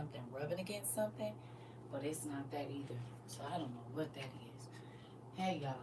something rubbing against something, but it's not that either. So I don't know what that is. Hey, y'all.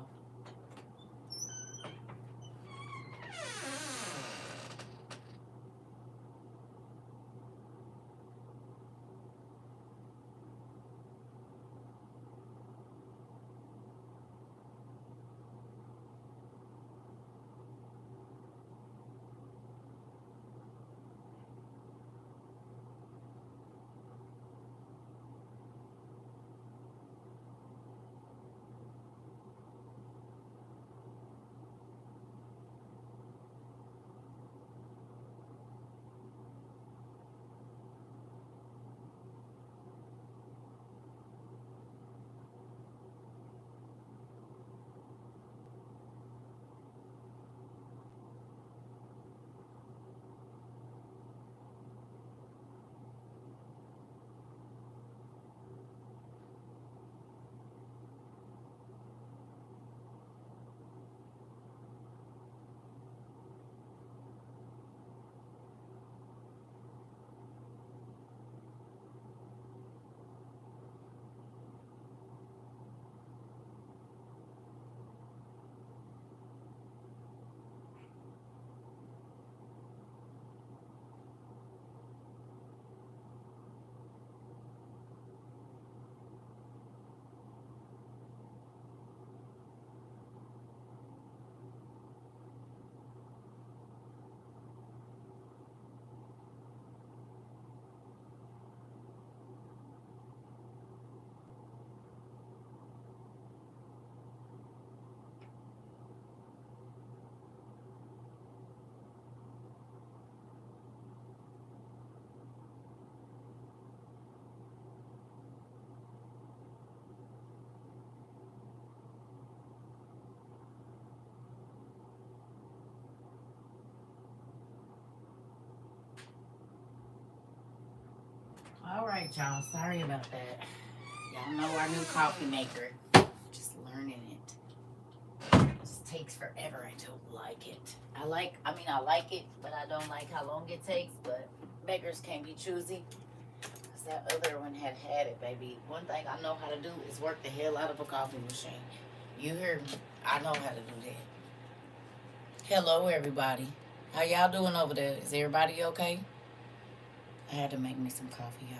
All right, y'all. Sorry about that. Y'all know our new coffee maker. Just learning it. It just takes forever. I don't like it. I like it, but I don't like how long it takes. But beggars can't be choosy. Because that other one had it, baby. One thing I know how to do is work the hell out of a coffee machine. You hear me? I know how to do that. Hello, everybody. How y'all doing over there? Is everybody okay? I had to make me some coffee, y'all.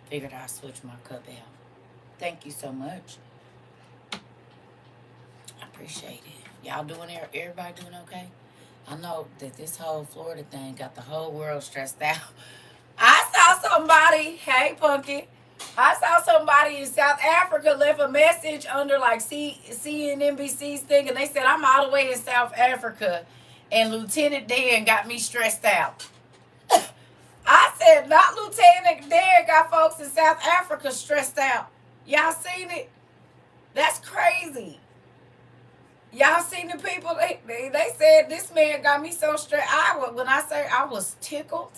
Figured I'd switch my cup out. Thank you so much. I appreciate it. Y'all doing it? Everybody doing okay? I know that this whole Florida thing got the whole world stressed out. I saw somebody, hey Punky, I saw somebody in South Africa left a message under like CNBC's thing, and they said, I'm all the way in South Africa, and Lieutenant Dan got me stressed out. I said, not Lieutenant Dan got folks in South Africa stressed out. Y'all seen it? That's crazy. Y'all seen the people? They said this man got me so stressed. When I say I was tickled,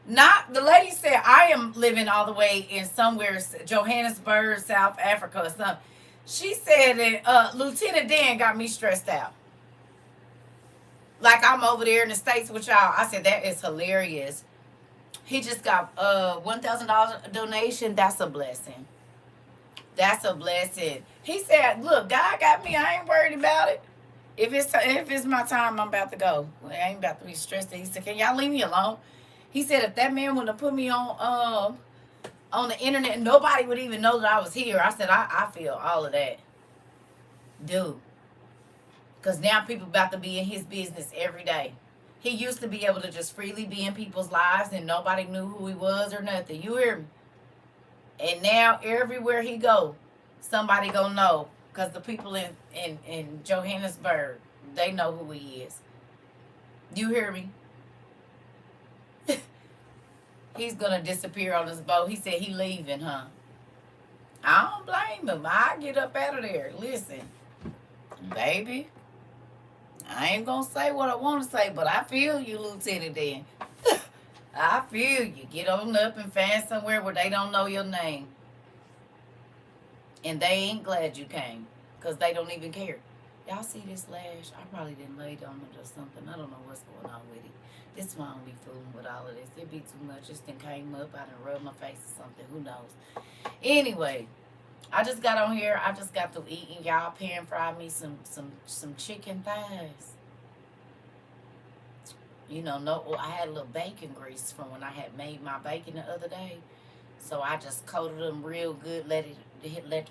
not the lady said I am living all the way in somewhere Johannesburg, South Africa or something. She said that Lieutenant Dan got me stressed out. Like I'm over there in the States with y'all. I said that is hilarious. He just got $1,000 donation. That's a blessing. That's a blessing. He said, "Look, God got me. I ain't worried about it. If it's my time, I'm about to go. Well, I ain't about to be stressed." He said, "Can y'all leave me alone?" He said, "If that man wouldn't have put me on the internet, nobody would even know that I was here." I said, "I feel all of that, dude, because now people about to be in his business every day. He used to be able to just freely be in people's lives and nobody knew who he was or nothing. You hear me? And now everywhere he go, somebody gonna know because the people in Johannesburg, they know who he is. You hear me? He's gonna disappear on his boat. He said he leaving, huh? I don't blame him. I get up out of there. Listen, baby, I ain't gonna say what I want to say, but I feel you, Lieutenant Dan. I feel you. Get on up and find somewhere where they don't know your name. And they ain't glad you came because they don't even care. Y'all see this lash? I probably didn't lay on it or something. I don't know what's going on with it. This why I don't be fooling with all of this. It be too much. This thing came up. I done rubbed my face or something. Who knows? Anyway, I just got on here. I just got through eating. Y'all pan fried me some chicken thighs. You know, no, well, I had a little bacon grease from when I had made my bacon the other day. So I just coated them real good. Let the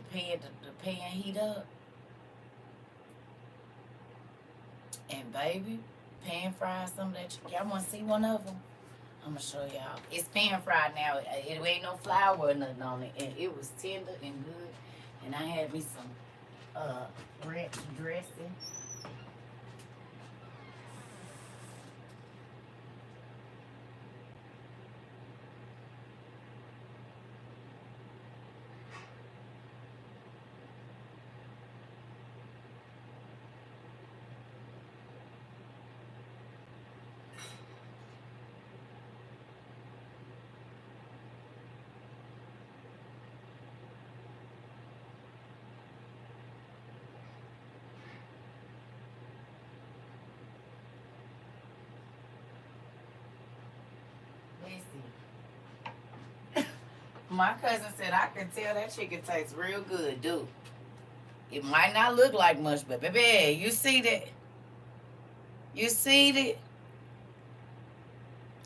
pan heat up. And baby, pan fried some of that chicken. Y'all want to see one of them? I'm gonna show y'all. It's pan fried now. It ain't no flour or nothing on it, and it was tender and good. And I had me some ranch dressing. Listen, my cousin said I can tell that chicken tastes real good, dude. It might not look like much, but baby, you see that? You see that?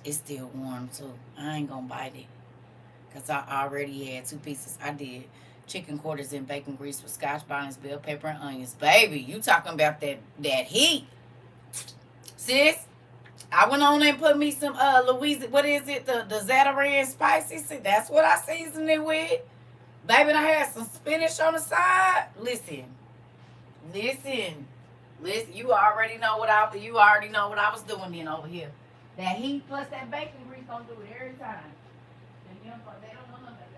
It's still warm too. I ain't gonna bite it. Because I already had 2 pieces. I did chicken quarters in bacon grease with scotch bonnets, bell pepper, and onions. Baby, you talking about that heat. Sis, I went on and put me some Louisiana, what is it? The Zatarain spicy. See, that's what I seasoned it with. Baby, I had some spinach on the side. Listen. You already know what I was doing then over here. That heat plus that bacon grease gonna do it every time. And they don't want none of that.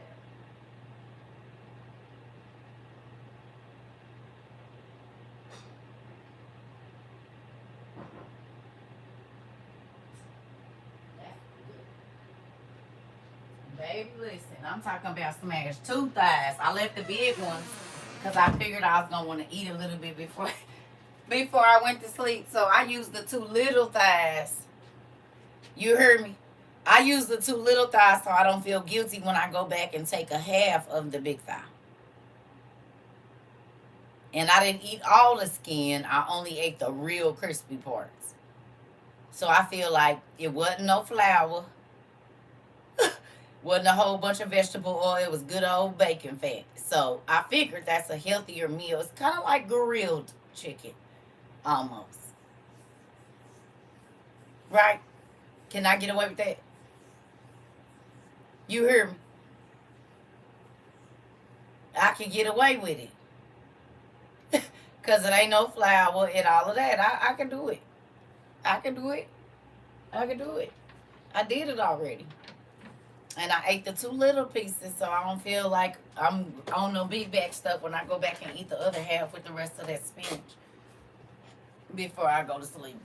Baby, listen, I'm talking about smashed 2 thighs. I left the big ones because I figured I was gonna want to eat a little bit before I went to sleep. So I used the 2 little thighs. You heard me? I use the 2 little thighs so I don't feel guilty when I go back and take a half of the big thigh. And I didn't eat all the skin. I only ate the real crispy parts. So I feel like it wasn't no flour. Wasn't a whole bunch of vegetable oil. It was good old bacon fat. So I figured that's a healthier meal. It's kind of like grilled chicken. Almost. Right? Can I get away with that? You hear me? I can get away with it. Because it ain't no flour and all of that. I can do it. I can do it. I can do it. I did it already. And I ate the 2 little pieces so I don't feel like I'm on no big back stuff when I go back and eat the other half with the rest of that spinach before I go to sleep.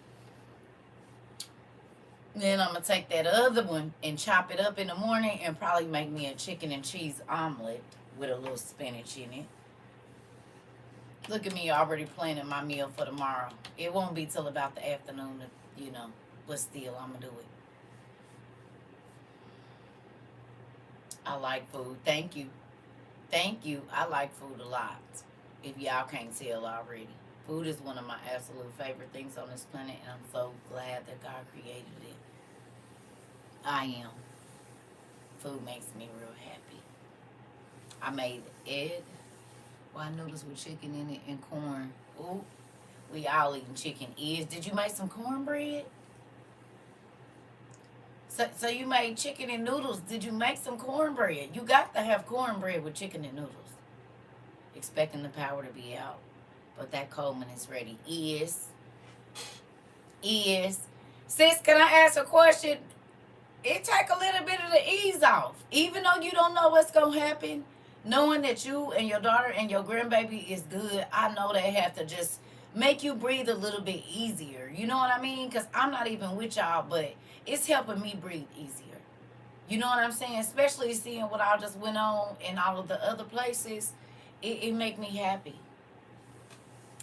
Then I'm going to take that other one and chop it up in the morning and probably make me a chicken and cheese omelet with a little spinach in it. Look at me already planning my meal for tomorrow. It won't be till about the afternoon, but still, I'm going to do it. I like food. Thank you. Thank you. I like food a lot. If y'all can't tell already. Food is one of my absolute favorite things on this planet, and I'm so glad that God created it. I am. Food makes me real happy. I made egg, noodles with chicken in it, and corn. Ooh, we all eating chicken. Did you make some cornbread? So you made chicken and noodles. Did you make some cornbread? You got to have cornbread with chicken and noodles. Expecting the power to be out. But that Coleman is ready. Sis, can I ask a question? It take a little bit of the ease off. Even though you don't know what's going to happen, knowing that you and your daughter and your grandbaby is good, I know they have to just make you breathe a little bit easier. You know what I mean? Because I'm not even with y'all, but it's helping me breathe easier. You know what I'm saying? Especially seeing what I just went on in all of the other places. It make me happy.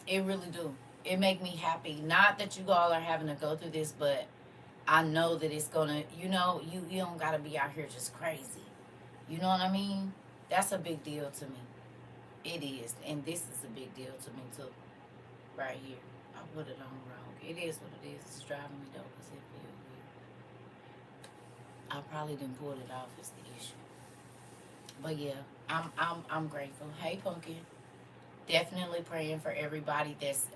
It really do. It make me happy. Not that you all are having to go through this, but I know that it's gonna. You don't gotta be out here just crazy. You know what I mean? That's a big deal to me. It is, and this is a big deal to me too. Right here, I put it on wrong. It is what it is. It's driving me though, cause it feel weird. I probably didn't pull it off. Is the issue. But yeah, I'm grateful. Hey, Pumpkin. Definitely praying for everybody that's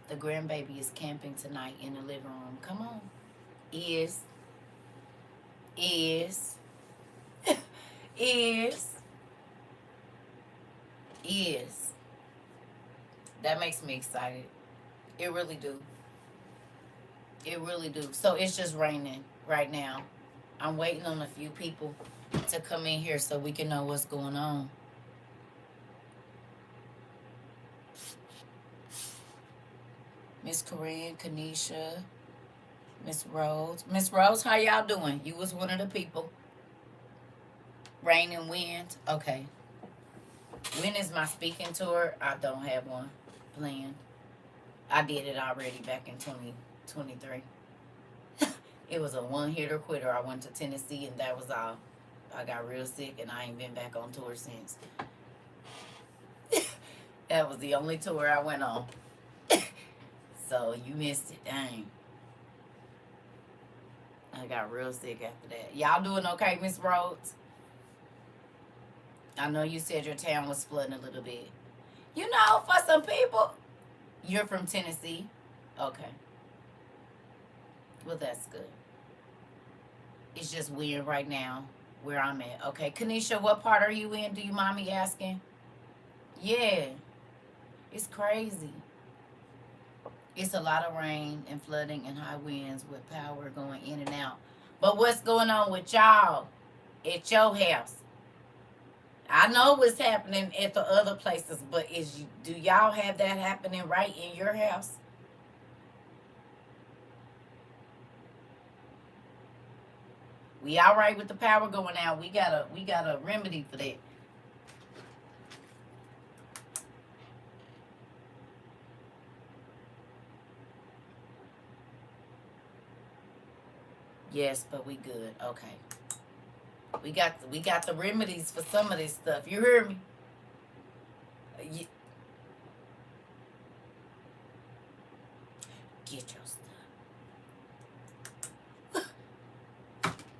the grandbaby is camping tonight in the living room. Come on. Is is is is. That makes me excited. It really do. It really do. So it's just raining right now. I'm waiting on a few people to come in here so we can know what's going on. Miss Corinne, Kanisha, Miss Rose. Miss Rose, how y'all doing? You was one of the people. Rain and wind. Okay. When is my speaking tour? I don't have one planned. I did it already back in 2023. It was a one-hitter quitter. I went to Tennessee and that was all. I got real sick and I ain't been back on tour since. That was the only tour I went on. So you missed it. Dang. I got real sick after that. Y'all doing okay, Miss Rhodes? I know you said your town was flooding a little bit. You know, for some people, you're from Tennessee. Okay. Well, that's good. It's just weird right now where I'm at. Okay. Kanisha, what part are you in? Do you mind me asking? Yeah. It's crazy. It's a lot of rain and flooding and high winds with power going in and out. But what's going on with y'all at your house? I know what's happening at the other places, but do y'all have that happening right in your house? We all right with the power going out. We got a remedy for that. Yes, but we good. Okay. We got the remedies for some of this stuff. You hear me? Get your stuff.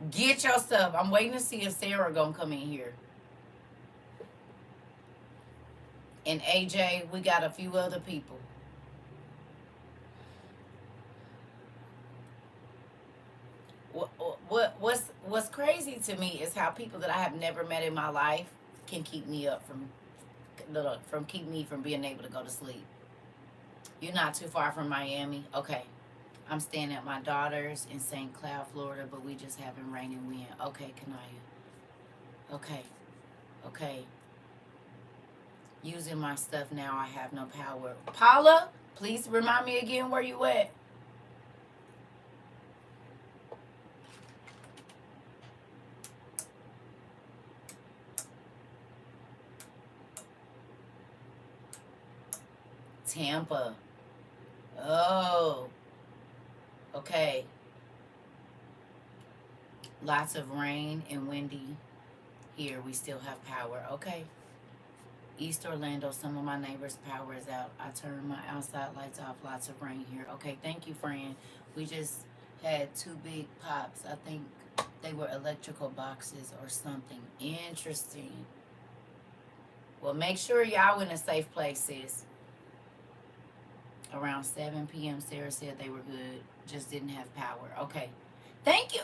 Get your stuff. I'm waiting to see if Sarah gonna come in here. And AJ, we got a few other people. What's crazy to me is how people that I have never met in my life can keep me up from keep me from being able to go to sleep. You're not too far from Miami. Okay. I'm staying at my daughter's in St. Cloud, Florida, but we just having rain and wind. Okay, Kanaya. Okay. Okay. Using my stuff now. I have no power. Paula, please remind me again where you at. Tampa. Oh. Okay. Lots of rain and windy here. We still have power. Okay. East Orlando, some of my neighbors' power is out. I turned my outside lights off. Lots of rain here. Okay, thank you, friend. We just had 2 big pops. I think they were electrical boxes or something. Interesting. Well, make sure y'all in a safe place, sis. Around 7 p.m., Sarah said they were good. Just didn't have power. Okay. Thank you.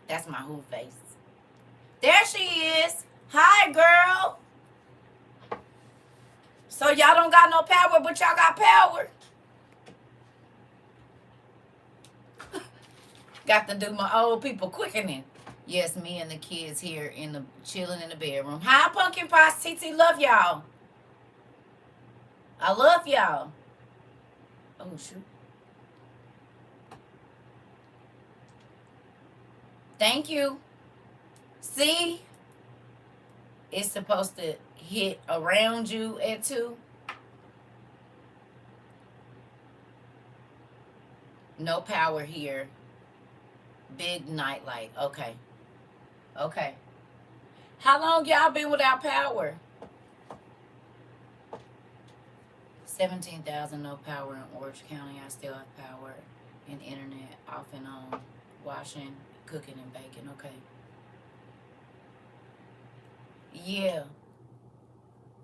That's my who face. There she is. Hi, girl. So y'all don't got no power, but y'all got power. Got to do my old people quickening. Yes, me and the kids here chilling in the bedroom. Hi, Pumpkin Pie. TT, love y'all. I love y'all. Oh, shoot. Thank you. See, it's supposed to hit around you at 2. No power here. Big nightlight. Okay. Okay. How long y'all been without power? 17,000 no power in Orange County. I still have power and internet off and on. Washing, cooking, and baking. Okay. Yeah.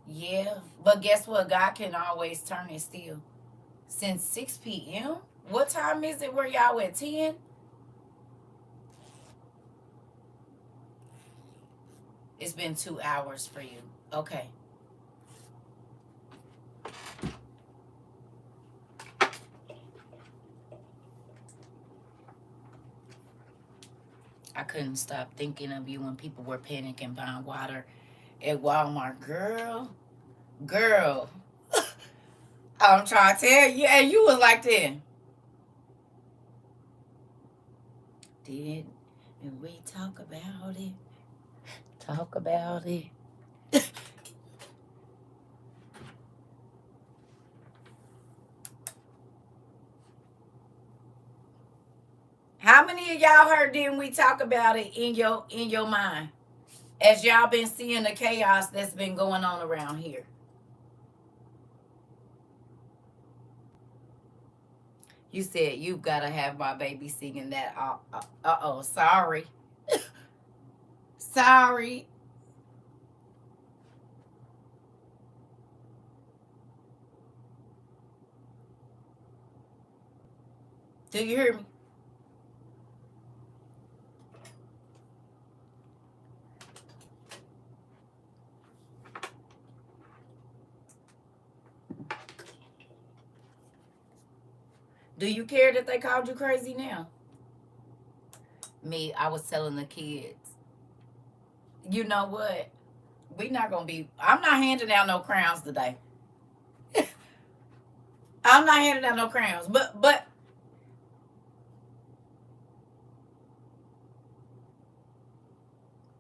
Yeah. But guess what? God can always turn it still. Since 6 p.m.? What time is it where y'all at? 10? It's been 2 hours for you. Okay. I couldn't stop thinking of you when people were panicking buying water at Walmart. Girl. I'm trying to tell you. And you was like that. Did we talk about it? Talk about it. How many of y'all heard didn't we talk about it in your mind? As y'all been seeing the chaos that's been going on around here. You said you've got to have my baby singing that. Uh-oh, sorry. Sorry. Do you hear me? Do you care that they called you crazy now? Me, I was telling the kids, you know what? I'm not handing out no crowns today. I'm not handing out no crowns. But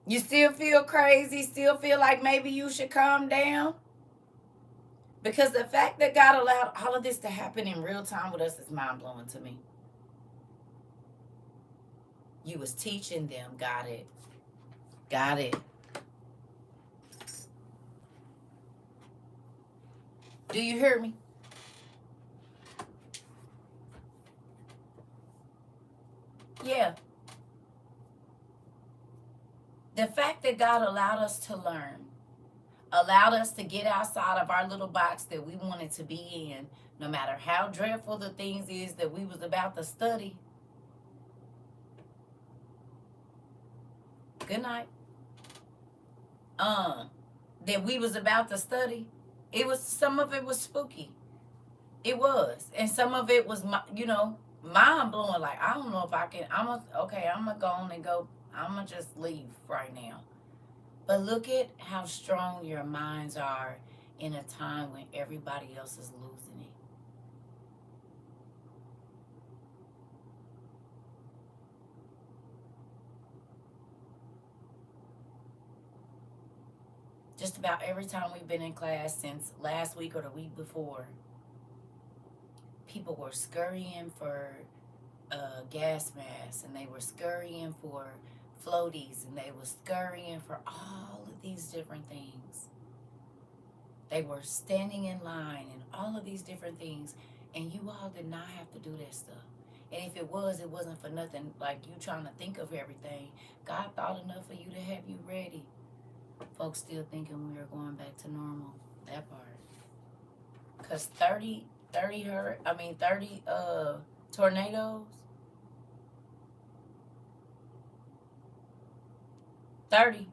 you still feel crazy, still feel like maybe you should calm down? Because the fact that God allowed all of this to happen in real time with us is mind-blowing to me. You was teaching them. Got it. Got it. Do you hear me? Yeah. The fact that God allowed us to learn, allowed us to get outside of our little box that we wanted to be in, no matter how dreadful the things is that we was about to study. Good night. That we was about to study. Some of it was spooky. It was, and some of it was, mind blowing. Like, I don't know if I can. I'm gonna go on and go. I'm gonna just leave right now. But look at how strong your minds are in a time when everybody else is losing it. Just about every time we've been in class since last week or the week before, people were scurrying for gas masks, and they were scurrying for floaties, and they were scurrying for all of these different things. They were standing in line and all of these different things, and you all did not have to do that stuff. And if it wasn't for nothing like you trying to think of everything. God thought enough for you to have you ready. Folks still thinking we are going back to normal. That part. Because 30 tornadoes. 30.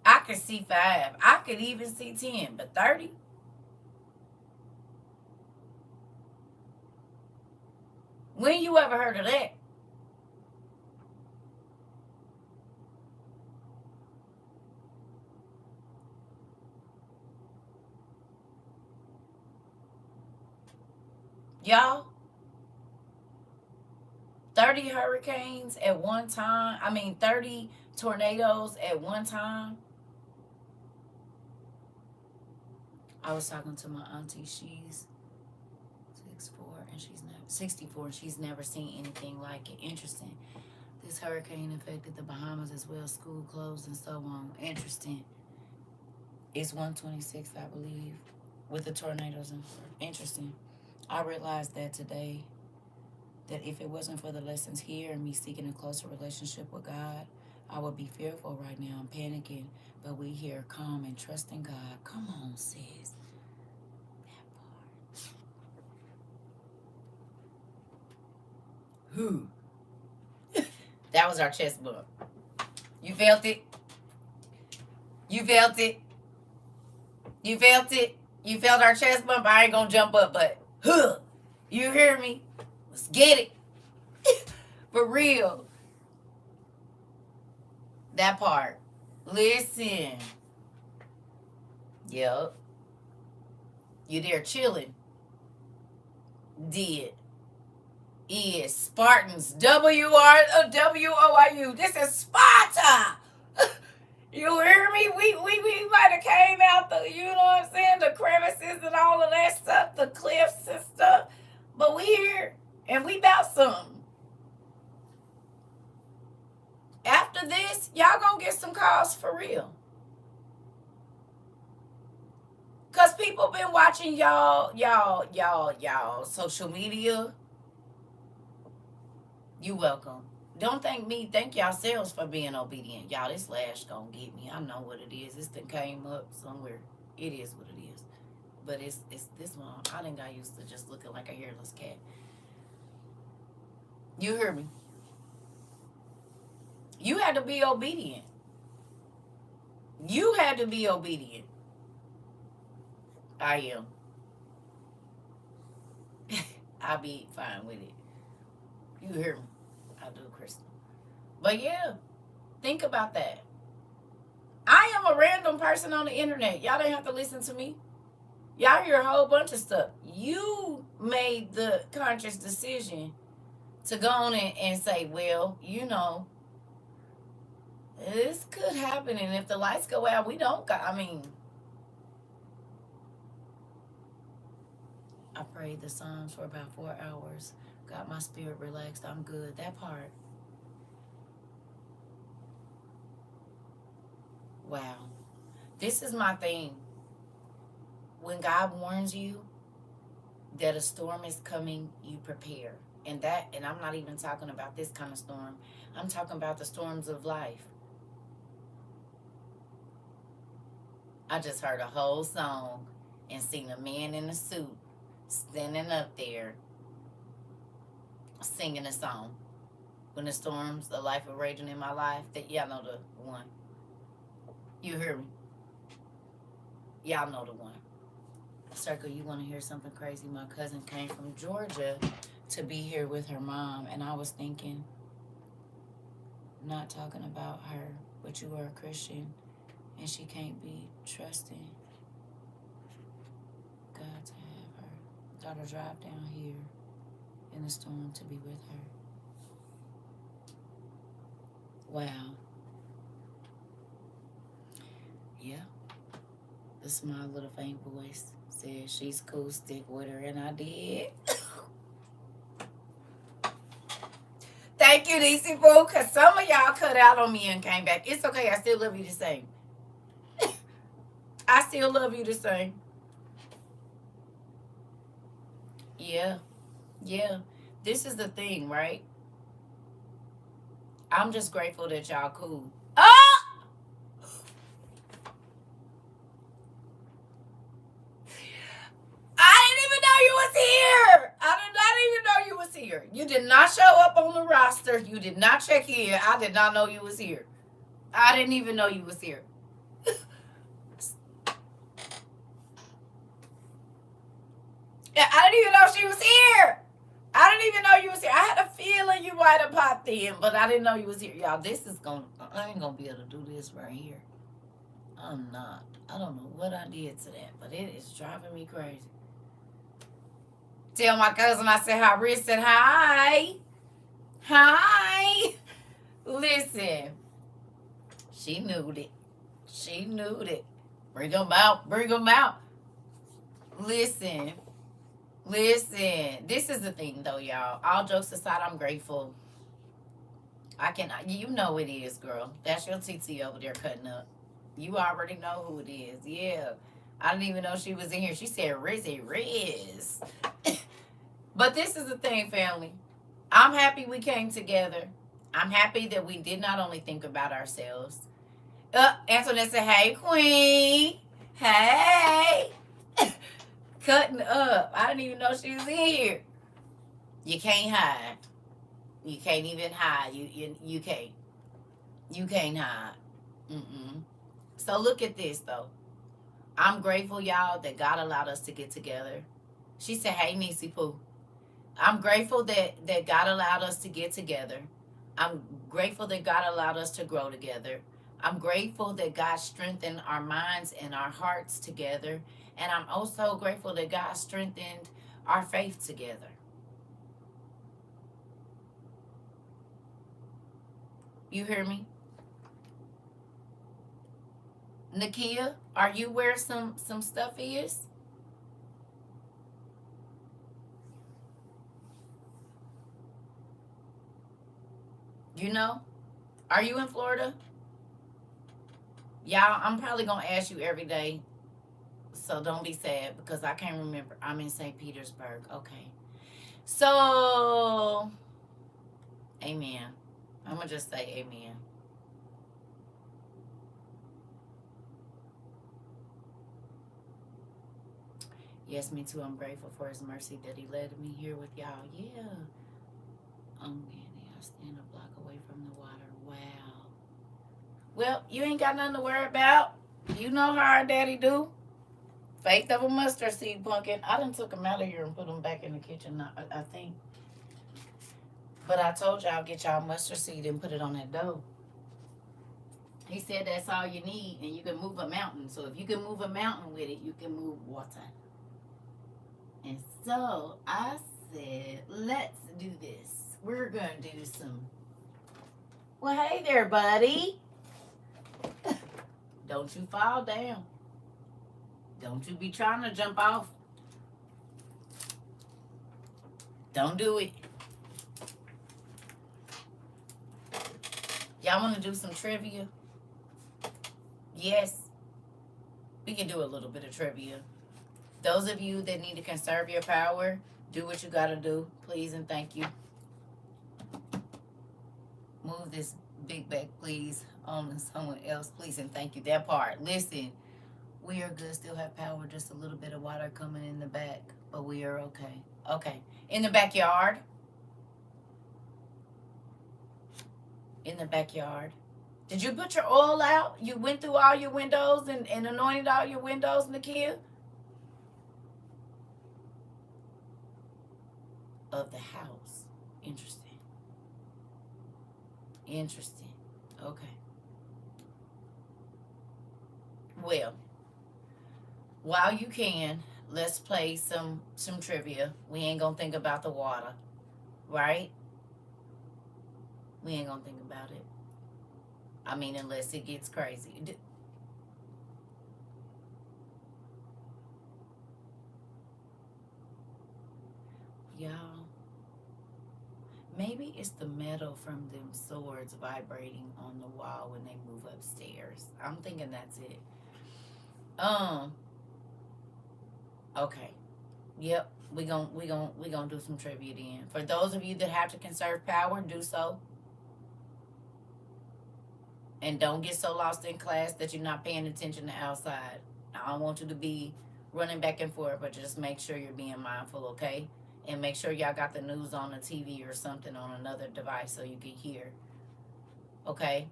I could see 5. I could even see 10, but 30? When you ever heard of that? Y'all, 30 hurricanes at one time. 30 tornadoes at one time. I was talking to my auntie. She's 64 and she's 64 and she's never seen anything like it. Interesting. This hurricane affected the Bahamas as well. School closed and so on. Interesting. It's 126, I believe, with the tornadoes. Interesting. I realized that today, that if it wasn't for the lessons here and me seeking a closer relationship with God, I would be fearful right now. I'm panicking. But we here calm and trusting God. Come on, sis. That part. Who? That was our chest bump. You felt it? You felt it? You felt it? You felt our chest bump? I ain't gonna jump up, but you hear me? Let's get it. For real. That part. Listen. Yep. You there chilling. Did. Is Spartans. WOIU. This is Sparta. You hear me? We might have came out the, you know what I'm saying, the crevices and all of that stuff, the cliffs and stuff. But we here and we about something. After this, y'all gonna get some calls for real. Cause people been watching y'all social media. You welcome. Don't thank me. Thank yourselves for being obedient. Y'all, this lash gonna get me. I know what it is. This thing came up somewhere. It is what it is. But it's this one. I done got used to just looking like a hairless cat. You hear me? You had to be obedient. You had to be obedient. I am. I'll be fine with it. You hear me? I do, Crystal. But yeah, think about that. I am a random person on the internet. Y'all didn't have to listen to me. Y'all hear a whole bunch of stuff. You made the conscious decision to go on and say, well, you know, this could happen. And if the lights go out, we don't got, I prayed the Psalms for about 4 hours. Got my spirit relaxed. I'm good. That part. Wow. This is my thing. When God warns you that a storm is coming, you prepare. And I'm not even talking about this kind of storm. I'm talking about the storms of life. I just heard a whole song and seen a man in a suit standing up there singing a song. When the storms, the life of raging in my life, that y'all know the one. You hear me? Y'all know the one. Circle, you want to hear something crazy? My cousin came from Georgia to be here with her mom, and I was thinking, not talking about her, but you are a Christian, and she can't be trusting God to have her daughter drive down here in the storm to be with her. Wow. Yeah. The small little faint voice said she's cool, stick with her, and I did. Thank you, DC Boo, because some of y'all cut out on me and came back. It's okay. I still love you the same. I still love you the same. Yeah. Yeah. This is the thing, right? I'm just grateful that y'all cool. Oh! I didn't even know you was here. I did not even know you was here. You did not show up on the roster. You did not check in. I did not know you was here. I didn't even know you was here. I didn't even know she was here. I didn't even know you was here. I had a feeling you might have popped in, but I didn't know you was here. Y'all, I ain't gonna be able to do this right here. I'm not. I don't know what I did to that, but it is driving me crazy. Tell my cousin I said hi. Rich said hi. Hi. Listen, she knew it. She knew it. Bring them out. Bring them out. Listen. Listen. This is the thing, though, y'all. All jokes aside, I'm grateful. I can, you know it is, girl. That's your TT over there cutting up. You already know who it is. Yeah. I didn't even know she was in here. She said, Rizzy Riz. But this is the thing, family. I'm happy we came together. I'm happy that we did not only think about ourselves. Antoinette said, hey, queen. Hey. Cutting up. I didn't even know she was in here. You can't hide. You can't even hide. You can't. You can't hide. Mm-mm. So look at this, though. I'm grateful, y'all, that God allowed us to get together. She said, hey, Nisi Poo. I'm grateful that God allowed us to get together. I'm grateful that God allowed us to grow together. I'm grateful that God strengthened our minds and our hearts together. And I'm also grateful that God strengthened our faith together. You hear me? Nakia, are you where some stuff is? You know? Are you in Florida? Y'all, I'm probably going to ask you every day. So don't be sad because I can't remember. I'm in St. Petersburg. Okay. So, amen. I'm going to just say amen. Yes, me too. I'm grateful for his mercy that he led me here with y'all. Yeah. I stand a block away from the water. Wow. Well, you ain't got nothing to worry about. You know how our daddy do. Faith of a mustard seed, pumpkin. I done took him out of here and put him back in the kitchen, I think. But I told y'all, get y'all mustard seed and put it on that dough. He said that's all you need, and you can move a mountain. So if you can move a mountain with it, you can move water. And so I said, let's do this. We're going to do some. Well, hey there, buddy. Don't you fall down. Don't you be trying to jump off. Don't do it. Y'all want to do some trivia? Yes. We can do a little bit of trivia. Those of you that need to conserve your power, do what you got to do. Please and thank you. Move this big bag, please, on to someone else. Please and thank you. That part. Listen, we are good. Still have power. Just a little bit of water coming in the back, but we are okay. Okay. In the backyard. In the backyard. Did you put your oil out? You went through all your windows and anointed all your windows, Nakia? Of the house. Interesting. Interesting. Okay. Well, while you can, let's play some trivia. We ain't gonna think about the water, right? We ain't gonna think about it. I mean, unless it gets crazy. Y'all, maybe it's the metal from them swords vibrating on the wall when they move upstairs. I'm thinking that's it. Okay. Yep. We gonna do some trivia then. For those of you that have to conserve power, do so. And don't get so lost in class that you're not paying attention to outside. I don't want you to be running back and forth, but just make sure you're being mindful, okay? And make sure y'all got the news on the TV or something on another device so you can hear, okay?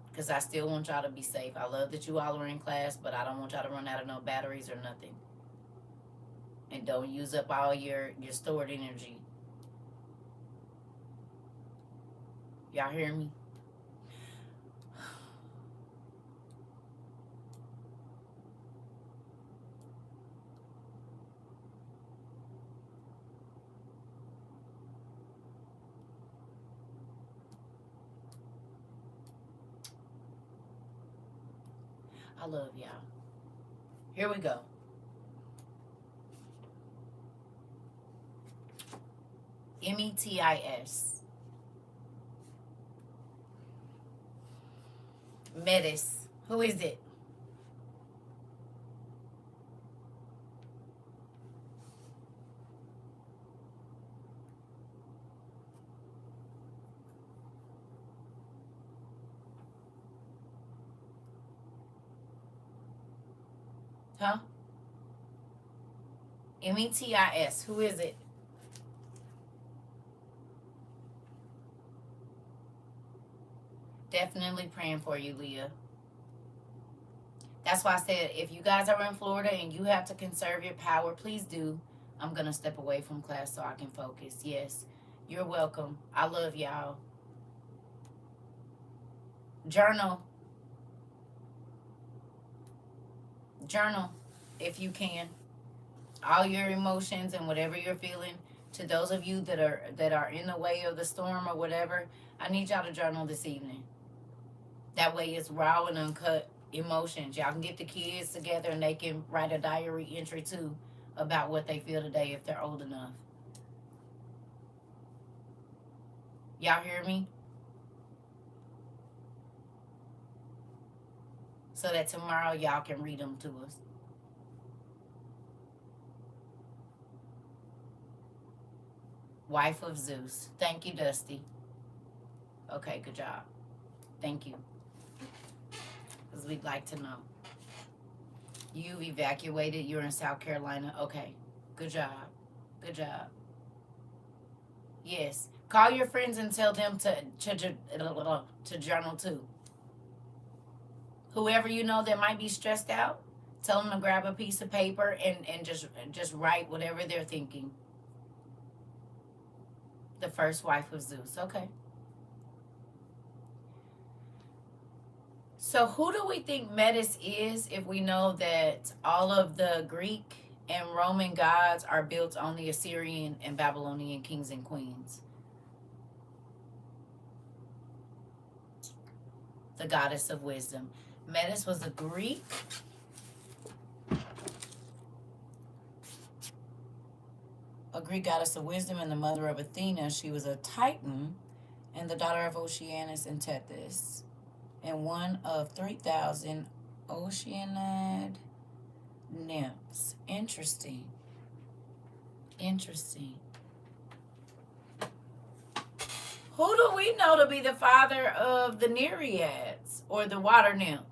Because I still want y'all to be safe. I love that you all are in class, but I don't want y'all to run out of no batteries or nothing. And don't use up all your stored energy. Y'all hear me? I love y'all. Here we go. METIS. Metis. Who is it? Huh? METIS. Who is it? Definitely praying for you, Leah. That's why I said if you guys are in Florida and you have to conserve your power, please do. I'm going to step away from class so I can focus. Yes, you're welcome. I love y'all. Journal. Journal if you can. All your emotions and whatever you're feeling. To those of you that are in the way of the storm or whatever, I need y'all to journal this evening. That way it's raw and uncut emotions. Y'all can get the kids together and they can write a diary entry too about what they feel today if they're old enough. Y'all hear me? So that tomorrow y'all can read them to us. Wife of Zeus. Thank you, Dusty. Okay, good job. Thank you. Because we'd like to know. You've evacuated. You're in South Carolina. Okay. Good job. Good job. Yes. Call your friends and tell them to journal too. Whoever you know that might be stressed out, tell them to grab a piece of paper and just write whatever they're thinking. The first wife of Zeus. Okay. So who do we think Metis is if we know that all of the Greek and Roman gods are built on the Assyrian and Babylonian kings and queens? The goddess of wisdom. Metis was a Greek goddess of wisdom and the mother of Athena. She was a Titan and the daughter of Oceanus and Tethys, and one of 3,000 Oceanid nymphs. Interesting. Interesting. Who do we know to be the father of the Nereids or the water nymphs?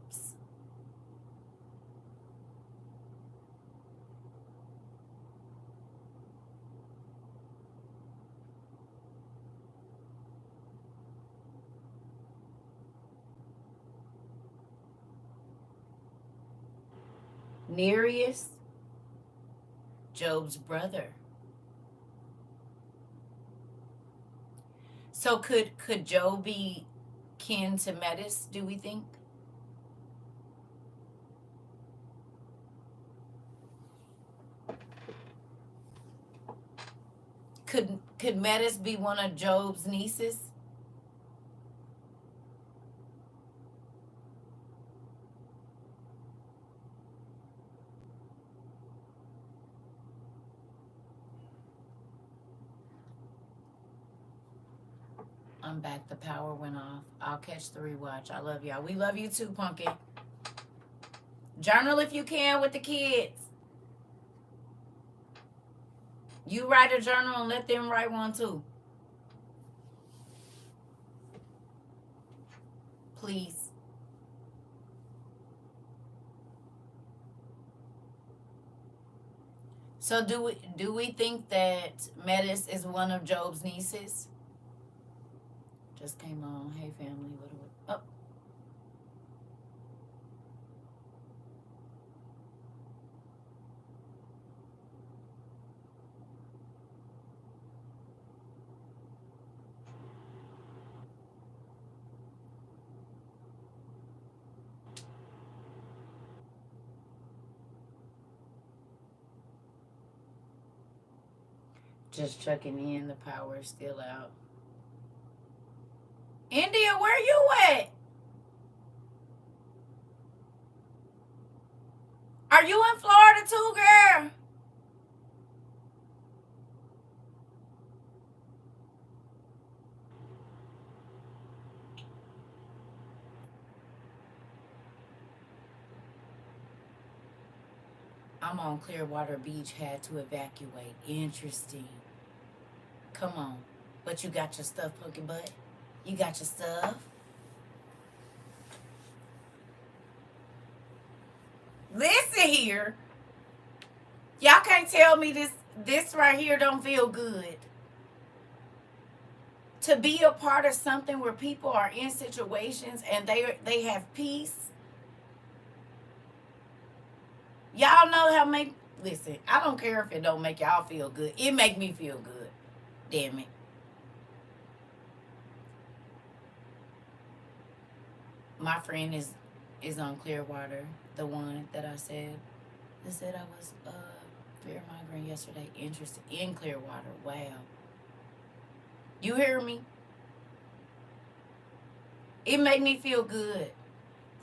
Nereus, Job's brother. So could Job be kin to Metis, do we think? Could Metis be one of Job's nieces? I'm back. The power went off. I'll catch the rewatch. I love y'all. We love you too, Pumpkin. Journal if you can with the kids. You write a journal and let them write one too. Please. So do we think that Metis is one of Job's nieces? Just came on. Hey family, what do we? Oh. Just checking in. The power is still out. India, where you at? too, girl. I'm on Clearwater Beach, had to evacuate. Interesting. Come on. But you got your stuff, Punky Butt? You got your stuff? Listen here. Y'all can't tell me this right here don't feel good. To be a part of something where people are in situations and they have peace. Y'all know how make listen, I don't care if it don't make y'all feel good. It make me feel good. Damn it. My friend is on Clearwater, the one that I said. They said I was fear migraine yesterday, interested in Clearwater. Wow. You hear me? It made me feel good.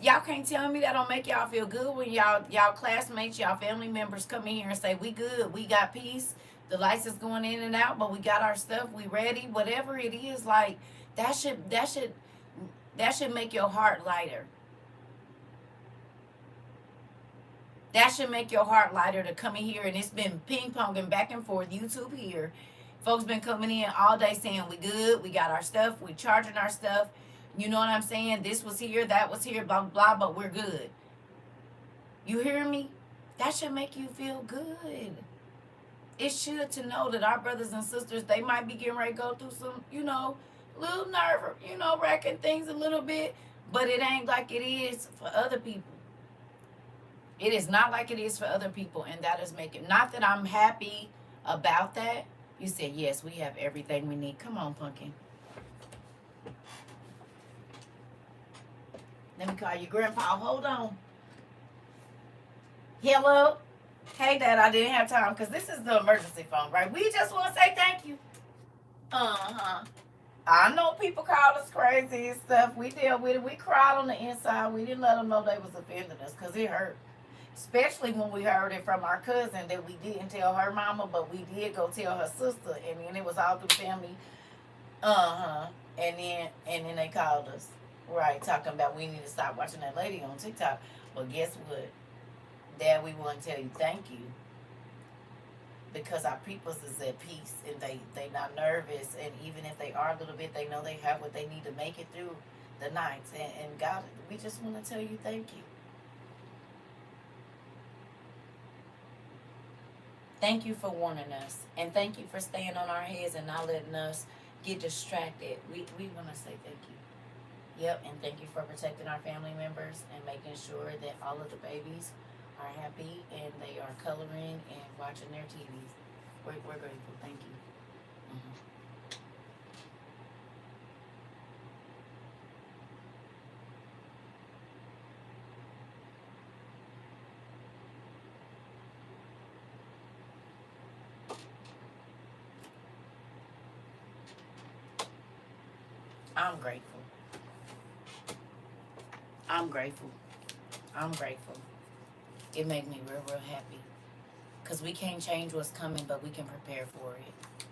Y'all can't tell me that don't make y'all feel good when y'all classmates, y'all family members come in here and say, we good, we got peace, the lights is going in and out, but we got our stuff, we ready, whatever it is, like that should make your heart lighter. That should make your heart lighter to come in here, and it's been ping ponging back and forth. YouTube here. Folks been coming in all day saying we good, we got our stuff, we charging our stuff. You know what I'm saying? This was here, that was here, blah, blah, but we're good. You hear me? That should make you feel good. It should, to know that our brothers and sisters, they might be getting ready to go through some, little nerve, wrecking things a little bit, but it ain't like it is for other people. It is not like it is for other people, and that is making, not that I'm happy about that. You said, yes, we have everything we need. Come on, Pumpkin. Let me call you Grandpa. Hold on. Hello? Hey, Dad, I didn't have time because this is the emergency phone, right? We just want to say thank you. Uh-huh. I know people call us crazy and stuff. We dealt with it. We cried on the inside. We didn't let them know they was offending us because it hurt. Especially when we heard it from our cousin that we didn't tell her mama, but we did go tell her sister, and then it was all through family. And then they called us, right, talking about we need to stop watching that lady on TikTok. Well, guess what? Dad, we want to tell you thank you, because our peoples is at peace and they not nervous, and even if they are a little bit, they know they have what they need to make it through the nights. And God, we just want to tell you thank you. Thank you for warning us, and thank you for staying on our heads and not letting us get distracted. We want to say thank you. Yep, and thank you for protecting our family members and making sure that all of the babies are happy and they are coloring and watching their TVs. We're grateful. Thank you. I'm grateful. I'm grateful. I'm grateful. It made me real, real happy. Because we can't change what's coming, but we can prepare for it.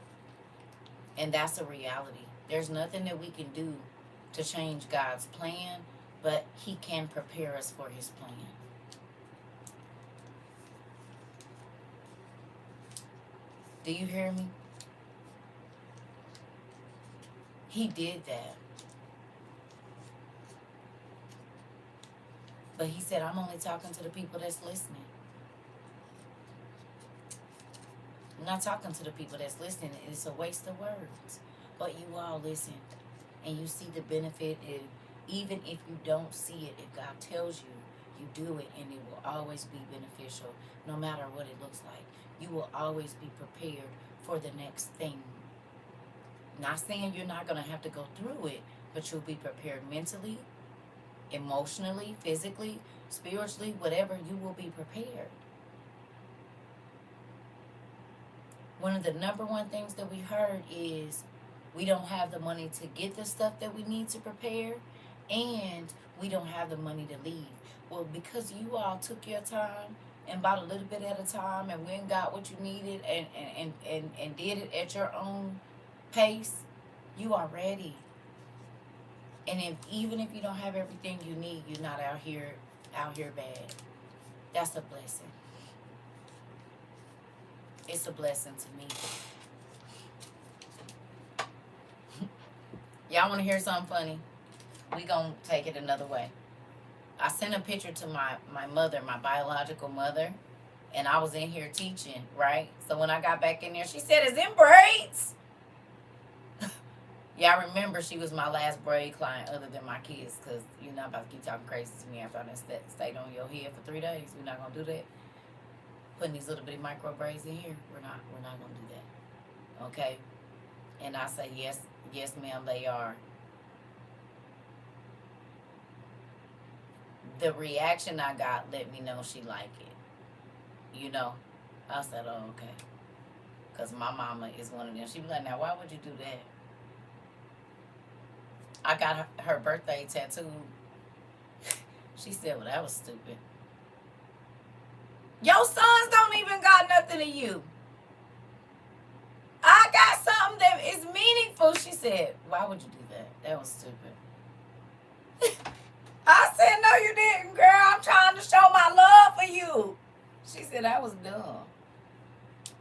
And that's a reality. There's nothing that we can do to change God's plan, but He can prepare us for His plan. Do you hear me? He did that. But He said, I'm only talking to the people that's listening. I'm not talking to the people that's listening. It's a waste of words. But you all listened. And you see the benefit. Even if you don't see it, if God tells you, you do it, and it will always be beneficial, no matter what it looks like. You will always be prepared for the next thing. Not saying you're not going to have to go through it, but you'll be prepared mentally, emotionally, physically, spiritually, whatever. You will be prepared. One of the number one things that we heard is we don't have the money to get the stuff that we need to prepare, and we don't have the money to leave. Well, because you all took your time and bought a little bit at a time and went and got what you needed and did it at your own pace, you are ready. And if even if you don't have everything you need, you're not out here bad. That's a blessing. It's a blessing to me. Y'all want to hear something funny? We gonna take it another way. I sent a picture to my mother, my biological mother, and I was in here teaching, right? So when I got back in there, she said, "Is in braids?" Yeah, I remember she was my last braid client other than my kids, because you're not about to keep talking crazy to me after I done stayed on your head for 3 days. We're not gonna do that. Putting these little bitty micro braids in here, we're not gonna do that. Okay? And I say, yes, ma'am, they are. The reaction I got let me know she liked it. You know? I said, oh, okay. Because my mama is one of them. She be like, now, why would you do that? I got her birthday tattooed. She said, well, that was stupid. Your sons don't even got nothing to you. I got something that is meaningful. She said, why would you do that? That was stupid. I said, no, you didn't, girl. I'm trying to show my love for you. She said, that was dumb.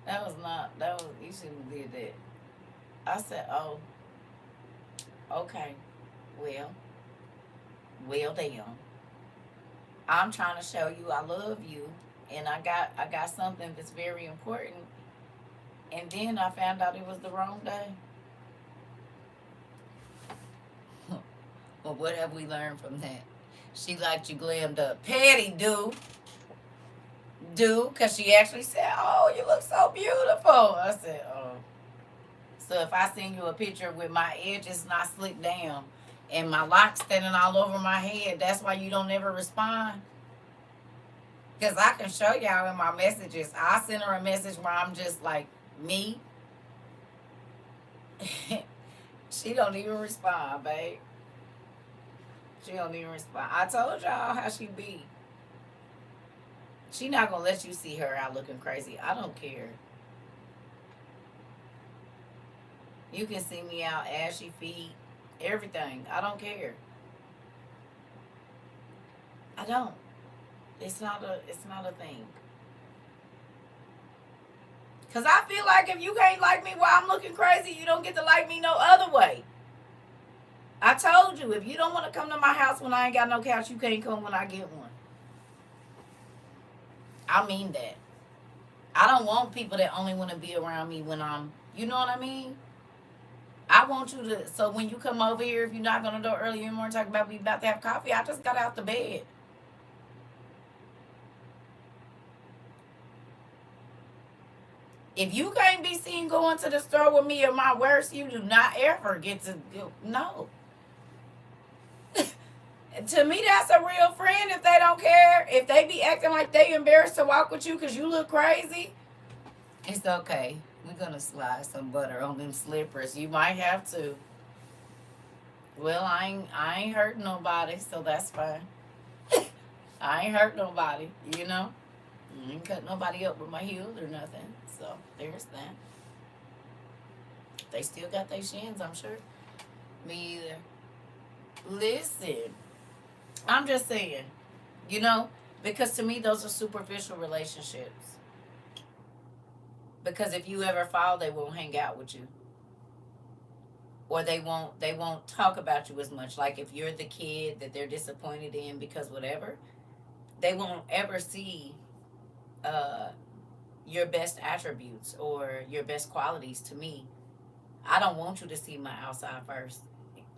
That was not, you shouldn't have did that. I said, oh, okay. Well, damn. I'm trying to show you I love you, and I got something that's very important. And then I found out it was the wrong day. Well, what have we learned from that? She liked you glammed up. Petty, do. Because she actually said, oh, you look so beautiful. I said, oh. So if I send you a picture with my edges not slicked down and my locks standing all over my head, that's why you don't ever respond? Because I can show y'all in my messages. I send her a message where I'm just like, me. She don't even respond, babe. She don't even respond. I told y'all how she be. She not gonna let you see her out looking crazy. I don't care. You can see me out ashy feet, everything. I don't care. I don't. It's not a thing. Cause I feel like if you can't like me while I'm looking crazy, you don't get to like me no other way. I told you, if you don't want to come to my house when I ain't got no couch, you can't come when I get one. I mean that. I don't want people that only want to be around me when I'm, you know what I mean? I want you to, so when you come over here, if you're not going to do early in the morning, talk about we about to have coffee, I just got out the bed. If you can't be seen going to the store with me at my worst, you do not ever get to do, no. To me, that's a real friend if they don't care. If they be acting like they embarrassed to walk with you because you look crazy, it's okay. We're going to slide some butter on them slippers. You might have to. Well, I ain't hurt nobody, so that's fine. I ain't hurt nobody, you know? I ain't cut nobody up with my heels or nothing. So there's that. They still got their shins, I'm sure. Me either. Listen, I'm just saying, you know, because to me those are superficial relationships. Because if you ever fall, they won't hang out with you. Or they won't talk about you as much. Like if you're the kid that they're disappointed in because whatever, they won't ever see your best attributes or your best qualities to me. I don't want you to see my outside first.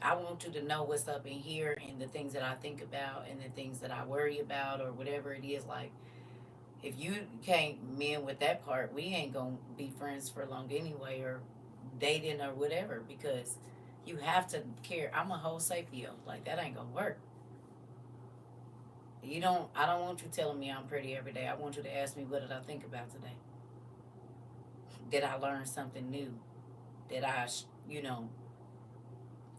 I want you to know what's up in here and the things that I think about and the things that I worry about or whatever it is. Like, if you can't mend with that part, we ain't going to be friends for long anyway or dating or whatever, because you have to care. I'm a whole sapio. Like, that ain't going to work. I don't want you telling me I'm pretty every day. I want you to ask me, what did I think about today? Did I learn something new? Did I,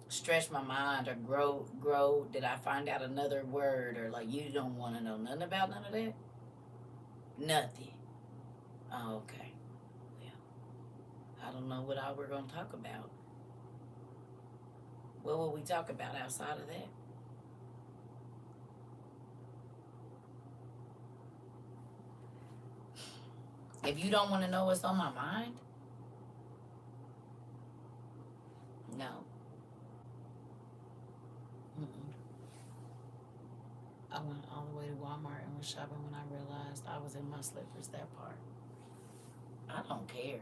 stretch my mind or grow? Did I find out another word? Or like, you don't want to know nothing about none of that? Nothing. Oh, okay. Well, I don't know what all we're going to talk about. What will we talk about outside of that? If you don't want to know what's on my mind, no. Mm-mm. I went all the way to Walmart and was shopping when I realized I was in my slippers. That part. I don't care.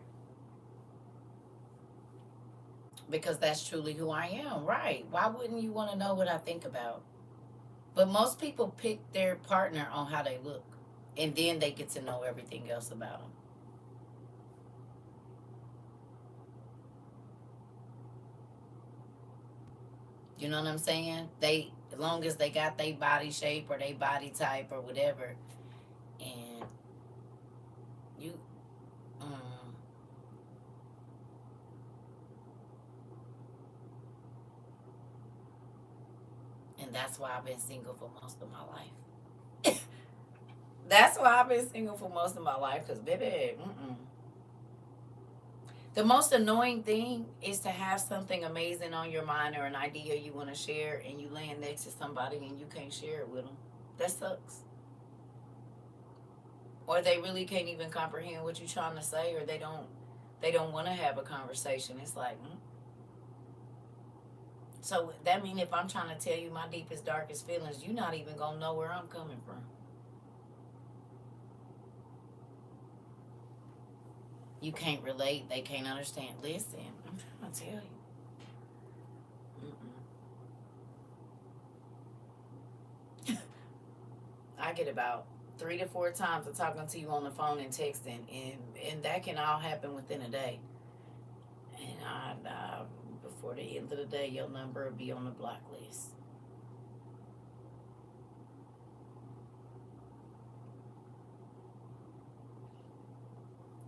Because that's truly who I am, right? Why wouldn't you want to know what I think about? But most people pick their partner on how they look, and then they get to know everything else about them. You know what I'm saying? They, as long as they got their body shape or their body type or whatever, and you, um, and that's why I've been single for most of my life. That's why I've been single for most of my life, cause baby, mm-mm. The most annoying thing is to have something amazing on your mind or an idea you want to share, and you laying next to somebody and you can't share it with them. That sucks. Or they really can't even comprehend what you're trying to say, or they don't want to have a conversation. It's like, so that means if I'm trying to tell you my deepest, darkest feelings, you're not even gonna know where I'm coming from. You can't relate. They can't understand. Listen, I'm trying to tell you. Mm-mm. I get about 3 to 4 times of talking to you on the phone and texting, and that can all happen within a day. And before the end of the day, your number will be on the blacklist.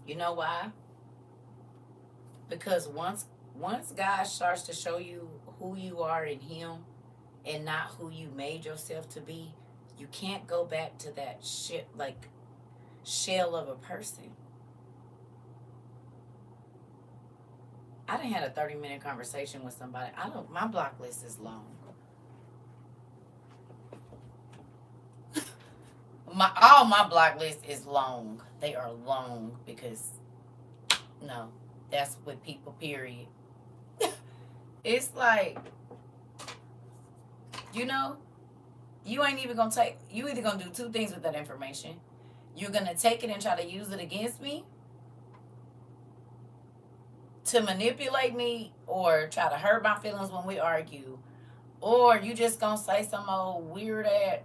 You know why? Because once God starts to show you who you are in Him and not who you made yourself to be, you can't go back to that shit like shell of a person. I done had a 30-minute conversation with somebody. I don't. My block list is long. My block list is long. They are long because no, that's with people. Period. It's like, you know, you ain't even gonna take. You either gonna do two things with that information. You're gonna take it and try to use it against me to manipulate me or try to hurt my feelings when we argue, or you just gonna say some old weird ass.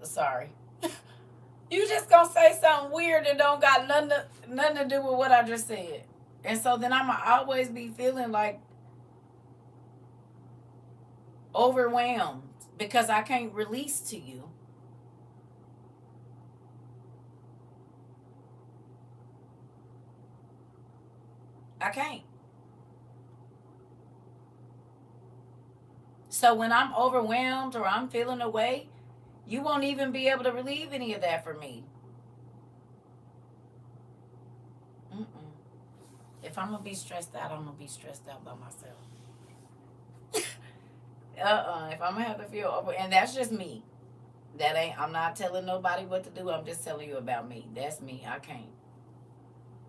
Sorry. You just gonna say something weird that don't got nothing to do with what I just said. And so then I'ma always be feeling like overwhelmed because I can't release to you. I can't. So when I'm overwhelmed or I'm feeling away, you won't even be able to relieve any of that for me. Mm-mm. If I'm gonna be stressed out, I'm gonna be stressed out by myself. If I'm gonna have to feel over, and that's just me. That ain't. I'm not telling nobody what to do. I'm just telling you about me. That's me. I can't.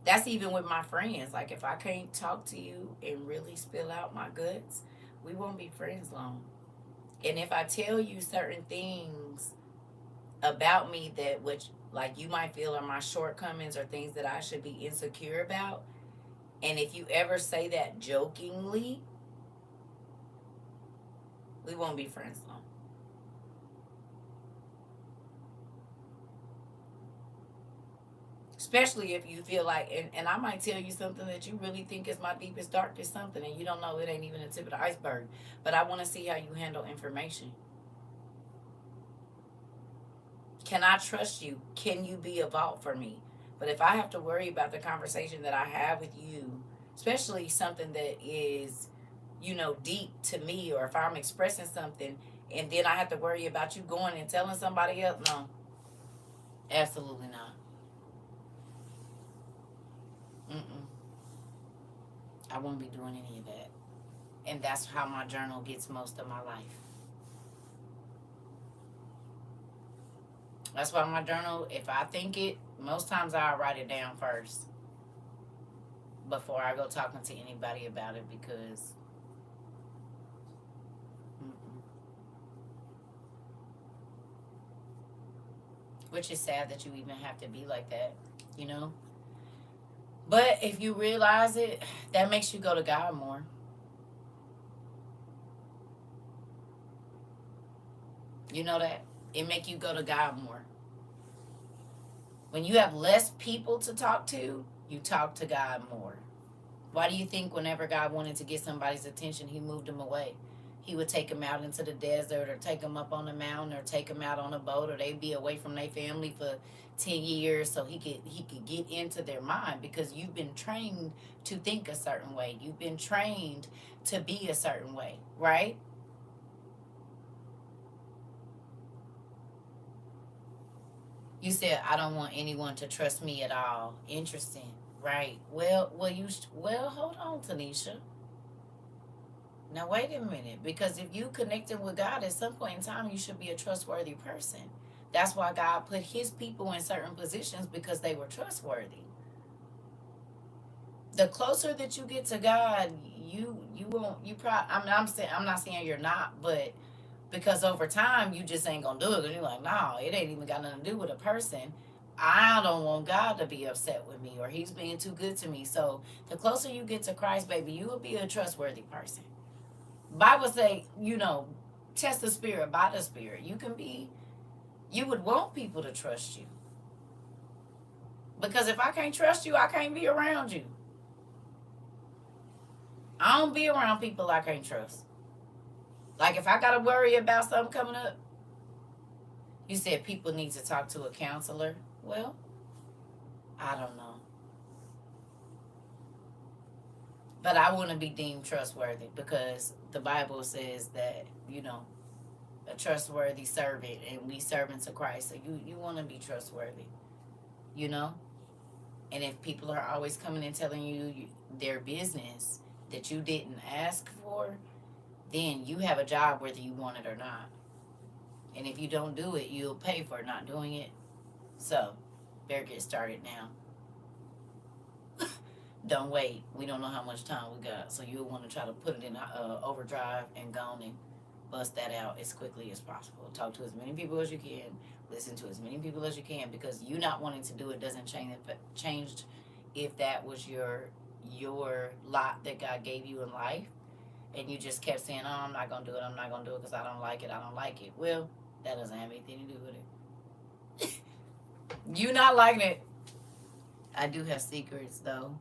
That's even with my friends. Like if I can't talk to you and really spill out my guts, we won't be friends long. And if I tell you certain things about me that which like you might feel are my shortcomings or things that I should be insecure about, and if you ever say that jokingly, we won't be friends long. Especially if you feel like, and I might tell you something that you really think is my deepest, darkest something, and you don't know it ain't even the tip of the iceberg. But I want to see how you handle information. Can I trust you? Can you be a vault for me? But if I have to worry about the conversation that I have with you, especially something that is, deep to me, or if I'm expressing something and then I have to worry about you going and telling somebody else, no, absolutely not. I won't be doing any of that. And that's how my journal gets most of my life. That's why my journal, if I think it, most times I'll write it down first before I go talking to anybody about it because mm-mm. Which is sad that you even have to be like that, you know? But if you realize it, that makes you go to God more. You know that? It make you go to God more. When you have less people to talk to, you talk to God more. Why do you think whenever God wanted to get somebody's attention, he moved them away? He would take them out into the desert or take them up on a mountain or take them out on a boat or they'd be away from their family for 10 years so he could get into their mind because you've been trained to think a certain way. You've been trained to be a certain way, right? You said I don't want anyone to trust me at all. Interesting, right? Well, hold on, Tanisha. Now wait a minute, because if you connected with God at some point in time, you should be a trustworthy person. That's why God put His people in certain positions because they were trustworthy. The closer that you get to God, you won't you probably I'm not saying you're not, but because over time you just ain't gonna do it. And you're like, no, it ain't even got nothing to do with a person. I don't want God to be upset with me or He's being too good to me. So the closer you get to Christ, baby, you will be a trustworthy person. Bible say, test the spirit by the spirit. You would want people to trust you. Because if I can't trust you, I can't be around you. I don't be around people I can't trust. Like if I gotta worry about something coming up, you said people need to talk to a counselor. Well, I don't know. But I wouldn't be deemed trustworthy because the Bible says that, a trustworthy servant and we servants of Christ. So you want to be trustworthy, you know? And if people are always coming and telling you their business that you didn't ask for, then you have a job whether you want it or not. And if you don't do it, you'll pay for not doing it. So, better get started now. Don't wait. We don't know how much time we got. So you'll want to try to put it in overdrive and go on and bust that out as quickly as possible. Talk to as many people as you can. Listen to as many people as you can because you not wanting to do it doesn't change if that was your lot that God gave you in life and you just kept saying, oh, I'm not going to do it. I'm not going to do it because I don't like it. I don't like it. Well, that doesn't have anything to do with it. You not liking it. I do have secrets though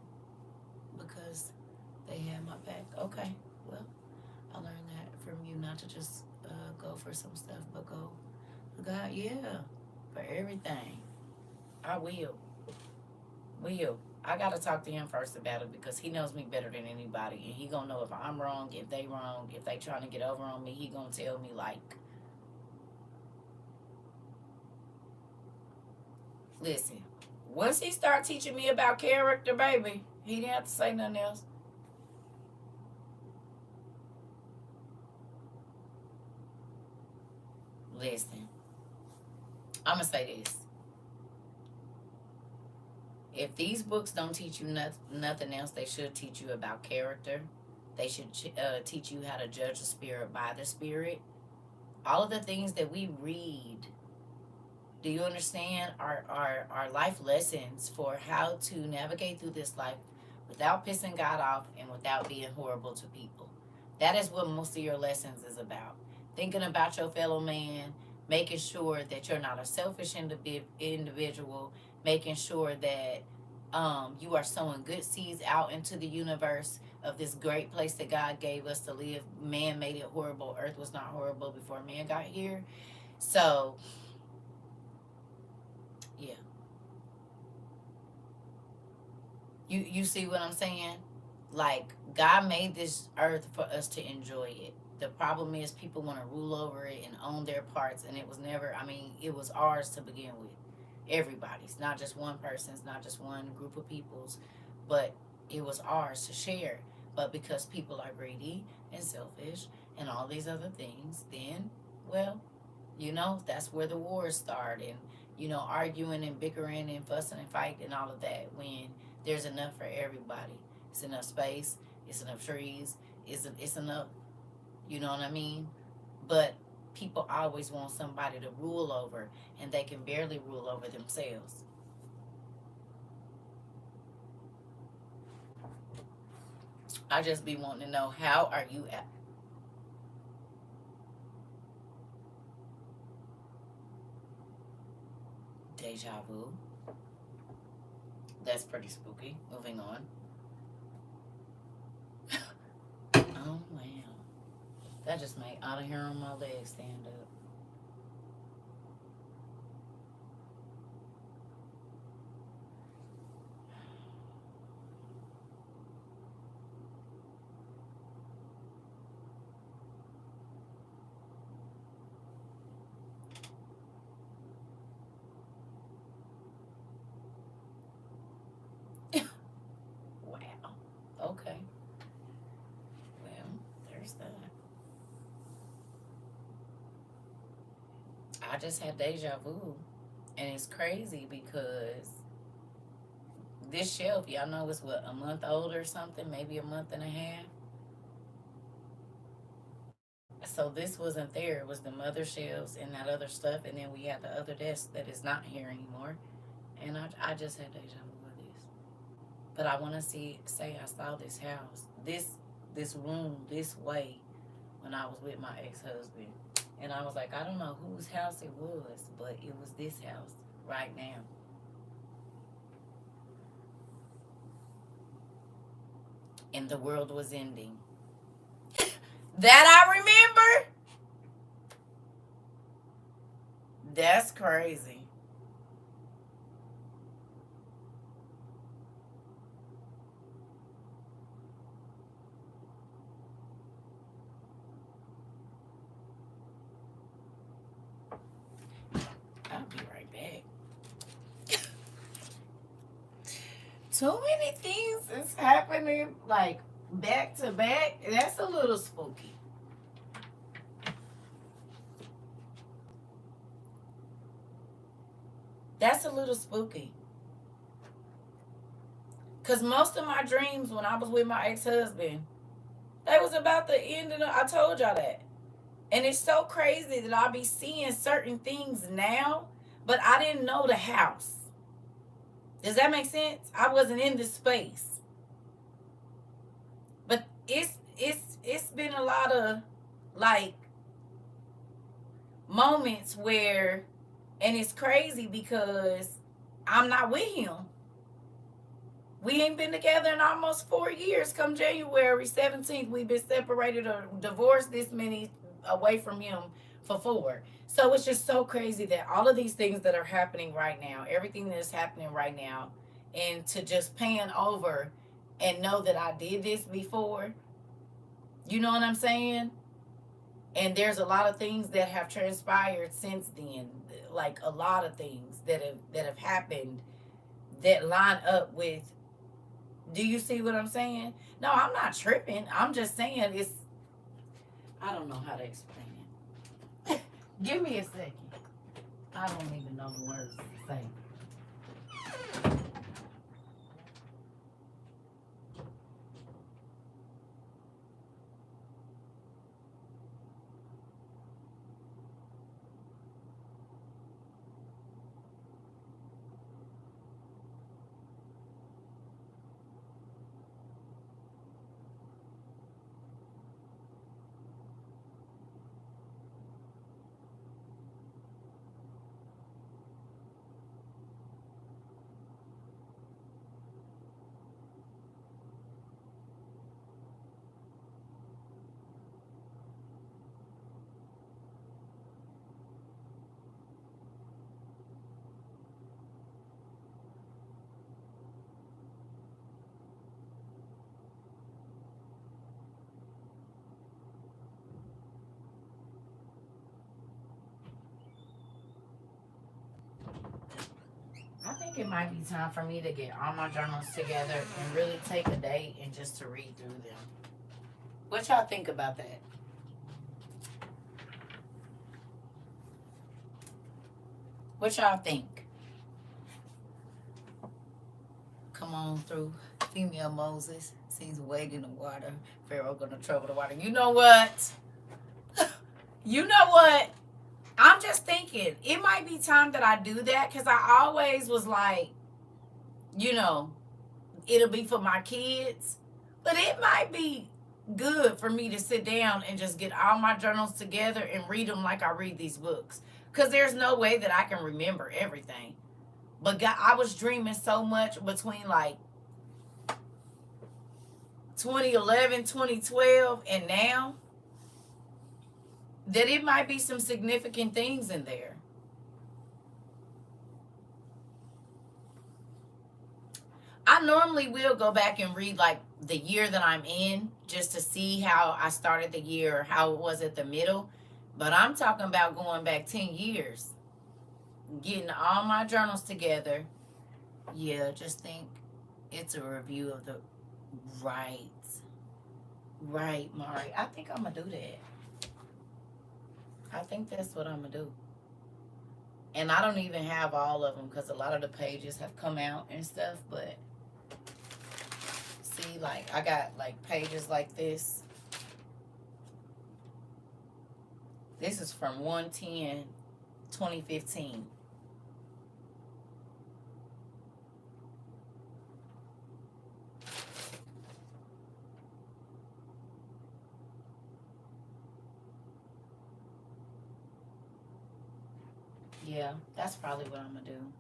because they had my back. Okay, well, I learned that from you not to just go for some stuff, but go for God. Yeah, for everything. I will. I gotta talk to him first about it because he knows me better than anybody, and he gonna know if I'm wrong, if they wrong, if they trying to get over on me. He gonna tell me like, listen. Once he start teaching me about character, baby, he didn't have to say nothing else. Listen, I'm gonna say this. If these books don't teach you nothing else, they should teach you about character. They should teach you how to judge the spirit by the spirit. All of the things that we read, do you understand, are life lessons for how to navigate through this life without pissing God off and without being horrible to people. That is what most of your lessons is about. Thinking about your fellow man, making sure that you're not a selfish individual, making sure that you are sowing good seeds out into the universe of this great place that God gave us to live. Man made it horrible. Earth was not horrible before man got here. So, yeah. You see what I'm saying? Like, God made this earth for us to enjoy it. The problem is people want to rule over it and own their parts, and it was never, it was ours to begin with. Everybody's, not just one person's, not just one group of people's, but it was ours to share. But because people are greedy and selfish and all these other things, then, well, that's where the wars start, and, arguing and bickering and fussing and fighting and all of that, when there's enough for everybody. It's enough space, it's enough trees, it's enough, you know what I mean? But people always want somebody to rule over, and they can barely rule over themselves. I just be wanting to know, how are you at? Deja vu. That's pretty spooky. Moving on. Oh, wow. That just made all the hair on my legs stand up. Wow. Okay. Well, there's that. I just had deja vu. And it's crazy because this shelf, y'all know, is what, a month old or something, maybe a month and a half. So this wasn't there. It was the mother shelves and that other stuff, and then we had the other desk that is not here anymore. And I just had deja vu with this. But I want to say I saw this house, this room, this way, when I was with my ex-husband. And I was like, I don't know whose house it was, but it was this house right now. And the world was ending. That I remember? That's crazy. I'll be right back. Too many things is happening, like, back to back. That's a little spooky. That's a little spooky. Because most of my dreams when I was with my ex-husband, they was about the end of I told y'all that. And it's so crazy that I be seeing certain things now, but I didn't know the house. Does that make sense? I wasn't in this space. But it's been a lot of, like, moments where, and it's crazy because I'm not with him. We ain't been together in almost 4 years. Come January 17th, we've been separated or divorced this many away from him for 4. So it's just so crazy that all of these things that are happening right now, everything that is happening right now, and to just pan over and know that I did this before. You know what I'm saying? And there's a lot of things that have transpired since then, like a lot of things that have happened that line up with. Do you see what I'm saying? No, I'm not tripping. I'm just saying it's. I don't know how to explain it. Give me a second. I don't even know the words to say. think it might be time for me to get all my journals together and really take a day and just to read through them. What y'all think about that? What y'all think? Come on through. Female Moses sees wade in the water. Pharaoh gonna trouble the water. You know what? You know what? I'm just thinking it might be time that I do that, because I always was like, you know, it'll be for my kids. But it might be good for me to sit down and just get all my journals together and read them like I read these books. Because there's no way that I can remember everything. But God, I was dreaming so much between like 2011, 2012, and now, that it might be some significant things in there. I normally will go back and read like the year that I'm in just to see how I started the year or how it was at the middle. But I'm talking about going back 10 years, getting all my journals together. Yeah, just think it's a review of the right, Mari. I think I'm going to do that. I think that's what I'm going to do. And I don't even have all of them because a lot of the pages have come out and stuff. But see, like, I got like pages like this. This is from 1/10/2015. Yeah, that's probably what I'm going to do.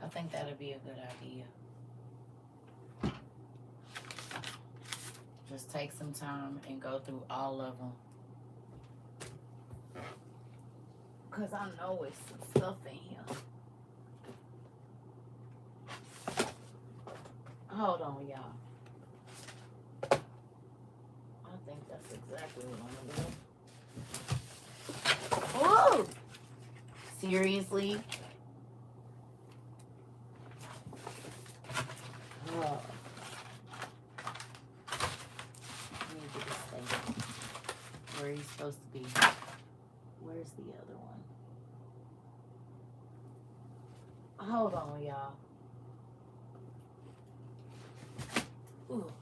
I think that'd be a good idea. Just take some time and go through all of them. Because I know it's some stuff in here. Hold on, y'all. I think that's exactly what I'm going to do. Whoa! Seriously? Oh. Let me get this thing. Where he's supposed to be. Where's the other one? Hold on, y'all. Ooh.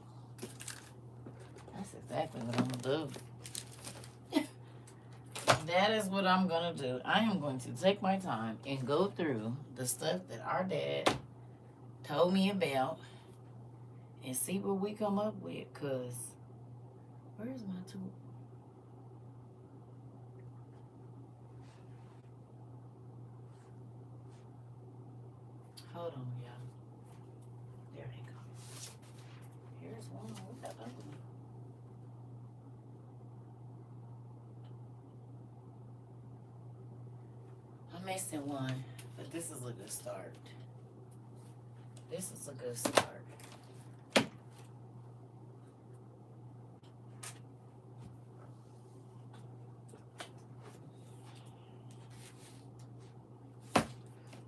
That's exactly what I'm going to do. That is what I'm going to do. I am going to take my time and go through the stuff that our dad told me about and see what we come up with. Because, where's my tool? Hold on, y'all. There they go. Here's one. What the other one? I'm missing one, but this is a good start. This is a good start.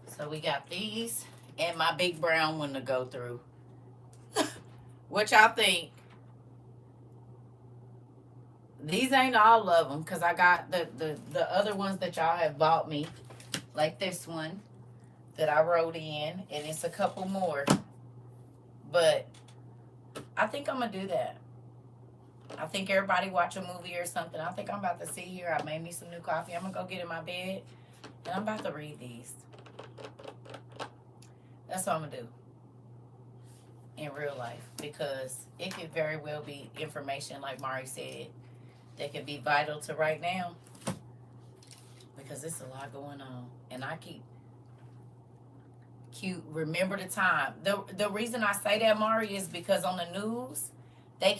So we got these and my big brown one to go through. What y'all think? These ain't all of them because I got the other ones that y'all have bought me. Like this one that I wrote in, and it's a couple more. But I think I'm going to do that. I think everybody watch a movie or something. I think I'm about to sit here. I made me some new coffee. I'm going to go get in my bed, and I'm about to read these. That's what I'm going to do in real life, because it could very well be information, like Mari said, that could be vital to right now, because there's a lot going on. And I keep remember the time. The reason I say that, Mari, is because on the news they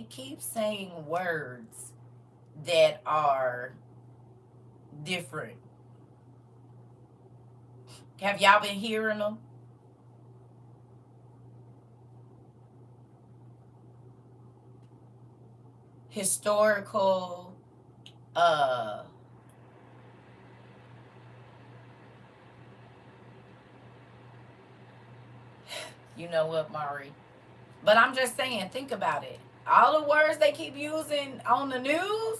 keep saying words that are different. Have y'all been hearing them? Historical, You know what, Mari? But I'm just saying, think about it. All the words they keep using on the news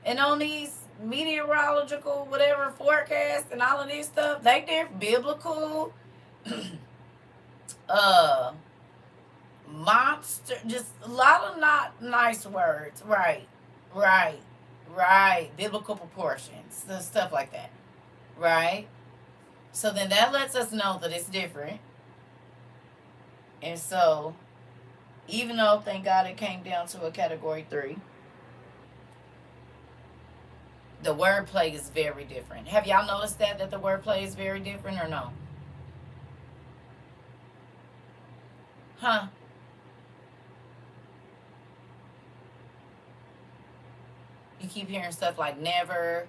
and on these meteorological whatever forecasts and all of this stuff, they're biblical, uh, monster, just a lot of not nice words. Right, right, right. Biblical proportions, stuff like that. Right. So then that lets us know that it's different. And so, even though, thank God, it came down to a category 3, the wordplay is very different. Have y'all noticed that the wordplay is very different or no? Huh? You keep hearing stuff like never,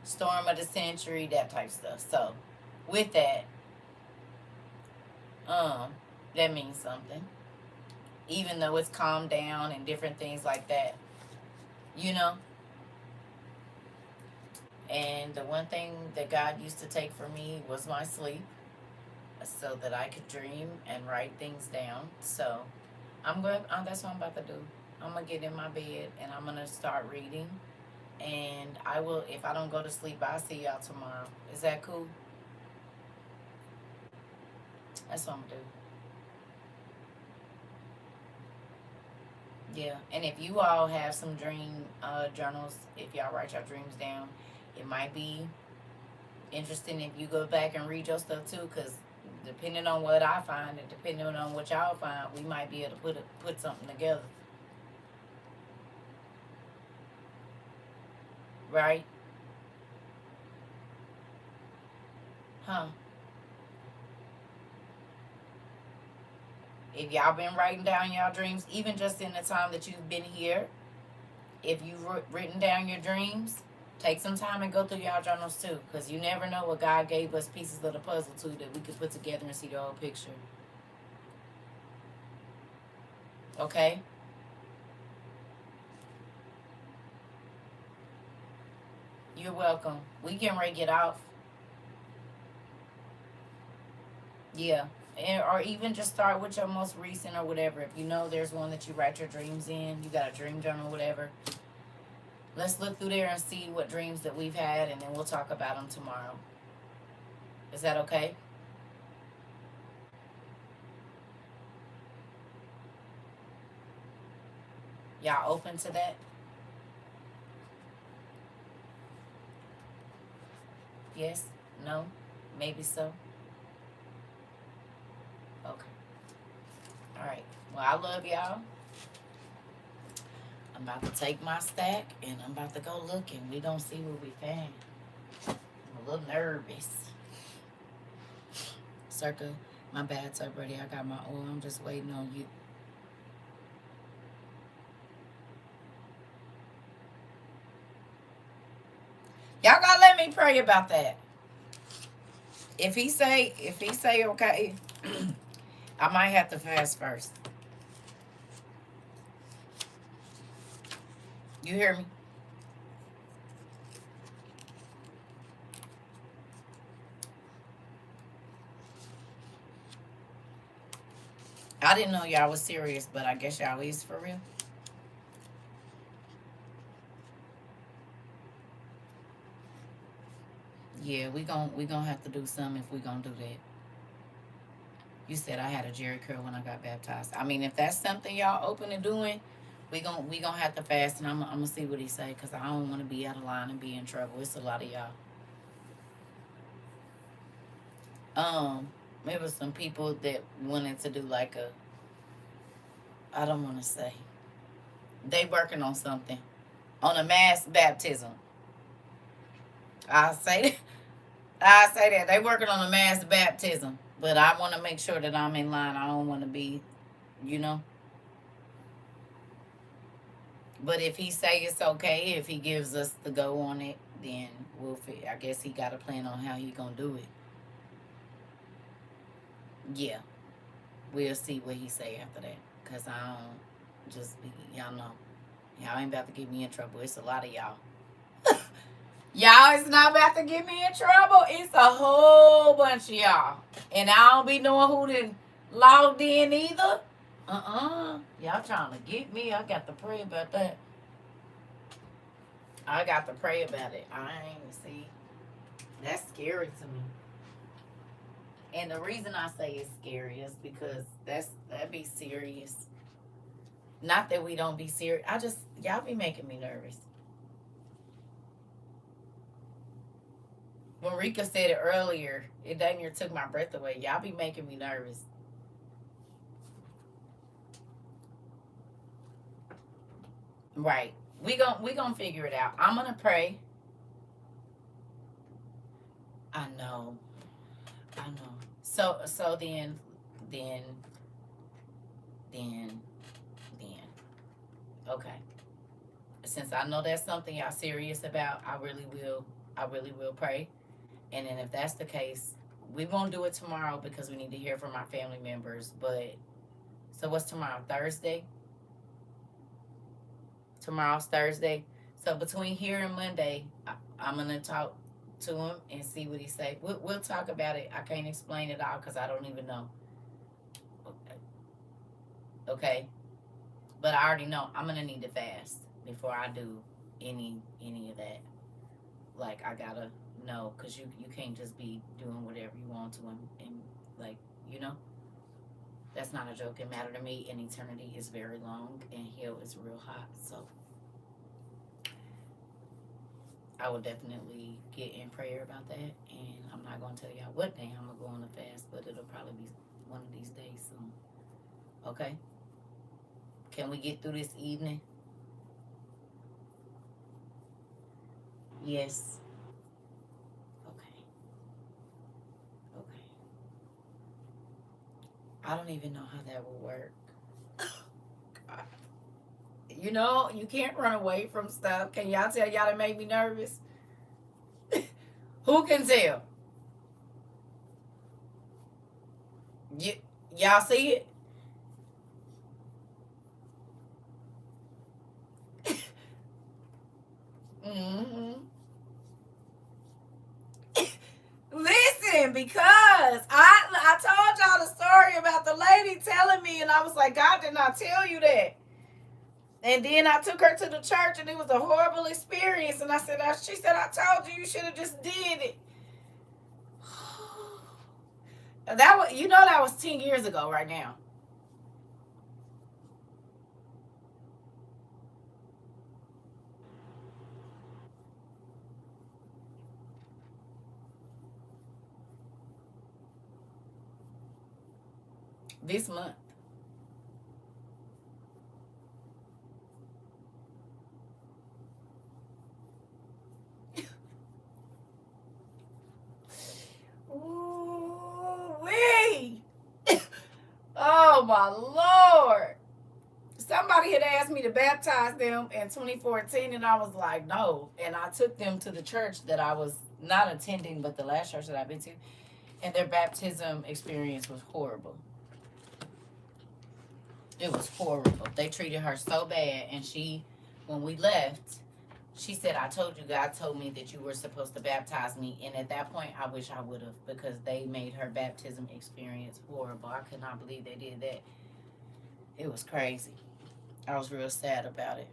storm of the century, that type stuff. So, with that, that means something. Even though it's calmed down and different things like that, you know. And the one thing that God used to take from me was my sleep, so that I could dream and write things down. So I'm going. That's what I'm about to do. I'm gonna get in my bed and I'm gonna start reading. And I will. If I don't go to sleep, I'll see y'all tomorrow. Is that cool? That's what I'm gonna do. Yeah. And if you all have some dream journals, if y'all write your dreams down, it might be interesting if you go back and read your stuff too, because depending on what I find and depending on what y'all find, we might be able to put something together. Right? Huh? If y'all been writing down y'all dreams, even just in the time that you've been here, if you've written down your dreams, take some time and go through y'all journals too, because you never know what God gave us pieces of the puzzle too that we could put together and see the whole picture. Okay? You're welcome. We can ready to get off. Yeah. Or even just start with your most recent or whatever. If you know there's one that you write your dreams in, you got a dream journal, whatever. Let's look through there and see what dreams that we've had, and then we'll talk about them tomorrow. Is that okay? Y'all open to that? Yes? No? Maybe so? Okay. All right. Well, I love y'all. I'm about to take my stack and I'm about to go looking. We gonna see what we found. I'm a little nervous. CERCA, my bat's up ready. I got my oil. I'm just waiting on you. Y'all gotta let me pray about that. If he say okay, I might have to fast first. You hear me? I didn't know y'all was serious, but I guess y'all is for real. Yeah, we gonna have to do something if we gonna do that. You said I had a Jerry curl when I got baptized. I mean, if that's something y'all open to doing, we gonna have to fast, and I'm gonna see what he say, because I don't want to be out of line and be in trouble. It's a lot of y'all. There was some people that wanted to do like a, I don't want to say, they working on something, on a mass baptism. I say that. I say that they working on a mass baptism, but I want to make sure that I'm in line. I don't want to be, you know. But if he say it's okay, if he gives us the go on it, then we'll. I guess he got a plan on how he gonna do it. Yeah, we'll see what he say after that. Cause I don't just be, y'all know, y'all ain't about to get me in trouble. It's a lot of y'all. Y'all is not about to get me in trouble. It's a whole bunch of y'all. And I don't be knowing who to logged in either. Y'all trying to get me. I got to pray about that. I got to pray about it. I ain't see. That's scary to me. And the reason I say it's scary is because that'd be serious. Not that we don't be serious. Y'all be making me nervous. When Rika said it earlier, it dang near took my breath away. Y'all be making me nervous. Right. We gonna figure it out. I'm gonna pray. I know. I know. So then then then okay. Since I know that's something y'all serious about, I really will pray. And then if that's the case, we won't do it tomorrow because we need to hear from our family members. But so what's tomorrow? Thursday? Tomorrow's Thursday. So between here and Monday, I'm gonna talk to him and see what he say. We'll talk about it. I can't explain it all because I don't even know. Okay, but I already know I'm gonna need to fast before I do any of that. Like I gotta know because you can't just be doing whatever you want to and like you know that's not a joking matter to me. And eternity is very long and hell is real hot. So I will definitely get in prayer about that. And I'm not gonna tell y'all what day I'm gonna go on the fast, but it'll probably be one of these days soon. Okay. Can we get through this evening? Yes. Okay. Okay. I don't even know how that will work. God. You know, you can't run away from stuff. Can y'all tell y'all that made me nervous? Who can tell? Y- y'all see it? Mm-hmm. Listen, because I told y'all the story about the lady telling me, and I was like, God did not tell you that. And then I took her to the church, and it was a horrible experience. And I said, she said, I told you, you should have just did it. That was, that was 10 years ago, right now. This month. Ooh wee! Oh my Lord! Somebody had asked me to baptize them in 2014, and I was like, no. And I took them to the church that I was not attending, but the last church that I've been to, and their baptism experience was horrible. It was horrible. They treated her so bad, and when we left, she said, I told you, God told me that you were supposed to baptize me. And at that point, I wish I would have because they made her baptism experience horrible. I could not believe they did that. It was crazy. I was real sad about it.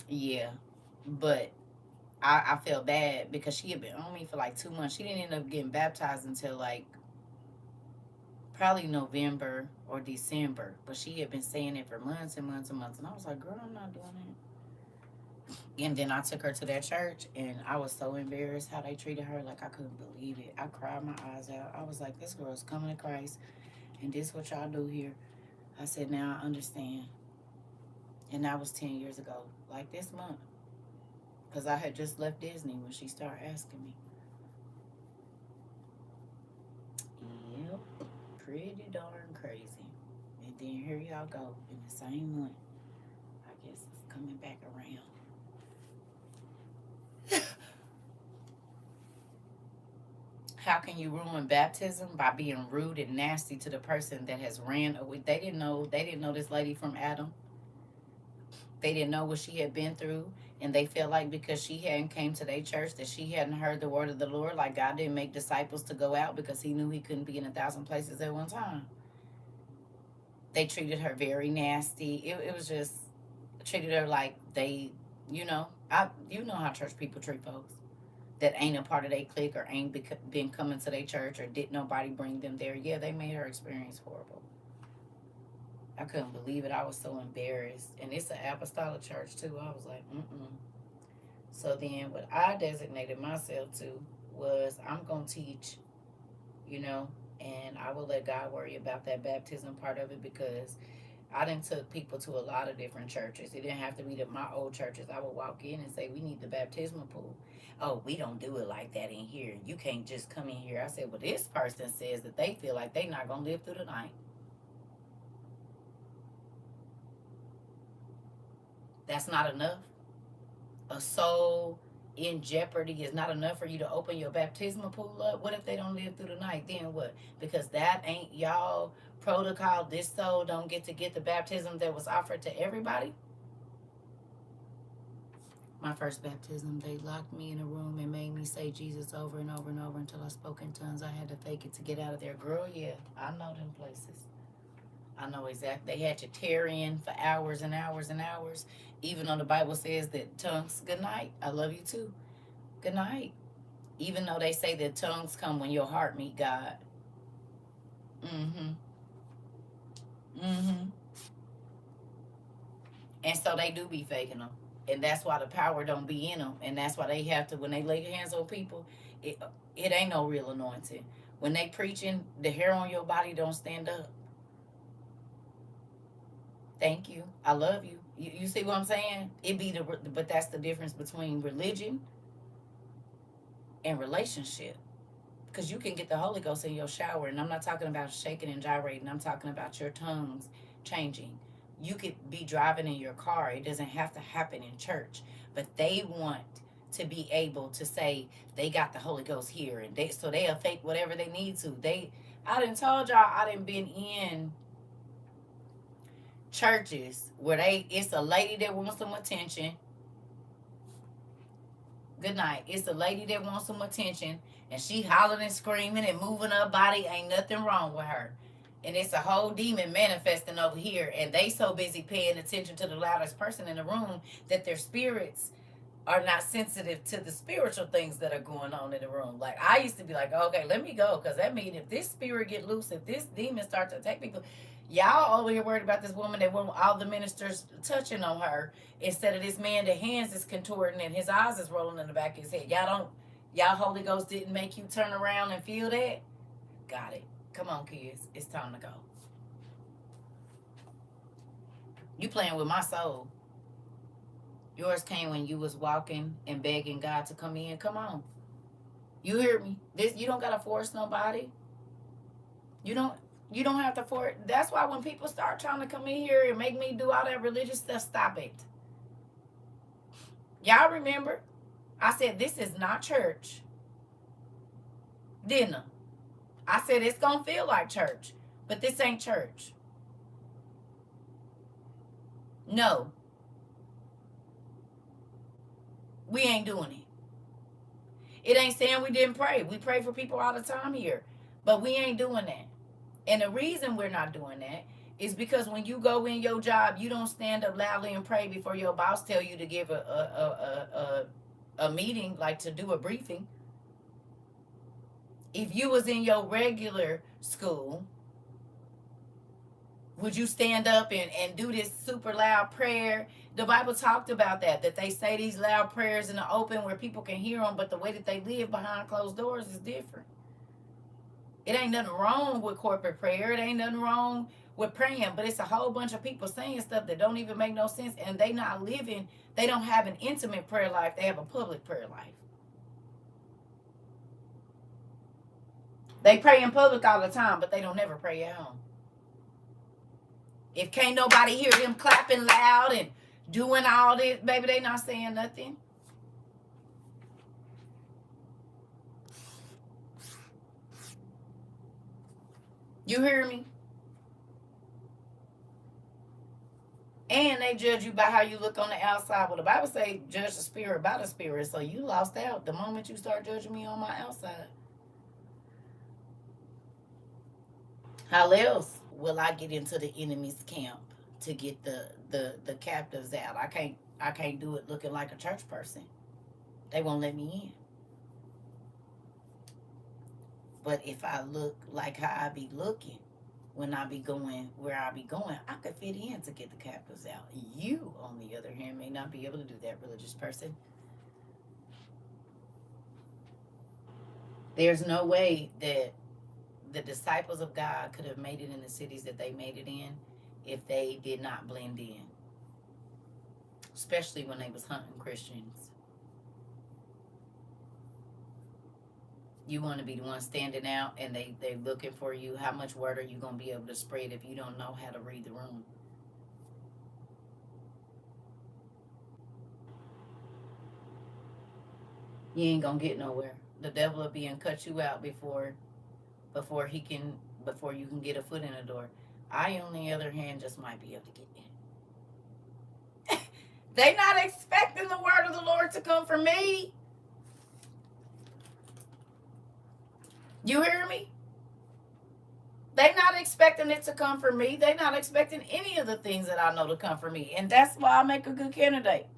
Yeah. But I felt bad because she had been on me for like 2 months. She didn't end up getting baptized until like probably November or December. But she had been saying it for months and months and months. And I was like, girl, I'm not doing it. And then I took her to that church, and I was so embarrassed how they treated her. Like, I couldn't believe it. I cried my eyes out. I was like, this girl's coming to Christ, and this what y'all do here. I said, now I understand. And that was 10 years ago, like this month. Because I had just left Disney when she started asking me. Yep. Pretty darn crazy. And then here y'all go in the same month. I guess it's coming back around. How can you ruin baptism? By being rude and nasty to the person that has ran away. They didn't know this lady from Adam. They didn't know what she had been through, and they felt like because she hadn't came to their church that she hadn't heard the word of the Lord. Like God didn't make disciples to go out because He knew He couldn't be in 1,000 places at one time. They treated her very nasty. It was just treated her like they, you know how church people treat folks that ain't a part of their clique or ain't been coming to their church or did nobody bring them there. Yeah, they made her experience horrible. I couldn't believe it. I was so embarrassed. And it's an apostolic church too. I was like, mm-mm. So then what I designated myself to was I'm going to teach, you know, and I will let God worry about that baptism part of it because I done took people to a lot of different churches. It didn't have to be my old churches. I would walk in and say, we need the baptismal pool. Oh, we don't do it like that in here. You can't just come in here. I said, well, this person says that they feel like they not going to live through the night. That's not enough. A soul in jeopardy is not enough for you to open your baptismal pool up. What if they don't live through the night? Then what? Because that ain't y'all protocol. This soul don't get to get the baptism that was offered to everybody. My first baptism, they locked me in a room and made me say Jesus over and over and over until I spoke in tongues. I had to fake it to get out of there. Girl, yeah, I know them places. I know exactly. They had you tear in for hours and hours and hours. Even though the Bible says that tongues, good night. I love you too. Good night. Even though they say that tongues come when your heart meet God. Mm-hmm. Mm-hmm. And so they do be faking them. And that's why the power don't be in them. And that's why they have to, when they lay hands on people, it, it ain't no real anointing. When they preaching, the hair on your body don't stand up. Thank you. I love you. You see what I'm saying? But that's the difference between religion and relationship. Because you can get the Holy Ghost in your shower, and I'm not talking about shaking and gyrating. I'm talking about your tongues changing. You could be driving in your car. It doesn't have to happen in church, but they want to be able to say they got the Holy Ghost here, and they'll fake whatever they need to. I done told y'all I done been in churches where it's a lady that wants some attention. Good night. It's a lady that wants some attention, and she hollering and screaming and moving her body. Ain't nothing wrong with her. And it's a whole demon manifesting over here, and they so busy paying attention to the loudest person in the room that their spirits are not sensitive to the spiritual things that are going on in the room. Like I used to be like, okay, let me go, because that means if this spirit get loose, if this demon starts to attack people, y'all over here worried about this woman that want all the ministers touching on her instead of this man that hands is contorting and his eyes is rolling in the back of his head. Y'all Holy Ghost didn't make you turn around and feel that? Got it. Come on, kids. It's time to go. You playing with my soul. Yours came when you was walking and begging God to come in. Come on. You hear me? You don't gotta force nobody. You don't have to force. That's why when people start trying to come in here and make me do all that religious stuff, stop it. Y'all remember? I said this is not church. Didn't I said it's gonna feel like church, but this ain't church. No. We ain't doing it. It ain't saying we didn't pray. We pray for people all the time here. But we ain't doing that. And the reason we're not doing that is because when you go in your job, you don't stand up loudly and pray before your boss tell you to give a meeting, like to do a briefing. If you was in your regular school, would you stand up and do this super loud prayer? The Bible talked about that they say these loud prayers in the open where people can hear them, but the way that they live behind closed doors is different. It ain't nothing wrong with corporate prayer. It ain't nothing wrong with praying, but it's a whole bunch of people saying stuff that don't even make no sense, and they don't have an intimate prayer life. They have a public prayer life. They pray in public all the time, but they don't never pray at home. If can't nobody hear them clapping loud and doing all this, baby, they not saying nothing. You hear me? And they judge you by how you look on the outside. Well, the Bible say judge the spirit by the spirit. So you lost out the moment you start judging me on my outside. How else will I get into the enemy's camp to get the captives out? I can't do it looking like a church person. They won't let me in. But if I look like how I be looking when I be going where I be going, I could fit in to get the captives out. You, on the other hand, may not be able to do that, religious person. There's no way that the disciples of God could have made it in the cities that they made it in if they did not blend in, especially when they was hunting Christians. You want to be the one standing out and they looking for you. How much word are you going to be able to spread if you don't know how to read the room? You ain't going to get nowhere. The devil will be and cut you out before you can get a foot in the door. I, on the other hand, just might be able to get in. They not expecting the word of the Lord to come from me. You hear me? They not expecting it to come from me. They not expecting any of the things that I know to come from me. And that's why I make a good candidate.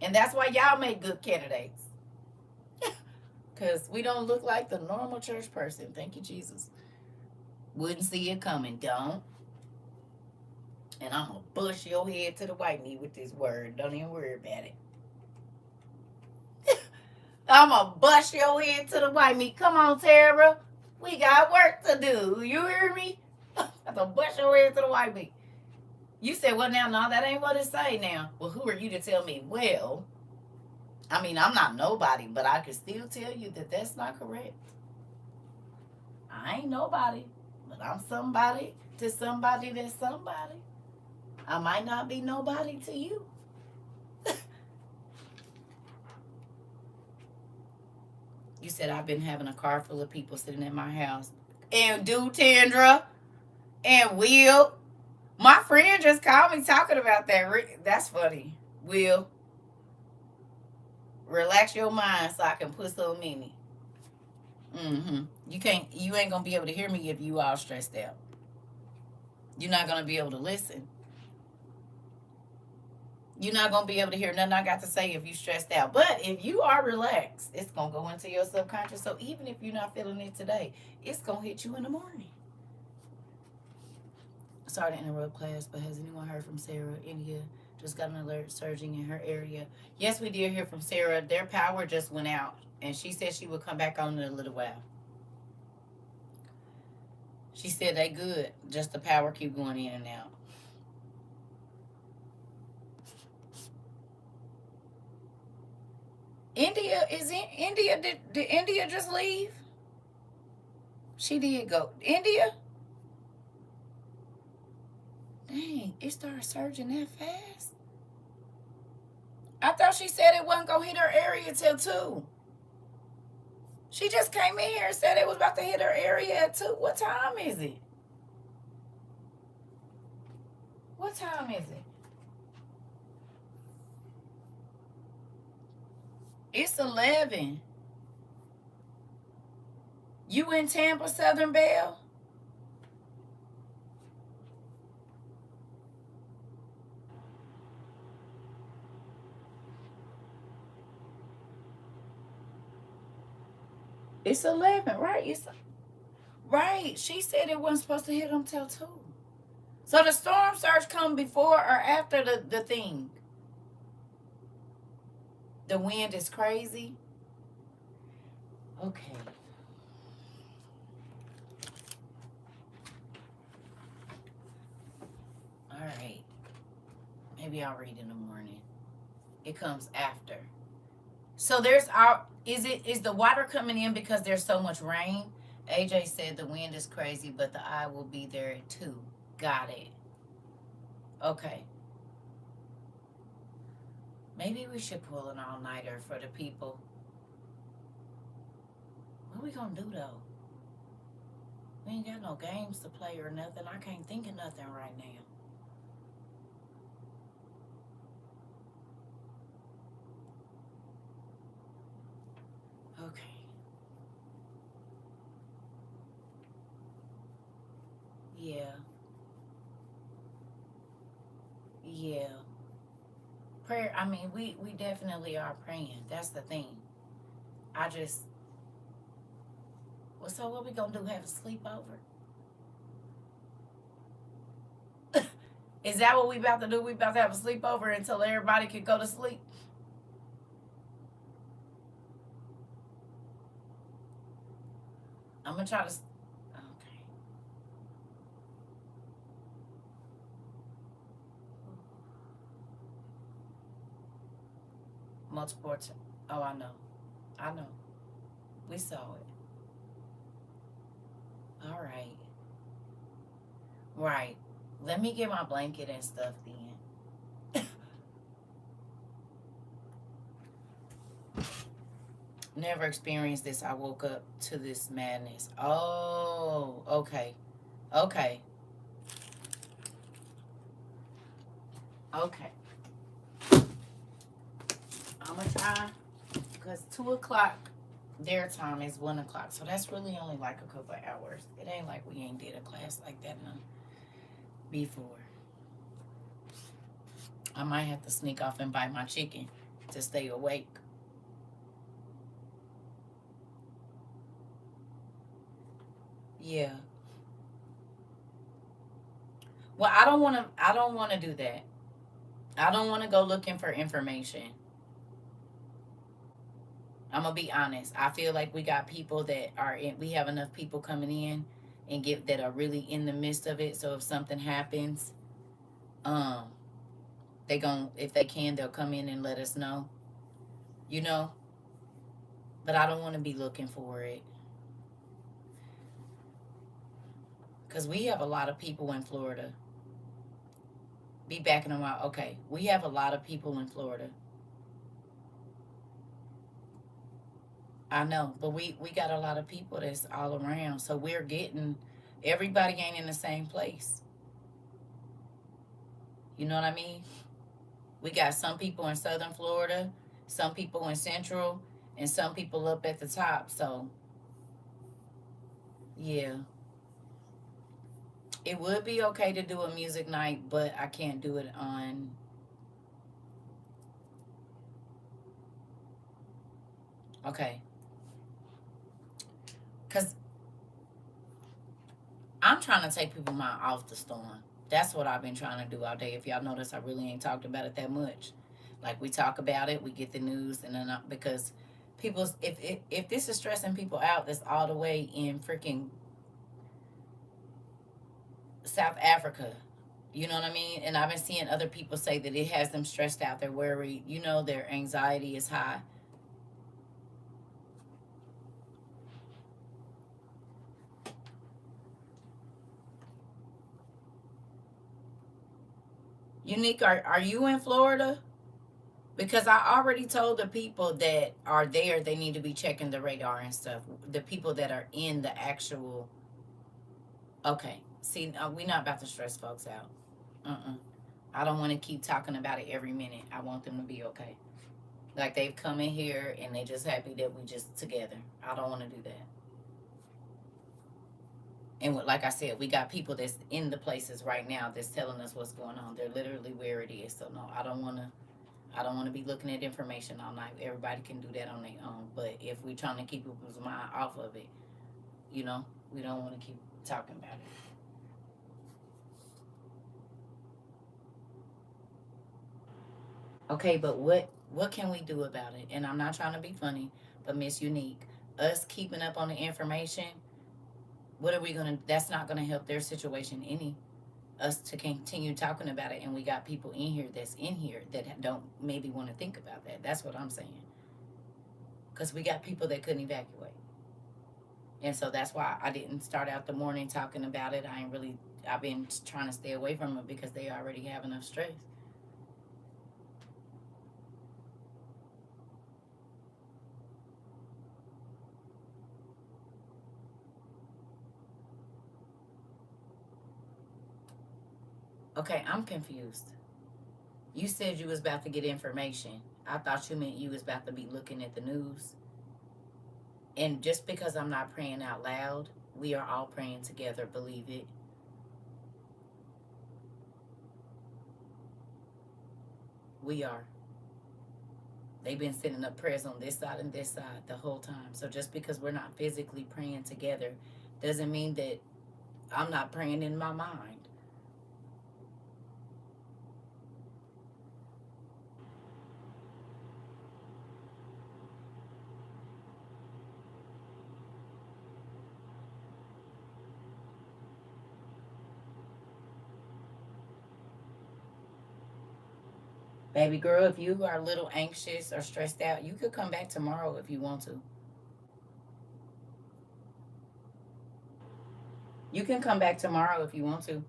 And that's why y'all make good candidates. Because we don't look like the normal church person. Thank you, Jesus. Wouldn't see it coming. Don't. And I'm going to bust your head to the white meat with this word. Don't even worry about it. I'm going to bust your head to the white meat. Come on, Tara. We got work to do. You hear me? I'm going to bust your head to the white meat. You said, well, now, no, that ain't what it say now. Well, who are you to tell me? Well, I mean, I'm not nobody, but I can still tell you that that's not correct. I ain't nobody, but I'm somebody to somebody that's somebody. I might not be nobody to you. You said I've been having a car full of people sitting in my house. And do Tandra and Will. My friend just called me talking about that. That's funny. Will, relax your mind so I can put some in it. You ain't gonna be able to hear me if you all stressed out. You're not gonna be able to listen. You're not gonna be able to hear nothing I got to say if you stressed out. But if you are relaxed, it's gonna go into your subconscious. So even if you're not feeling it today, it's gonna hit you in the morning. Sorry to interrupt class, but has anyone heard from Sarah? India just got an alert surging in her area. Yes, we did hear from Sarah. Their power just went out, and she said she would come back on in a little while. She said they good, just the power keep going in and out. India is in India. Did India just leave? She did go. India? Dang, it started surging that fast. I thought she said it wasn't gonna hit her area till 2. She just came in here and said it was about to hit her area at 2. What time is it? What time is it? It's 11. You in Tampa, Southern Belle? It's 11, right? Right. She said it wasn't supposed to hit them till 2. So the storm surge come before or after the thing? The wind is crazy. Okay. All right. Maybe I'll read in the morning. It comes after. So is the water coming in because there's so much rain? AJ said the wind is crazy, but the eye will be there too. Got it. Okay. Maybe we should pull an all-nighter for the people. What are we gonna do though? We ain't got no games to play or nothing. I can't think of nothing right now. Okay. Yeah. Yeah. Prayer, I mean, we definitely are praying. That's the thing. I just, well, so what we gonna do? Have a sleepover? Is that what we about to do? We about to have a sleepover until everybody can go to sleep? I'm gonna try to. Okay. Multiple. Oh, I know. I know. We saw it. All right. Right. Let me get my blanket and stuff then. Never experienced this. I woke up to this madness. Oh, okay. Okay. Okay. I'm gonna try because 2 o'clock their time is 1 o'clock. So that's really only like a couple of hours. It ain't like we ain't did a class like that none before. I might have to sneak off and buy my chicken to stay awake. Yeah. Well, I don't wanna do that. I don't wanna go looking for information. I'm gonna be honest. I feel like we got people that are in. We have enough people coming in and get that are really in the midst of it. So if something happens, um, they gon' if they can, they'll come in and let us know. You know, but I don't want to be looking for it because we have a lot of people in Florida. Be back in a while. Okay, we have a lot of people in Florida. I know, but we got a lot of people that's all around. So we're getting everybody ain't in the same place. You know what I mean? We got some people in southern Florida, some people in central, and some people up at the top. So, yeah. It would be okay to do a music night, but I can't do it on. Okay. Because I'm trying to take people mind off the storm. That's what I've been trying to do all day. If y'all notice, I really ain't talked about it that much. Like, we talk about it, we get the news, and then because people's, if this is stressing people out, that's all the way in freaking South Africa. You know what I mean? And I've been seeing other people say that it has them stressed out. They're worried. You know, their anxiety is high. Unique, are you in Florida? Because I already told the people that are there they need to be checking the radar and stuff. The people that are in the actual. Okay. See, we're not about to stress folks out. I don't want to keep talking about it every minute. I want them to be okay. Like they've come in here and they just happy that we just together. I don't want to do that. And like I said, we got people that's in the places right now that's telling us what's going on. They're literally where it is. So no, I don't want to. I don't want to be looking at information all night. Everybody can do that on their own. But if we're trying to keep people's mind off of it, you know, we don't want to keep talking about it. Okay, but what can we do about it? And I'm not trying to be funny, but Miss Unique, us keeping up on the information, what are we gonna? That's not gonna help their situation any. Us to continue talking about it, and we got people in here that's in here that don't maybe want to think about that. That's what I'm saying. Because we got people that couldn't evacuate, and so that's why I didn't start out the morning talking about it. I ain't really. I've been trying to stay away from it because they already have enough stress. Okay, I'm confused. You said you was about to get information. I thought you meant you was about to be looking at the news. And just because I'm not praying out loud, we are all praying together, believe it. We are. They've been sending up prayers on this side and this side the whole time. So just because we're not physically praying together doesn't mean that I'm not praying in my mind. Baby girl, if you are a little anxious or stressed out, you could come back tomorrow if you want to. You can come back tomorrow if you want to.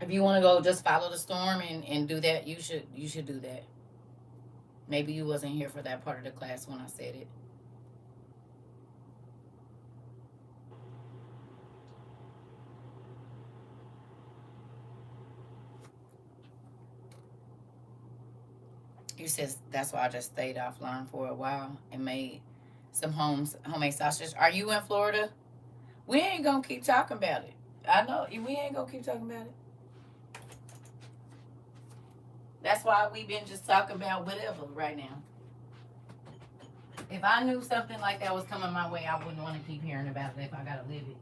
If you want to go just follow the storm and do that, you should do that. Maybe you wasn't here for that part of the class when I said it. You said that's why I just stayed offline for a while and made some homemade sausage. Are you in Florida? We ain't gonna keep talking about it. I know we ain't gonna keep talking about it. That's why we've been just talking about whatever right now. If I knew something like that was coming my way, I wouldn't want to keep hearing about it if I gotta live it.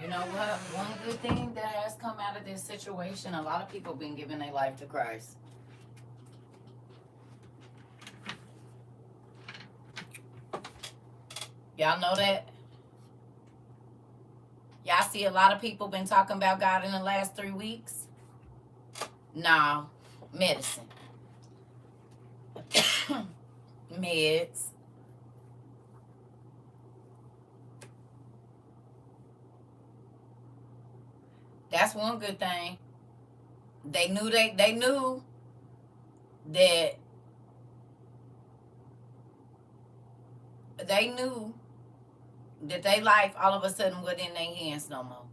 You know what? One good thing that has come out of this situation, a lot of people been giving their life to Christ. Y'all know that? Y'all see a lot of people been talking about God in the last 3 weeks? No. Medicine. Meds. That's one good thing. They knew that they knew that their life all of a sudden wasn't in their hands no more.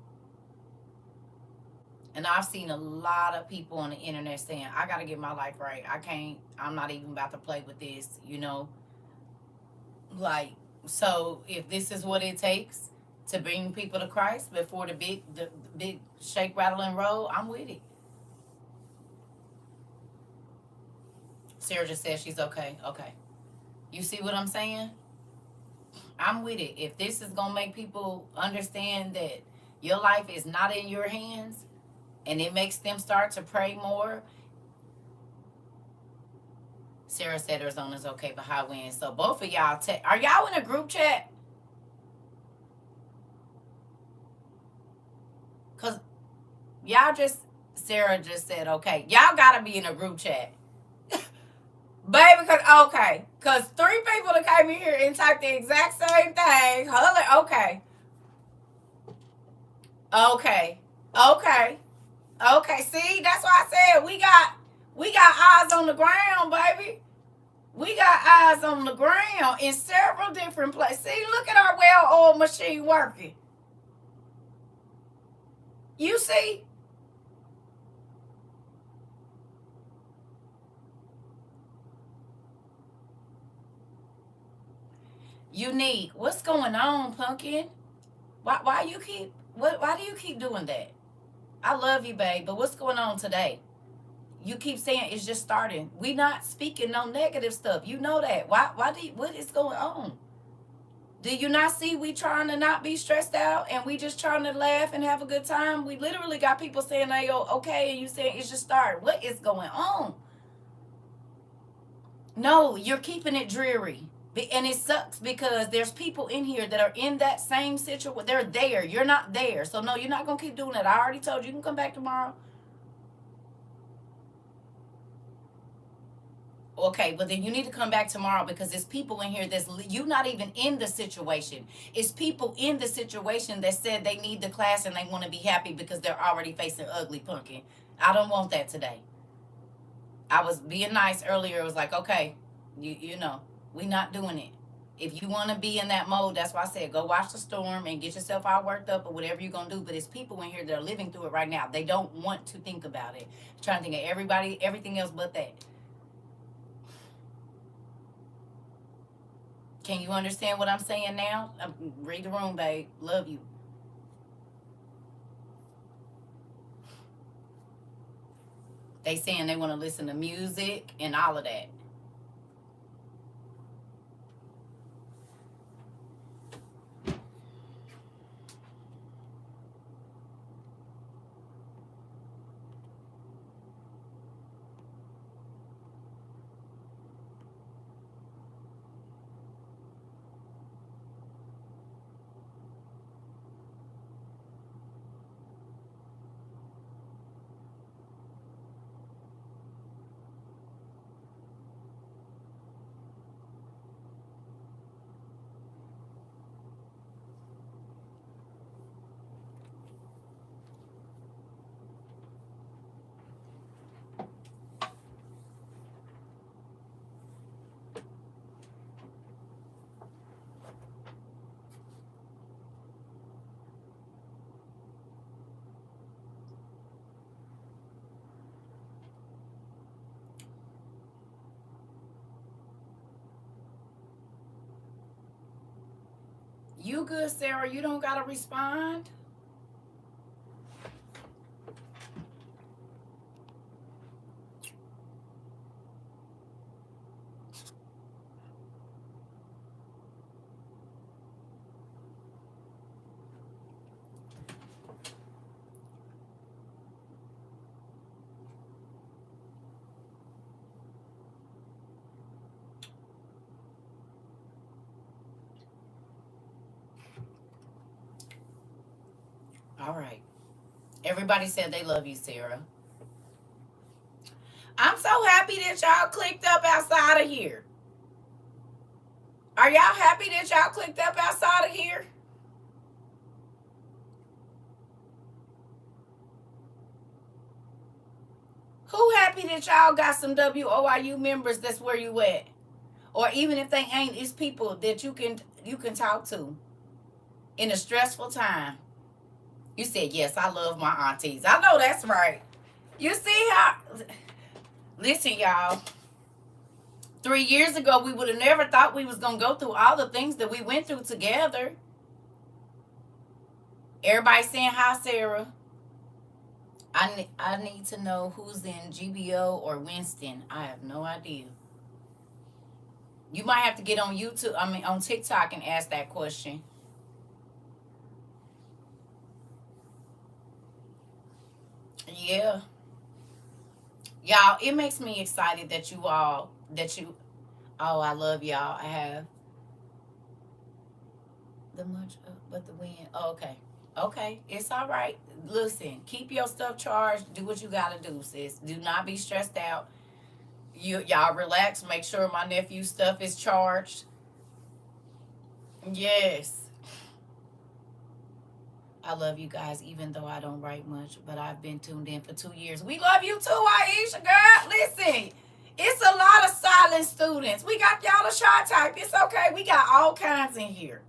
And I've seen a lot of people on the internet saying, I gotta get my life right. I'm not even about to play with this, you know. Like, so if this is what it takes to bring people to Christ before the big shake, rattle, and roll, I'm with it. Sarah just said she's okay. Okay. You see what I'm saying? I'm with it. If this is gonna make people understand that your life is not in your hands and it makes them start to pray more, Sarah said Arizona's okay, but high winds. So both of y'all, are y'all in a group chat? Because y'all just, Sarah just said, okay. Y'all got to be in a group chat. Baby, because 3 people that came in here and typed the exact same thing. Okay. Okay. See, that's why I said we got eyes on the ground, baby. We got eyes on the ground in several different places. See, look at our well-oiled machine working. You see? Unique. What's going on, Pumpkin? Why do you keep doing that? I love you, babe, but what's going on today? You keep saying it's just starting. We not speaking no negative stuff. You know that. What is going on? Do you not see we trying to not be stressed out and we just trying to laugh and have a good time? We literally got people saying they okay and you saying it's just starting. What is going on? No, you're keeping it dreary. And it sucks because there's people in here that are in that same situation. They're there. You're not there. So no, you're not going to keep doing that. I already told you. You can come back tomorrow. Okay, but then you need to come back tomorrow because there's people in here that's you not even in the situation. It's people in the situation that said they need the class and they want to be happy because they're already facing ugly, Pumpkin. I don't want that today. I was being nice earlier. It was like, okay, you know, we not doing it. If you want to be in that mode, that's why I said go watch the storm and get yourself all worked up or whatever you're going to do. But it's people in here that are living through it right now. They don't want to think about it. Trying to think of everything else but that. Can you understand what I'm saying now? Read the room, babe. Love you. They saying they want to listen to music and all of that. You good, Sarah? You don't gotta respond. All right. Everybody said they love you, Sarah. I'm so happy that y'all clicked up outside of here. Are y'all happy that y'all clicked up outside of here? Who happy that y'all got some WOIU members that's where you at? Or even if they ain't, it's people that you can talk to in a stressful time. You said, yes, I love my aunties. I know that's right. You see how... Listen, y'all. 3 years ago, we would have never thought we was going to go through all the things that we went through together. Everybody saying hi, Sarah. I need to know who's in GBO or Winston. I have no idea. You might have to get on YouTube, on TikTok and ask that question. Yeah. Y'all, it makes me excited that oh, I love y'all. I have the much, but the wind. Oh, okay. Okay, it's all right. Listen, keep your stuff charged. Do what you gotta do, sis. Do not be stressed out. Y'all relax. Make sure my nephew's stuff is charged. Yes. I love you guys, even though I don't write much, but I've been tuned in for 2 years. We love you too, Aisha, girl. Listen, it's a lot of silent students. We got y'all a shy type. It's okay. We got all kinds in here.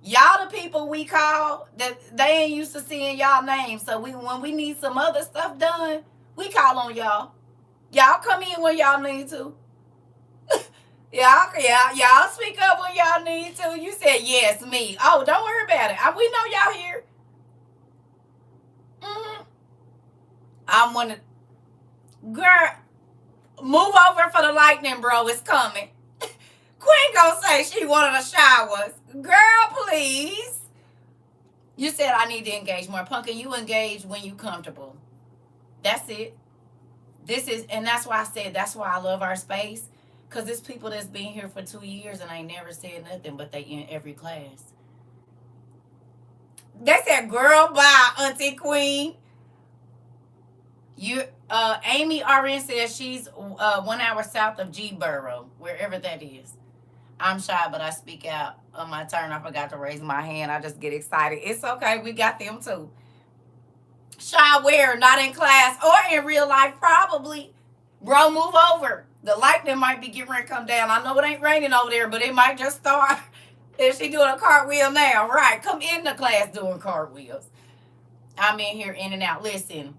Y'all the people we call that they ain't used to seeing y'all names. So when we need some other stuff done, we call on y'all. Y'all come in when y'all need to. Y'all speak up when y'all need to. You said yes, me. Oh, don't worry about it. We know y'all here. I'm one of girl. Move over for the lightning, bro. It's coming. Queen gonna say she wanted the showers. Girl, please. You said I need to engage more. Pumpkin, you engage when you comfortable. That's it. And that's why I said that's why I love our space. Because there's people that's been here for 2 years and I never said nothing, but they in every class. They said, girl, bye, Auntie Queen. Amy RN says she's 1 hour south of G-Borough, wherever that is. I'm shy, but I speak out. On my turn, I forgot to raise my hand. I just get excited. It's okay. We got them too. Shy where? Not in class or in real life, probably. Bro, move over. The lightning might be getting ready to come down. I know it ain't raining over there, but it might just start. Is she doing a cartwheel now? Right. Come in the class doing cartwheels. I'm in here in and out. Listen.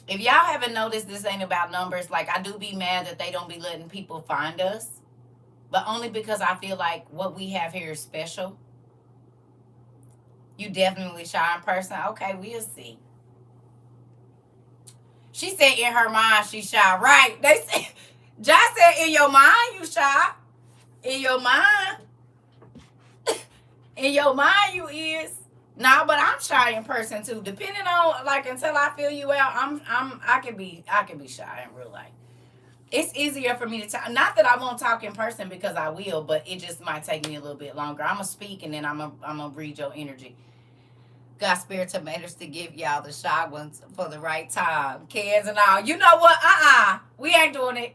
If y'all haven't noticed, this ain't about numbers. Like, I do be mad that they don't be letting people find us. But only because I feel like what we have here is special. You definitely shy in person. Okay, we'll see. She said in her mind she's shy. Right. They said, Josh said in your mind you shy. In your mind. In your mind you is. No, but I'm shy in person too. Depending on, like, until I feel you out, I can be shy in real life. It's easier for me to talk. Not that I won't talk in person, because I will, but it just might take me a little bit longer. I'm gonna speak and then I'm gonna read your energy. Got spare tomatoes to give y'all, the shy ones, for the right time. Cans and all. You know what? We ain't doing it.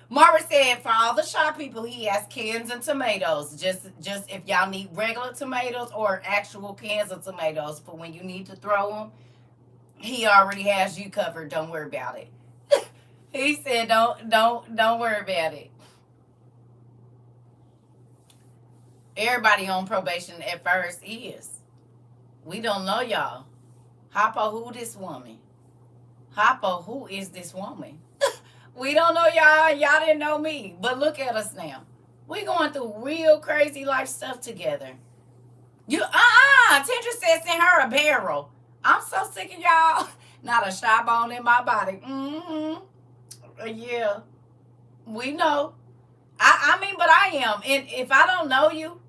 Mara said for all the shy people, he has cans and tomatoes. Just if y'all need regular tomatoes or actual cans of tomatoes for when you need to throw them, he already has you covered. Don't worry about it. He said don't worry about it. Everybody on probation at first is. We don't know y'all. Hoppo, who this woman? Hoppo, who is this woman? We don't know y'all. Y'all didn't know me. But look at us now. We going through real crazy life stuff together. Tendra said send her a barrel. I'm so sick of y'all. Not a shy bone in my body. Yeah. We know. I mean, but I am. And if I don't know you,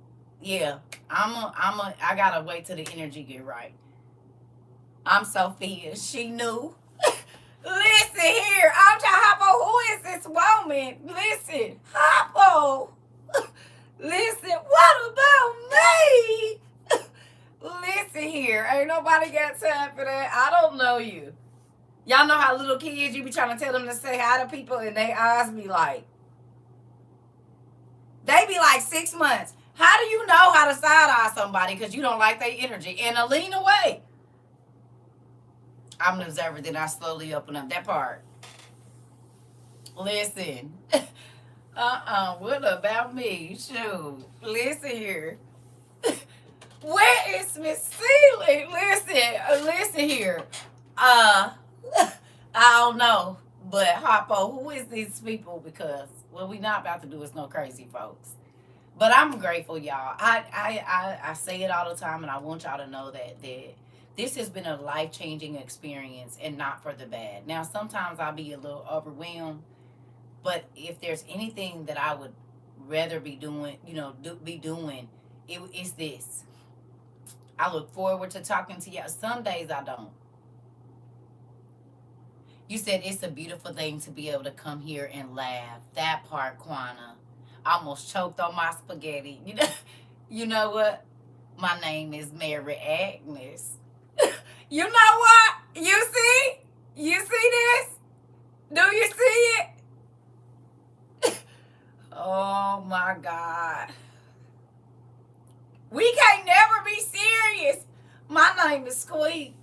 yeah, I gotta wait till the energy get right. I'm Sophia. She knew. Listen here. I'm Hoppo. Who is this woman? Listen, Hoppo. Listen, what about me? Listen here. Ain't nobody got time for that. I don't know you. Y'all know how little kids, you be trying to tell them to say hi to people and their eyes be like, they be like 6 months. How do you know how to side eye somebody because you don't like their energy? And to lean away. I'm an observer, then I slowly open up that part. Listen. What about me? Shoot. Listen here. Where is Miss Seeley? Listen here. I don't know. But Hoppo, who is these people? Because what we not about to do is no crazy folks. But I'm grateful, y'all. I say it all the time, and I want y'all to know that this has been a life-changing experience, and not for the bad. Now, sometimes I'll be a little overwhelmed, but if there's anything that I would rather be doing, it's this. I look forward to talking to y'all. Some days I don't. You said it's a beautiful thing to be able to come here and laugh. That part, Quana. I almost choked on my spaghetti. You know what? My name is Mary Agnes. You know what? You see? You see this? Do you see it? Oh my God. We can't never be serious. My name is Squeak.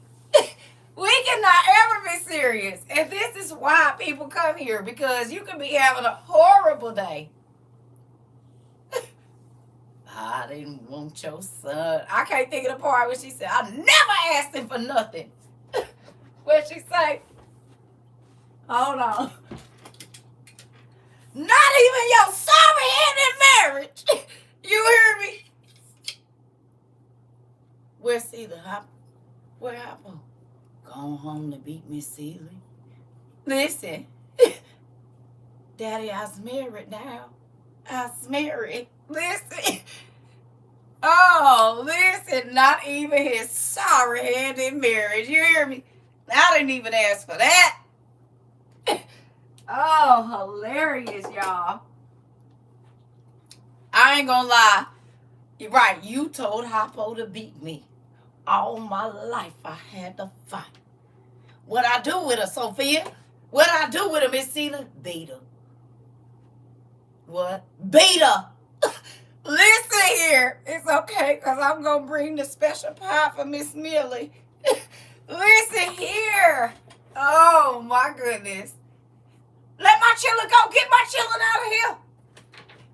We cannot ever be serious. And this is why people come here, because you can be having a horrible day. I didn't want your son. I can't think of the part where she said, I never asked him for nothing. What she say? Hold on. Not even your sorry-handed marriage. You hear me? Where's Celia? Where happened? Gone home to beat Miss Celia. Listen. Daddy, I was married now. I was married. Listen. Oh, listen. Not even his sorry-handed marriage. You hear me? I didn't even ask for that. Oh, hilarious, y'all. I ain't gonna lie. You're right. You told Hoppo to beat me. All my life I had to fight. What I do with her, Sophia? What I do with her, Miss Celia? Beat her. What? Beat her. Listen here. It's okay, because I'm going to bring the special pie for Miss Millie. Listen here. Oh, my goodness. Let my children go. Get my children out of here.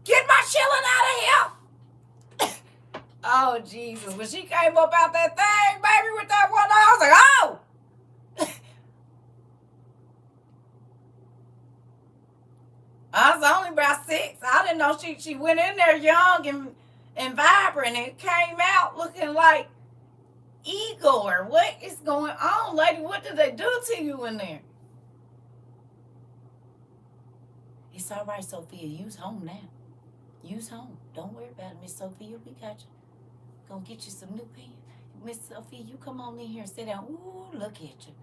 Get my children out of here. Oh, Jesus. When she came up out that thing, baby, with that one, I was like, oh. I was only about 6. I didn't know she went in there young and vibrant and came out looking like Igor. What is going on, lady? What did they do to you in there? It's all right, Sophia. You's home now. You's home. Don't worry about it, Miss Sophia. We got you. Gonna get you some new pants. Miss Sophia, you come on in here and sit down. Ooh, look at you.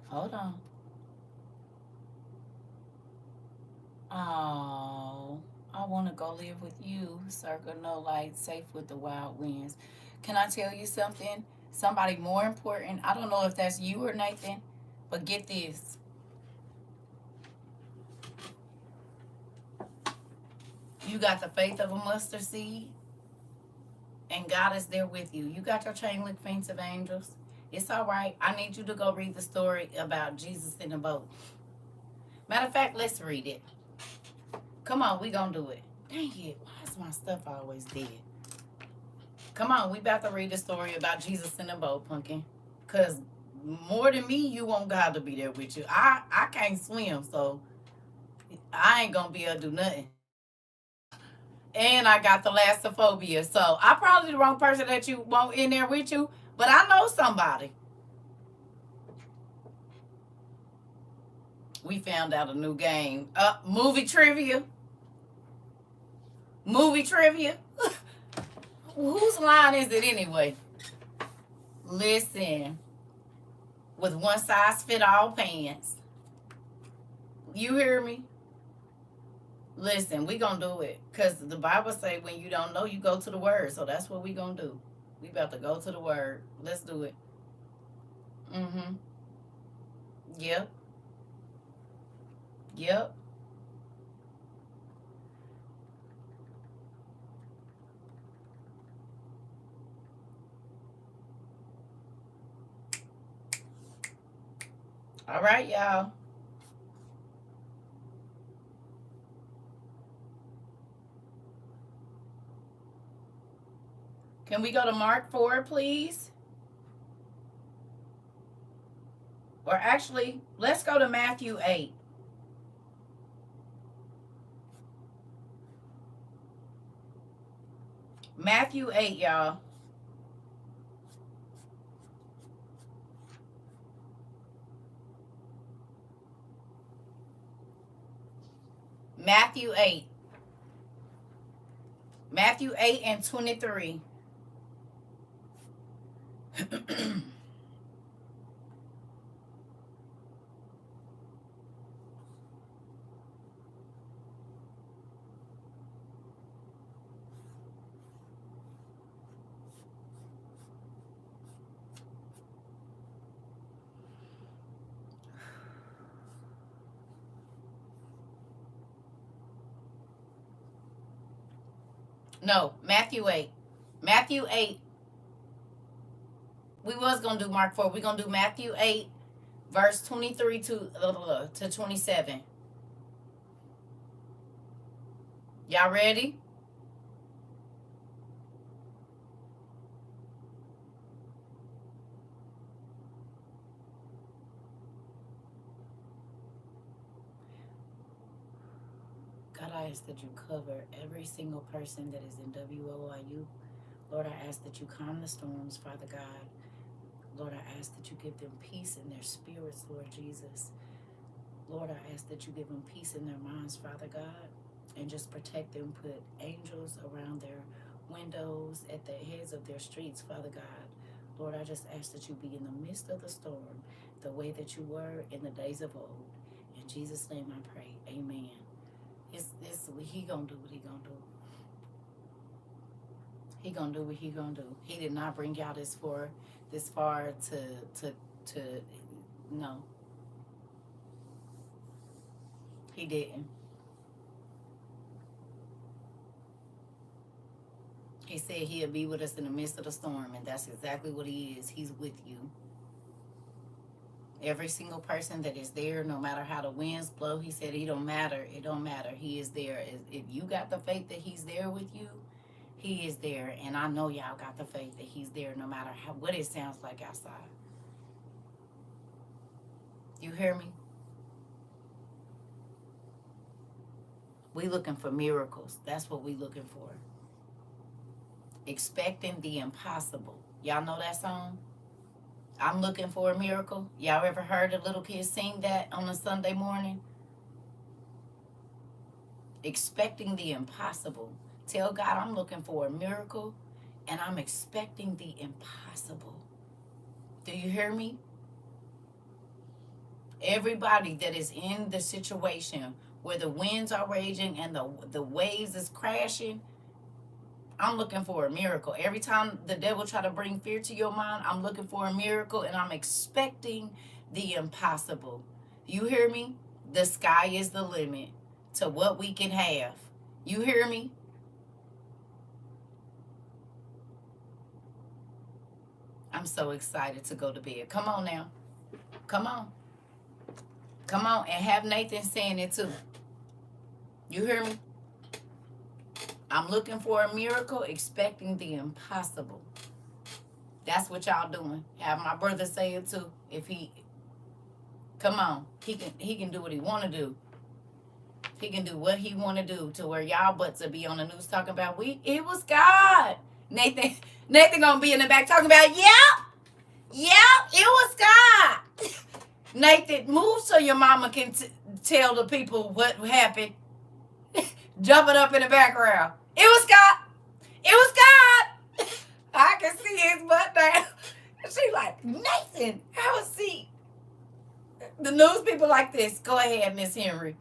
Hold on. Oh, I want to go live with you. CERCA, no light, safe with the wild winds. Can I tell you something? Somebody more important. I don't know if that's you or Nathan, but get this. You got the faith of a mustard seed, and God is there with you. You got your chain link fence of angels. It's all right. I need you to go read the story about Jesus in the boat. Matter of fact, let's read it. Come on, we gonna do it. Dang it, why is my stuff always dead? Come on, we about to read the story about Jesus in the boat, Pumpkin. Because more than me, you want God to be there with you. I can't swim, so I ain't gonna be able to do nothing. And I got thalassophobia, so I'm probably the wrong person that you want in there with you, but I know somebody. We found out a new game. Movie trivia. Movie trivia. Whose line is it anyway? Listen. With one size fit all pants. You hear me? Listen, we gonna do it. Because the Bible say when you don't know, you go to the word. So that's what we gonna do. We about to go to the word. Let's do it. Mm-hmm. Yep. Yep. All right, y'all. Can we go to Mark 4, please? Or actually, let's go to Matthew 8. Matthew 8, y'all. Matthew 8. Matthew 8 and 23. No, Matthew 8. Matthew 8. We was going to do Mark 4. We're going to do Matthew 8, verse 23 to 27. Y'all ready? God, I ask that you cover every single person that is in WOIU. Lord, I ask that you calm the storms, Father God. Lord, I ask that you give them peace in their spirits, Lord Jesus. Lord, I ask that you give them peace in their minds, Father God, and just protect them. Put angels around their windows, at the heads of their streets, Father God. Lord, I just ask that you be in the midst of the storm, the way that you were in the days of old. In Jesus' name I pray. Amen. He gonna do what he gonna do. He gonna do what he gonna do. He did not bring y'all this far to no. He didn't. He said he'll be with us in the midst of the storm, and that's exactly what he is. He's with you. Every single person that is there, no matter how the winds blow, he said it don't matter. It don't matter. He is there. If you got the faith that he's there with you, he is there. And I know y'all got the faith that he's there no matter what it sounds like outside. You hear me? We looking for miracles. That's what we looking for. Expecting the impossible. Y'all know that song? I'm looking for a miracle. Y'all ever heard a little kid sing that on a Sunday morning? Expecting the impossible. Tell God I'm looking for a miracle and I'm expecting the impossible. Do you hear me? Everybody that is in the situation where the winds are raging and the waves is crashing, I'm looking for a miracle. Every time the devil try to bring fear to your mind, I'm looking for a miracle and I'm expecting the impossible. You hear me? The sky is the limit to what we can have. You hear me? I'm so excited to go to bed. Come on now. Come on. Come on. And have Nathan saying it too. You hear me? I'm looking for a miracle, expecting the impossible. That's what y'all doing. Have my brother say it too. If he, come on, he can do what he want to do. He can do what he want to do to where y'all butts will be on the news talking about it was God. Nathan gonna be in the back talking about it was God. Nathan, move so your mama can tell the people what happened. Jumping up in the background. It was God. It was God. I can see his butt now. She like, Nathan, have a seat. The news people like this. Go ahead, Miss Henry.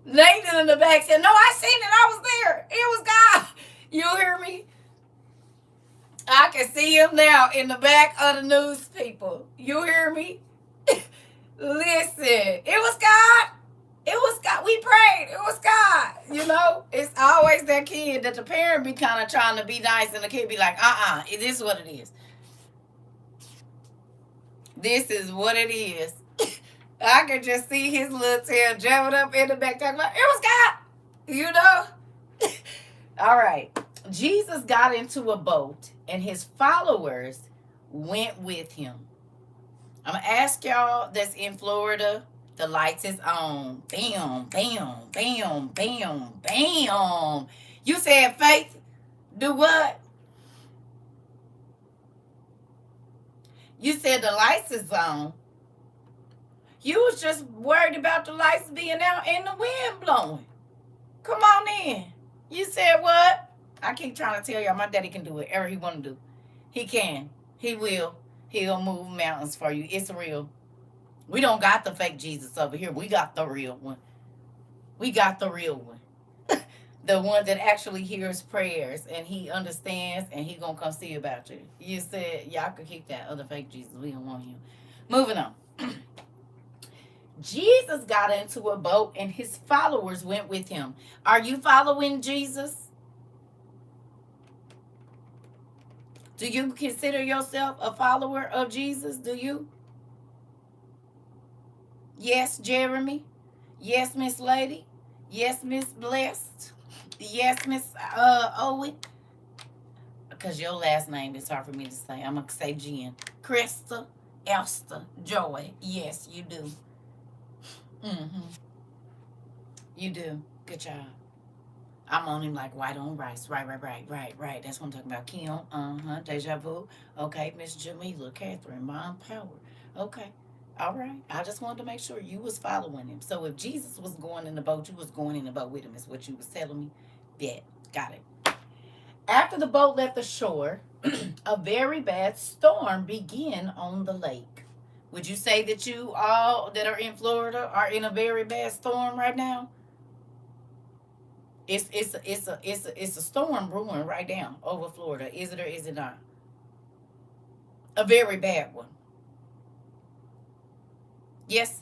Nathan in the back said, no, I seen it. I was there. It was God. You hear me? I can see him now in the back of the news people. You hear me? Listen, it was God. It was God. We prayed. It was God. You know, it's always that kid that the parent be kind of trying to be nice and the kid be like, it is what it is. This is what it is. I could just see his little tail jumping up in the back talking about, it was God. You know? All right. Jesus got into a boat and his followers went with him. I'm going to ask y'all that's in Florida. The lights is on. Bam, bam, bam, bam, bam. You said faith, do what? You said the lights is on. You was just worried about the lights being out and the wind blowing. Come on in. You said what? I keep trying to tell y'all my daddy can do whatever he want to do. He can. He will. He'll move mountains for you. It's real. We don't got the fake Jesus over here. We got the real one. We got the real one. The one that actually hears prayers and he understands and he gonna come see about you. You said y'all could keep that other fake Jesus. We don't want him. Moving on. Jesus got into a boat and his followers went with him. Are you following Jesus? Do you consider yourself a follower of Jesus? Do you? Yes, Jeremy. Yes, Miss Lady. Yes, Miss Blessed. Yes, Miss Owen. Because your last name is hard for me to say. I'm going to say Jen. Krista, Esther, Joy. Yes, you do. Mm-hmm. You do. Good job. I'm on him like white on rice. Right. That's what I'm talking about. Kim, deja vu. Okay, Miss Jamila, Catherine, Mom Power. Okay. All right. I just wanted to make sure you was following him. So if Jesus was going in the boat, you was going in the boat with him, is what you was telling me. Bet. Got it. After the boat left the shore, a very bad storm began on the lake. Would you say that you all that are in Florida are in a very bad storm right now? It's a storm brewing right now over Florida. Is it or is it not? A very bad one. Yes.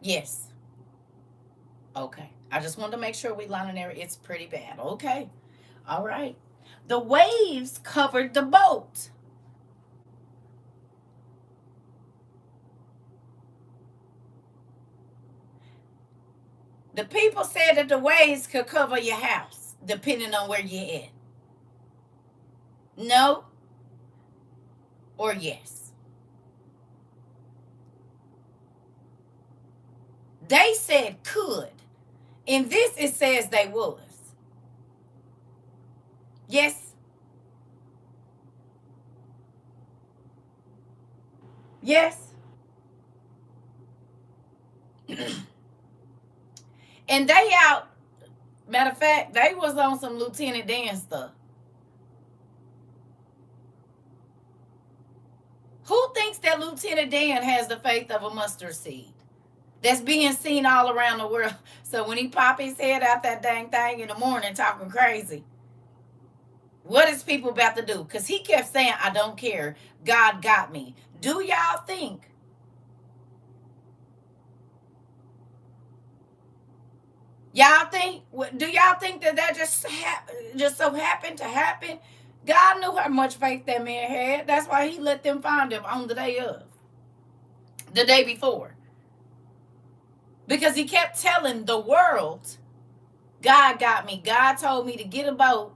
Yes. Okay. I just wanted to make sure we line in there. It's pretty bad. Okay. All right. The waves covered the boat. The people said that the waves could cover your house, depending on where you're at. No or yes. They said could. In this, it says they was. Yes. Yes. And they out. Matter of fact, they was on some Lieutenant Dan stuff. Who thinks that Lieutenant Dan has the faith of a mustard seed? That's being seen all around the world. So when he pop his head out that dang thing in the morning talking crazy, what is people about to do? Because he kept saying, I don't care. God got me. Do y'all think? Do y'all think that just so happened to happen? God knew how much faith that man had. That's why he let them find him on the day before. Because he kept telling the world, God got me. God told me to get a boat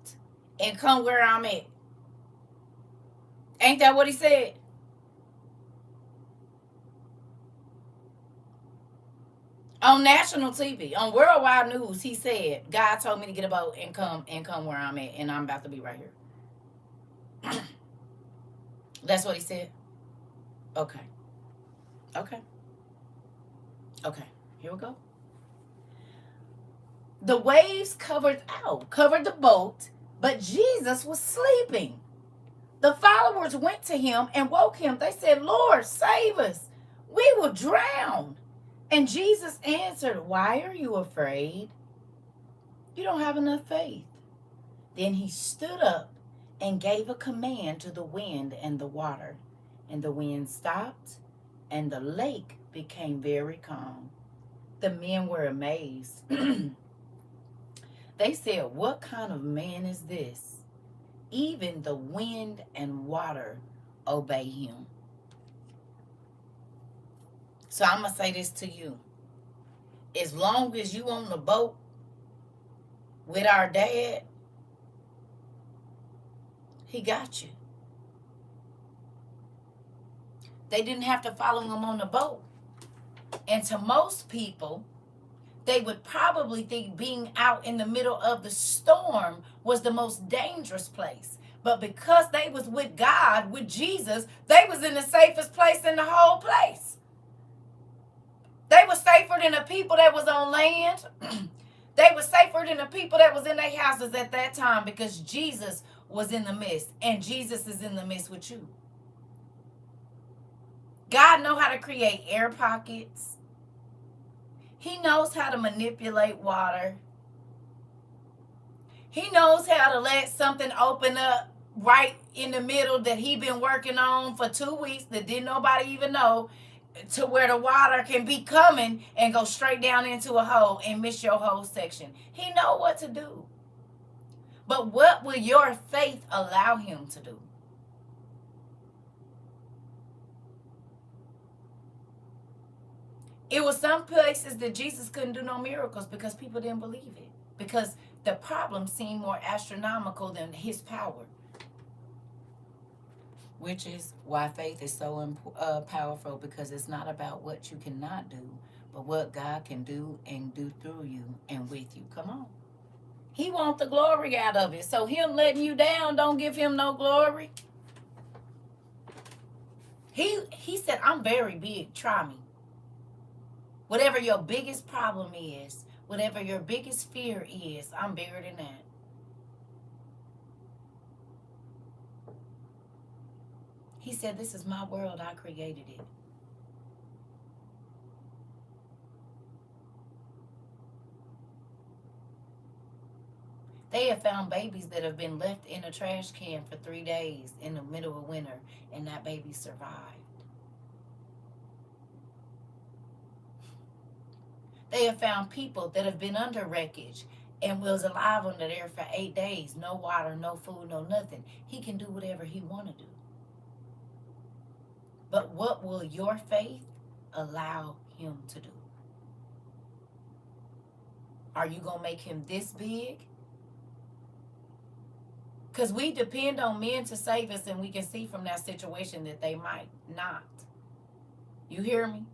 and come where I'm at. Ain't that what he said? On national TV, on worldwide news, he said, God told me to get a boat and come where I'm at, and I'm about to be right here. That's what he said? Okay. Okay. Okay. Here we go. The waves covered the boat, but Jesus was sleeping. The followers went to him and woke him. They said, Lord, save us. We will drown. And Jesus answered, why are you afraid? You don't have enough faith. Then he stood up and gave a command to the wind and the water. And the wind stopped, and the lake became very calm. The men were amazed. They said, what kind of man is this? Even the wind and water obey him. So I'm going to say this to you. As long as you on the boat with our dad, he got you. They didn't have to follow him on the boat. And to most people, they would probably think being out in the middle of the storm was the most dangerous place. But because they was with God, with Jesus, they was in the safest place in the whole place. They were safer than the people that was on land. They were safer than the people that was in their houses at that time, because Jesus was in the midst, and Jesus is in the midst with you. God knows how to create air pockets. He knows how to manipulate water. He knows how to let something open up right in the middle that he been working on for 2 weeks that didn't nobody even know. to where the water can be coming and go straight down into a hole and miss your whole section. He know what to do. But what will your faith allow him to do? It was some places that Jesus couldn't do no miracles because people didn't believe it. Because the problem seemed more astronomical than his power. Which is why faith is so powerful, because it's not about what you cannot do, but what God can do and do through you and with you. Come on. He wants the glory out of it. So him letting you down, don't give him no glory. He said, I'm very big. Try me. Whatever your biggest problem is, whatever your biggest fear is, I'm bigger than that. He said, this is my world. I created it. They have found babies that have been left in a trash can for 3 days in the middle of winter, and that baby survived. They have found people that have been under wreckage and was alive under there for 8 days. No water, no food, no nothing. He can do whatever he want to do. But what will your faith allow him to do? Are you going to make him this big? Because we depend on men to save us, and we can see from that situation that they might not. You hear me?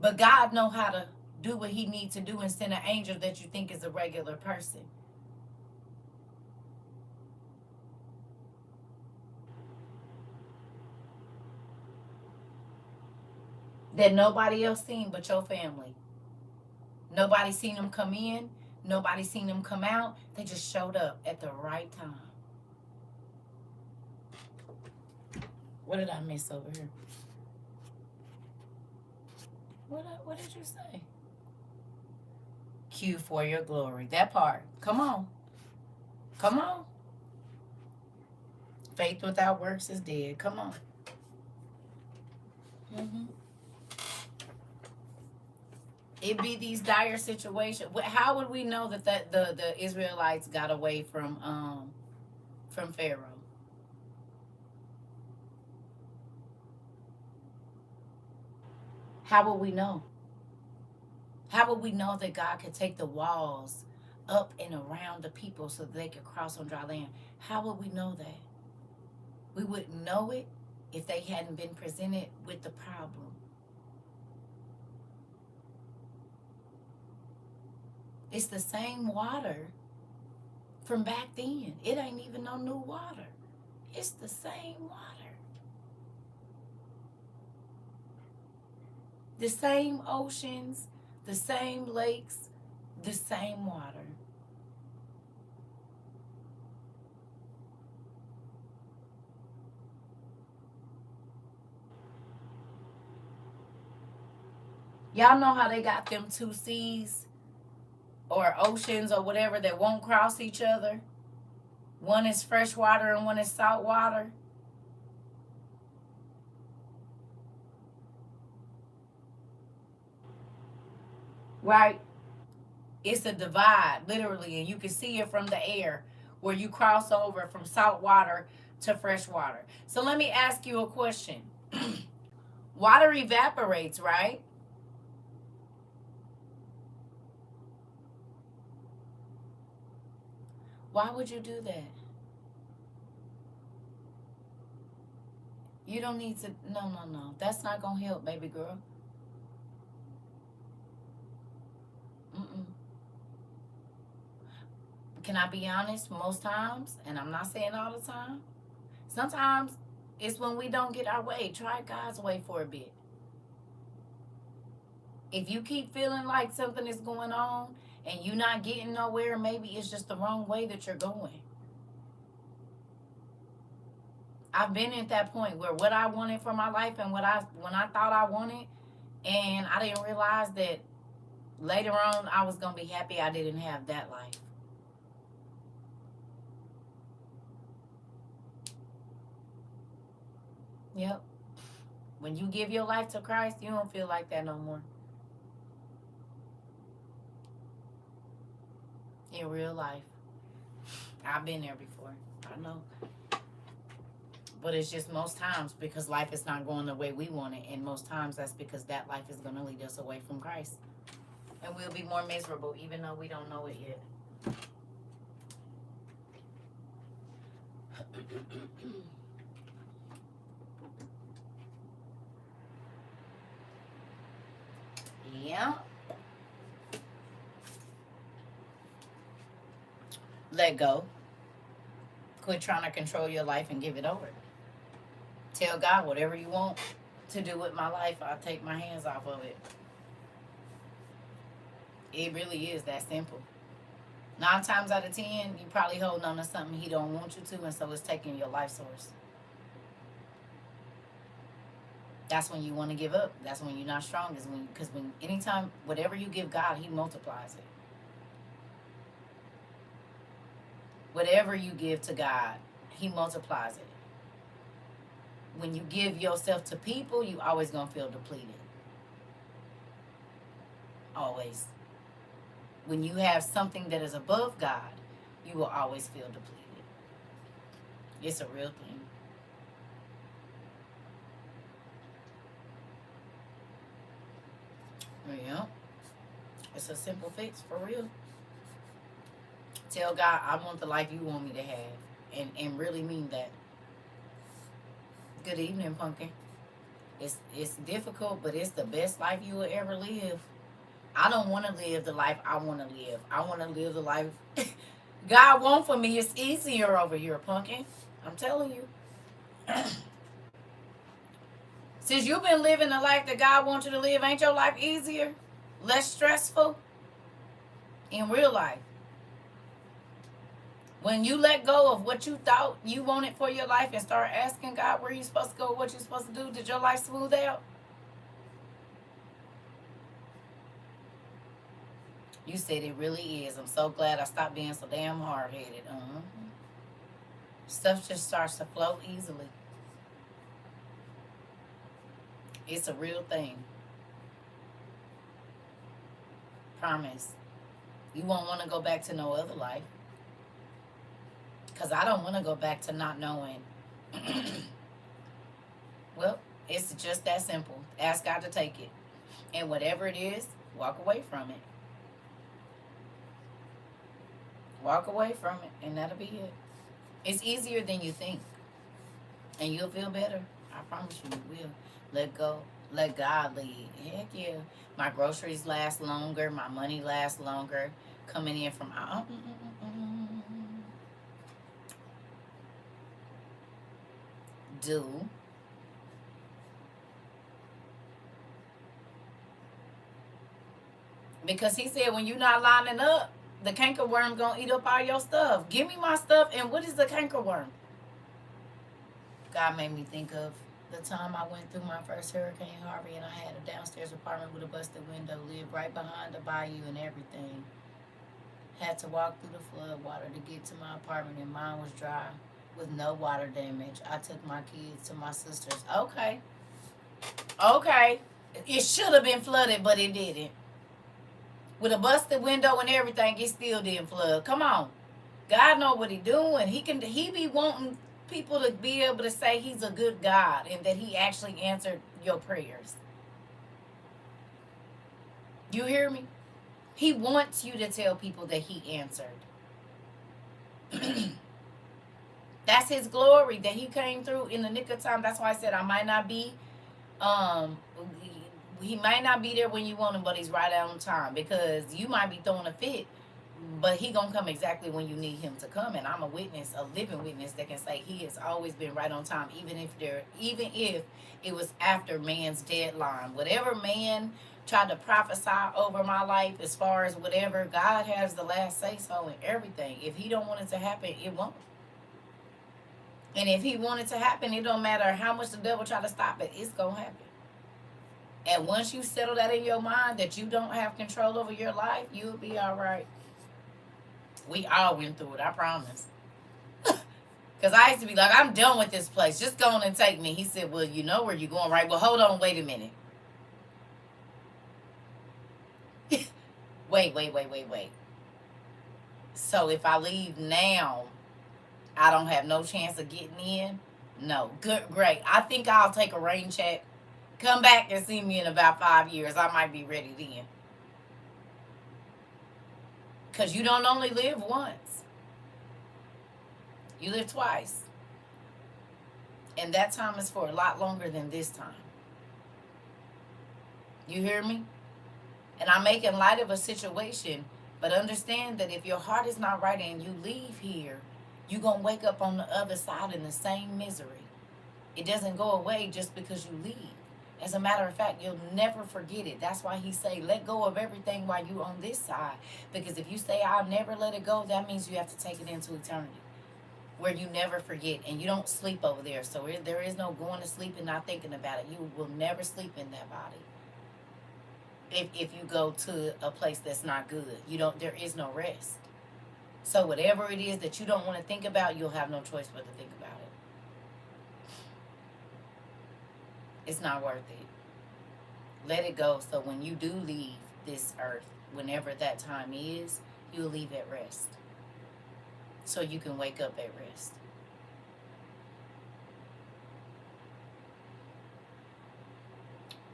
But God know how to do what he needs to do and send an angel that you think is a regular person. That nobody else seen but your family. Nobody seen them come in. Nobody seen them come out. They just showed up at the right time. What did I miss over here? What did you say? Q for your glory. That part. Come on. Come on. Faith without works is dead. Come on. It be these dire situations. How would we know that the Israelites got away from Pharaoh? How would we know? How would we know that God could take the walls up and around the people so that they could cross on dry land? How would we know that? We wouldn't know it if they hadn't been presented with the problem. It's the same water from back then. It ain't even no new water. It's the same water. The same oceans, the same lakes, the same water. Y'all know how they got them two seas or oceans or whatever that won't cross each other? One is fresh water and one is salt water. Right? It's a divide, literally, and you can see it from the air where you cross over from salt water to fresh water. So let me ask you a question. Water evaporates, right? Why would you do that? You don't need to. No. That's not going to help, baby girl. Mm-mm. Can I be honest? Most times, and I'm not saying all the time, sometimes it's when we don't get our way. Try God's way for a bit. If you keep feeling like something is going on and you're not getting nowhere, maybe it's just the wrong way that you're going. I've been at that point where what I wanted for my life and when I thought I wanted, and I didn't realize that later on I was going to be happy I didn't have that life. Yep. When you give your life to Christ, you don't feel like that no more. In real life. I've been there before. I know. But it's just most times because life is not going the way we want it. And most times that's because that life is going to lead us away from Christ. And we'll be more miserable even though we don't know it yet. Yeah. Let go. Quit trying to control your life and give it over. Tell God whatever you want to do with my life, I'll take my hands off of it. It really is that simple. 9 times out of 10, you probably holding on to something he don't want you to, and so it's taking your life source. That's when you want to give up. That's when you're not strong. Is when because when anytime whatever you give God, he multiplies it. Whatever you give to God, he multiplies it. When you give yourself to people, you always gonna feel depleted. Always. When you have something that is above God, you will always feel depleted. It's a real thing. Yeah. It's a simple fix for real. Tell God, I want the life you want me to have. And really mean that. Good evening, Pumpkin. It's difficult, but it's the best life you will ever live. I don't want to live the life I want to live. I want to live the life God wants for me. It's easier over here, Pumpkin. I'm telling you. Since you've been living the life that God wants you to live, ain't your life easier? Less stressful? In real life. When you let go of what you thought you wanted for your life and start asking God where you're supposed to go, what you're supposed to do, did your life smooth out? You said it really is. I'm so glad I stopped being so damn hard-headed. Stuff just starts to flow easily. It's a real thing. Promise. You won't want to go back to no other life. Because I don't want to go back to not knowing. Well, it's just that simple. Ask God to take it. And whatever it is, walk away from it. Walk away from it, and that'll be it. It's easier than you think. And you'll feel better. I promise you will. Let go. Let God lead. Heck yeah. My groceries last longer. My money lasts longer. Coming in from do. Because he said when you're not lining up, the cankerworm gonna eat up all your stuff. Give me my stuff. And what is the cankerworm? God made me think of the time I went through my first Hurricane Harvey and I had a downstairs apartment with a busted window, lived right behind the bayou and everything. Had to walk through the flood water to get to my apartment and mine was dry with no water damage. I took my kids to my sister's. Okay. Okay. It should have been flooded, but it didn't. With a busted window and everything, it still didn't flood. Come on. God know what he doing. He be wanting people to be able to say he's a good God and that he actually answered your prayers. You hear me? He wants you to tell people that he answered. That's his glory, that he came through in the nick of time. That's why I said I might not be he might not be there when you want him, but he's right on time, because you might be throwing a fit, but he gonna come exactly when you need him to come. And I'm a witness, a living witness, that can say he has always been right on time, even if it was after man's deadline. Whatever man tried to prophesy over my life, as far as whatever, God has the last say so in everything. If he don't want it to happen, it won't. And if he want it to happen, it don't matter how much the devil try to stop it, it's gonna happen. And once you settle that in your mind that you don't have control over your life, you'll be all right. We all went through it, I promise. Because I used to be like, I'm done with this place. Just go on and take me. He said, well, you know where you're going, right? Well, hold on. Wait a minute. Wait. So if I leave now, I don't have no chance of getting in? No. Good, great. I think I'll take a rain check. Come back and see me in about 5 years. I might be ready then. Because you don't only live once. You live twice. And that time is for a lot longer than this time. You hear me? And I'm making light of a situation, but understand that if your heart is not right and you leave here, you're going to wake up on the other side in the same misery. It doesn't go away just because you leave. As a matter of fact, you'll never forget it. That's why he say, let go of everything while you're on this side. Because if you say, I'll never let it go, that means you have to take it into eternity, where you never forget. And you don't sleep over there. So there is no going to sleep and not thinking about it. You will never sleep in that body. If you go to a place that's not good, there is no rest. So whatever it is that you don't want to think about, you'll have no choice but to think about it. It's not worth it. Let it go, so when you do leave this earth, whenever that time is, you'll leave at rest. So you can wake up at rest.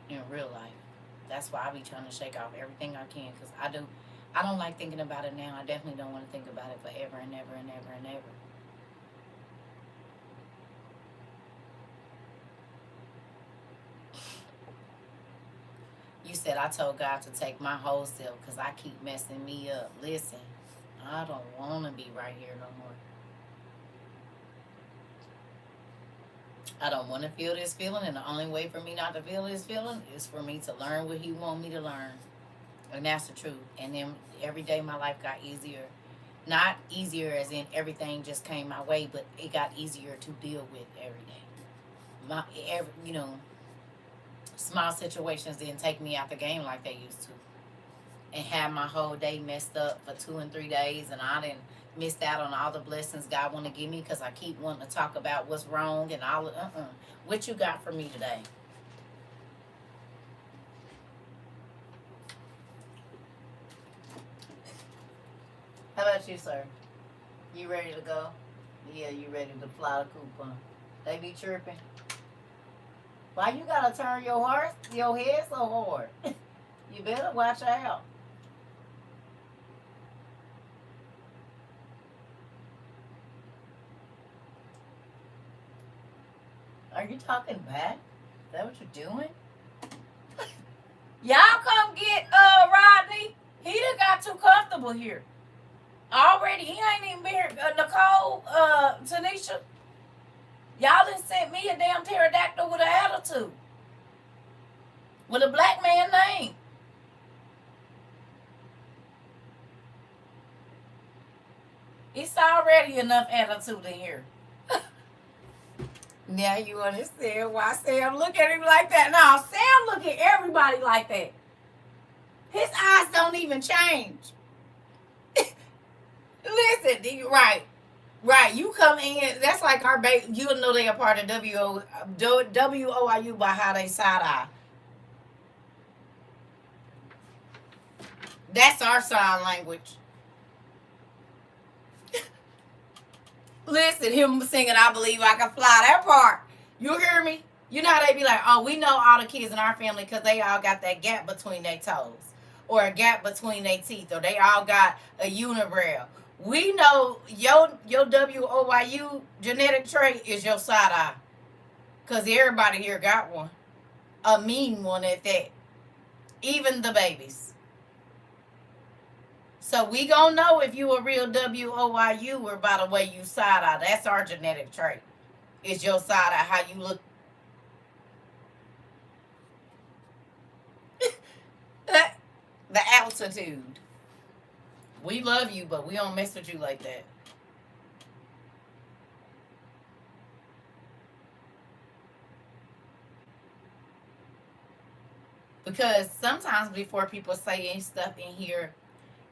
In real life. That's why I be trying to shake off everything I can, because I don't like thinking about it now. I definitely don't want to think about it forever and ever and ever and ever. You said I told God to take my whole self because I keep messing me up. Listen, I don't want to be right here no more. I don't want to feel this feeling, and the only way for me not to feel this feeling is for me to learn what he wants me to learn. And that's the truth. And then every day my life got easier. Not easier as in everything just came my way, but it got easier to deal with every day. Small situations didn't take me out the game like they used to. And had my whole day messed up for 2 and 3 days, and I didn't missed out on all the blessings God want to give me because I keep wanting to talk about what's wrong and all. What you got for me today? How about you, sir? You ready to go? Yeah, you ready to fly the coop, huh? They be chirping. Why you gotta turn your head so hard? You better watch out. Are you talking back? Is that what you're doing? Y'all come get Rodney. He done got too comfortable here. Already, he ain't even been here. Nicole, Tanisha, y'all done sent me a damn pterodactyl with an attitude. With a black man name. It's already enough attitude in here. Now you understand why Sam look at him like that. No, Sam look at everybody like that. His eyes don't even change. Listen, right. You come in, that's like our baby. You'll know they are part of WOIU by how they side eye. That's our sign language. Listen, him singing I Believe I Can Fly, that part. You hear me? You know how they be like, oh, we know all the kids in our family because they all got that gap between their toes. Or a gap between their teeth. Or they all got a unibrow. We know your WOIU genetic trait is your side eye. Because everybody here got one. A mean one at that. Even the babies. So we gonna know if you a real WOIU or by the way you side eye. That's our genetic trait. It's your side eye, how you look. The altitude. We love you, but we don't mess with you like that. Because sometimes before people say stuff in here,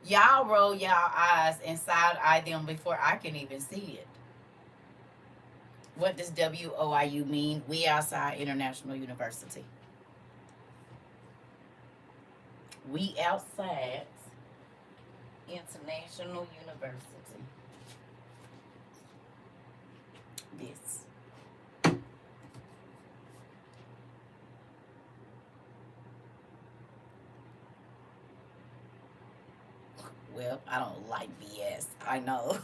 y'all roll y'all eyes and side eye them before I can even see it. What does WOIU mean? We Outside International University. We Outside International University. This. Well, I don't like BS. I know.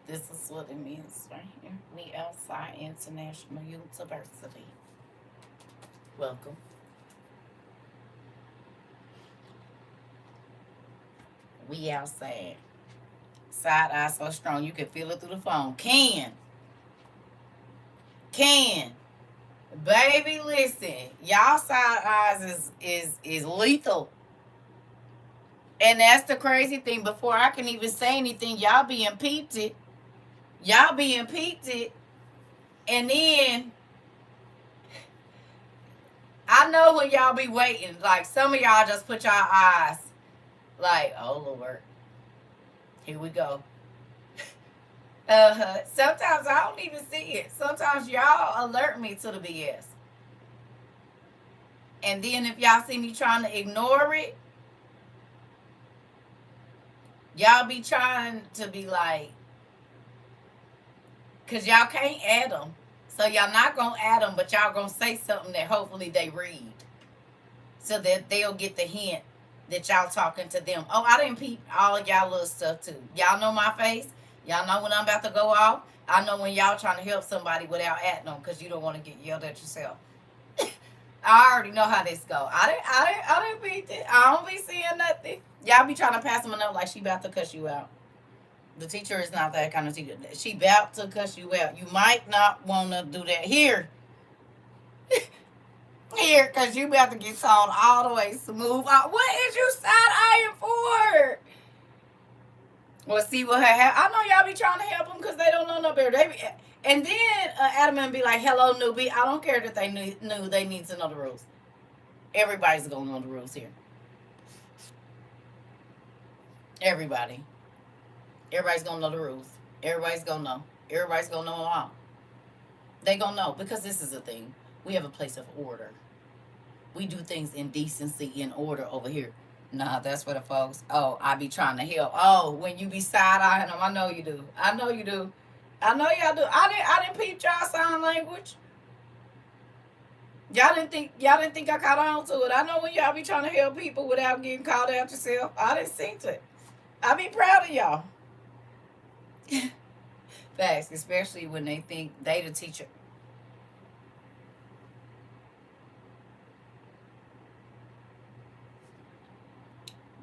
This is what it means right here. We Outside International University. Welcome. We outside. Side eye so strong you can feel it through the phone. Can. Baby, listen. Y'all side eyes is lethal. And that's the crazy thing. Before I can even say anything, y'all being peeped it. And then I know when y'all be waiting. Like some of y'all just put y'all eyes like, oh Lord. Here we go. Sometimes I don't even see it. Sometimes y'all alert me to the BS. And then if y'all see me trying to ignore it, y'all be trying to be like, because y'all can't add them. So y'all not going to add them, but y'all going to say something that hopefully they read. So that they'll get the hint that y'all talking to them. Oh, I didn't peep all of y'all little stuff too. Y'all know my face. Y'all know when I'm about to go off. I know when y'all trying to help somebody without adding them because you don't want to get yelled at yourself. I already know how this go. I didn't beat it. I don't be seeing nothing. Y'all be trying to pass them enough like she about to cuss you out. The teacher is not that kind of teacher. She about to cuss you out. You might not want to do that here. Here, because you about to get told all the way smooth. What is you side-eyeing for? Well, see what happened. I know y'all be trying to help them because they don't know no better. And then Adam be like, hello, newbie. I don't care that they knew they need to know the rules. Everybody's going to know the rules here. Everybody's going to know the rules. Everybody's going to know. Everybody's going to know them all. They going to know because this is a thing. We have a place of order. We do things in decency, in order over here. Nah, that's for the folks. Oh, I be trying to help. Oh, when you be side-eyeing them, I know you do. I know you do. I know y'all do. I didn't peep y'all sign language. Y'all didn't think I caught on to it. I know when y'all be trying to help people without getting called out yourself. I didn't see it. I be proud of y'all. Facts, especially when they think they the teacher.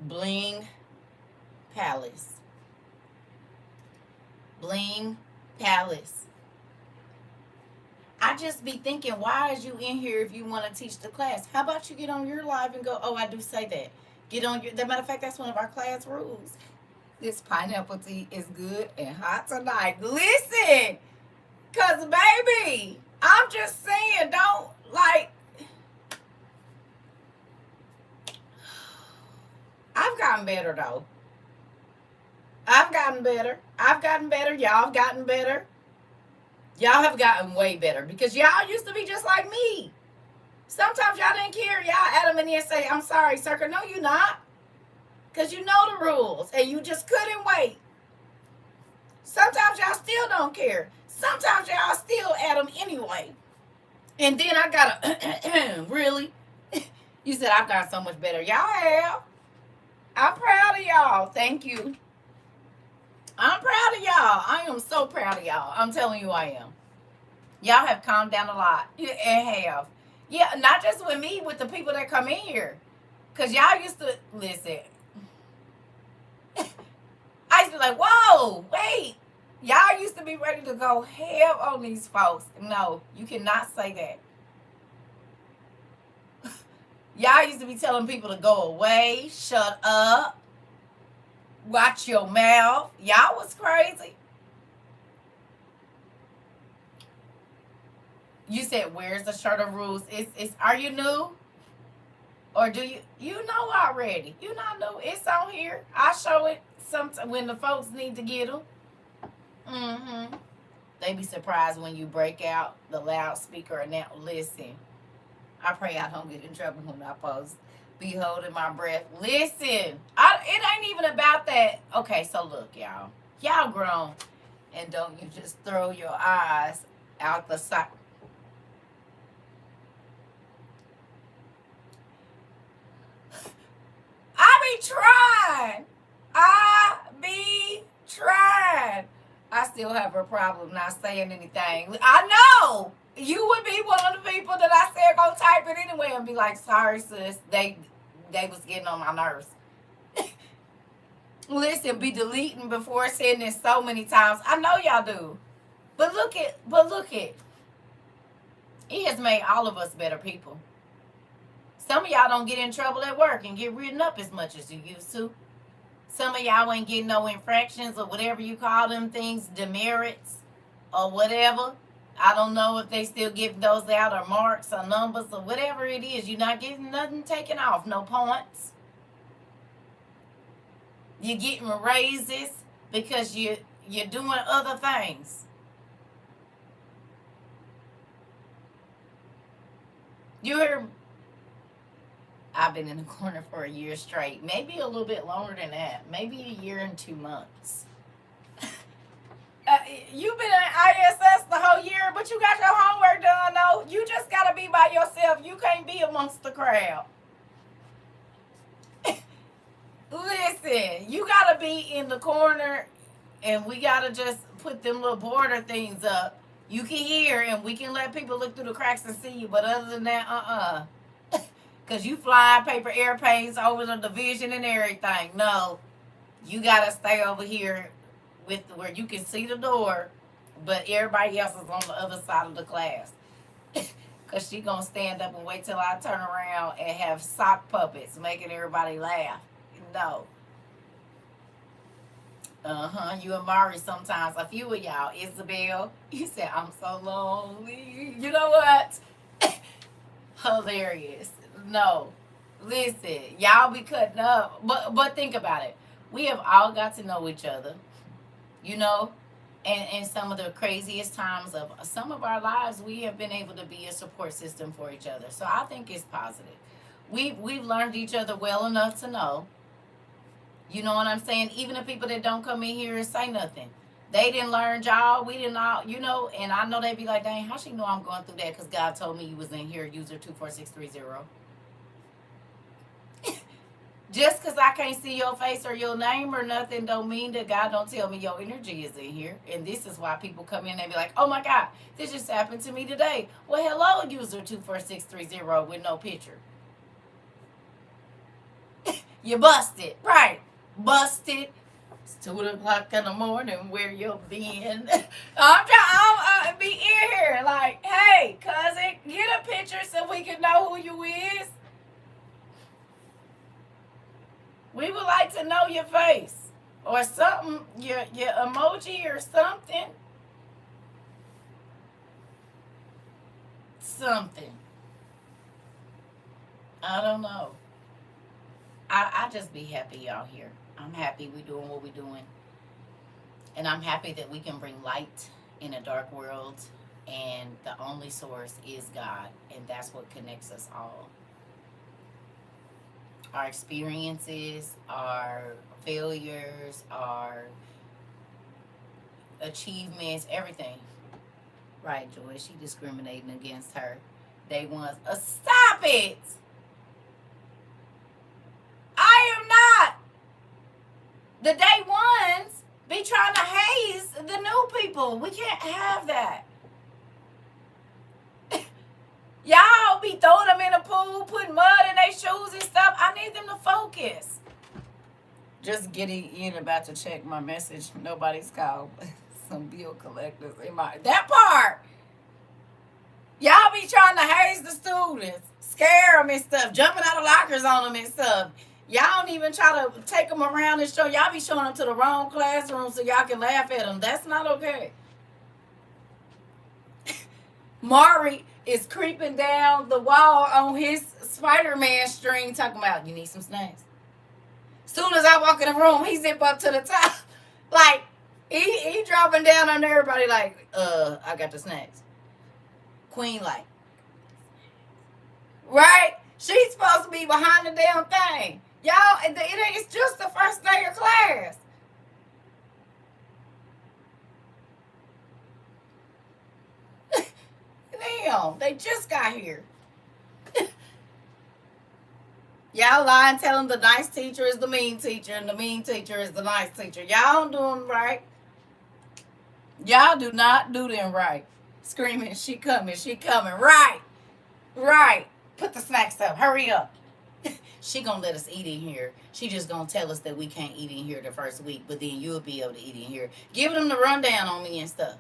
Bling Palace. Bling Palace. I just be thinking, why is you in here if you want to teach the class? How about you get on your live and go, oh, I do say that. Get on your, as a matter of fact, that's one of our class rules. This pineapple tea is good and hot tonight. Listen, because, baby, I'm just saying, don't, like, I've gotten better, though. I've gotten better. Y'all have gotten better. Y'all have gotten way better because y'all used to be just like me. Sometimes y'all didn't care. Y'all Adam and then say, I'm sorry, CERCA. No, you not. Because you know the rules and you just couldn't wait. Sometimes y'all still don't care. Sometimes y'all still at them anyway. And then I got to, really? You said I've gotten so much better. Y'all have. I'm proud of y'all. Thank you. I'm proud of y'all. I am so proud of y'all. I'm telling you I am. Y'all have calmed down a lot. And have. Yeah, not just with me, with the people that come in here. Because y'all used to, listen. I used to be like, whoa, wait. Y'all used to be ready to go ham on these folks. No, you cannot say that. Y'all used to be telling people to go away, shut up, watch your mouth. Y'all was crazy. You said, where's the shirt of rules? Are you new? Or do you know already? You not know. It's on here. I show it sometime when the folks need to get them. They be surprised when you break out the loudspeaker and now listen. I pray I don't get in trouble when I post. Be holding my breath. Listen, it ain't even about that. Okay, so look, y'all. Y'all grown. And don't you just throw your eyes out the side. I be trying. I be trying. I still have a problem not saying anything. I know you would be one of the people that I said go type it anyway and be like, sorry, sis. They was getting on my nerves. Listen, be deleting before sending it so many times. I know y'all do. But look at. He has made all of us better people. Some of y'all don't get in trouble at work and get written up as much as you used to. Some of y'all ain't getting no infractions or whatever you call them things, demerits or whatever. I don't know if they still give those out or marks or numbers or whatever it is. You're not getting nothing taken off, no points. You're getting raises because you're doing other things. You heard? I've been in the corner for a year straight. Maybe a little bit longer than that. Maybe a year and 2 months. You've been in ISS the whole year, but you got your homework done, though. You just got to be by yourself. You can't be amongst the crowd. Listen, you got to be in the corner, and we got to just put them little border things up. You can hear, and we can let people look through the cracks and see you, but other than that, because you fly paper airplanes over the division and everything. No, you got to stay over here with where you can see the door, but everybody else is on the other side of the class. Because she going to stand up and wait till I turn around and have sock puppets making everybody laugh. No. You and Mari sometimes, a few of y'all. Isabel, you said, I'm so lonely. You know what? Hilarious. No. Listen, y'all be cutting up. But think about it. We have all got to know each other. You know? And some of the craziest times of some of our lives, we have been able to be a support system for each other. So I think it's positive. We've learned each other well enough to know. You know what I'm saying? Even the people that don't come in here and say nothing. They didn't learn y'all. We didn't all, you know, and I know they be like, dang, how she know I'm going through that? Because God told me you was in here, user 24630. Just because I can't see your face or your name or nothing don't mean that God don't tell me your energy is in here. And this is why people come in and be like, oh my God, this just happened to me today. Well, hello, user 24630 with no picture. You busted. Right. Busted. It's 2 o'clock in the morning. Where you been? I'm trying to be in here. Like, hey, cousin, get a picture so we can know who you is. We would like to know your face or something, your emoji or something. Something. I don't know. I just be happy y'all here. I'm happy we doing what we doing. And I'm happy that we can bring light in a dark world. And the only source is God. And that's what connects us all. Our experiences, our failures, our achievements, everything. Right, Joy, she discriminating against her. Day ones. Stop it! I am not. The day ones be trying to haze the new people. We can't have that. Y'all be throwing them in the pool, putting mud in their shoes and stuff. I need them to focus. Just getting in, about to check my message. Nobody's called. Some bill collectors in my... That part. Y'all be trying to haze the students. Scare them and stuff. Jumping out of lockers on them and stuff. Y'all don't even try to take them around and show. Y'all be showing them to the wrong classroom so y'all can laugh at them. That's not okay. Mari is creeping down the wall on his Spider-Man string talking about, you need some snacks. Soon as I walk in the room, he zip up to the top. Like, He dropping down on everybody like, I got the snacks. Queen like, right? She's supposed to be behind the damn thing. Y'all, it's just the first day of class. Damn, they just got here. Y'all lie and tell them the nice teacher is the mean teacher and the mean teacher is the nice teacher. Y'all don't do them right. Y'all do not do them right. Screaming, she coming, she coming. Right, right. Put the snacks up. Hurry up. She gonna let us eat in here. She just gonna tell us that we can't eat in here the first week, but then you'll be able to eat in here. Give them the rundown on me and stuff.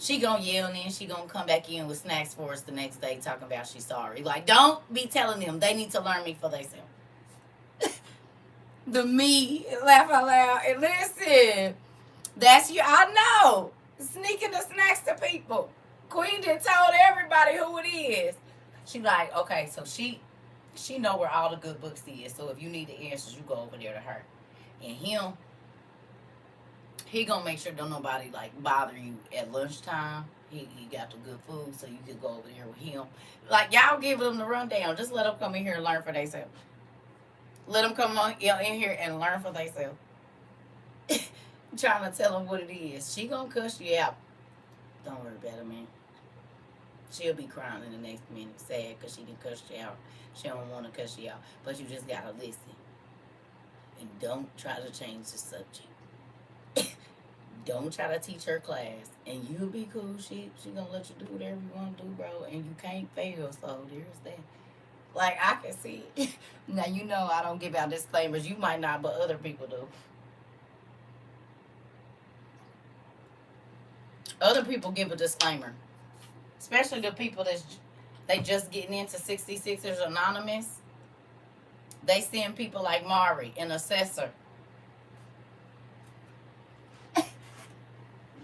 She gonna yell and then she gonna come back in with snacks for us the next day talking about she's sorry. Like, don't be telling them. They need to learn me for themselves. The me, laugh out loud. And listen, that's you. I know. Sneaking the snacks to people. Queen done told everybody who it is. She like, okay, so she know where all the good books is. So if you need the answers, you go over there to her. And he gonna make sure don't nobody like bother you at lunchtime. He got the good food, so you can go over there with him. Like, y'all give them the rundown. Just let them come in here and learn for themselves. Let them come on in here and learn for themselves. Trying to tell them what it is. She gonna cuss you out. Don't worry about it, man. She'll be crying in the next minute, sad because she didn't cuss you out. She don't want to cuss you out, but you just gotta listen and don't try to change the subject. Don't try to teach her class, and you'll be cool. She gonna let you do whatever you want to do, bro, and you can't fail. So there's that. Like, I can see it. Now, you know I don't give out disclaimers. You might not, but other people do. Other people give a disclaimer, especially the people they just getting into 66ers Anonymous. They send people like Mari, an assessor.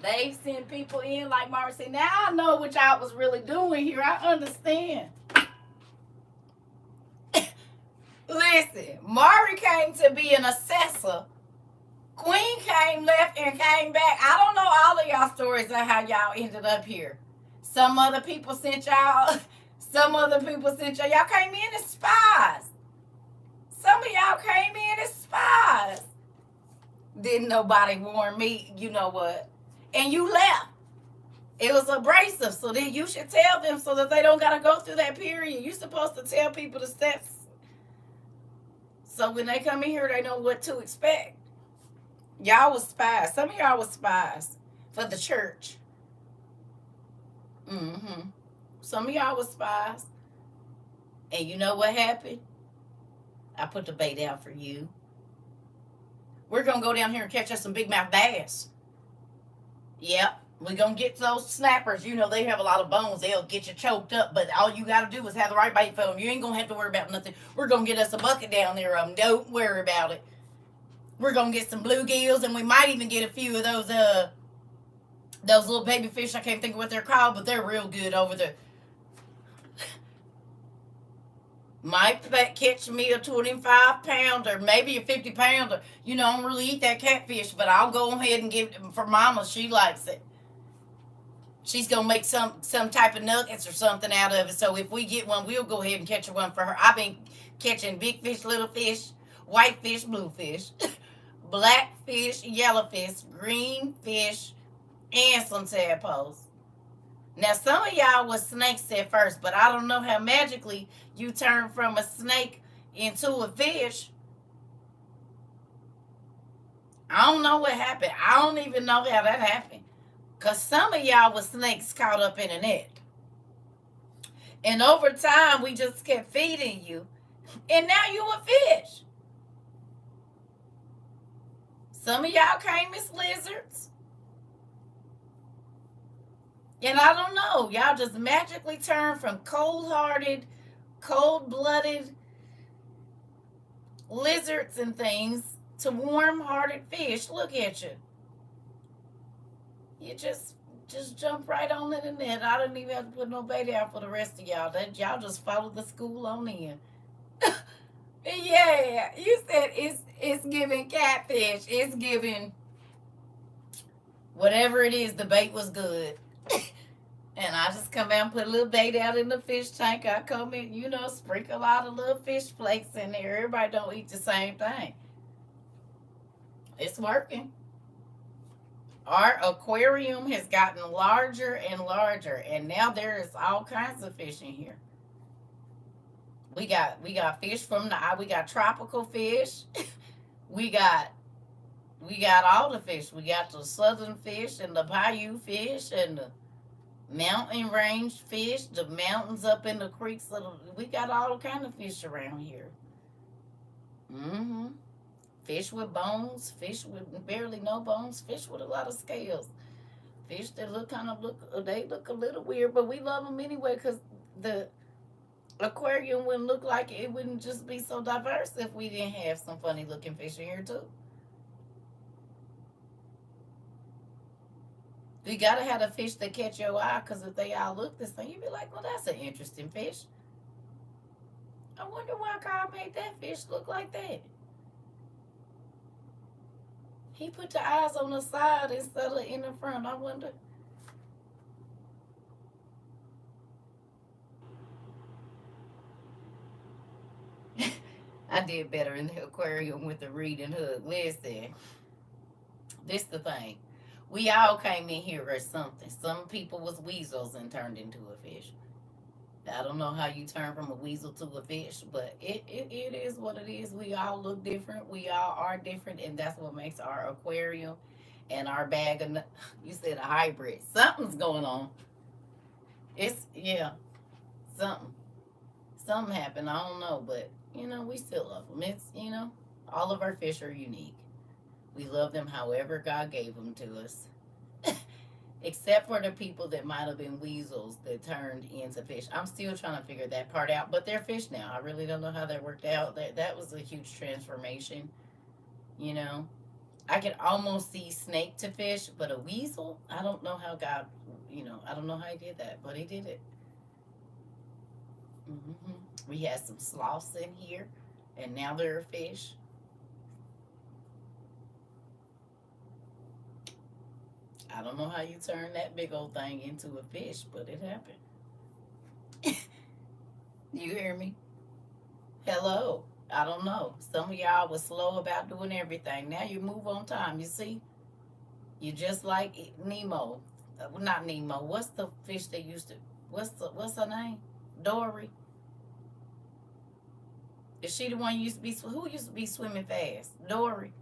They send people in like Mari said, now I know what y'all was really doing here. I understand. Listen, Mari came to be an assessor. Queen came, left, and came back. I don't know all of y'all stories of how y'all ended up here. Some other people sent y'all. Some other people sent y'all. Y'all came in as spies. Some of y'all came in as spies. Didn't nobody warn me, you know what? And you left. It was abrasive, so then you should tell them so that they don't got to go through that period. You're supposed to tell people the steps. So when they come in here, they know what to expect. Y'all was spies. Some of y'all was spies for the church. Some of y'all was spies. And you know what happened? I put the bait out for you. We're going to go down here and catch us some big mouth bass. Yep. We're going to get those snappers. You know, they have a lot of bones. They'll get you choked up. But all you got to do is have the right bait for them. You ain't going to have to worry about nothing. We're going to get us a bucket down there of them. Don't worry about it. We're going to get some bluegills, and we might even get a few of those little baby fish. I can't think of what they're called, but they're real good over there. Might catch me a 25-pounder, maybe a 50-pounder. You know, I don't really eat that catfish, but I'll go ahead and give it for Mama. She likes it. She's going to make some type of nuggets or something out of it. So if we get one, we'll go ahead and catch one for her. I've been catching big fish, little fish, white fish, blue fish, black fish, yellow fish, green fish, and some tadpoles. Now, some of y'all was snakes at first, but I don't know how magically you turn from a snake into a fish. I don't know what happened. I don't even know how that happened. Because some of y'all was snakes caught up in a net. And over time, we just kept feeding you. And now you a fish. Some of y'all came as lizards. And I don't know. Y'all just magically turned from cold-hearted, cold-blooded lizards and things to warm-hearted fish. Look at you. You just jump right on in the net. I didn't even have to put no bait out for the rest of y'all. Y'all just followed the school on in. Yeah, you said it's giving catfish. It's giving Whatever it is, the bait was good. And I just come out and put a little bait out in the fish tank. I come in, sprinkle out a little fish flakes in there. Everybody don't eat the same thing. It's working. Our aquarium has gotten larger and larger, and now there is all kinds of fish in here. We got fish from we got tropical fish. we got we got all the fish. We got the southern fish and the bayou fish and the mountain range fish, the mountains up in the creeks. We got all kind of fish around here. Mm-hmm. Fish with bones, fish with barely no bones, fish with a lot of scales, fish that they look a little weird, but we love them anyway because the aquarium wouldn't look like it wouldn't just be so diverse if we didn't have some funny looking fish in here too. You gotta have a fish that catch your eye because if they all look the same, you'd be like, well, that's an interesting fish. I wonder why God made that fish look like that. He put the eyes on the side instead of in the front. I wonder. I did better in the aquarium with the reading hook. Listen, this the thing. We all came in here as something. Some people was weasels and turned into a fish. I don't know how you turn from a weasel to a fish, but it is what it is. We all look different. We all are different, and that's what makes our aquarium and our bag of, you said a hybrid. Something's going on. Yeah, something. Something happened. I don't know, but, we still love them. All of our fish are unique. We love them however God gave them to us. Except for the people that might have been weasels that turned into fish. I'm still trying to figure that part out, but they're fish now. I really don't know how that worked out. That was a huge transformation, you know. I could almost see snake to fish, but a weasel, I don't know how God, I don't know how he did that, but he did it. Hmm. We had some sloths in here, and now they're a fish. I don't know how you turn that big old thing into a fish, but it happened. You hear me? Hello. I don't know. Some of y'all was slow about doing everything. Now you move on time. You see? You just like Nemo. Not Nemo. What's the fish they used to? What's her name? Dory. Is she the one who used to be? Who used to be swimming fast? Dory.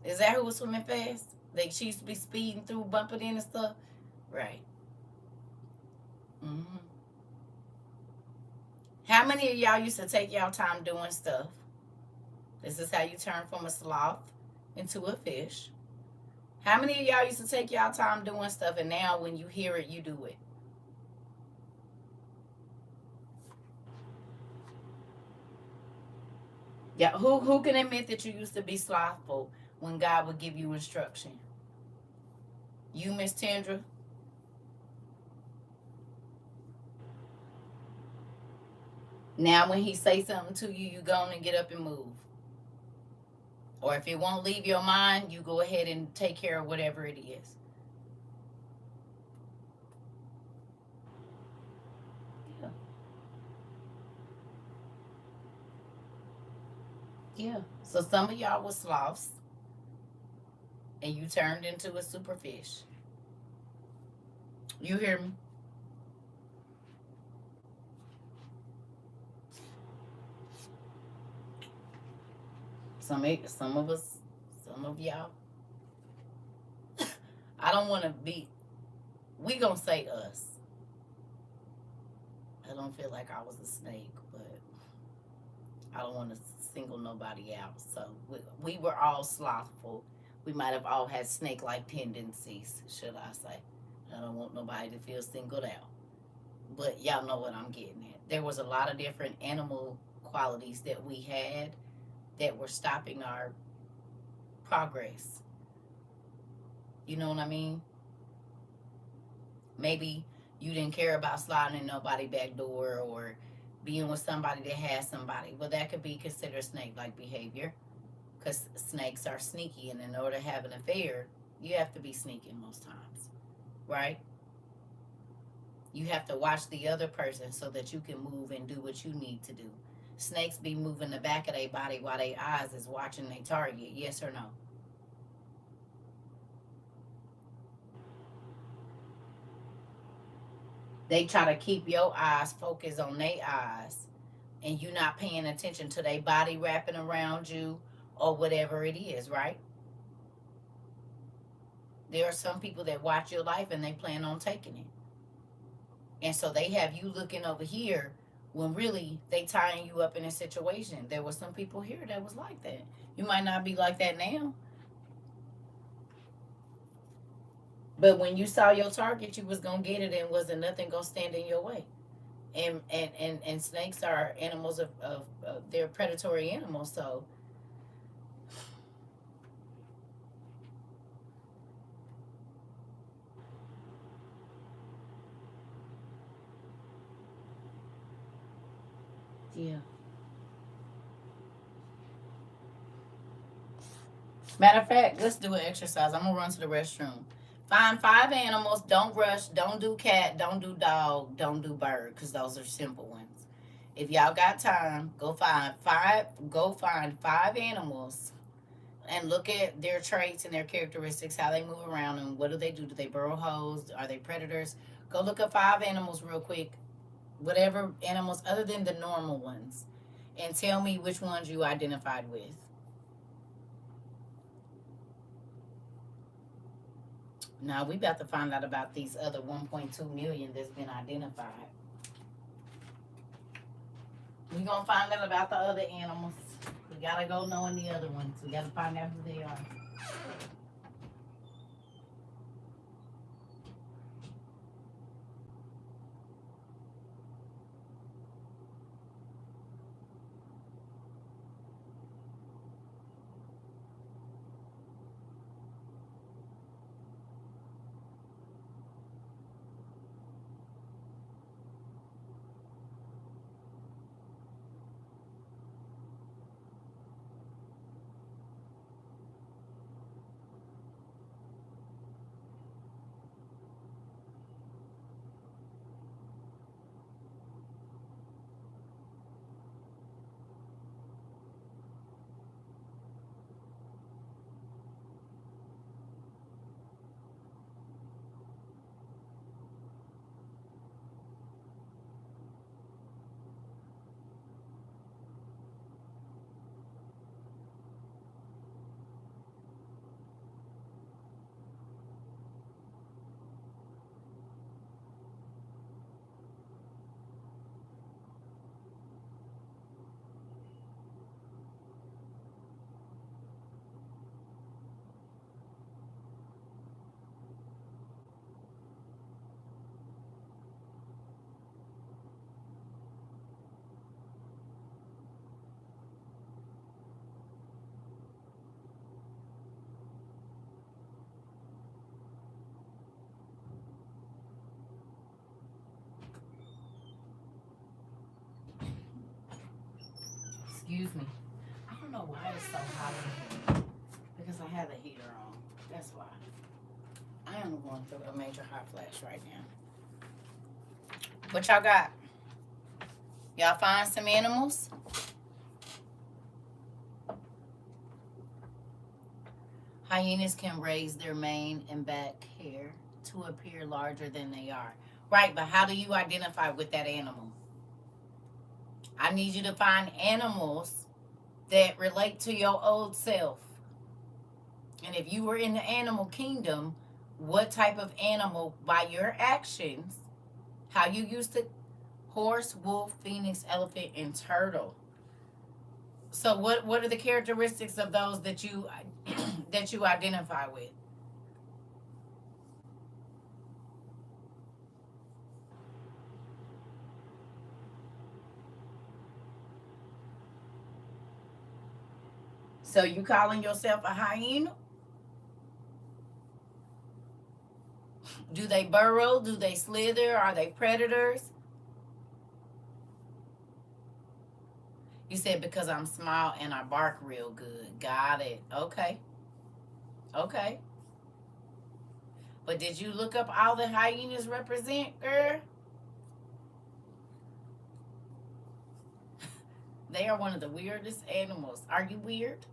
Is that who was swimming fast? Like she used to be speeding through, bumping in and stuff. Right. Hmm. How many of y'all used to take y'all time doing stuff? This is how you turn from a sloth into a fish. How many of y'all used to take y'all time doing stuff, and now when you hear it, you do it? Yeah. Who can admit that you used to be slothful when God would give you instruction? You, Miss Tendra. Now, when he say something to you, you go on and get up and move. Or if it won't leave your mind, you go ahead and take care of whatever it is. Yeah. Yeah. So some of y'all was sloths, and you turned into a super fish. You hear me? Some of us, some of y'all. I don't want to be. We gonna say us. I don't feel like I was a snake, but I don't want to single nobody out. So we were all slothful. We might have all had snake-like tendencies, should I say? I don't want nobody to feel singled out. But y'all know what I'm getting at. There was a lot of different animal qualities that we had that were stopping our progress. You know what I mean? Maybe you didn't care about sliding in nobody back door or being with somebody that has somebody. Well, that could be considered snake-like behavior because snakes are sneaky, and in order to have an affair, you have to be sneaking most times, right? You have to watch the other person so that you can move and do what you need to do. Snakes be moving the back of their body while their eyes is watching their target. Yes or no? They try to keep your eyes focused on their eyes, and you not paying attention to their body wrapping around you or whatever it is, right? There are some people that watch your life and they plan on taking it. And so they have you looking over here when really they tying you up in a situation. There were some people here that was like that. You might not be like that now, but when you saw your target, you was gonna get it, and wasn't nothing gonna stand in your way. And snakes are animals of they're predatory animals. So yeah. Matter of fact, let's do an exercise. I'm gonna run to the restroom. Find 5 animals. Don't rush. Don't do cat. Don't do dog. Don't do bird, because those are simple ones. If y'all got time, go find five. Go find 5 animals and look at their traits and their characteristics, how they move around, and what do they do? Do they burrow holes? Are they predators? Go look at 5 animals real quick. Whatever animals other than the normal ones, and tell me which ones you identified with. Now we about to find out about these other 1.2 million that's been identified. We gonna find out about the other animals. We gotta go knowing the other ones. We gotta find out who they are. Excuse me. I don't know why it's so hot in here. Because I have the heater on. That's why. I am going through a major hot flash right now. What y'all got? Y'all find some animals? Hyenas can raise their mane and back hair to appear larger than they are. Right, but how do you identify with that animal? I need you to find animals that relate to your old self. And if you were in the animal kingdom, what type of animal, by your actions, how you used to, horse, wolf, phoenix, elephant, and turtle. So what are the characteristics of those that you that you identify with? So you calling yourself a hyena? Do they burrow? Do they slither? Are they predators? You said because I'm small and I bark real good. Got it. Okay. Okay. But did you look up all the hyenas represent, girl? They are one of the weirdest animals. Are you weird?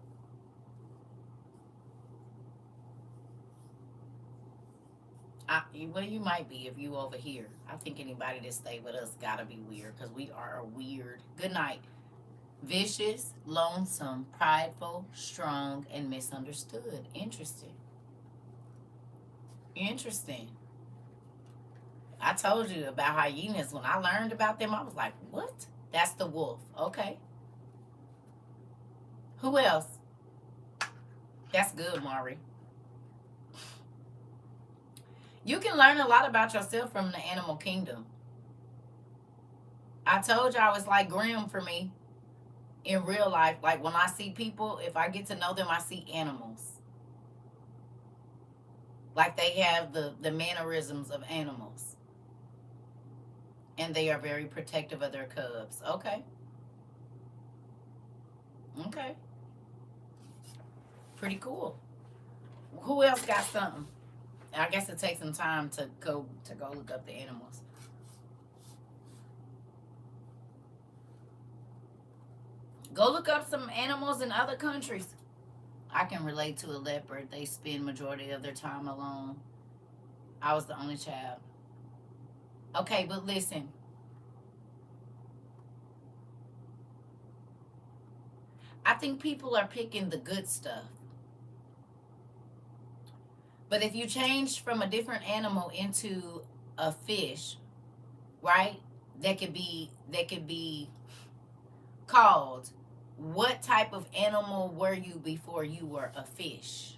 Well, you might be if you over here. I think anybody that stay with us gotta be weird because we are weird. Good night. Vicious, lonesome, prideful, strong, and misunderstood. Interesting. Interesting. I told you about hyenas. When I learned about them, I was like, what? That's the wolf. Okay. Who else? That's good, Maury. You can learn a lot about yourself from the animal kingdom. I told y'all it's like Grimm for me in real life. Like when I see people, if I get to know them, I see animals. Like they have the mannerisms of animals. And they are very protective of their cubs. Okay. Okay. Pretty cool. Who else got something? I guess it takes some time to go look up the animals. Go look up some animals in other countries. I can relate to a leopard. They spend majority of their time alone. I was the only child. Okay, but listen. I think people are picking the good stuff. But if you change from a different animal into a fish, right? That could be called, what type of animal were you before you were a fish?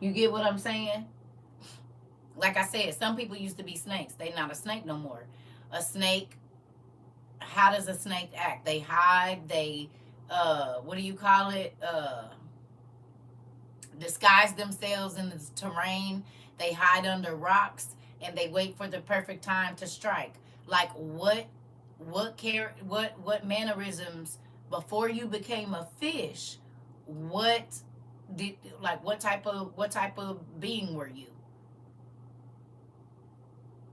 You get what I'm saying? Like I said, some people used to be snakes. They not a snake no more. A snake, how does a snake act? They hide, they what do you call it? Disguise themselves in the terrain. They hide under rocks and they wait for the perfect time to strike. Like what mannerisms before you became a fish? What did like what type of being were you?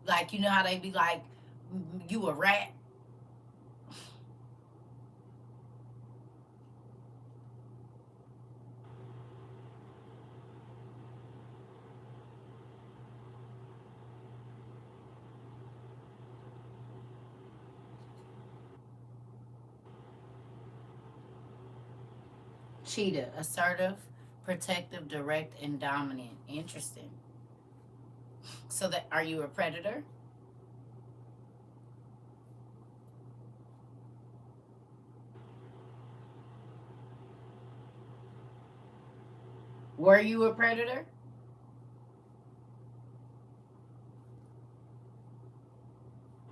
Like you know how they be like you a rat? Cheetah, assertive, protective, direct, and dominant. Interesting. So that are you a predator? Were you a predator?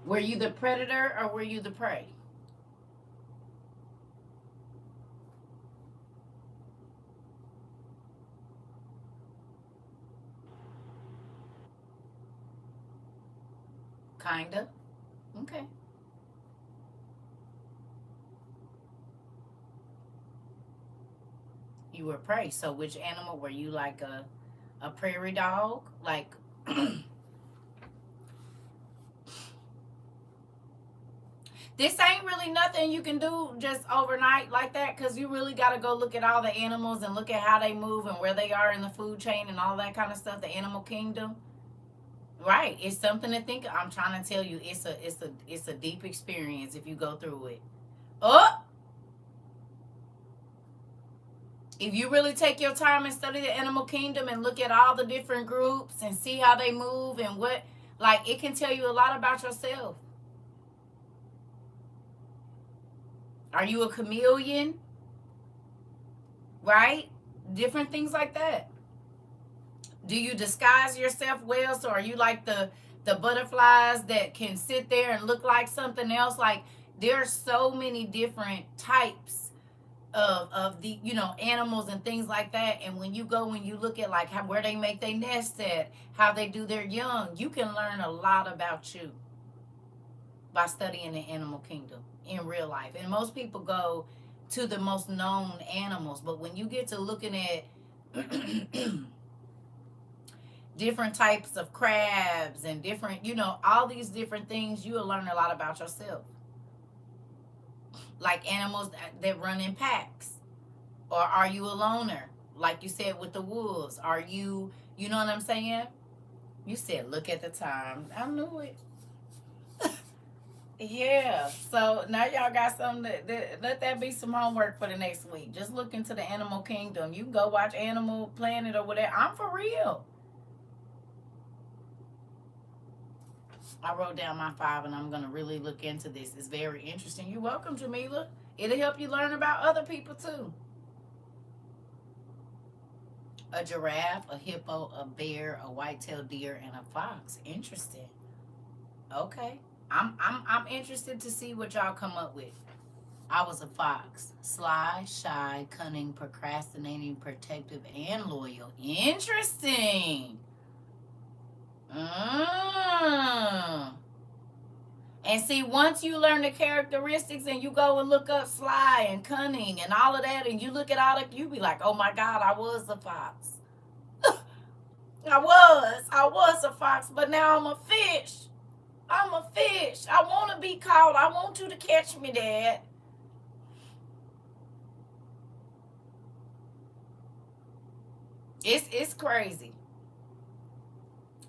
Were you the predator or were you the prey? Kinda. Okay. You were prey. So which animal were you, like a prairie dog? Like this ain't really nothing you can do just overnight like that because you really got to go look at all the animals and look at how they move and where they are in the food chain and all that kind of stuff, the animal kingdom. Right. It's something to think of. I'm trying to tell you, it's a deep experience if you go through it. Oh, if you really take your time and study the animal kingdom and look at all the different groups and see how they move and what, like, it can tell you a lot about yourself. Are you a chameleon? Right? Different things like that. Do you disguise yourself well? So are you like the butterflies that can sit there and look like something else? Like, there's so many different types of the, you know, animals and things like that. And when you go and you look at like how, where they make their nest at, how they do their young, you can learn a lot about you by studying the animal kingdom in real life. And most people go to the most known animals, but when you get to looking at different types of crabs and different, you know, all these different things, you will learn a lot about yourself. Like animals that run in packs. Or are you a loner? Like you said with the wolves. Are you, you know what I'm saying? You said, look at the time. I knew it. Yeah. So now y'all got something let that be some homework for the next week. Just look into the animal kingdom. You can go watch Animal Planet or whatever. I'm for real. I wrote down my 5 and I'm going to really look into this. It's very interesting. You're welcome, Jamila. It'll help you learn about other people too. A giraffe, a hippo, a bear, a white-tailed deer, and a fox. Interesting. Okay. I'm interested to see what y'all come up with. I was a fox. Sly, shy, cunning, procrastinating, protective, and loyal. Interesting. And see, once you learn the characteristics and you go and look up sly and cunning and all of that, and you look at all that, you be like, oh my God, I was a fox. I was a fox, but now I'm a fish. I'm a fish. I want to be caught. I want you to catch me, Dad. It's crazy.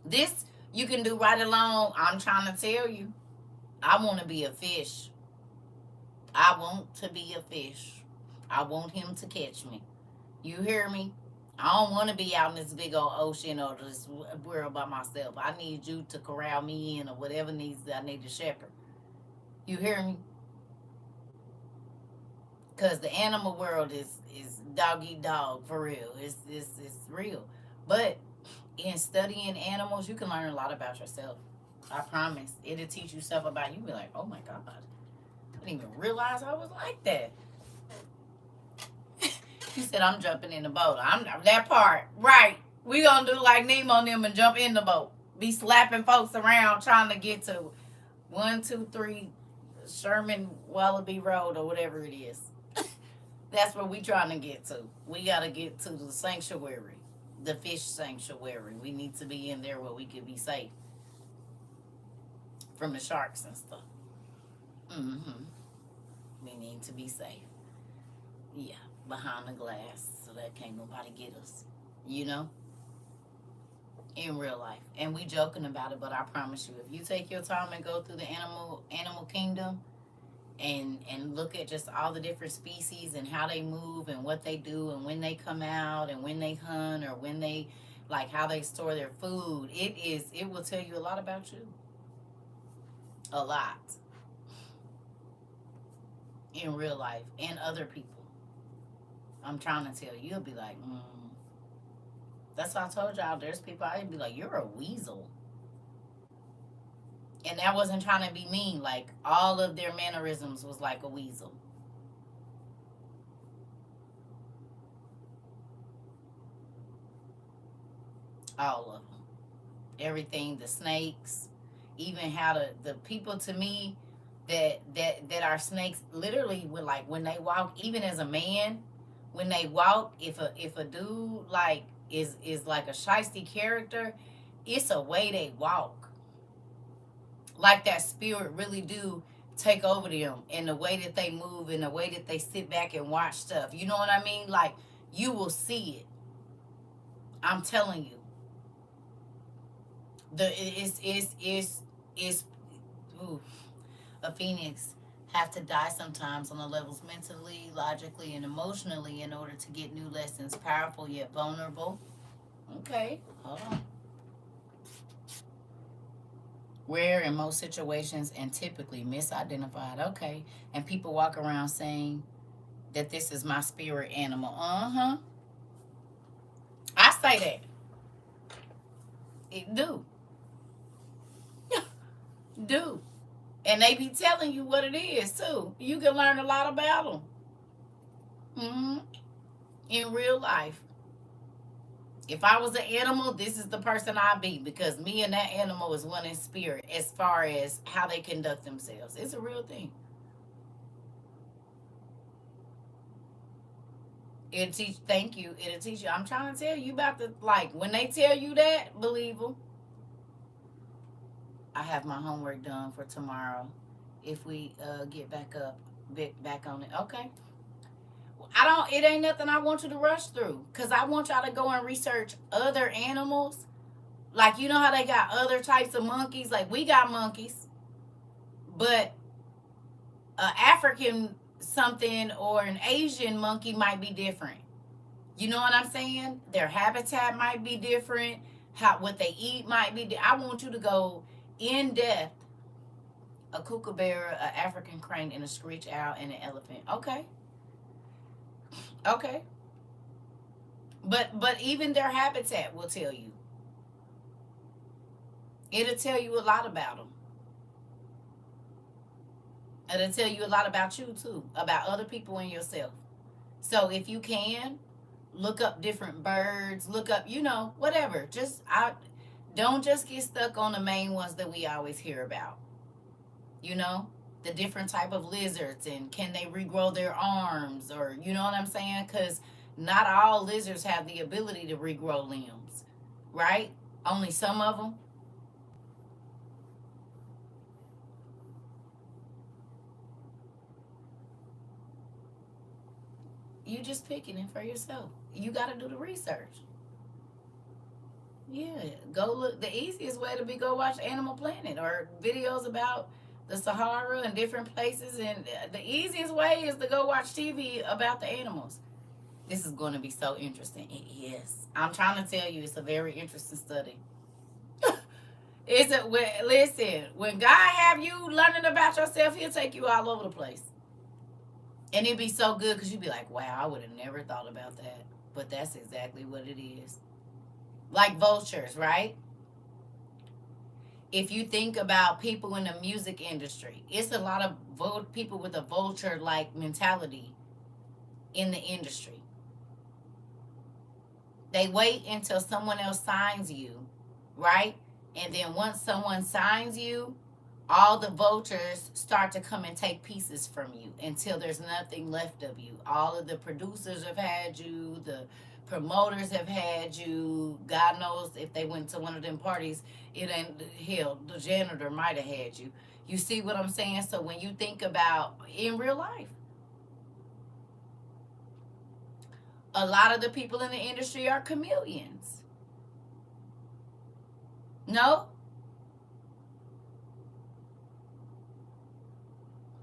This you can do right along. I'm trying to tell you. I want to be a fish. I want to be a fish. I want him to catch me. You hear me? I don't want to be out in this big old ocean or this world by myself. I need you to corral me in or whatever needs that I need to shepherd. You hear me? Because the animal world is dog eat dog for real. It's real. But in studying animals, you can learn a lot about yourself. I promise. It'll teach you stuff about you. Be like, oh my God. I didn't even realize I was like that. He said, I'm jumping in the boat. I'm that part. Right. We gonna do like Nemo and them and jump in the boat. Be slapping folks around trying to get to 1, 2, 3 Sherman Wallaby Road or whatever it is. That's where we trying to get to. We gotta get to the sanctuary. The fish sanctuary. We need to be in there where we could be safe from the sharks and stuff. We need to be safe. Yeah, behind the glass so that can't nobody get us. You know? In real life. And we joking about it, but I promise you, if you take your time and go through the animal kingdom and look at just all the different species and how they move and what they do and when they come out and when they hunt or when they like how they store their food, it will tell you a lot about you. A lot. In real life and other people. I'm trying to tell you, you'll be like, That's why I told y'all there's people I'd be like, you're a weasel. And that wasn't trying to be mean. Like, all of their mannerisms was like a weasel. All of them. Everything, the snakes, even how the people to me that are snakes literally would like when they walk, even as a man, when they walk, if a dude like is like a shiesty character, it's a way they walk. Like that spirit really do take over them in the way that they move, in the way that they sit back and watch stuff. You know what I mean? Like you will see it. I'm telling you. A phoenix have to die sometimes on the levels mentally, logically, and emotionally in order to get new lessons. Powerful yet vulnerable. Okay, hold on. Rare in most situations and typically misidentified. Okay, and people walk around saying that this is my spirit animal. I say that. It do. Do. And they be telling you what it is too. You can learn a lot about them. Mm-hmm. In real life. If I was an animal, this is the person I'd be, because me and that animal is one in spirit as far as how they conduct themselves. It's a real thing. It'll teach. Thank you. It'll teach you. I'm trying to tell you about the, like, when they tell you that, believe them. I have my homework done for tomorrow. If we get back on it, okay. I don't. It ain't nothing I want you to rush through, cause I want y'all to go and research other animals. Like, you know how they got other types of monkeys. Like, we got monkeys, but African something or an Asian monkey might be different. You know what I'm saying? Their habitat might be different. How what they eat might be. I want you to go in depth. A kookaburra, an African crane, and a screech owl, and an elephant. Okay, okay. But even their habitat will tell you. It'll tell you a lot about them. It'll tell you a lot about you too, about other people and yourself. So if you can, look up different birds, look up, whatever. Just I don't just get stuck on the main ones that we always hear about. You know, the different type of lizards, and can they regrow their arms, or you know what I'm saying? Cuz not all lizards have the ability to regrow limbs, right? Only some of them. You just picking it for yourself. You got to do the research. Yeah, go look. The easiest way to be go watch Animal Planet or videos about the Sahara and different places. And the easiest way is to go watch TV about the animals. This is going to be so interesting. It is. I'm trying to tell you, it's a very interesting study. Listen, when God have you learning about yourself, He'll take you all over the place, and it'd be so good because you'd be like, "Wow, I would have never thought about that." But that's exactly what it is. Like vultures, right? If you think about people in the music industry, it's a lot of people with a vulture like mentality in the industry. They wait until someone else signs you, right? And then once someone signs you, all the vultures start to come and take pieces from you until there's nothing left of you. All of the producers have had you, the promoters have had you. God knows if they went to one of them parties, it ain't hell. The janitor might have had you. You see what I'm saying? So when you think about in real life, a lot of the people in the industry are chameleons. No,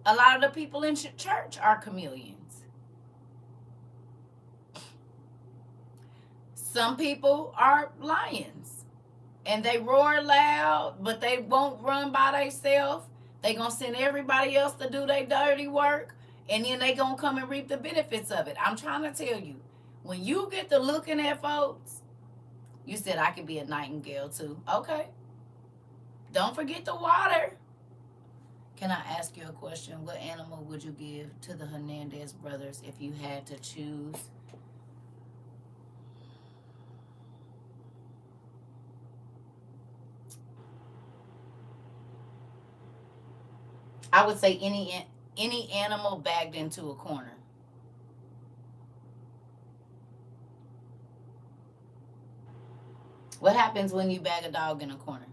a lot of the people in church are chameleons. Some people are lions and they roar loud, but they won't run by themselves. They gonna send everybody else to do their dirty work, and then they gonna come and reap the benefits of it. I'm trying to tell you, when you get to looking at folks, you said I could be a nightingale too. Okay, don't forget the water. Can I ask you a question? What animal would you give to the Hernandez brothers if you had to choose? I would say any animal bagged into a corner. What happens when you bag a dog in a corner?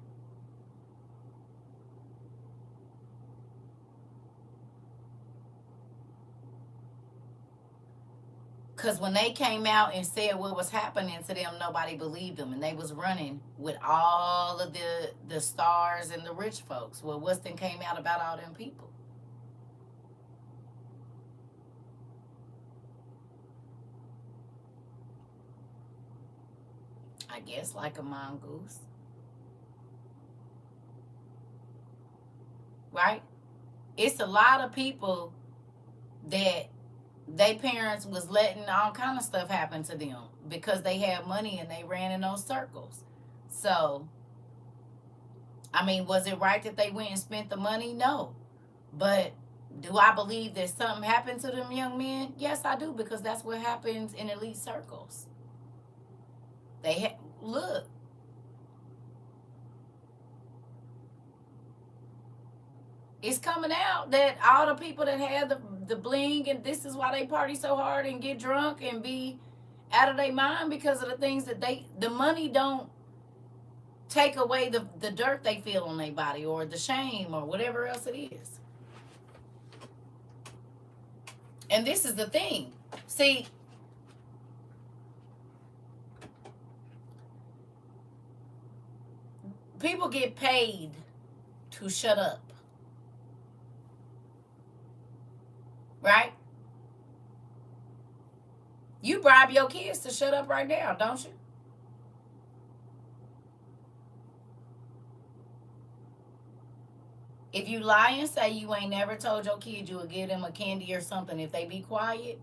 Because when they came out and said what was happening to them, nobody believed them, and they was running with all of the stars and the rich folks. Well, what's then came out about all them people? I guess like a mongoose, right? It's a lot of people that they parents was letting all kind of stuff happen to them because they had money and they ran in those circles. So, I mean, was it right that they went and spent the money? No. But Do I believe that something happened to them young men? Yes, I do, because that's what happens in elite circles. Look, it's coming out that all the people that had the bling, and this is why they party so hard and get drunk and be out of their mind, because of the things that the money don't take away the dirt they feel on their body, or the shame, or whatever else it is. And this is the thing. See, people get paid to shut up. Right? You bribe your kids to shut up right now, don't you? If you lie and say you ain't never told your kid you would give them a candy or something if they be quiet,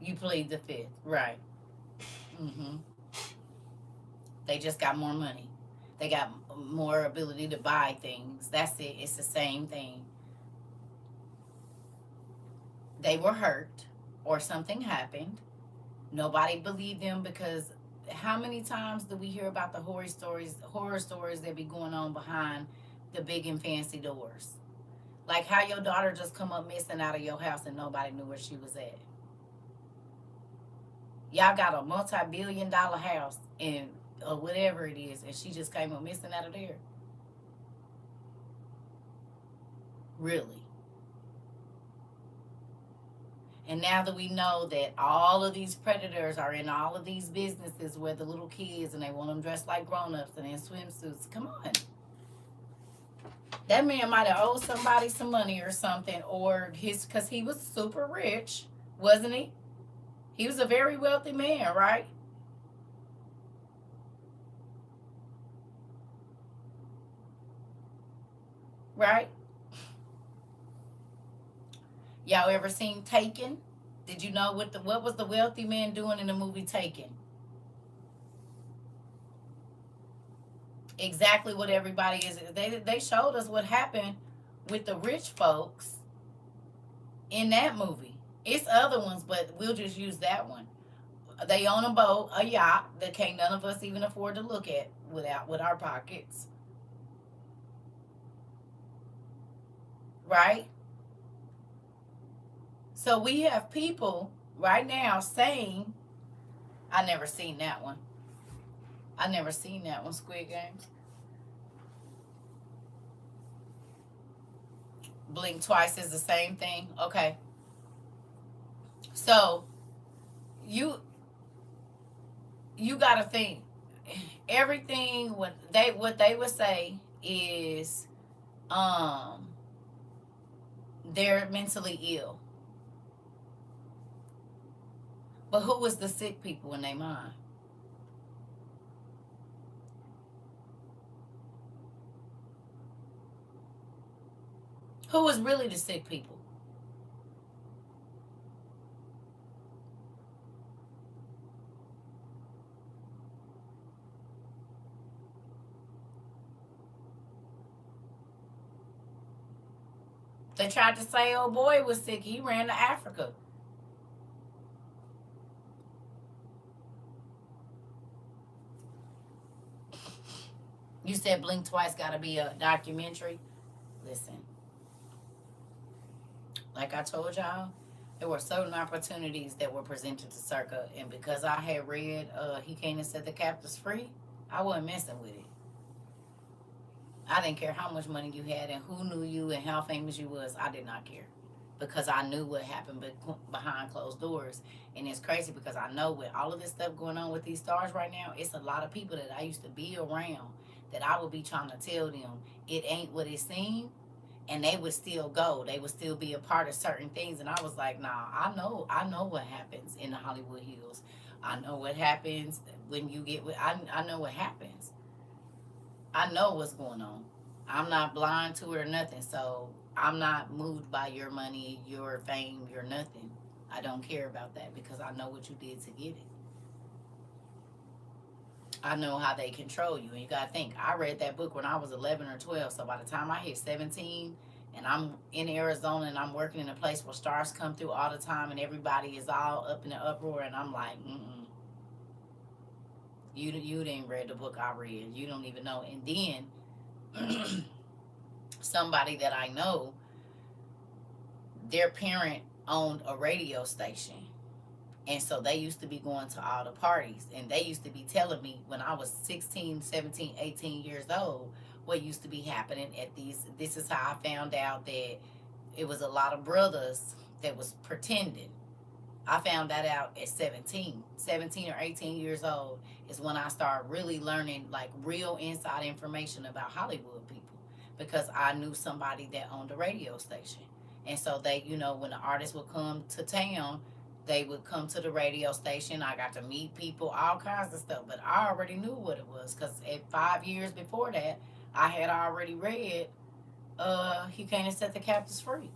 you plead the fifth. Right. Mm-hmm. They just got more money. They got more ability to buy things. That's it. It's the same thing. They were hurt or something happened. Nobody believed them, because how many times do we hear about the horror stories that be going on behind the big and fancy doors? Like how your daughter just come up missing out of your house and nobody knew where she was at. Y'all got a multi-billion-dollar house and whatever it is, and she just came up missing out of there. Really? And now that we know that all of these predators are in all of these businesses where the little kids, and they want them dressed like grown-ups and in swimsuits, come on. That man might have owed somebody some money or something, or because he was super rich, wasn't he? He was a very wealthy man, right? Right? Y'all ever seen Taken? Did you know what was the wealthy man doing in the movie Taken? Exactly what everybody is. They showed us what happened with the rich folks in that movie. It's other ones, but we'll just use that one. They own a boat, a yacht that can't none of us even afford to look at with our pockets. Right? So we have people right now saying, I never seen that one. I never seen that one, Squid Games. Blink twice is the same thing. Okay. So you gotta think, everything what they would say is they're mentally ill. But who was the sick people in their mind? Who was really the sick people? They tried to say old boy was sick. He ran to Africa. You said Blink Twice got to be a documentary. Listen, like I told y'all, there were certain opportunities that were presented to CERCA, and because I had read He Came and Set the Captives Free, I wasn't messing with it. I didn't care how much money you had and who knew you and how famous you was. I did not care, because I knew what happened behind closed doors. And it's crazy, because I know with all of this stuff going on with these stars right now, it's a lot of people that I used to be around that I would be trying to tell them it ain't what it seemed, and they would still go. They would still be a part of certain things. And I was like, nah, I know what happens in the Hollywood Hills. I know what happens when you get with, I know what happens. I know what's going on. I'm not blind to it or nothing. So I'm not moved by your money, your fame, your nothing. I don't care about that, because I know what you did to get it. I know how they control you. And you got to think, I read that book when I was 11 or 12. So by the time I hit 17 and I'm in Arizona and I'm working in a place where stars come through all the time and everybody is all up in the uproar, and I'm like, you didn't read the book I read. You don't even know. And then somebody that I know, their parent owned a radio station. And so they used to be going to all the parties. And they used to be telling me when I was 16, 17, 18 years old what used to be happening at these. This is how I found out that it was a lot of brothers that was pretending. I found that out at 17 or 18 years old is when I started really learning like real inside information about Hollywood people, because I knew somebody that owned a radio station. And so they, when the artists would come to town, they would come to the radio station. I got to meet people, all kinds of stuff, but I already knew what it was, because at 5 years before that, I had already read He Came to Set the Captives Free.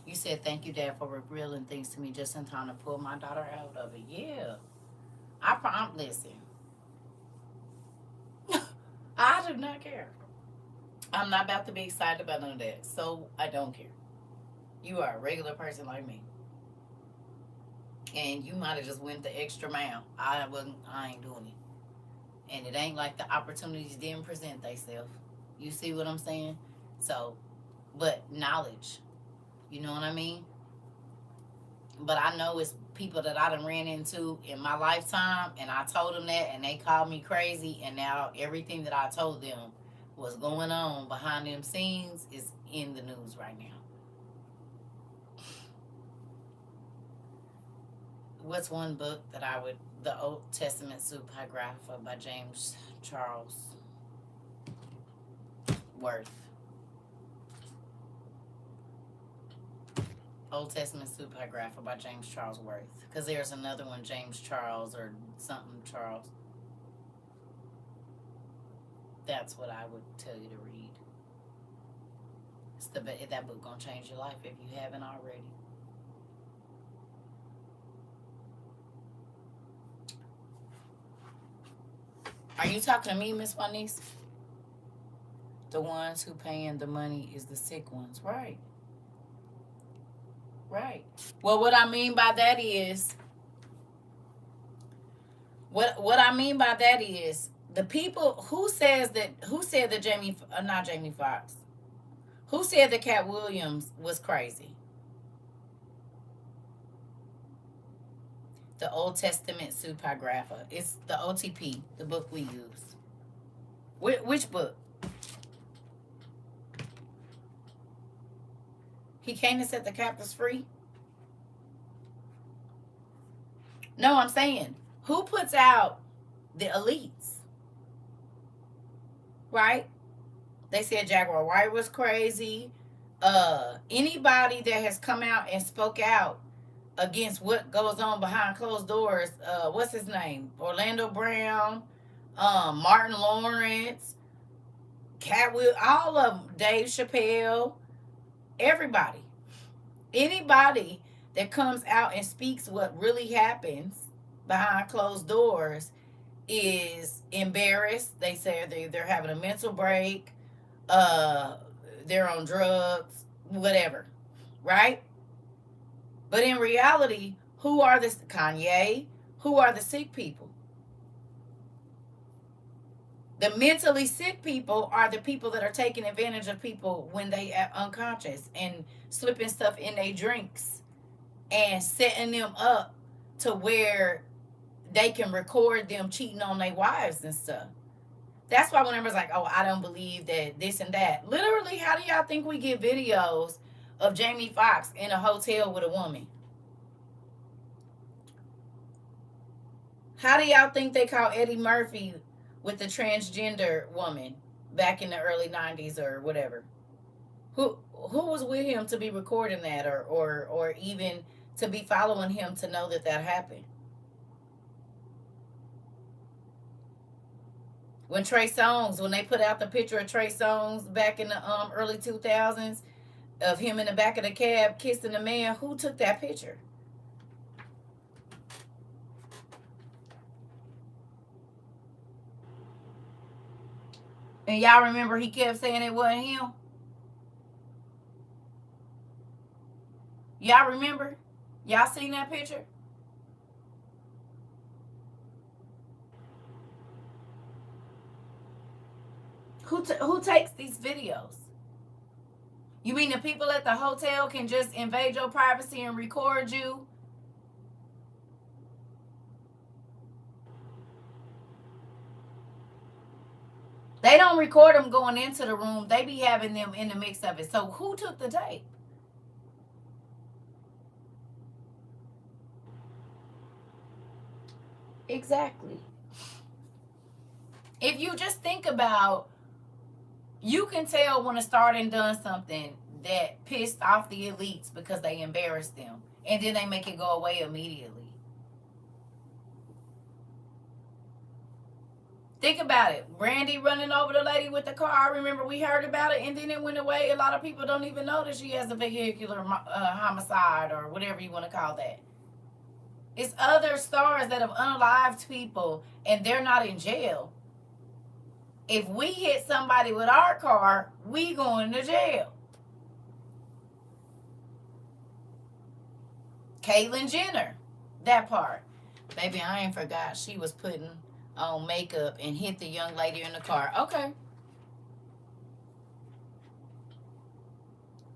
You said, thank you, Dad, for revealing things to me just in time to pull my daughter out of it. Yeah. Listen. I do not care. I'm not about to be excited about none of that. So I don't care. You are a regular person like me. And you might have just went the extra mile. I ain't doing it. And it ain't like the opportunities didn't present themselves. You see what I'm saying? So, but knowledge. You know what I mean? But I know it's people that I done ran into in my lifetime, and I told them that, and they called me crazy, and now everything that I told them was going on behind them scenes is in the news right now. What's one book that the Old Testament Supergrapha by James Charles Worth. Old Testament Supergrapha by James Charles Worth. Because there's another one, James Charles or something Charles. That's what I would tell you to read. That book gonna change your life if you haven't already. Are you talking to me, Miss Juanice? The ones who paying the money is the sick ones, right? Right. Well, what I mean by that is, the people who said that not Jamie Foxx, who said that Cat Williams was crazy? The Old Testament Supergrapha. It's the OTP, the book we use. Which book? He Came to Set the Captives Free? No, I'm saying, who puts out the elites? Right? They said Jaguar White was crazy. Anybody that has come out and spoke out against what goes on behind closed doors, what's his name? Orlando Brown, Martin Lawrence, all of them, Dave Chappelle, everybody. Anybody that comes out and speaks what really happens behind closed doors is embarrassed. They say they're having a mental break, they're on drugs, whatever, right? But in reality, who are the Kanye? Who are the sick people? The mentally sick people are the people that are taking advantage of people when they are unconscious and slipping stuff in their drinks and setting them up to where they can record them cheating on their wives and stuff. That's why when everyone's like, oh, I don't believe that this and that. Literally, how do y'all think we get videos of Jamie Foxx in a hotel with a woman? How do y'all think they caught Eddie Murphy with the transgender woman back in the early 90s or whatever? Who was with him to be recording that or even to be following him to know that happened? When they put out the picture of Trey Songz back in the early 2000s of him in the back of the cab kissing the man, who took that picture? And y'all remember he kept saying it wasn't him? Y'all remember? Y'all seen that picture? Who takes these videos? You mean the people at the hotel can just invade your privacy and record you? They don't record them going into the room. They be having them in the mix of it. So who took the tape? Exactly. If you just think about, you can tell when a star done something that pissed off the elites because they embarrassed them, and then they make it go away immediately. Think about it. Brandy running over the lady with the car. I remember we heard about it, and then it went away. A lot of people don't even know that she has a vehicular homicide or whatever you want to call that. It's other stars that have unalived people, and they're not in jail. If we hit somebody with our car, we going to jail. Caitlyn Jenner, that part. Baby, I ain't forgot she was putting on makeup and hit the young lady in the car. Okay.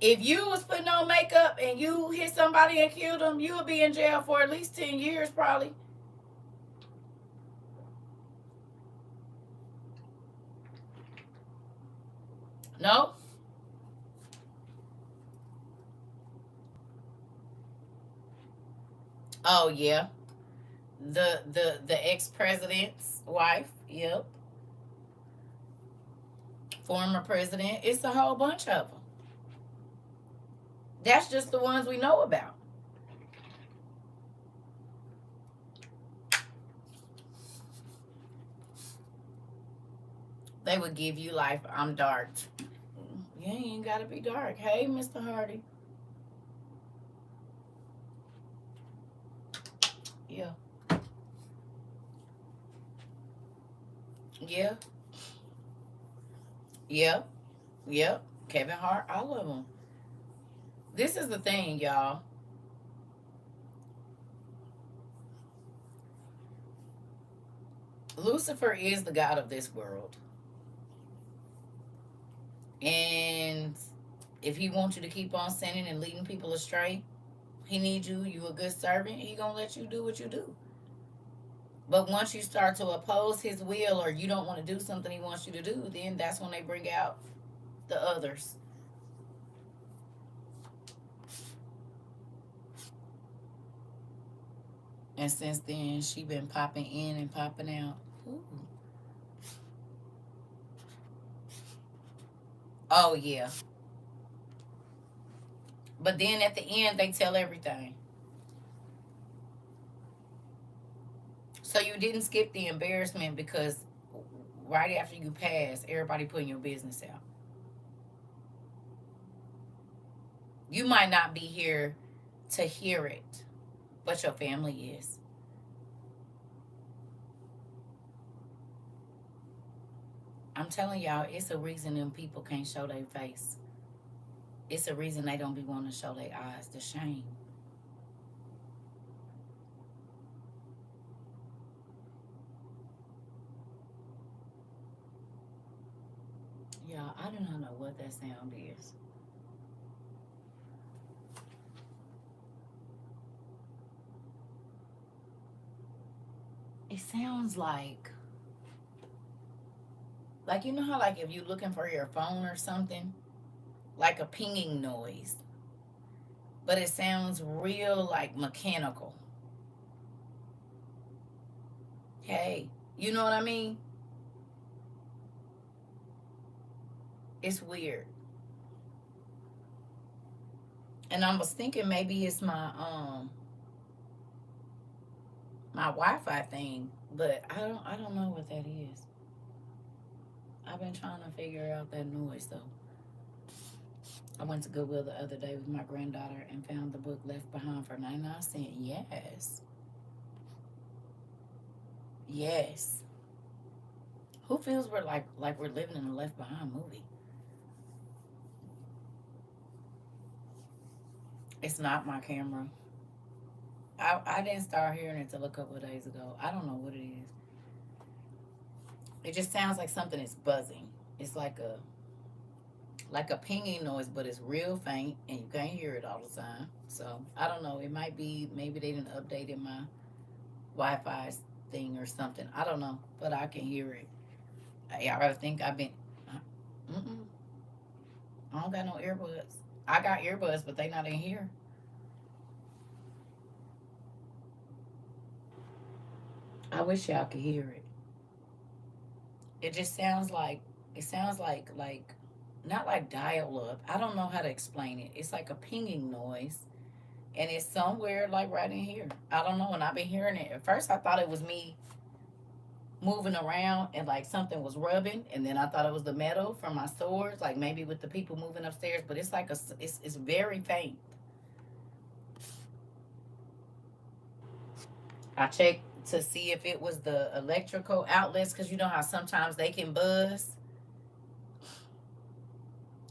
If you was putting on makeup and you hit somebody and killed them, you would be in jail for at least 10 years probably. No? Oh yeah. The ex-president's wife. Yep. Former president. It's a whole bunch of them. That's just the ones we know about. They would give you life. I'm dark. Yeah, you ain't gotta be dark. Hey, Mr. Hardy. Yeah. Yeah. Yeah. Yep. Kevin Hart, all of them. This is the thing, y'all. Lucifer is the god of this world. And if he wants you to keep on sinning and leading people astray, he needs you a good servant, he gonna let you do what you do. But once you start to oppose his will, or you don't want to do something he wants you to do, then that's when they bring out the others. And since then, she been popping in and popping out. Ooh. Oh yeah. But then at the end, they tell everything. So you didn't skip the embarrassment because right after you pass, everybody putting your business out. You might not be here to hear it, but your family is. I'm telling y'all, it's a reason them people can't show their face. It's a reason they don't be wanting to show their eyes. The shame. Y'all, I do not know what that sound is. It sounds like you know how like if you're looking for your phone or something, like a pinging noise, but it sounds real like mechanical. Hey, you know what I mean? It's weird. And I was thinking maybe it's my Wi-Fi thing, but I don't know what that is. I've been trying to figure out that noise though. I went to Goodwill the other day with my granddaughter and found the book Left Behind for 99¢. Yes. Yes. Who feels we're like we're living in a Left Behind movie? It's not my camera. I didn't start hearing it till a couple of days ago. I don't know what it is. It just sounds like something is buzzing. It's like a pinging noise, but it's real faint and you can't hear it all the time. So I don't know. It might be maybe they didn't update in my Wi-Fi thing or something. I don't know, but I can hear it. I rather think I've been. Mm-mm, I don't got no earbuds. I got earbuds, but they not in here. I wish y'all could hear it. It just sounds like it sounds like not like dial up. I don't know how to explain it. It's like a pinging noise, and it's somewhere like right in here. I don't know. And I've been hearing it. At first, I thought it was me moving around and like something was rubbing, and then I thought it was the metal from my swords, like maybe with the people moving upstairs. But it's like it's very faint. I checked to see if it was the electrical outlets because you know how sometimes they can buzz.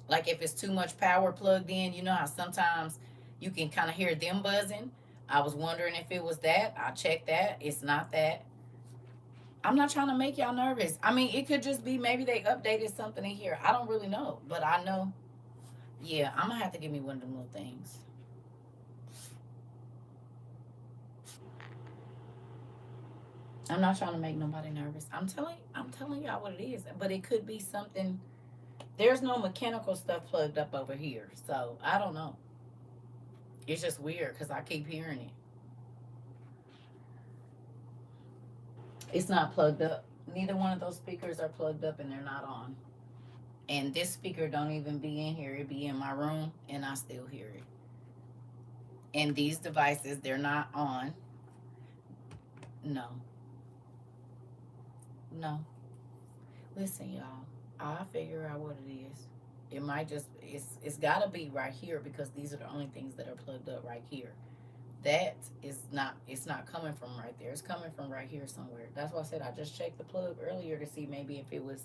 Like if it's too much power plugged in, you know how sometimes you can kind of hear them buzzing. I was wondering if it was that. I checked that. It's not that. I'm not trying to make y'all nervous. I mean, it could just be maybe they updated something in here. I don't really know, but I know. Yeah, I'm gonna have to give me one of them little things. I'm not trying to make nobody nervous. I'm telling y'all what it is, but it could be something. There's no mechanical stuff plugged up over here, so I don't know. It's just weird because I keep hearing it. It's not plugged up. Neither one of those speakers are plugged up and they're not on. And this speaker don't even be in here. It be in my room and I still hear it. And these devices, they're not on. No. No. Listen, y'all. I'll figure out what it is. It might just it's gotta be right here because these are the only things that are plugged up right here. That is not it's not coming from right there. It's coming from right here somewhere. That's why I said I just checked the plug earlier to see maybe if it was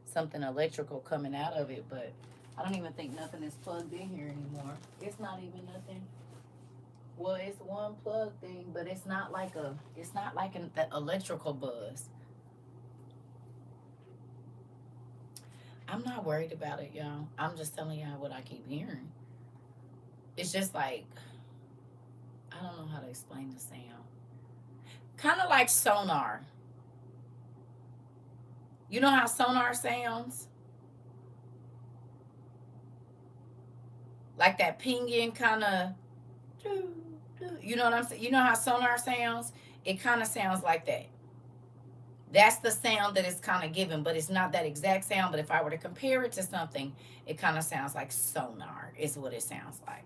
something electrical coming out of it, but I don't even think nothing is plugged in here anymore. It's not even nothing. Well, it's one plug thing, but it's not like an the electrical buzz. I'm not worried about it, y'all. I'm just telling y'all what I keep hearing. It's just like I don't know how to explain the sound. Kind of like sonar. You know how sonar sounds? Like that pinging kind of. You know what I'm saying? You know how sonar sounds? It kind of sounds like that. That's the sound that it's kind of given, but it's not that exact sound. But if I were to compare it to something, it kind of sounds like sonar, is what it sounds like.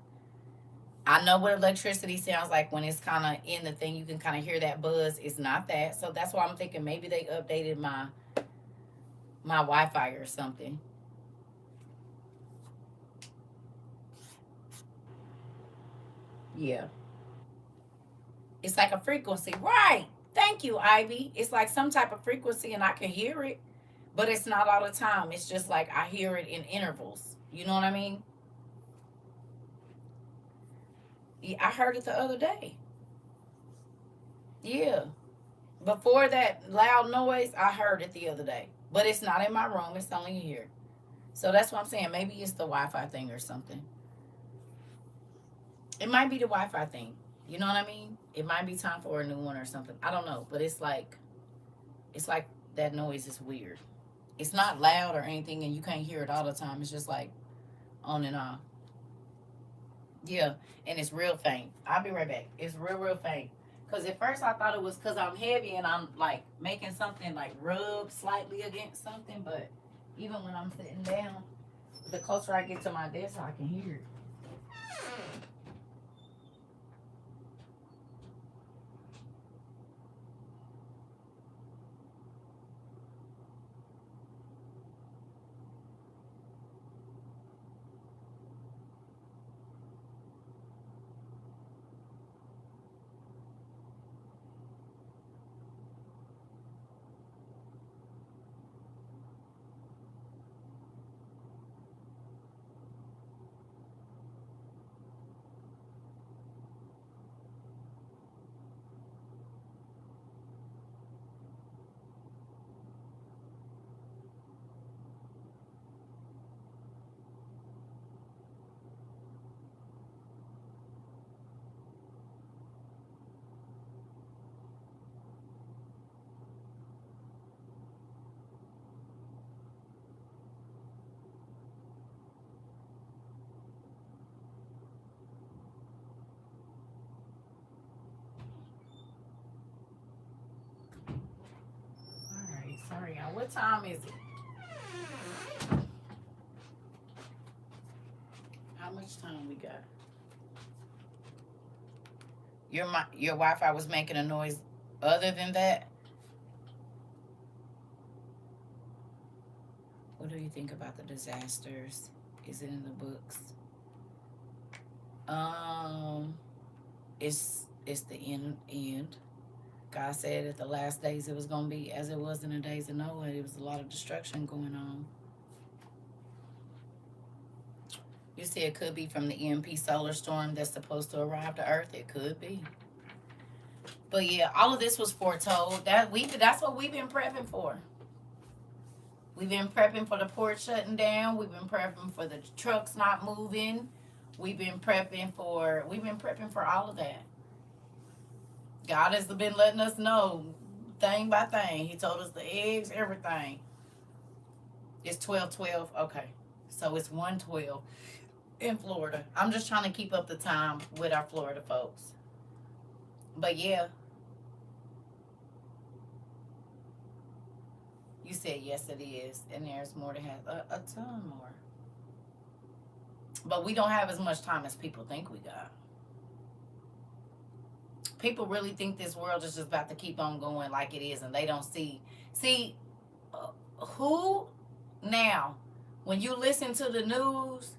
I know what electricity sounds like when it's kind of in the thing. You can kind of hear that buzz. It's not that. So that's why I'm thinking maybe they updated my Wi-Fi or something. Yeah. It's like a frequency. Right. Thank you, Ivy. It's like some type of frequency and I can hear it, but it's not all the time. It's just like I hear it in intervals. You know what I mean? Yeah, I heard it the other day. Yeah. Before that loud noise, I heard it the other day. But it's not in my room, it's only here. So that's what I'm saying. Maybe it's the Wi Fi thing or something. It might be the Wi Fi thing. You know what I mean? It might be time for a new one or something. I don't know. But it's like that noise is weird. It's not loud or anything and you can't hear it all the time. It's just like on and off. Yeah, and it's real faint. I'll be right back. It's real faint. Cause at first I thought it was cause I'm heavy and I'm like making something like rub slightly against something, but even when I'm sitting down, the closer I get to my desk, I can hear it. What time is it? How much time we got? Your Wi-Fi was making a noise other than that? What do you think about the disasters? Is it in the books? It's the end. God said at the last days it was gonna be as it was in the days of Noah. There was a lot of destruction going on. You see, it could be from the EMP solar storm that's supposed to arrive to Earth. It could be. But yeah, all of this was foretold. That's what we've been prepping for. We've been prepping for the port shutting down. We've been prepping for the trucks not moving. We've been prepping for all of that. God has been letting us know thing by thing. He told us the eggs, everything. It's 12:12. Okay. So it's 1:12 in Florida. I'm just trying to keep up the time with our Florida folks. But yeah. You said yes, it is. And there's more to have. A ton more. But we don't have as much time as people think we got. People really think this world is just about to keep on going like it is, and they don't see. See, who now, when you listen to the news,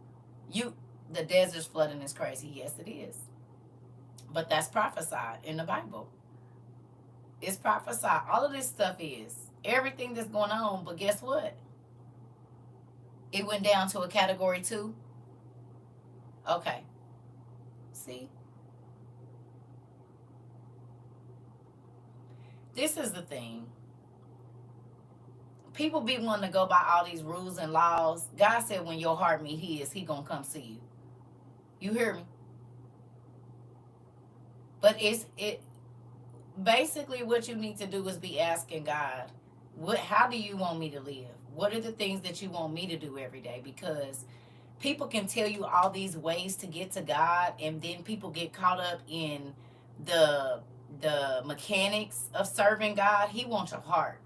the desert's flooding is crazy. Yes, it is. But that's prophesied in the Bible. It's prophesied. All of this stuff is. Everything that's going on, but guess what? It went down to a category 2. Okay. See? This is the thing. People be wanting to go by all these rules and laws. God said when your heart meet his, he gonna come see you. You hear me? But it basically what you need to do is be asking God, how do you want me to live? What are the things that you want me to do every day? Because people can tell you all these ways to get to God, and then people get caught up in the mechanics of serving God. He wants your heart.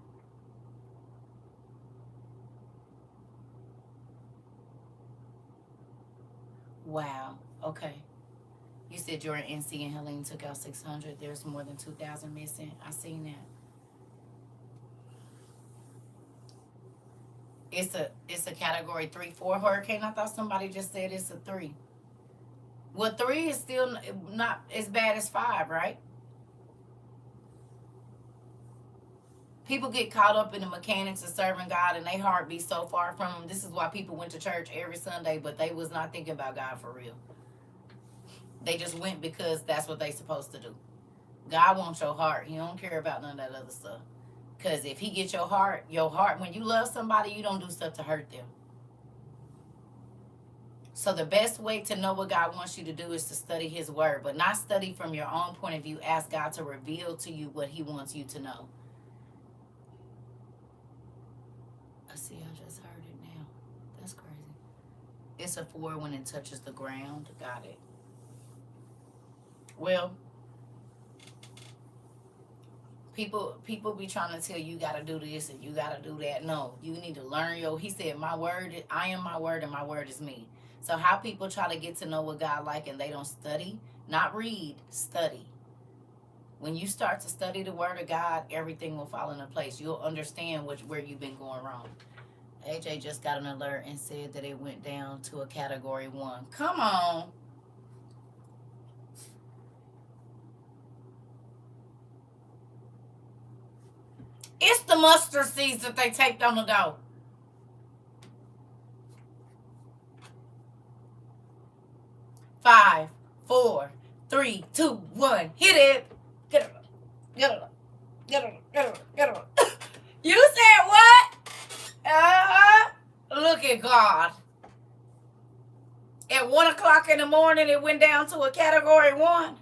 Wow. Okay. You said you're in NC and Helene took out 600. There's more than 2,000 missing. I seen that. It's a category 3-4 hurricane. I thought somebody just said it's a 3. Well, 3 is still not as bad as 5, right? People get caught up in the mechanics of serving God, and their heart be so far from Him. This is why people went to church every Sunday, but they was not thinking about God for real. They just went because that's what they supposed to do. God wants your heart. He don't care about none of that other stuff. Because if He gets your heart, when you love somebody, you don't do stuff to hurt them. So the best way to know what God wants you to do is to study His Word, but not study from your own point of view. Ask God to reveal to you what He wants you to know. I see, I just heard it now. That's crazy. It's a 4 when it touches the ground. Got it. Well, people be trying to tell you gotta do this and you gotta do that. No, you need to learn He said, my word, I am my word and my word is me. So how people try to get to know what God like and they don't study, not read, study. When you start to study the word of God, everything will fall into place. You'll understand where you've been going wrong. AJ just got an alert and said that it went down to a category 1. Come on. It's the mustard seeds that they taped on the door. Five, 4, 3, 2, 1. Hit it. Get it. Get it. Get it. Get it. Get it. You said what? Look at God. At 1 o'clock in the morning, it went down to a category 1.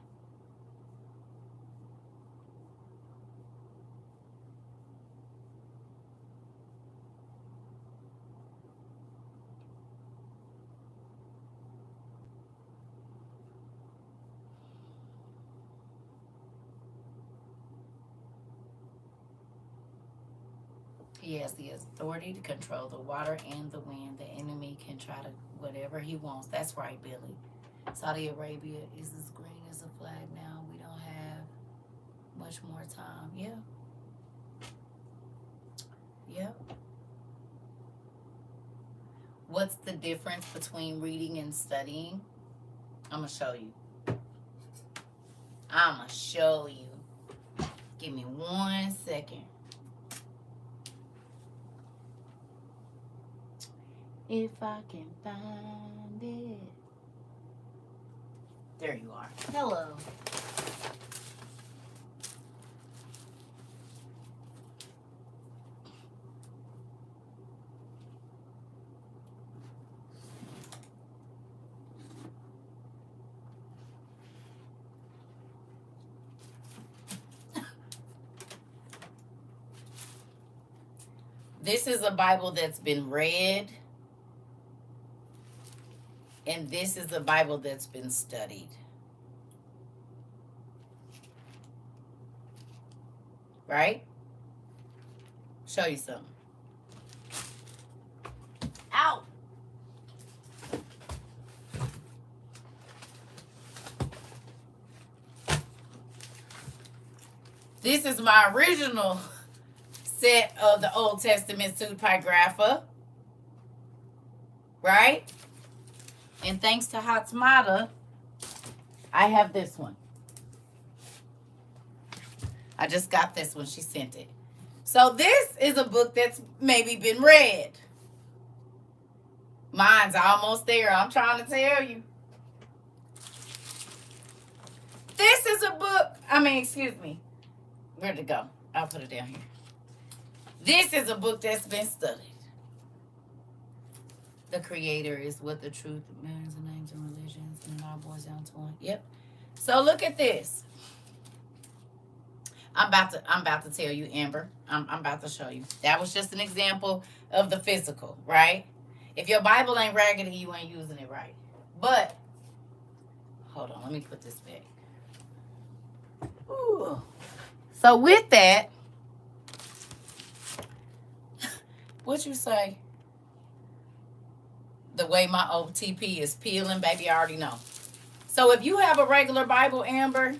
He has the authority to control the water and the wind. The enemy can try to whatever he wants. That's right, Billy. Saudi Arabia is as green as a flag now. We don't have much more time. Yeah. Yep. What's the difference between reading and studying? I'm going to show you. I'm going to show you. Give me 1 second. If I can find it. There you are. Hello. This is a Bible that's been read, and this is a Bible that's been studied. Right? Show you something. Ow! This is my original set of the Old Testament Pseudepigrapha, right? And thanks to Hatzmata, I have this one. I just got this one. She sent it. So this is a book that's maybe been read. Mine's almost there. I'm trying to tell you. This is a book. Excuse me. Where'd it go? I'll put it down here. This is a book that's been studied. The Creator is what the truth, millions of names and religions, and all boys down to one. Yep. So look at this. I'm about to tell you, Amber. I'm about to show you. That was just an example of the physical, right? If your Bible ain't raggedy, you ain't using it right. But hold on, let me put this back. Ooh. So with that, what you say? The way my OTP is peeling, baby, I already know. So if you have a regular Bible, Amber,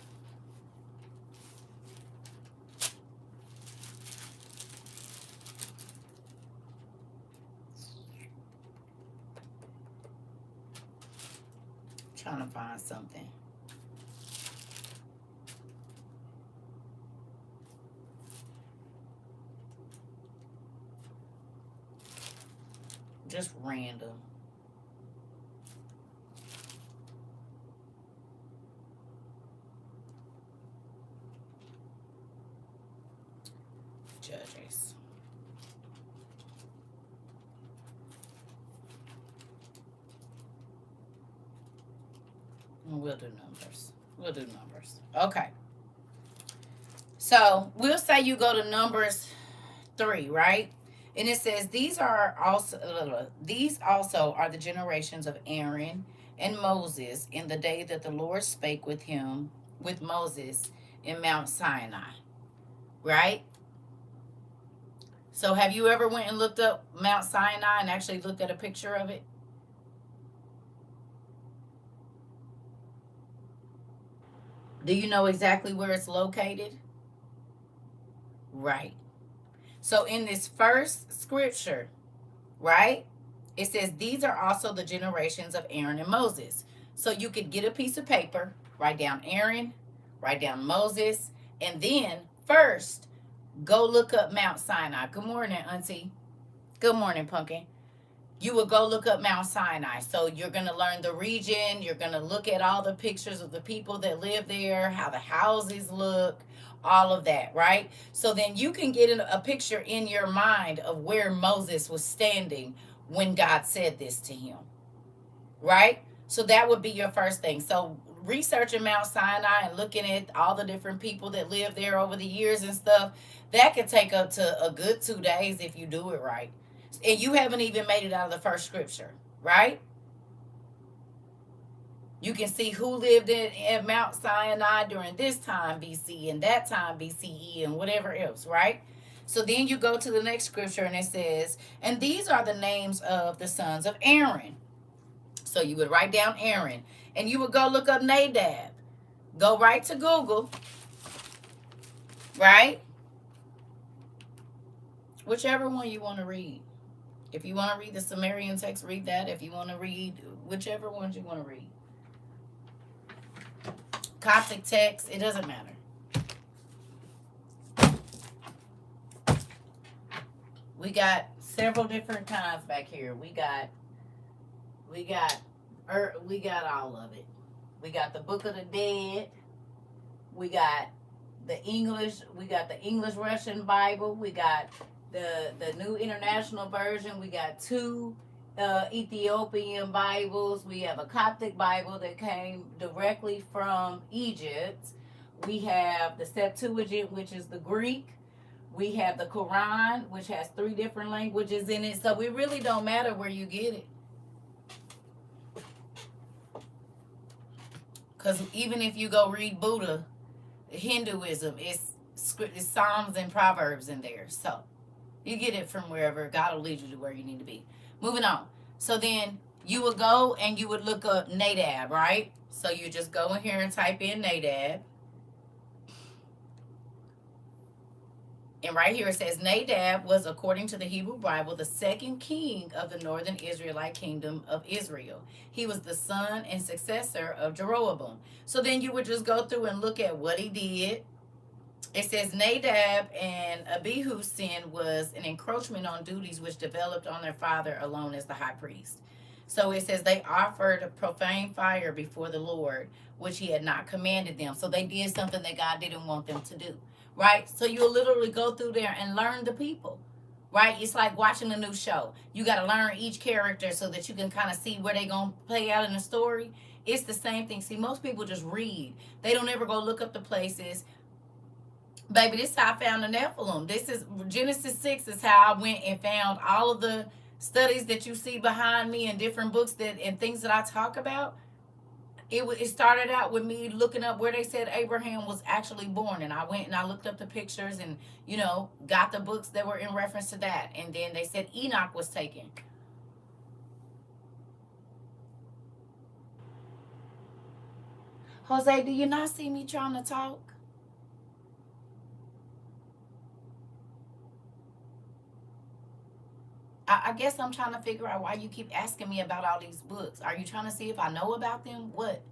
trying to find something. Just random. Judges. We'll do numbers. Okay. So we'll say you go to Numbers 3, right? And it says these also are the generations of Aaron and Moses in the day that the Lord spake with Moses in Mount Sinai. Right? So have you ever went and looked up Mount Sinai and actually looked at a picture of it? Do you know exactly where it's located? Right. So in this first scripture, right, it says these are also the generations of Aaron and Moses. So you could get a piece of paper, write down Aaron, write down Moses, and then first go look up Mount Sinai. Good morning, Auntie. Good morning, Pumpkin. You will go look up Mount Sinai. So you're going to learn the region. You're going to look at all the pictures of the people that live there, how the houses look, all of that, right? So then you can get a picture in your mind of where Moses was standing when God said this to him, right? So that would be your first thing. So researching Mount Sinai and looking at all the different people that live there over the years and stuff, that could take up to a good 2 days if you do it right. And you haven't even made it out of the first scripture, right? You can see who lived at Mount Sinai during this time BC and that time BCE and whatever else, right? So then you go to the next scripture and it says, and these are the names of the sons of Aaron. So you would write down Aaron and you would go look up Nadab. Go right to Google, right? Whichever one you want to read. If you want to read the Sumerian text, read that. If you want to read whichever ones you want to read. Coptic text, it doesn't matter. We got several different kinds back here. We got all of it. We got the Book of the Dead. We got the English Russian Bible. We got the New International Version. We got two Ethiopian Bibles. We have a Coptic Bible that came directly from Egypt. We have the Septuagint, which is the Greek. We have the Quran, which has 3 different languages in it. So it really don't matter where you get it. Because even if you go read Buddha, Hinduism, it's Psalms and Proverbs in there. So you get it from wherever. God will lead you to where you need to be. Moving on. So then you would go and you would look up Nadab, right? So you just go in here and type in Nadab. And right here it says, Nadab was, according to the Hebrew Bible, the second king of the northern Israelite kingdom of Israel. He was the son and successor of Jeroboam. So then you would just go through and look at what he did. It says Nadab and Abihu's sin was an encroachment on duties which developed on their father alone as the high priest. So it says they offered a profane fire before the Lord, which he had not commanded them. So they did something that God didn't want them to do. Right? So you'll literally go through there and learn the people. Right? It's like watching a new show. You got to learn each character so that you can kind of see where they're going to play out in the story. It's the same thing. See, most people just read. They don't ever go look up the places. Baby, this is how I found the Nephilim. This is Genesis 6 is how I went and found all of the studies that you see behind me and different books that and things that I talk about. It started out with me looking up where they said Abraham was actually born, and I went and I looked up the pictures and got the books that were in reference to that, and then they said Enoch was taken. Jose, do you not see me trying to talk? I guess I'm trying to figure out why you keep asking me about all these books. Are you trying to see if I know about them? What?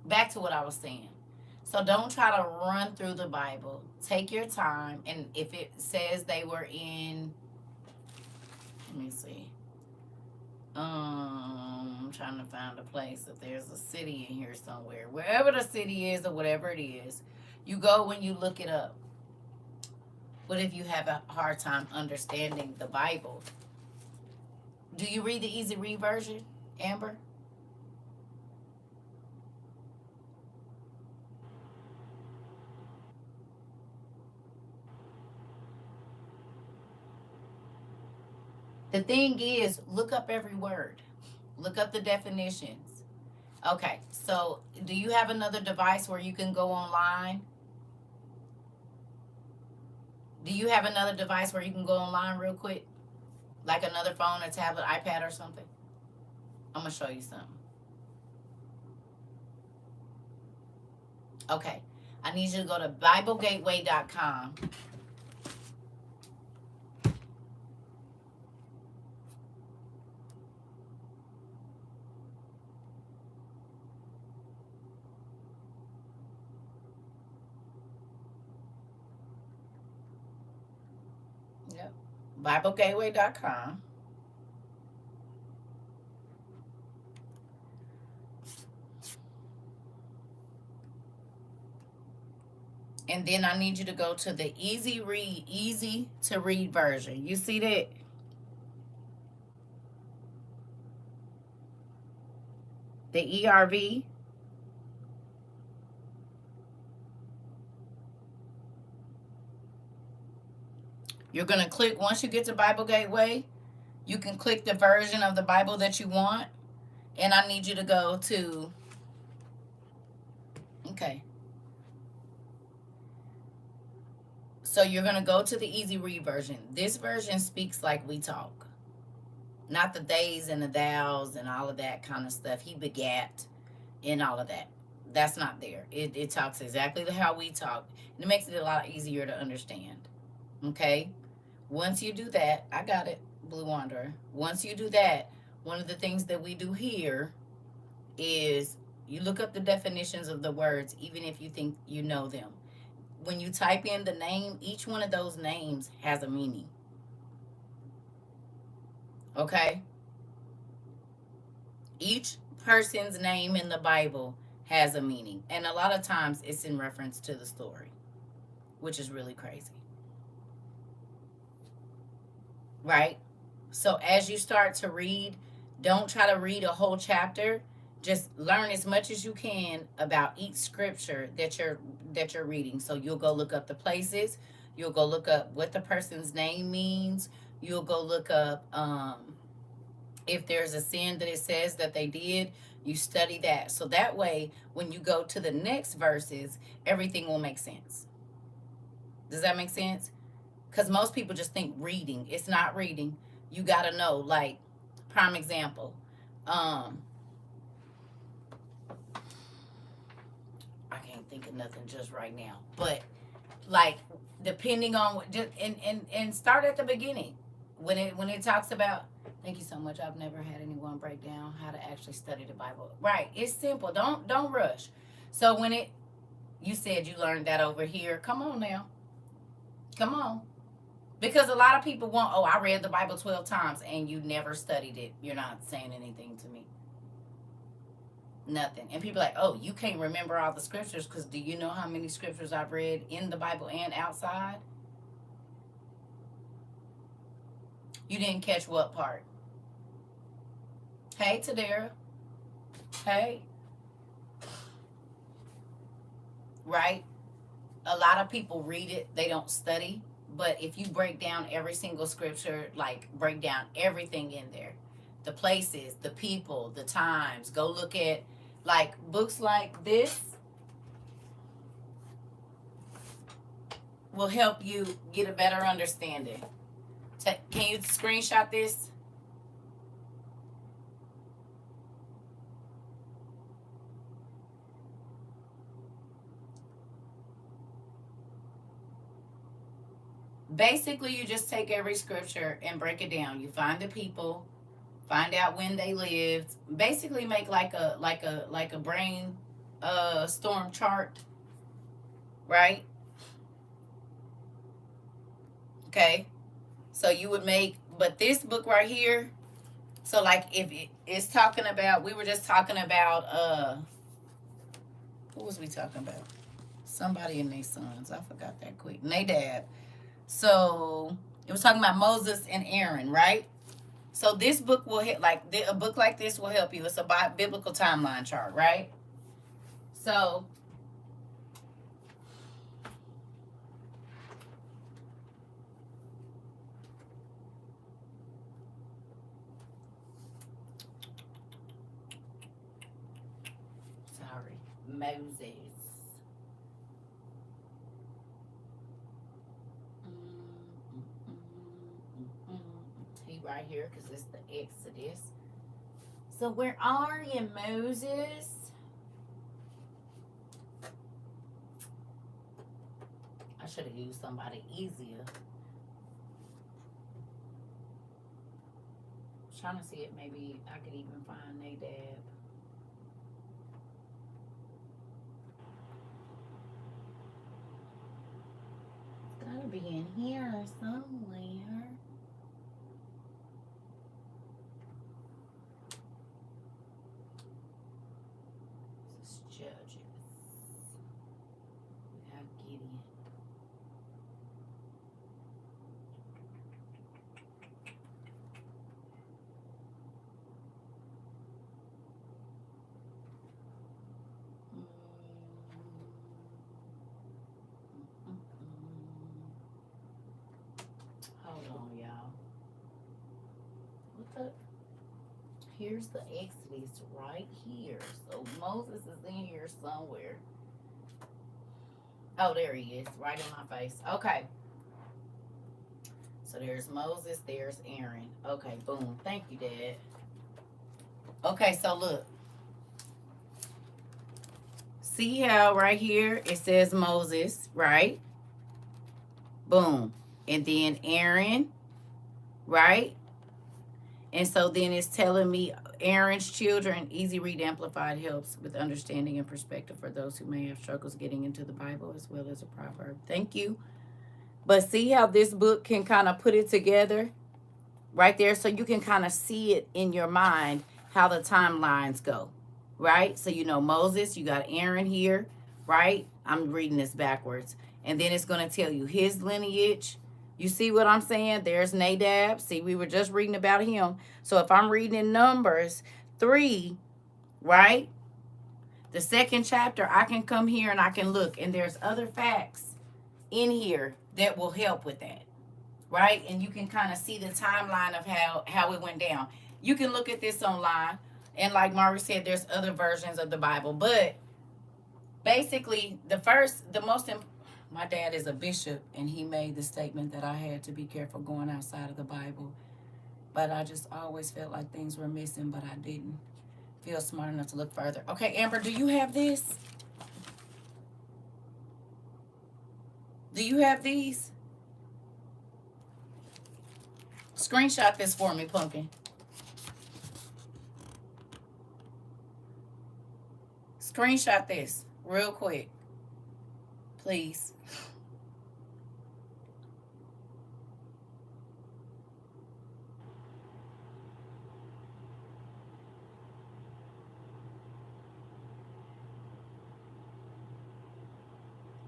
Back to what I was saying. So don't try to run through the Bible. Take your time. And if it says they were in, let me see. I'm trying to find a place. If there's a city in here somewhere, wherever the city is or whatever it is, you go when you look it up. But if you have a hard time understanding the Bible, do you read the Easy Read version, Amber? The thing is, look up every word. Look up the definitions. Okay, so do you have another device where you can go online? Do you have another device where you can go online real quick? Like another phone, a tablet, iPad, or something? I'm going to show you something. Okay, I need you to go to BibleGateway.com. Yep, BibleGateway.com. And then I need you to go to the easy to read version. You see that? The ERV. You're going to click, once you get to Bible Gateway, you can click the version of the Bible that you want. And I need you to go to, okay. So you're going to go to the easy read version. This version speaks like we talk. Not the theys and the thous and all of that kind of stuff. He begat and all of that. That's not there. It talks exactly how we talk. And it makes it a lot easier to understand. Okay? Once you do that, I got it, Blue Wanderer. Once you do that, one of the things that we do here is you look up the definitions of the words, even if you think you know them. When you type in the name, each one of those names has a meaning. Okay? Each person's name in the Bible has a meaning. And a lot of times it's in reference to the story, which is really crazy. Right? So as you start to read, don't try to read a whole chapter. Just learn as much as you can about each scripture that you're reading. So you'll go look up the places. You'll go look up what the person's name means. You'll go look up if there's a sin that it says that they did. You study that. So that way, when you go to the next verses, everything will make sense. Does that make sense? Because most people just think reading. It's not reading. You got to know, like, prime example. I can't think of nothing just right now. But, like, depending on, just and start at the beginning. When it talks about, thank you so much. I've never had anyone break down how to actually study the Bible. Right. It's simple. Don't rush. So when you said you learned that over here. Come on now. Come on. Because a lot of people want, I read the Bible 12 times and you never studied it. You're not saying anything to me. Nothing. And people are like, you can't remember all the scriptures, because do you know how many scriptures I've read in the Bible and outside? You didn't catch what part? Hey, Tadera. Hey. Right? A lot of people read it. They don't study. But if you break down every single scripture, like break down everything in there, the places, the people, the times, go look at like books like this will help you get a better understanding. Can you screenshot this? Basically, you just take every scripture and break it down. You find the people, find out when they lived. Basically, make like a brain storm chart, right? Okay. So you would make, but this book right here. So like if it's talking about, we were just talking about what was we talking about? Somebody and their sons. I forgot that quick. Nadab. So it was talking about Moses and Aaron, right? So this book will hit, like a book like this will help you. It's a biblical timeline chart, right? So sorry, Moses. Right here, because it's the Exodus. So where are you, Moses? I should have used somebody easier. I'm trying to see if maybe I could even find Nadab. It's gotta be in here somewhere. here's the Exodus right here. So Moses is in here somewhere. Oh, there he is, right in my face. Okay. So there's Moses, there's Aaron. Okay, boom. Thank you, Dad. Okay, so look. See how right here it says Moses, right? Boom. And then Aaron, right? And so then it's telling me Aaron's children. Easy Read Amplified helps with understanding and perspective for those who may have struggles getting into the Bible as well as a proverb. Thank you. But see how this book can kind of put it together right there, so you can kind of see it in your mind how the timelines go, right? So you know Moses, you got Aaron here, right? I'm reading this backwards. And then it's going to tell you his lineage. You see what I'm saying? There's Nadab. See, we were just reading about him. So if I'm reading in Numbers 3, right? The second chapter, I can come here and I can look. And there's other facts in here that will help with that, right? And you can kind of see the timeline of how it went down. You can look at this online. And like Mari said, there's other versions of the Bible. But basically, my dad is a bishop, and he made the statement that I had to be careful going outside of the Bible. But I just always felt like things were missing, but I didn't feel smart enough to look further. Okay, Amber, do you have this? Do you have these? Screenshot this for me, Pumpkin. Screenshot this real quick, please.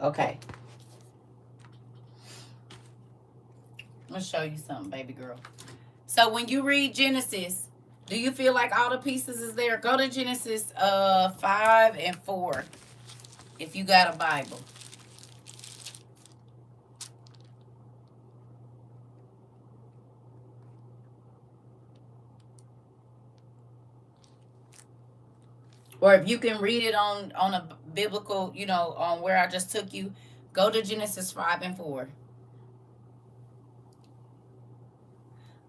Okay. I'm going to show you something, baby girl. So when you read Genesis, do you feel like all the pieces is there? Go to Genesis 5 and 4 if you got a Bible. Or if you can read it on a biblical, on where I just took you, go to Genesis 5 and 4.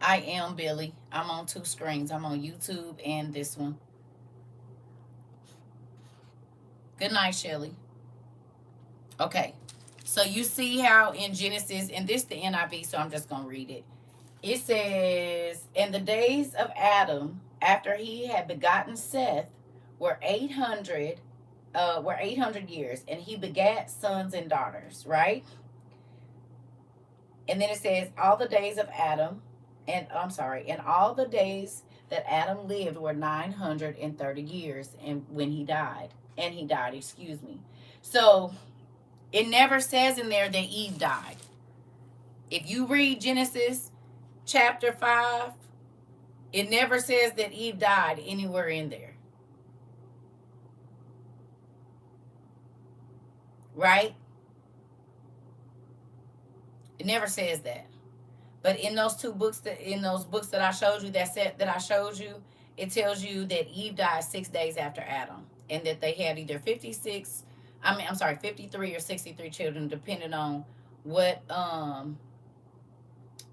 I am Billy. I'm on 2 screens. I'm on YouTube and this one. Good night, Shelly. Okay. So you see how in Genesis, and this the NIV, so I'm just going to read it. It says, "In the days of Adam, after he had begotten Seth, were 800 years, and he begat sons and daughters," right? And then it says, all the days of Adam, and all the days that Adam lived were 930 years, and when he died, excuse me. So it never says in there that Eve died. If you read Genesis chapter 5, it never says that Eve died anywhere in there. Right? It never says that. But in those books that I showed you, it tells you that Eve died 6 days after Adam, and that they had either 53 or 63 children, depending on what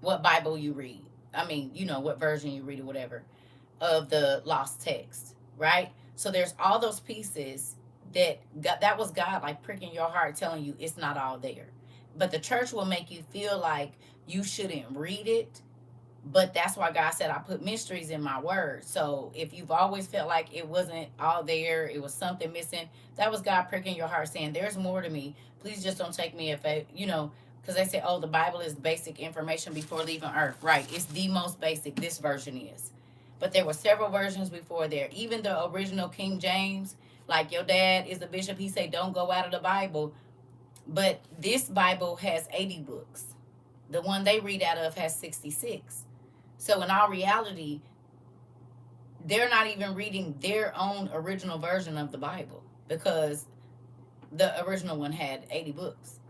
Bible you read. What version you read or whatever of the lost text, right? So there's all those pieces that was God like pricking your heart, telling you it's not all there. But the church will make you feel like you shouldn't read it. But that's why God said I put mysteries in my word. So if you've always felt like it wasn't all there, it was something missing, that was God pricking your heart, saying there's more to me. Please just don't take me because they say, oh, the Bible is basic information before leaving earth. Right. It's the most basic. This version is. But there were several versions before there. Even the original King James, like your dad is a bishop, he said don't go out of the Bible. But this Bible has 80 books. The one they read out of has 66. So in all reality, they're not even reading their own original version of the Bible, because the original one had 80 books.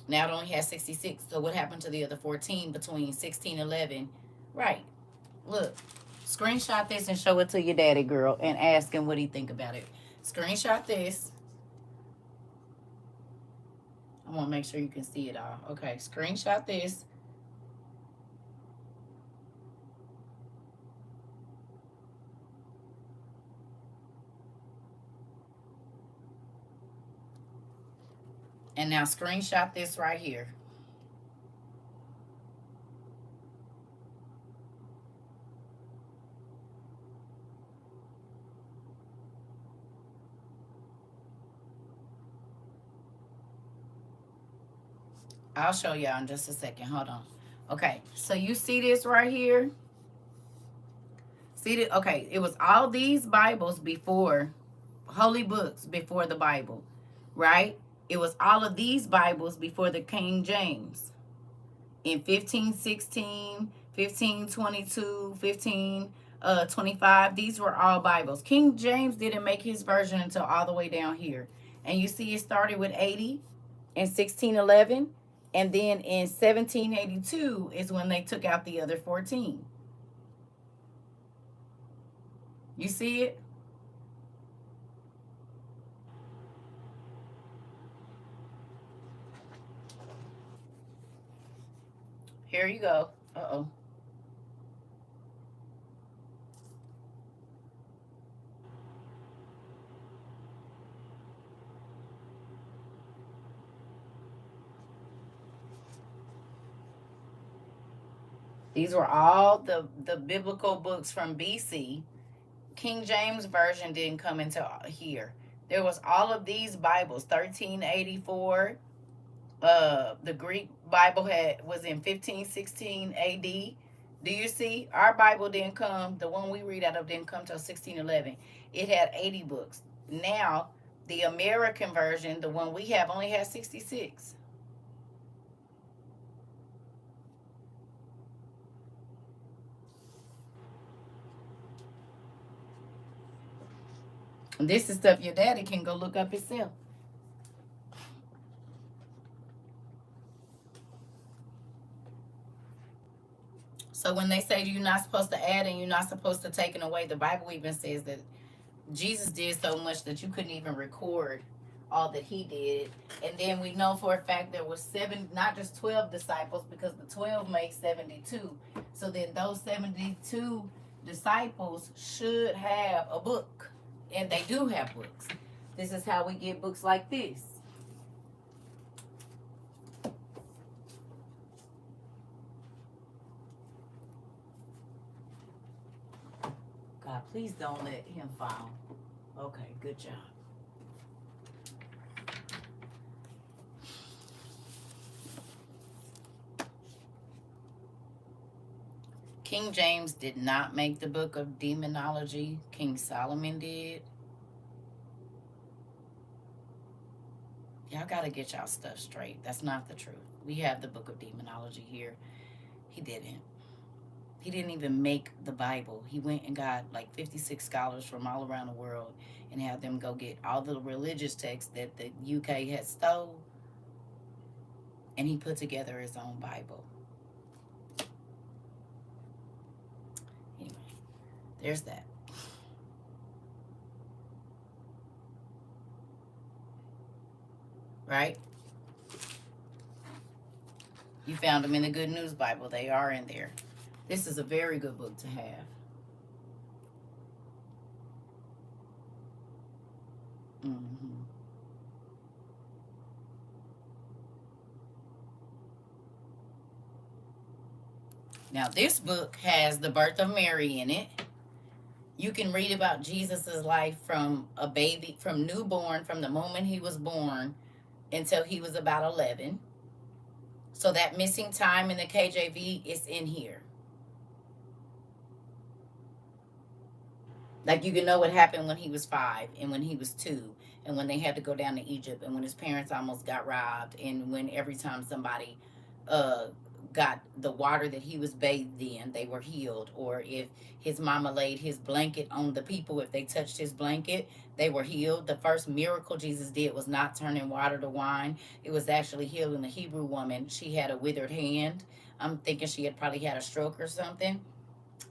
Now it only has 66. So what happened to the other 14 between 16 and 11? Right. Look, screenshot this and show it to your daddy, girl, and ask him what he think about it. Screenshot this. I want to make sure you can see it all. Okay, screenshot this. And now screenshot this right here. I'll show y'all in just a second. Hold on. Okay, so you see this right here? See that? Okay, it was all these Bibles before, holy books before the Bible, right? It was all of these Bibles before the King James. In 1516, 1522, 1525, these were all Bibles. King James didn't make his version until all the way down here. And you see it started with 80 in 1611. And then in 1782 is when they took out the other 14. You see it? Here you go. Uh-oh. These were all the biblical books from BC. King James Version didn't come into here. There was all of these Bibles, 1384. The Greek Bible was in 1516 AD. Do you see? Our Bible didn't come, the one we read out of didn't come till 1611. It had 80 books. Now, the American version, the one we have, only has 66. This is stuff your daddy can go look up himself. So when they say you're not supposed to add and you're not supposed to take it away, the Bible even says that Jesus did so much that you couldn't even record all that he did. And then we know for a fact there was seven, not just 12 disciples, because the 12 make 72. So then those 72 disciples should have a book. And they do have books. This is how we get books like this. God, please don't let him fall. Okay, good job. King James did not make the book of demonology. King Solomon did. Y'all got to get y'all stuff straight. That's not the truth. We have the book of demonology here. He didn't. He didn't even make the Bible. He went and got like 56 scholars from all around the world and had them go get all the religious texts that the UK had stole, and he put together his own Bible. Anyway, there's that. Right? You found them in the Good News Bible. They are in there. This is a very good book to have. Mm-hmm. Now, this book has the birth of Mary in it. You can read about Jesus's life from a baby, from newborn, from the moment he was born until he was about 11. So that missing time in the KJV is in here. Like, you can know what happened when he was 5 and when he was 2 and when they had to go down to Egypt and when his parents almost got robbed and when every time somebody uh got the water that he was bathed in, they were healed. Or if his mama laid his blanket on the people, if they touched his blanket, they were healed. The first miracle Jesus did was not turning water to wine. It was actually healing the Hebrew woman. She had a withered hand. I'm thinking she had probably had a stroke or something.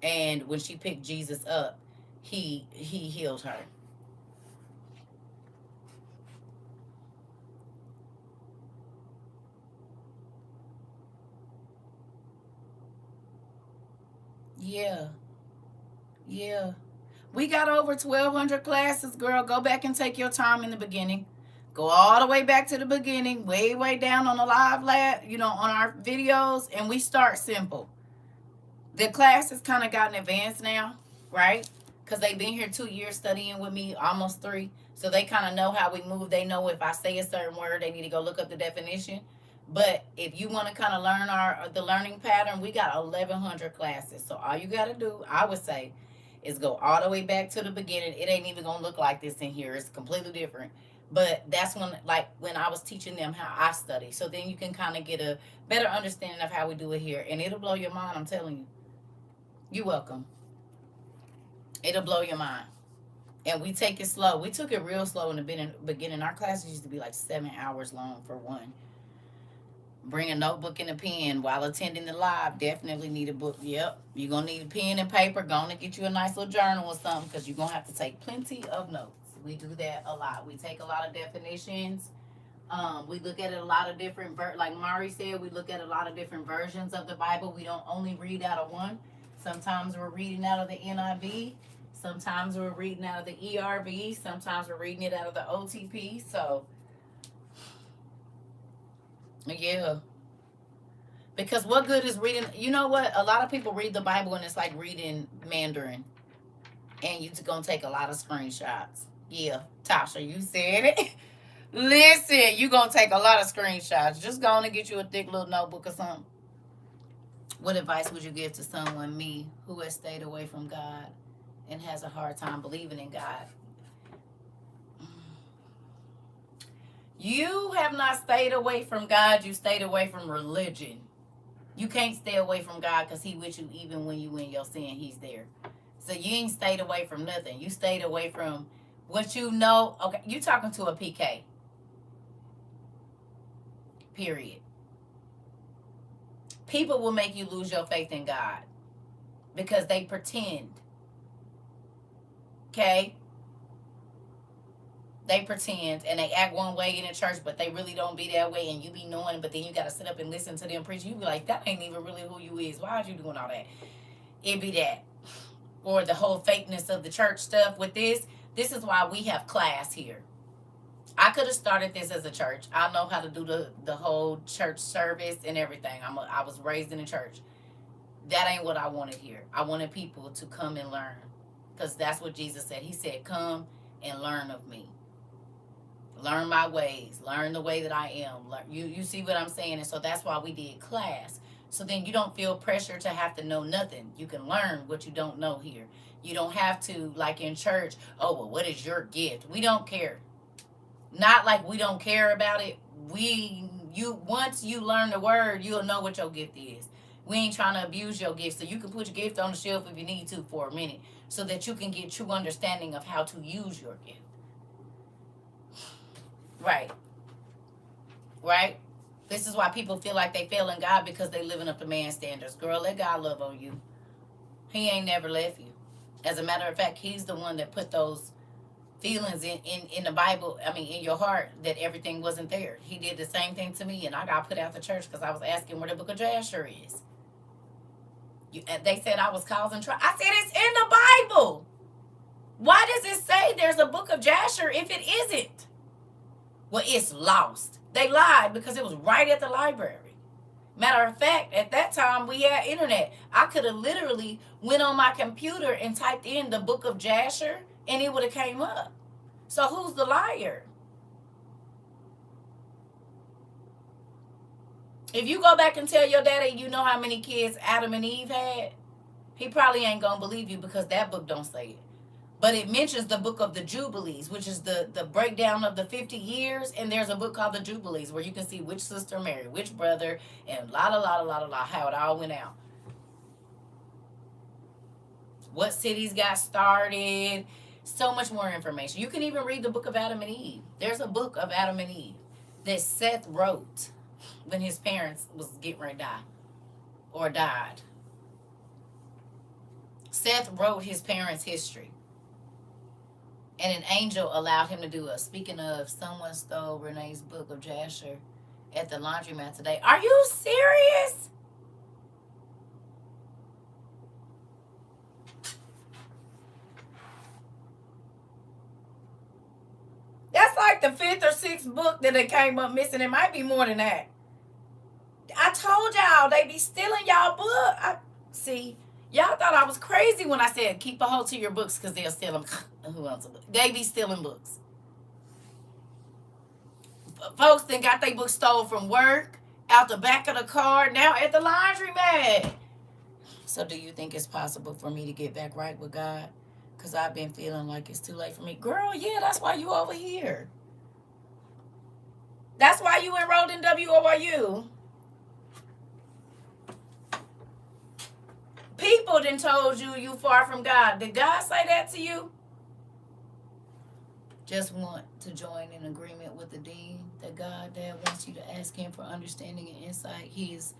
And when she picked Jesus up, he healed her. Yeah. Yeah. We got over 1,200 classes, girl. Go back and take your time in the beginning. Go all the way back to the beginning, way, way down on the live lab, on our videos, and we start simple. The class has kind of gotten advanced now, right? Because they've been here 2 years studying with me, almost three. So they kind of know how we move. They know if I say a certain word, they need to go look up the definition. But if you want to kind of learn the learning pattern, we got 1,100 classes. So all you got to do, I would say, is go all the way back to the beginning. It ain't even gonna look like this in here. It's completely different. But that's when I was teaching them how I study. So then you can kind of get a better understanding of how we do it here, and it'll blow your mind. I'm telling you. You're welcome. It'll blow your mind. And we take it slow. We took it real slow in the beginning. Our classes used to be like 7 hours long for one. Bring a notebook and a pen while attending the live. Definitely need a book. Yep. You're going to need a pen and paper. Going to get you a nice little journal or something because you're going to have to take plenty of notes. We do that a lot. We take a lot of definitions. We look at a lot of different, like Mari said, we look at a lot of different versions of the Bible. We don't only read out of one. Sometimes we're reading out of the NIV. Sometimes we're reading out of the ERV. Sometimes we're reading it out of the OTP. So, yeah. Because what good is reading? You know what? A lot of people read the Bible and it's like reading Mandarin. And you're going to take a lot of screenshots. Yeah. Tasha, you said it. Listen, you're going to take a lot of screenshots. Just going to get you a thick little notebook or something. What advice would you give to someone, me, who has stayed away from God and has a hard time believing in God? You have not stayed away from God. You stayed away from religion. You can't stay away from God because he with you even when you in your sin. He's there. So you ain't stayed away from nothing. You stayed away from what you know. Okay, you talking to a PK. Period. People will make you lose your faith in God because they pretend. Okay? They pretend and they act one way in the church, but they really don't be that way, and you be knowing, but then you got to sit up and listen to them preach. You be like, that ain't even really who you is. Why are you doing all that? It be that. Or the whole fakeness of the church stuff with this. This is why we have class here. I could have started this as a church. I know how to do the whole church service and everything. I was raised in a church. That ain't what I wanted here. I wanted people to come and learn. Because that's what Jesus said. He said, come and learn of me. Learn my ways. Learn the way that I am. You see what I'm saying? And so that's why we did class. So then you don't feel pressure to have to know nothing. You can learn what you don't know here. You don't have to, like in church, oh, well, what is your gift? We don't care. Not like we don't care about it. Once you learn the word, you'll know what your gift is. We ain't trying to abuse your gift. So you can put your gift on the shelf if you need to for a minute so that you can get true understanding of how to use your gift. Right. Right? This is why people feel like they fail in God because they living up to man's standards. Girl, let God love on you. He ain't never left you. As a matter of fact, he's the one that put those feelings in the Bible, in your heart, that everything wasn't there. He did the same thing to me, and I got put out the church because I was asking where the book of Jasher is. They said I was causing trouble. I said, it's in the Bible. Why does it say there's a book of Jasher if it isn't? Well, it's lost. They lied because it was right at the library. Matter of fact, at that time, we had internet. I could have literally went on my computer and typed in the book of Jasher, and it would have came up. So who's the liar? If you go back and tell your daddy you know how many kids Adam and Eve had, he probably ain't going to believe you because that book don't say it. But it mentions the book of the Jubilees, which is the breakdown of the 50 years. And there's a book called the Jubilees where you can see which sister married which brother and how it all went out. What cities got started. So much more information. You can even read the book of Adam and Eve. There's a book of Adam and Eve that Seth wrote when his parents was getting ready to die or died. Seth wrote his parents' history. And an angel allowed him to do it. Speaking of, someone stole Renee's book of Jasher at the laundromat today. Are you serious? That's like the 5th or 6th book that it came up missing. It might be more than that. I told y'all they be stealing y'all book. See, y'all thought I was crazy when I said keep a hold to your books because they'll steal them. Who else? They be stealing books. Folks then got their books stolen from work, out the back of the car, now at the laundromat. So do you think it's possible for me to get back right with God? Because I've been feeling like it's too late for me. Girl, yeah, that's why you over here. That's why you enrolled in WORU. People done told you far from God. Did God say that to you? Just want to join in agreement with the dean that God Dad wants you to ask him for understanding and insight. He is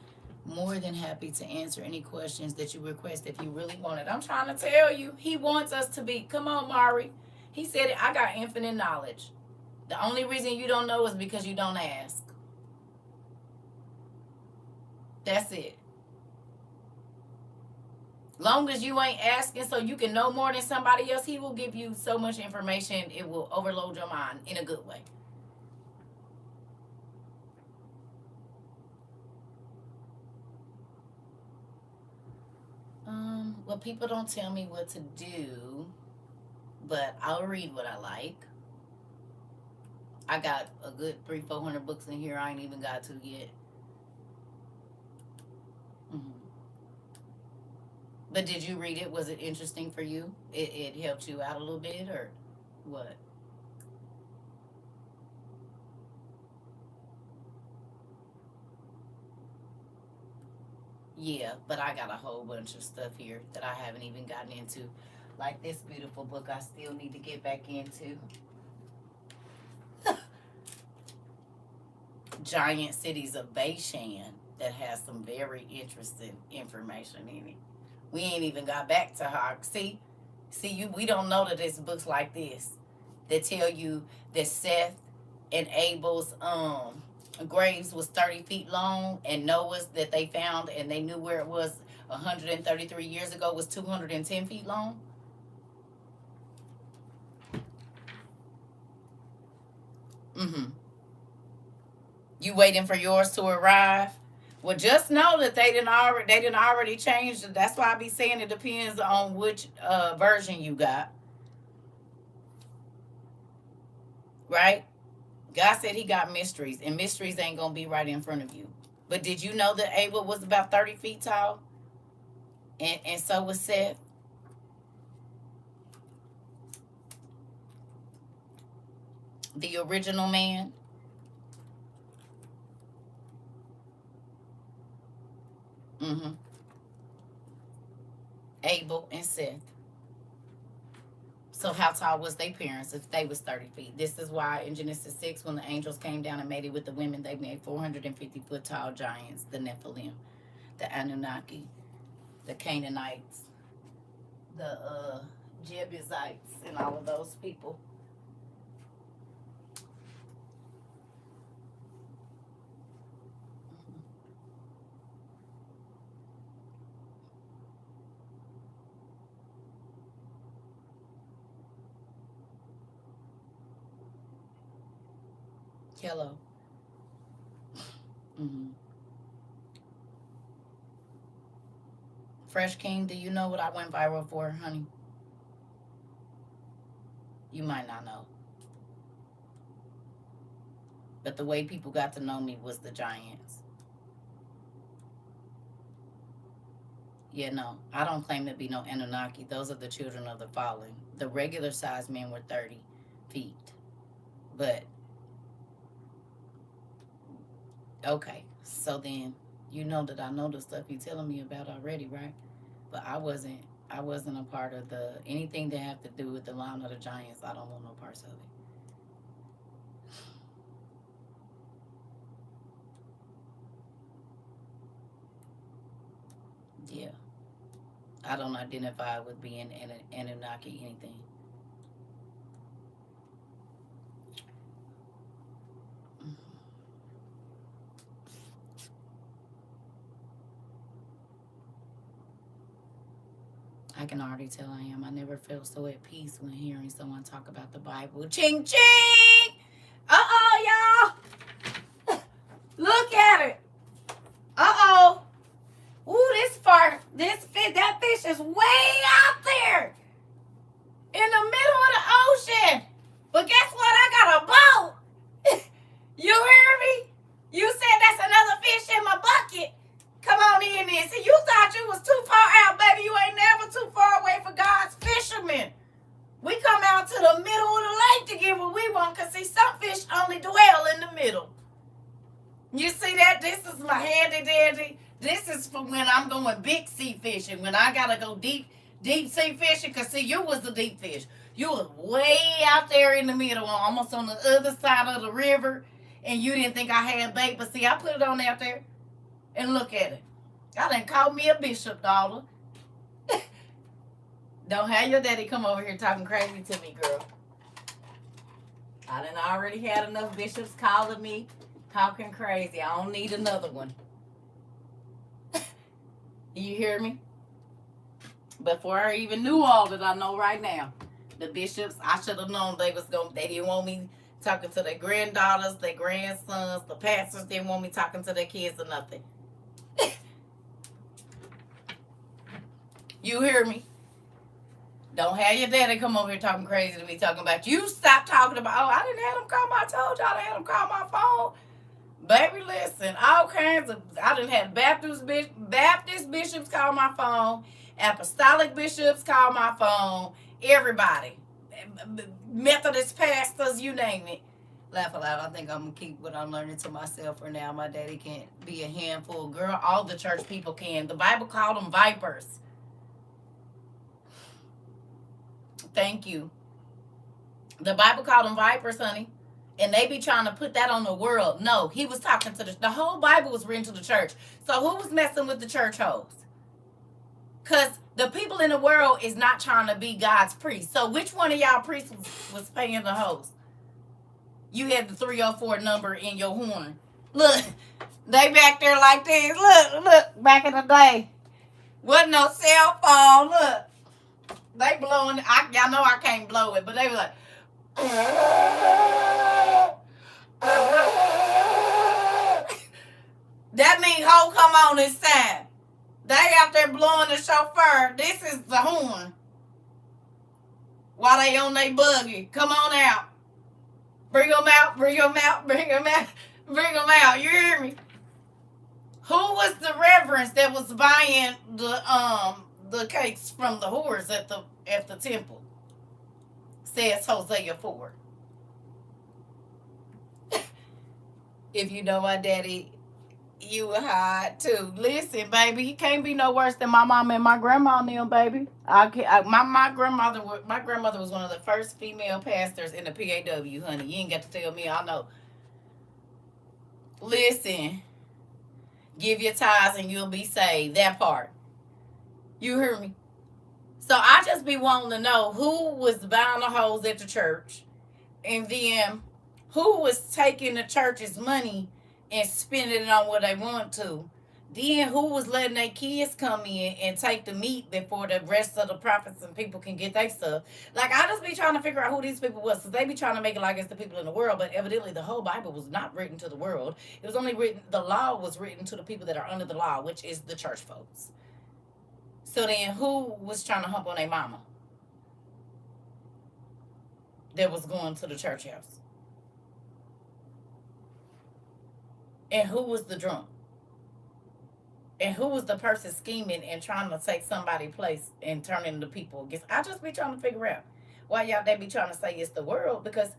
more than happy to answer any questions that you request if you really want it. I'm trying to tell you, he wants us to be. Come on, Mari. He said, I got infinite knowledge. The only reason you don't know is because you don't ask. That's it. Long as you ain't asking so you can know more than somebody else, he will give you so much information, it will overload your mind in a good way. Well, people don't tell me what to do, but I'll read what I like. I got a good 300-400 books in here I ain't even got to yet. But did you read it? Was it interesting for you? It helped you out a little bit, or what? Yeah, but I got a whole bunch of stuff here that I haven't even gotten into. Like this beautiful book I still need to get back into. Giant Cities of Bashan, that has some very interesting information in it. We ain't even got back to her. See, we don't know that there's books like this that tell you that Seth and Abel's graves was 30 feet long, and Noah's that they found and they knew where it was 133 years ago was 210 feet long. You waiting for yours to arrive? Well, just know that they didn't already change it. That's why I be saying it depends on which version you got. Right? God said he got mysteries, and mysteries ain't gonna be right in front of you. But did you know that Abel was about 30 feet tall? And so was Seth. The original man. Abel and Seth. So how tall was their parents if they was 30 feet? This is why in Genesis 6, when the angels came down and mated with the women, they made 450-foot tall giants, the Nephilim, the Anunnaki, the Canaanites, the Jebusites, and all of those people. Hello. Fresh King, do you know what I went viral for, honey? You might not know. But the way people got to know me was the giants. Yeah, no, I don't claim to be no Anunnaki. Those are the children of the fallen. The regular sized men were 30 feet. But, okay, so then you know that I know the stuff you're telling me about already, right? But I wasn't a part of anything that have to do with the line of the giants. I don't want no parts of it. Yeah. I don't identify with being an Anunnaki anything. I can already tell I am. I never felt so at peace when hearing someone talk about the Bible. Ching ching! Uh-oh, y'all! Look at it! Uh-oh! Ooh, that fish is way out there! In the middle of the ocean! But guess what? I got a boat! You hear me? You said that's another fish in my bucket. Come on in there. See, you thought you was too far out, baby. You ain't never too far away for God's fishermen. We come out to the middle of the lake to get what we want, because see, some fish only dwell in the middle. You see that? This is my handy dandy. This is for when I'm going big sea fishing, when I gotta go deep sea fishing, because see, you was the deep fish. You was way out there in the middle, almost on the other side of the river, and you didn't think I had bait, but see, I put it on out there. And look at it. I done called me a bishop, daughter. Don't have your daddy come over here talking crazy to me, girl. I done already had enough bishops calling me talking crazy. I don't need another one. You hear me? Before I even knew all that I know right now, the bishops, I should have known they didn't want me talking to their granddaughters, their grandsons, the pastors didn't want me talking to their kids or nothing. You hear me? Don't have your daddy come over here talking crazy to me, talking about you. Stop talking about, I didn't have him call I told y'all I had him call my phone. Baby, listen, all kinds of, I done had Baptist bishops call my phone, apostolic bishops call my phone, everybody. Methodist pastors, you name it. Laugh aloud. I think I'm going to keep what I'm learning to myself for now. My daddy can't be a handful. Girl, all the church people can. The Bible called them vipers. Thank you. The Bible called them vipers, honey. And they be trying to put that on the world. No, he was talking to the whole Bible was written to the church. So who was messing with the church hoes? Because the people in the world is not trying to be God's priest. So which one of y'all priests was paying the hoes? You had the 304 number in your horn. Look, they back there like this. Look, back in the day. Wasn't no cell phone. Look. They blowing, y'all know I can't blow it, but they were like, that means ho, come on this time. They out there blowing the chauffeur. This is the horn. While they on their buggy. Come on out. Bring them out, bring them out, bring them out, bring them out. You hear me? Who was the reverend that was buying the cakes from the whores at the temple? Says Hosea 4. If you know my daddy, you would hide too. Listen, baby, he can't be no worse than my mom and my grandma and them, baby. My grandmother was one of the first female pastors in the PAW, honey. You ain't got to tell me, I know. Listen, give your tithes and you'll be saved. That part. You hear me? So I just be wanting to know who was buying the hoes at the church, and then who was taking the church's money and spending it on what they want to. Then who was letting their kids come in and take the meat before the rest of the prophets and people can get their stuff. Like, I just be trying to figure out who these people was, because they be trying to make it like it's the people in the world, but evidently the whole Bible was not written to the world. It was only written, the law was written to the people that are under the law, which is the church folks. So then who was trying to hump on their mama that was going to the church house? And who was the drunk? And who was the person scheming and trying to take somebody's place and turning the people against? I just be trying to figure out why y'all they be trying to say it's the world, because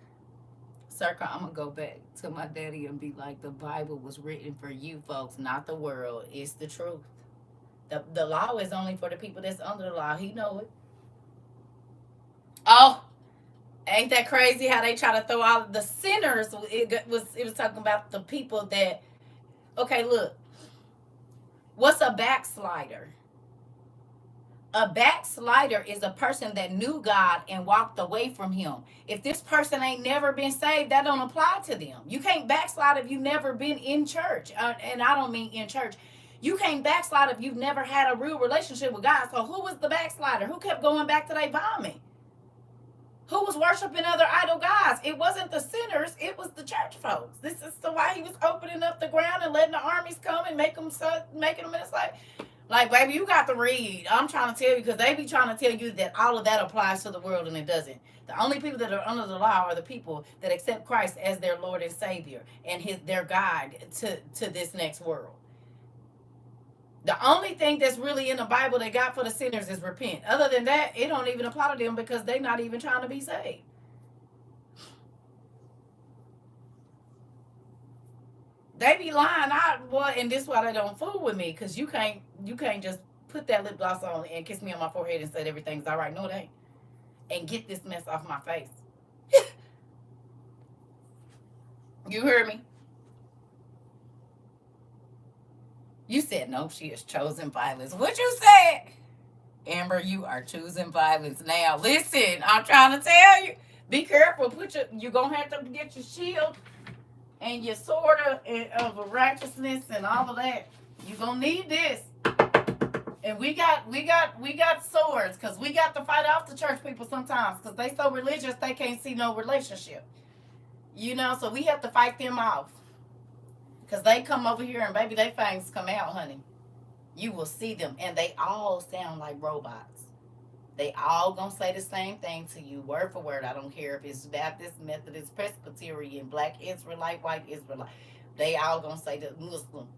CERCA, I'm going to go back to my daddy and be like, the Bible was written for you folks, not the world. It's the truth. The law is only for the people that's under the law. He know it. Oh, ain't that crazy how they try to throw out the sinners? It was talking about the people that, okay, look. What's a backslider? A backslider is a person that knew God and walked away from him. If this person ain't never been saved, that don't apply to them. You can't backslide if you've never been in church. And I don't mean in church. You can't backslide if you've never had a real relationship with God. So who was the backslider? Who kept going back to their vomit? Who was worshiping other idol gods? It wasn't the sinners. It was the church folks. This is the why he was opening up the ground and letting the armies come and making them in a slave. Like, baby, you got to read. I'm trying to tell you, because they be trying to tell you that all of that applies to the world, and it doesn't. The only people that are under the law are the people that accept Christ as their Lord and Savior and their guide to this next world. The only thing that's really in the Bible that got for the sinners is repent. Other than that, it don't even apply to them because they're not even trying to be saved. They be lying out, boy, and this is why they don't fool with me, because you can't just put that lip gloss on and kiss me on my forehead and say everything's all right. No, it ain't. And get this mess off my face. You heard me? You said, no, she has chosen violence. What you said? Amber, you are choosing violence now. Listen, I'm trying to tell you. Be careful. You're going to have to get your shield and your sword of righteousness and all of that. You're going to need this. And we got swords, because we got to fight off the church people sometimes, because they so religious they can't see no relationship. So we have to fight them off. Because they come over here and baby, they fangs come out, honey. You will see them. And they all sound like robots. They all gonna say the same thing to you, word for word. I don't care if it's Baptist, Methodist, Presbyterian, Black Israelite, White Israelite. They all gonna say the Muslim.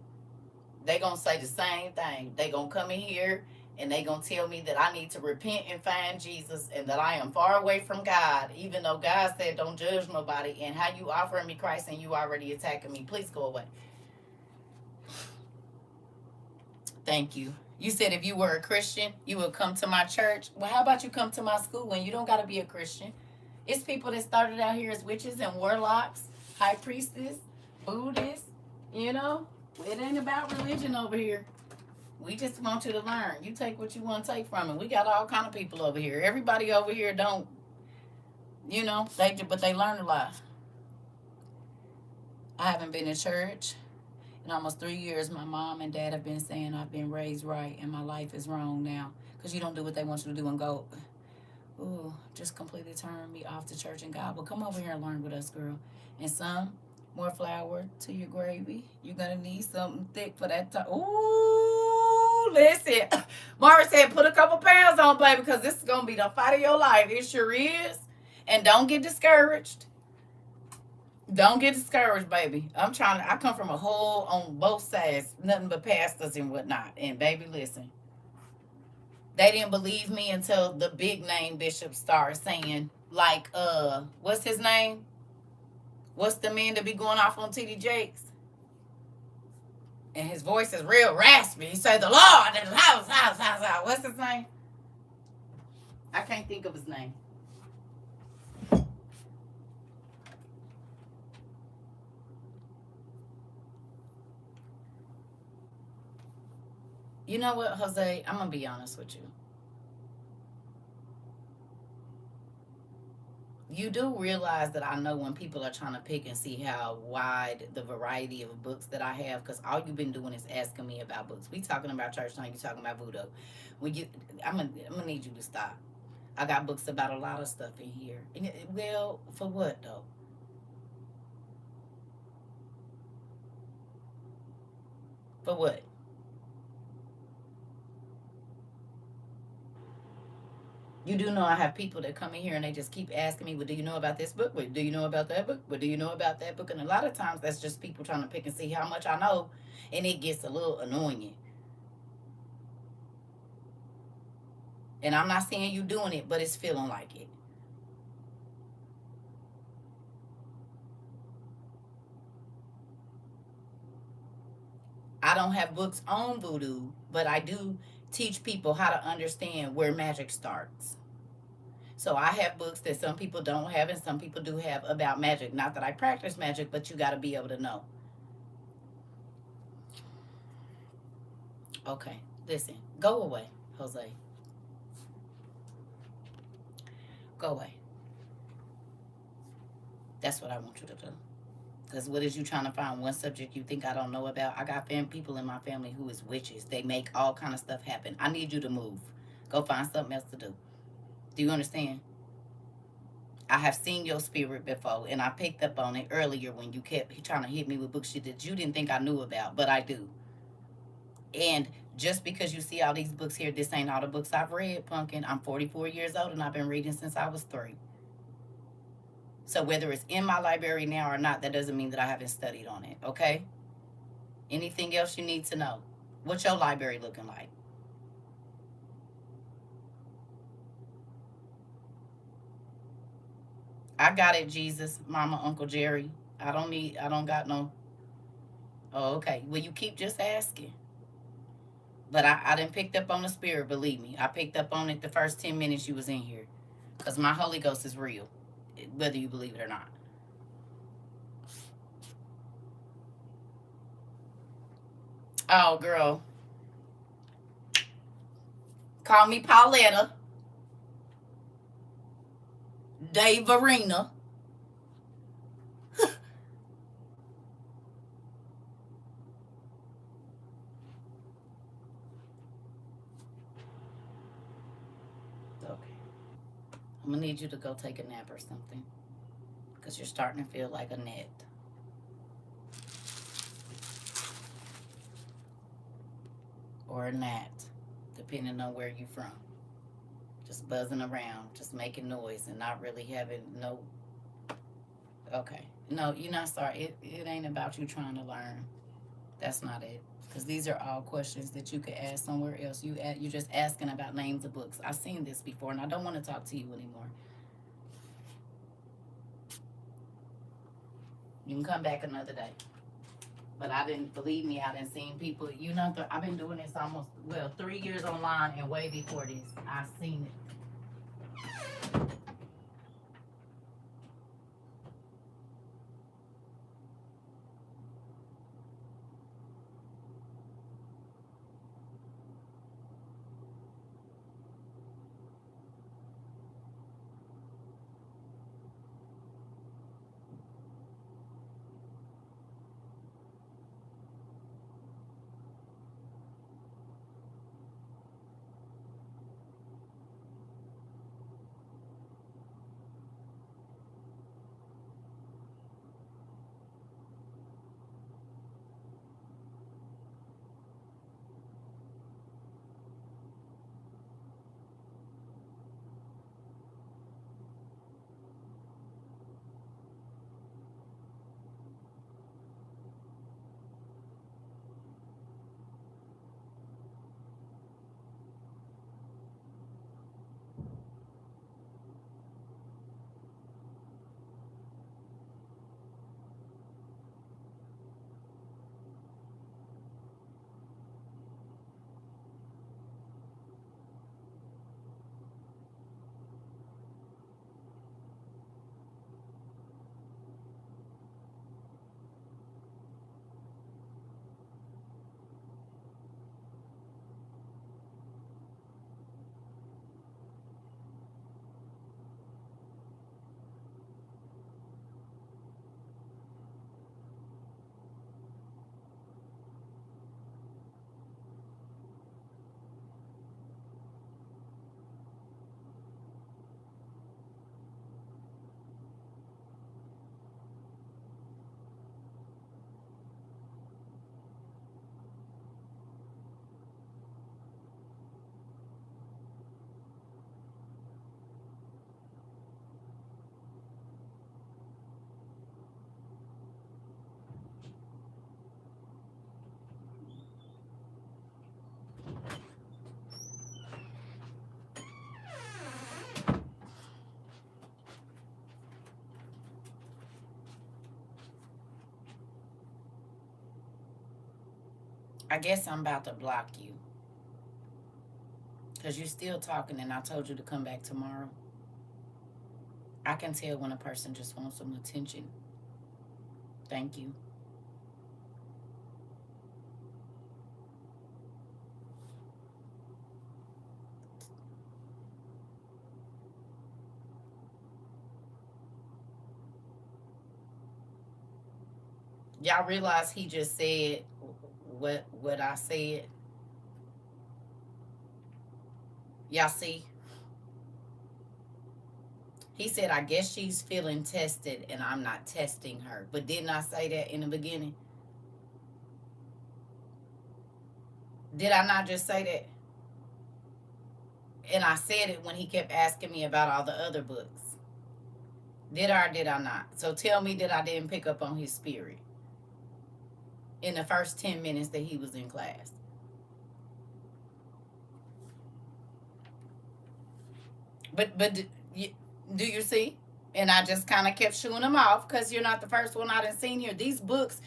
They gonna say the same thing. They gonna come in here and they gonna tell me that I need to repent and find Jesus and that I am far away from God, even though God said don't judge nobody. And how you offering me Christ and you already attacking me. Please go away. Thank you. You said if you were a Christian, you would come to my church. Well, how about you come to my school when you don't got to be a Christian? It's people that started out here as witches and warlocks, high priestess, Buddhists, It ain't about religion over here. We just want you to learn. You take what you want to take from it. We got all kind of people over here. Everybody over here don't, but they learn a lot. I haven't been in church in almost 3 years. My mom and dad have been saying I've been raised right and my life is wrong now because you don't do what they want you to do and go, ooh, just completely turn me off to church and God. Well, come over here and learn with us, girl. And some more flour to your gravy. You're going to need something thick for that time. Ooh, listen. Mara said, put a couple pounds on, baby, because this is going to be the fight of your life. It sure is. And don't get discouraged. Don't get discouraged, baby. I come from a hole on both sides, nothing but pastors and whatnot. And baby, listen. They didn't believe me until the big name bishop started saying, like, what's his name? What's the man that be going off on T.D. Jakes? And his voice is real raspy. He said, the Lord in the house. What's his name? I can't think of his name. You know what, Jose? I'm going to be honest with you. You do realize that I know when people are trying to pick and see how wide the variety of books that I have, because all you've been doing is asking me about books. We talking about church now, you talking about voodoo. I'm gonna need you to stop. I got books about a lot of stuff in here. Well, for what though? For what? You do know I have people that come in here and they just keep asking me, well, do you know about this book? What do you know about that book? What do you know about that book? And a lot of times that's just people trying to pick and see how much I know, and it gets a little annoying. And I'm not saying you doing it, but it's feeling like it. I don't have books on voodoo, but I do teach people how to understand where magic starts. So I have books that some people don't have and some people do have about magic. Not that I practice magic, but you got to be able to know. Okay, listen, go away, Jose. Go away. That's what I want you to do. Because what is you trying to find one subject you think I don't know about? I got people in my family who is witches. They make all kind of stuff happen. I need you to move. Go find something else to do. Do you understand? I have seen your spirit before, and I picked up on it earlier when you kept trying to hit me with books that you didn't think I knew about, but I do. And just because you see all these books here, this ain't all the books I've read, Pumpkin. I'm 44 years old, and I've been reading since I was 3. So whether it's in my library now or not, that doesn't mean that I haven't studied on it, okay? Anything else you need to know? What's your library looking like? I got it, Jesus, Mama, Uncle Jerry. I don't got no. Oh, okay. Well, you keep just asking. But I didn't picked up on the spirit, believe me. I picked up on it the first 10 minutes you was in here. Because my Holy Ghost is real, whether you believe it or not. Oh, girl. Call me Pauletta. Dave Arena. Okay. I'm going to need you to go take a nap or something. Because you're starting to feel like a net. Or a gnat, depending on where you're from. Just buzzing around, just making noise and not really having no. Okay. No, you're not sorry. It ain't about you trying to learn. That's not it. Because these are all questions that you could ask somewhere else. You're just asking about names of books. I've seen this before, and I don't want to talk to you anymore. You can come back another day. But I didn't, believe me, I didn't seen people. I've been doing this almost, 3 years online, and way before this, I've seen it. I guess I'm about to block you. Because you're still talking, and I told you to come back tomorrow. I can tell when a person just wants some attention. Thank you. Y'all realize he just said what I said? Y'all see? He said, I guess she's feeling tested and I'm not testing her. But didn't I say that in the beginning? Did I not just say that? And I said it when he kept asking me about all the other books. Did I or did I not? So tell me that I didn't pick up on his spirit in the first 10 minutes that he was in class. But do you see? And I just kind of kept shooing him off because you're not the first one I done seen here. These books,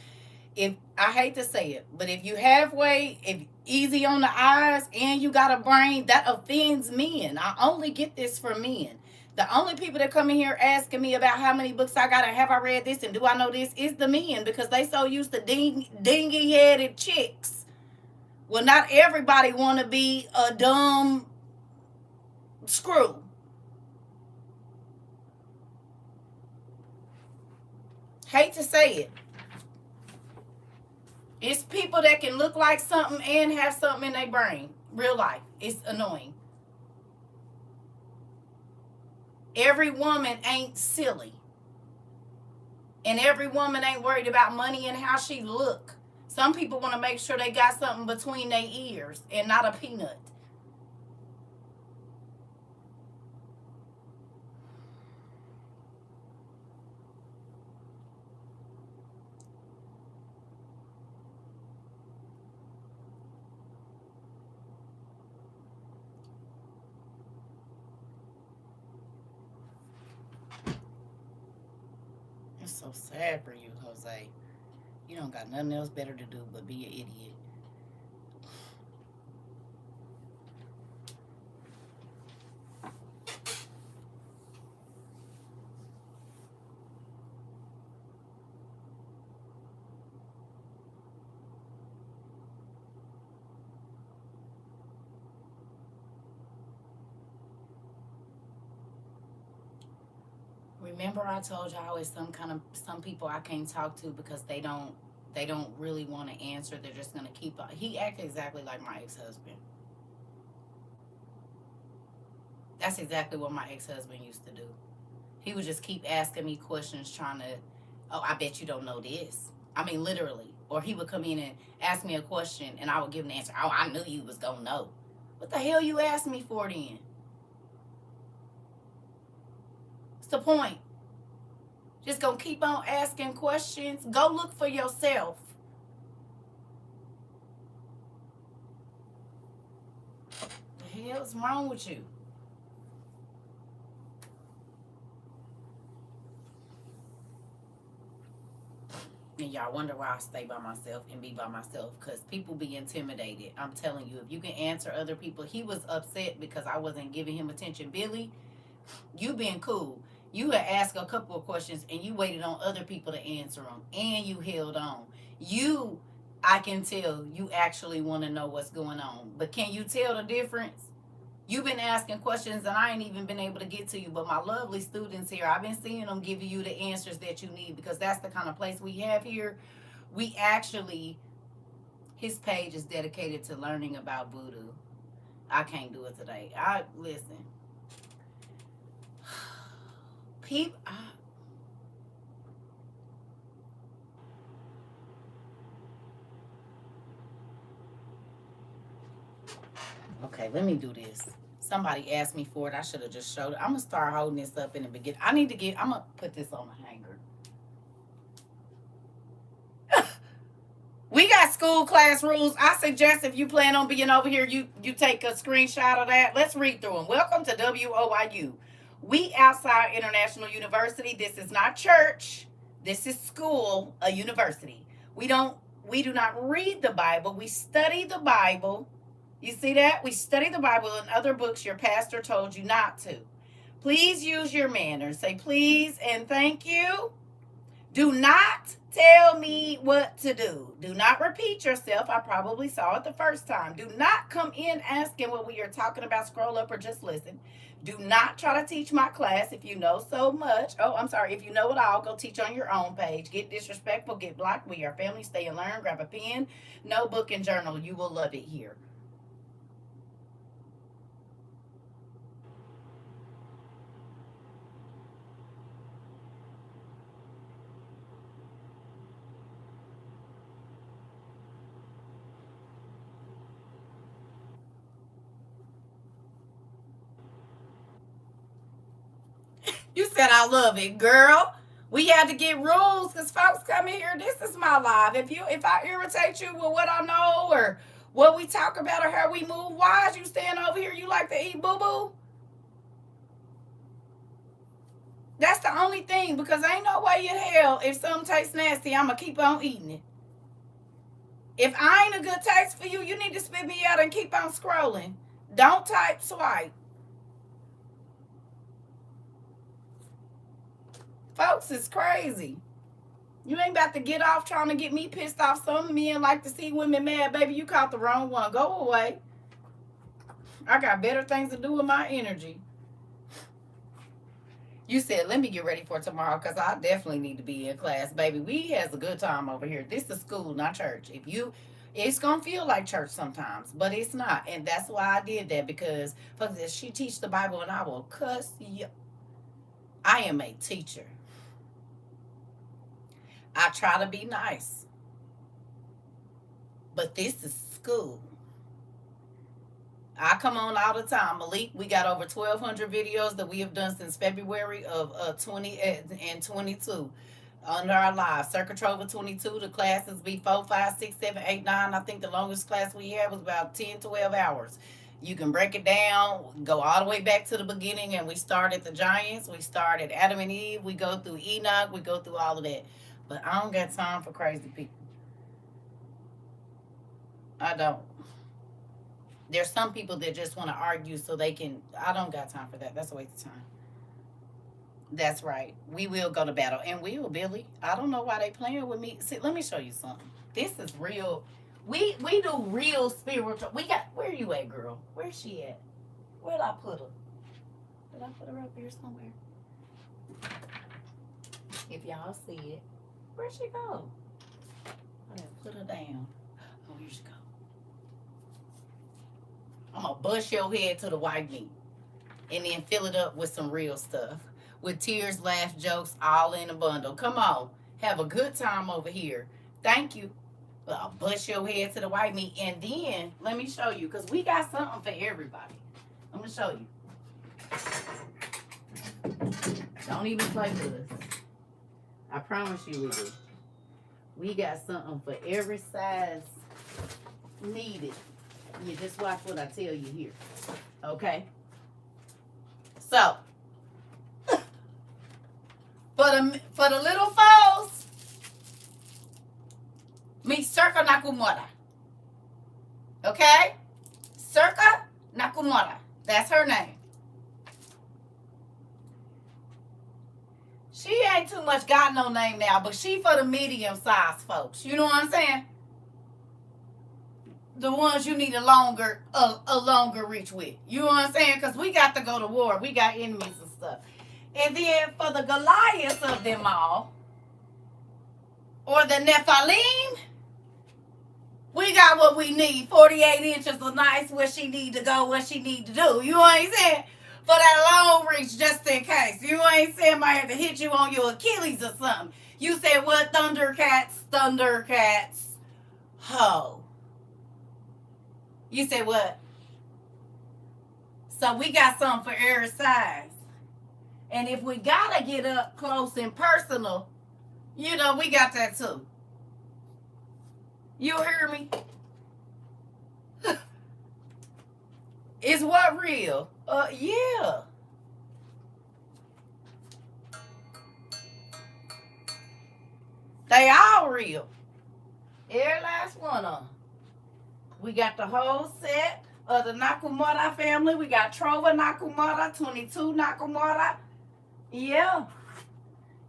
if I hate to say it, but if you halfway, if easy on the eyes and you got a brain, that offends men. I only get this from men. The only people that come in here asking me about how many books I got and have I read this and do I know this is the men, because they so used to dingy headed chicks. Well, not everybody want to be a dumb screw. Hate to say it. It's people that can look like something and have something in their brain. Real life. It's annoying. Every woman ain't silly. And every woman ain't worried about money and how she look. Some people want to make sure they got something between their ears and not a peanut. It's so sad for you, Jose. You don't got nothing else better to do but be an idiot. Remember I told y'all it's some people I can't talk to because they don't really want to answer. They're just gonna keep. He acted exactly like my ex-husband. That's exactly what my ex-husband used to do. He would just keep asking me questions, trying to, oh, I bet you don't know this. I mean, literally. Or he would come in and ask me a question, and I would give an answer. Oh, I knew you was gonna know. What the hell you asked me for then? What's the point? Just gonna keep on asking questions? Go look for yourself. The hell's wrong with you? And y'all wonder why I stay by myself and be by myself, because people be intimidated. I'm telling you, if you can answer other people. He was upset because I wasn't giving him attention. Billy, you been cool. You had asked a couple of questions and you waited on other people to answer them, and you held on. You, I can tell you actually want to know what's going on. But can you tell the difference? You've been asking questions and I ain't even been able to get to you. But my lovely students here, I've been seeing them giving you the answers that you need, because that's the kind of place we have here. We actually, his page is dedicated to learning about voodoo. I can't do it today. I listen. People. Okay, let me do this. Somebody asked me for it. I should have just showed it. I'm gonna start holding this up in the beginning. I'm gonna put this on a hanger. We got school class rules. I suggest if you plan on being over here, you take a screenshot of that. Let's read through them. Welcome to WOIU. We outside International University. This is not church. This is school, a university. We do not read the Bible. We study the Bible. You see that? We study the Bible and other books your pastor told you not to. Please use your manners. Say please and thank you. Do not tell me what to do. Do not repeat yourself. I probably saw it the first time. Do not come in asking what we are talking about. Scroll up or just listen. Do not try to teach my class if you know so much. Oh, I'm sorry. If you know it all, go teach on your own page. Get disrespectful, get blocked. We are family. Stay and learn. Grab a pen, notebook, and journal. You will love it here. You said I love it, girl. We had to get rules because folks come in here. This is my life. If I irritate you with what I know or what we talk about or how we move, why is you stand over here? You like to eat boo boo? That's the only thing because ain't no way in hell if something tastes nasty, I'ma keep on eating it. If I ain't a good taste for you, you need to spit me out and keep on scrolling. Don't type swipe. Folks, it's crazy. You ain't about to get off trying to get me pissed off. Some men like to see women mad. Baby, you caught the wrong one. Go away. I got better things to do with my energy. You said, let me get ready for tomorrow because I definitely need to be in class. Baby, we has a good time over here. This is school, not church. It's going to feel like church sometimes, but it's not. And that's why I did that because she teach the Bible and I will cuss you. I am a teacher. I try to be nice. But this is school. I come on all the time. Malik, we got over 1,200 videos that we have done since February of 2022 under our live. CERCA TROVA 22. The classes be 4, 5, 6, 7, 8, 9. I think the longest class we had was about 10, 12 hours. You can break it down, go all the way back to the beginning, and we started the giants. We started Adam and Eve. We go through Enoch. We go through all of that. But I don't got time for crazy people. I don't. There's some people that just want to argue so they can. I don't got time for that. That's a waste of time. That's right. We will go to battle. And we will, Billy. I don't know why they playing with me. See, let me show you something. This is real. We do real spiritual. Where you at, girl? Where's she at? Where'd I put her? Did I put her up here somewhere? If y'all see it. Where'd she go? I didn't put her down. Oh, here she go. I'm going to bust your head to the white meat and then fill it up with some real stuff. With tears, laughs, jokes, all in a bundle. Come on. Have a good time over here. Thank you. I'll bust your head to the white meat. And then, let me show you, because we got something for everybody. I'm going to show you. Don't even play with us. I promise you we do. We got something for every size needed. You just watch what I tell you here. Okay? So, for the little foes, meet CERCA Nakamura. Okay? CERCA Nakamura. That's her name. She ain't too much got no name now, but she for the medium-sized folks. You know what I'm saying? The ones you need a longer reach with. You know what I'm saying? Because we got to go to war. We got enemies and stuff. And then for the Goliaths of them all, or the Nephilim, we got what we need. 48 inches of nice where she need to go, what she need to do. You know what I'm saying? For that long reach, just in case. You ain't saying I have to hit you on your Achilles or something. You said what? Thundercats. Ho. You said what? So we got something for every size. And if we gotta get up close and personal, you know, we got that too. You hear me? Is what real? Yeah. They all real. Every last one of them. We got the whole set of the Nakamura family. We got Trova Nakamura, 22 Nakamura. Yeah.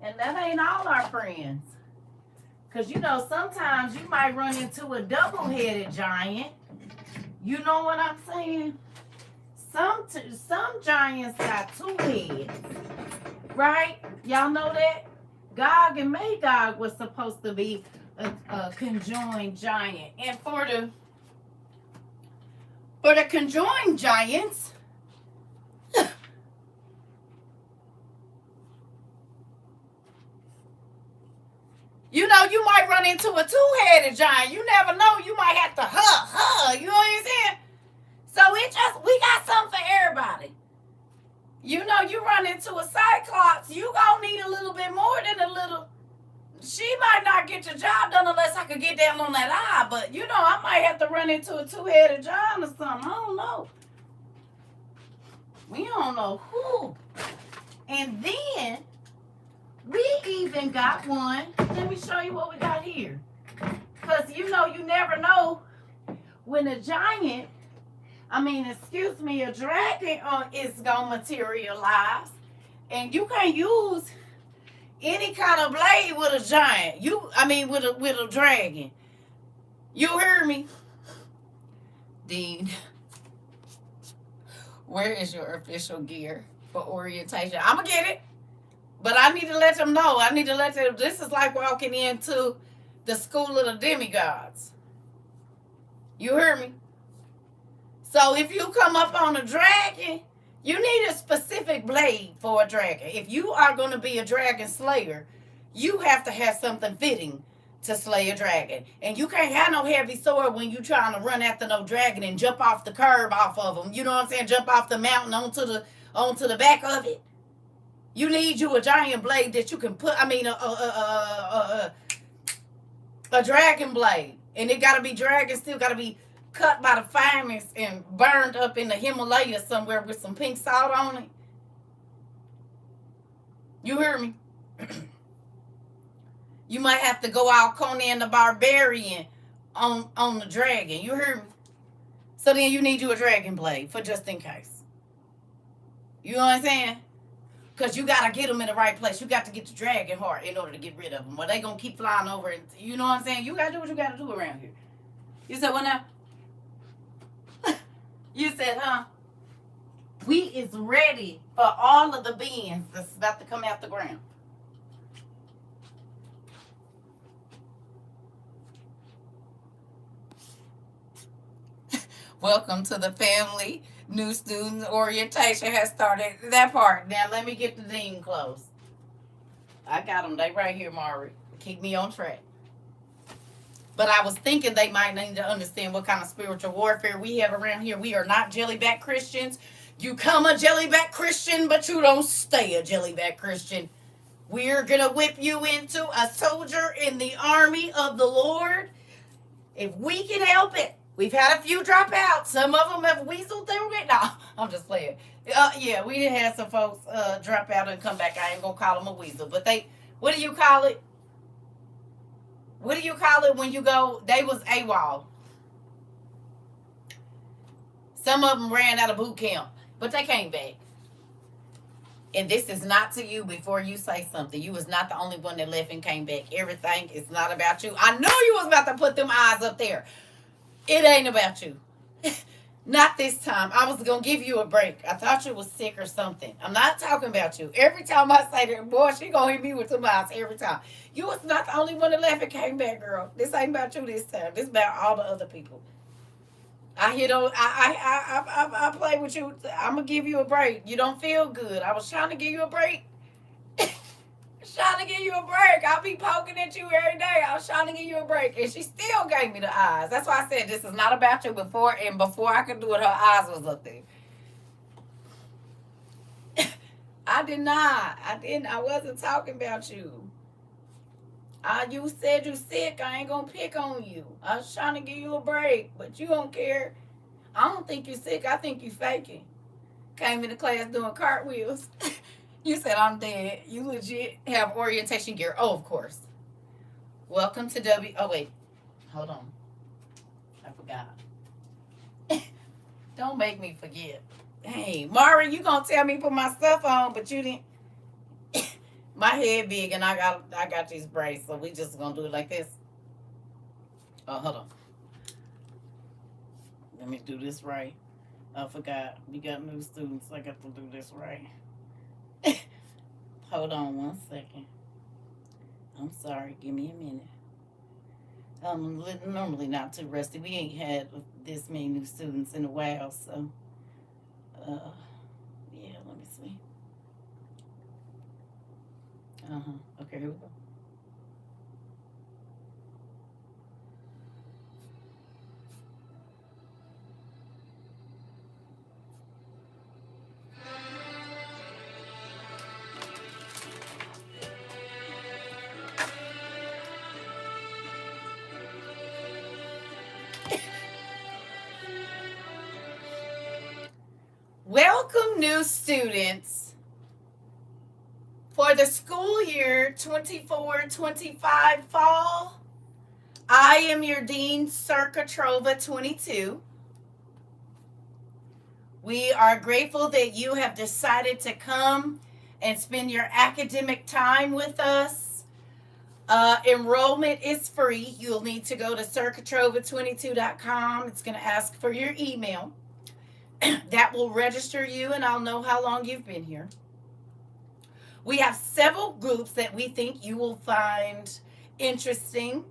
And that ain't all our friends. Because, you know, sometimes you might run into a double-headed giant. You know what I'm saying? Some giants got two heads. Right? Y'all know that? Gog and Magog was supposed to be a conjoined giant. And for the conjoined giants, you know, you might run into a two-headed giant. You never know. You might have to you know what I'm saying? So we got something for everybody. You know, you run into a cyclops, you gonna need a little bit more than a little. She might not get your job done unless I could get down on that eye. But, you know, I might have to run into a two-headed giant or something. I don't know. We don't know who. And then we even got one. Let me show you what we got here. Because, you know, you never know when a giant, a dragon is going to materialize. And you can't use any kind of blade with a giant. With a dragon. You hear me? Dean, where is your official gear for orientation? I'm going to get it. But I need to let them know. This is like walking into the school of the demigods. You hear me? So if you come up on a dragon, you need a specific blade for a dragon. If you are going to be a dragon slayer, you have to have something fitting to slay a dragon. And you can't have no heavy sword when you're trying to run after no dragon and jump off the curb off of them. You know what I'm saying? Jump off the mountain onto the back of it. You need you a giant blade that you can put, a dragon blade. And it got to be dragon, still got to be cut by the finest and burned up in the Himalayas somewhere with some pink salt on it. You hear me? You might have to go out Conan the Barbarian on the dragon. You hear me? So then you need you a dragon blade for just in case. You know what I'm saying? Because you got to get them in the right place. You got to get the dragon heart in order to get rid of them. Or they going to keep flying over. And, you know what I'm saying? You got to do what you got to do around here. You said, what now? You said, huh? We is ready for all of the beings that's about to come out the ground. Welcome to the family. New student orientation has started. That part. Now let me get the dean closed. I got them. They right here, Mari. Keep me on track. But I was thinking they might need to understand what kind of spiritual warfare we have around here. We are not jellyback Christians. You come a jellyback Christian, but you don't stay a jellyback Christian. We're going to whip you into a soldier in the army of the Lord. If we can help it. We've had a few drop out. Some of them have weaseled through it. No, I'm just playing. Yeah, we did have some folks drop out and come back. I ain't going to call them a weasel. But what do you call it? What do you call it when you go? They was AWOL. Some of them ran out of boot camp, but they came back. And this is not to you before you say something. You was not the only one that left and came back. Everything is not about you. I know you was about to put them eyes up there. It ain't about you. Not this time. I was going to give you a break. I thought you was sick or something. I'm not talking about you. Every time I say that, boy, she going to hit me with some eyes every time. You was not the only one that left and came back, girl. This ain't about you this time. This about all the other people. I play with you. I'm going to give you a break. You don't feel good. I was trying to give you a break. Trying to give you a break. I'll be poking at you every day. I was trying to give you a break. And she still gave me the eyes. That's why I said this is not about you before. And before I could do it, her eyes was up there. I did not. I wasn't talking about you. You said you sick. I ain't going to pick on you. I was trying to give you a break. But you don't care. I don't think you sick. I think you faking. Came into class doing cartwheels. You said I'm dead. You legit have orientation gear. Oh, of course. Welcome to Oh, wait. Hold on. I forgot. Don't make me forget. Hey, Mari, you going to tell me to put my stuff on, but you didn't. My head big and I got these braids, so we just gonna do it like this. Oh, hold on. Let me do this right. I forgot. We got new students. I got to do this right. Hold on one second. I'm sorry. Give me a minute. I'm normally not too rusty. We ain't had this many new students in a while, so uh, yeah. Let me see. Okay, here we go. Welcome, new students, for the school year 24-25 fall. I am your Dean, CERCA TROVA 22. We are grateful that you have decided to come and spend your academic time with us. Enrollment is free. You'll need to go to CERCATROVA22.com. It's going to ask for your email. That will register you, and I'll know how long you've been here. We have several groups that we think you will find interesting.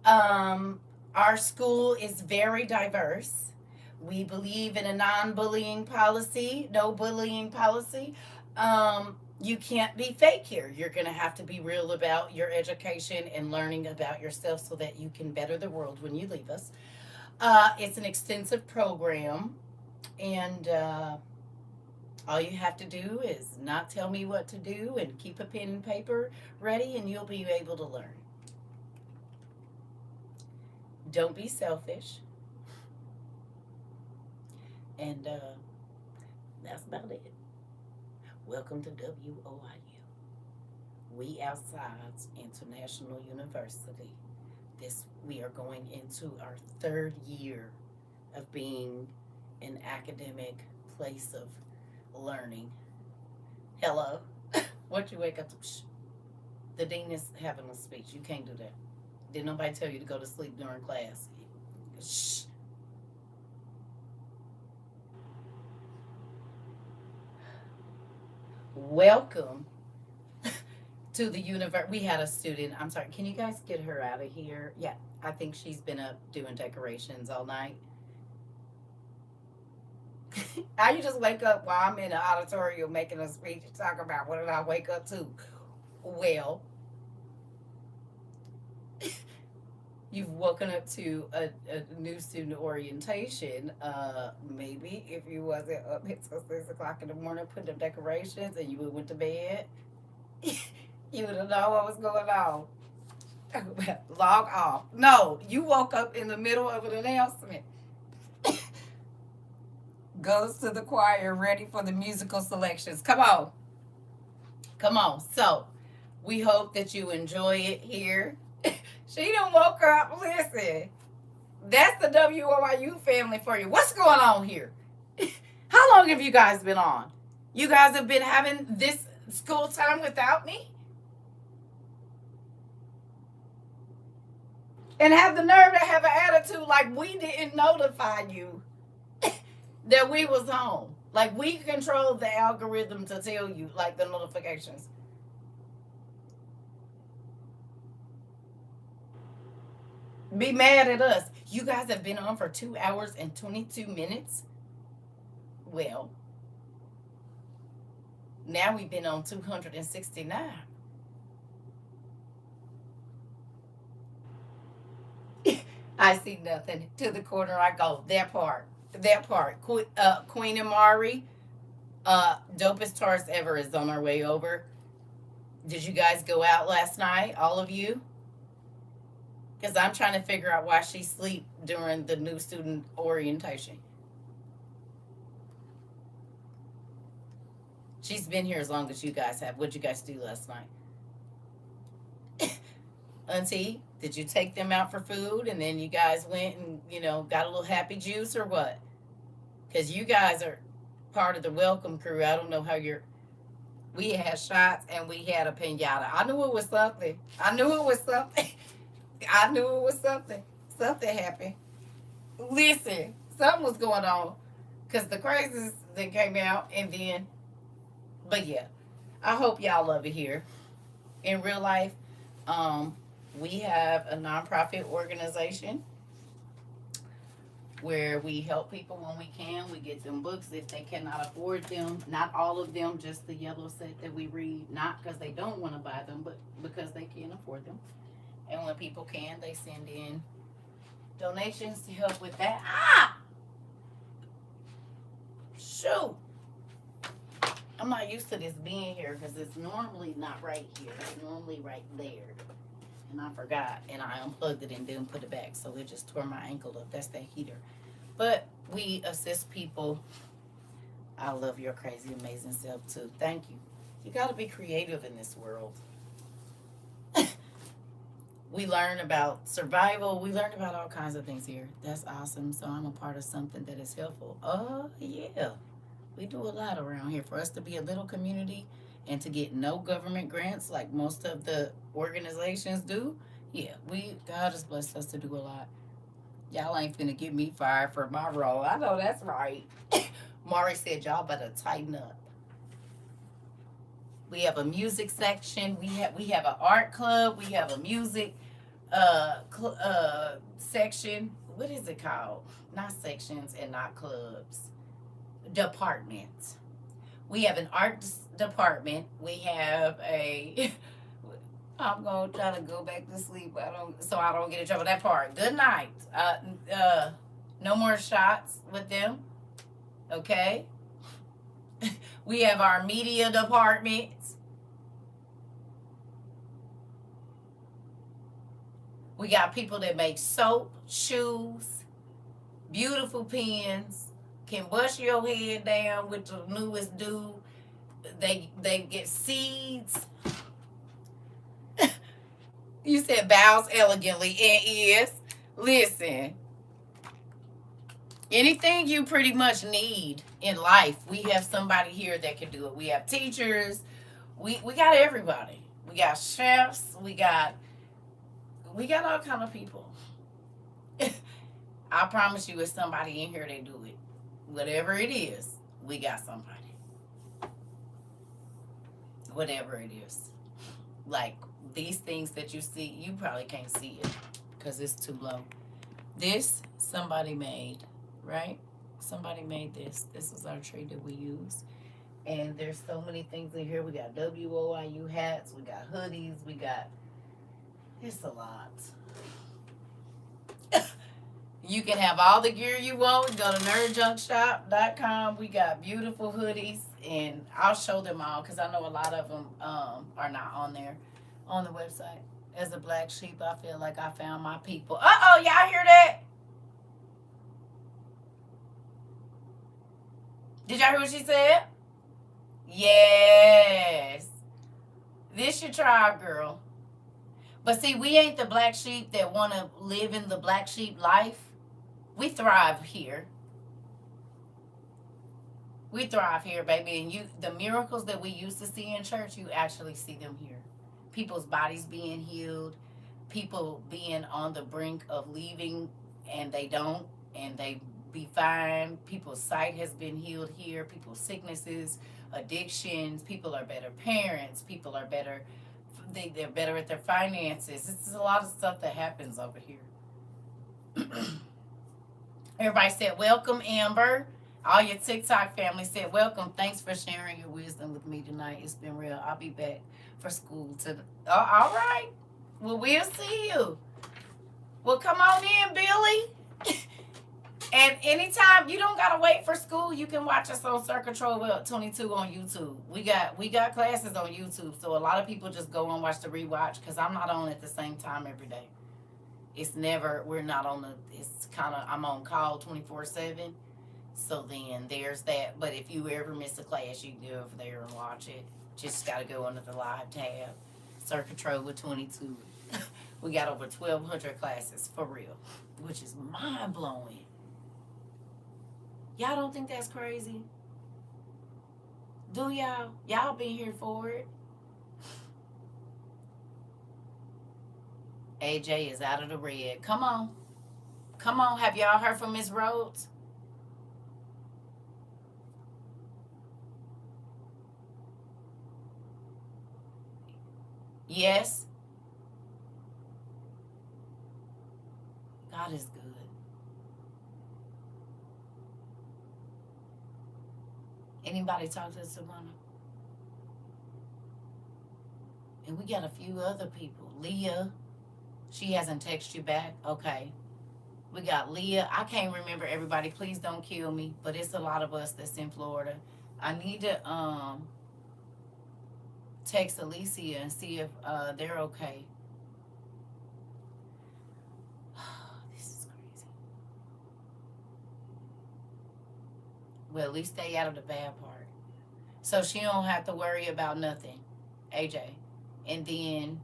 Our school is very diverse. We believe in a non-bullying policy, no bullying policy. You can't be fake here. You're going to have to be real about your education and learning about yourself so that you can better the world when you leave us. It's an extensive program, and all you have to do is not tell me what to do and keep a pen and paper ready, and you'll be able to learn. Don't be selfish. And that's about it. Welcome to WOIU. We Outsides International University. We are going into our third year of being an academic place of learning. Hello. What you wake up to? Shh. The dean is having a speech. You can't do that. Did nobody tell you to go to sleep during class? Shh. Welcome to the universe. We had a student. I'm sorry. Can you guys get her out of here? Yeah, I think she's been up doing decorations all night. I you just wake up while I'm in the auditorium making a speech and talk about what did I wake up to? Well, you've woken up to a new student orientation. Maybe if you wasn't up until 6 o'clock in the morning putting up decorations and you would went to bed, you would have known what was going on. Log off. No, you woke up in the middle of an announcement. Goes to the choir, ready for the musical selections. Come on. Come on. So, we hope that you enjoy it here. She done woke up. Listen, that's the WOIU family for you. What's going on here? How long have you guys been on? You guys have been having this school time without me? And have the nerve to have an attitude like we didn't notify you that we was home. Like we control the algorithm to tell you, like the notifications. Be mad at us. You guys have been on for 2 hours and 22 minutes. Well, now we've been on 269. I see nothing. To the corner I go. That part. That part. Queen Amari, dopest tarts ever is on our way over. Did you guys go out last night? All of you? Because I'm trying to figure out why she sleep during the new student orientation. She's been here as long as you guys have. What'd you guys do last night? Auntie, did you take them out for food and then you guys went and, got a little happy juice or what? Because you guys are part of the welcome crew. I don't know how you're. We had shots and we had a pinata. I knew it was something. I knew it was something. I knew it was something. Something happened. Listen, something was going on. Because the crazies that came out and then, but yeah, I hope y'all love it here. In real life, um, we have a nonprofit organization where we help people when we can. We get them books if they cannot afford them. Not all of them, just the yellow set that we read. Not because they don't want to buy them, but because they can't afford them. And when people can, they send in donations to help with that. Ah! Shoot! I'm not used to this being here because it's normally not right here. It's normally right there. And I forgot, and I unplugged it and didn't put it back, so it just tore my ankle up. That's that heater. But we assist people. I love your crazy, amazing self too. Thank you. You got to be creative in this world. We learn about survival. We learn about all kinds of things here. That's awesome. So I'm a part of something that is helpful. Oh, yeah. We do a lot around here. For us to be a little community and to get no government grants like most of the organizations do, yeah, God has blessed us to do a lot. Y'all ain't finna get me fired for my role. I know that's right. Maury said y'all better tighten up. We have a music section. We have an art club. We have a music section. What is it called? Not sections and not clubs. Department. We have an art department. We have a. I'm gonna try to go back to sleep. So I don't get in trouble. That part. Good night. No more shots with them. Okay. We have our media department. We got people that make soap, shoes, beautiful pens, can bust your head down with the newest do. They get seeds. You said bows elegantly and is. Listen, anything you pretty much need in life, we have somebody here that can do it. We have teachers. We got everybody. We got chefs. We got all kind of people. I promise you, it's somebody in here that do it. Whatever it is, we got somebody. Whatever it is. Like these things that you see, you probably can't see it because it's too low. This, somebody made, right? Somebody made this. This is our tree that we use. And there's so many things in here. We got WOIU hats. We got hoodies. It's a lot. You can have all the gear you want. Go to nerdjunkshop.com. We got beautiful hoodies, and I'll show them all because I know a lot of them are not on there on the website. As a black sheep, I feel like I found my people. Uh-oh, y'all hear that? Did y'all hear what she said? Yes. This your tribe, girl. But see, we ain't the black sheep that want to live in the black sheep life. We thrive here. We thrive here, baby. And the miracles that we used to see in church, you actually see them here. People's bodies being healed, people being on the brink of leaving and they don't, and they be fine. People's sight has been healed here. People's sicknesses, addictions. People are better parents. People are better. They're better at their finances. This is a lot of stuff that happens over here. Everybody said, welcome, Amber. All your TikTok family said, welcome. Thanks for sharing your wisdom with me tonight. It's been real. I'll be back for school. All right. Well, we'll see you. Well, come on in, Billy. And anytime, you don't got to wait for school. You can watch us on CERCA TROVA 22 on YouTube. We got classes on YouTube. So a lot of people just go and watch the rewatch because I'm not on at the same time every day. We're not on I'm on call 24/7. So then there's that. But if you ever miss a class, you can go over there and watch it. Just got to go under the live tab. CERCA TROVA 22. We got over 1,200 classes for real, which is mind blowing. Y'all don't think that's crazy? Do y'all? Y'all been here for it. AJ is out of the red. Come on. Come on. Have y'all heard from Miss Rhodes? Yes. God is good. Anybody talk to Savannah? And we got a few other people. Leah, she hasn't texted you back. Okay. We got Leah. I can't remember everybody. Please don't kill me. But it's a lot of us that's in Florida. I need to text Alicia and see if they're okay. This is crazy. Well, at least stay out of the bad part. So she don't have to worry about nothing. AJ. And then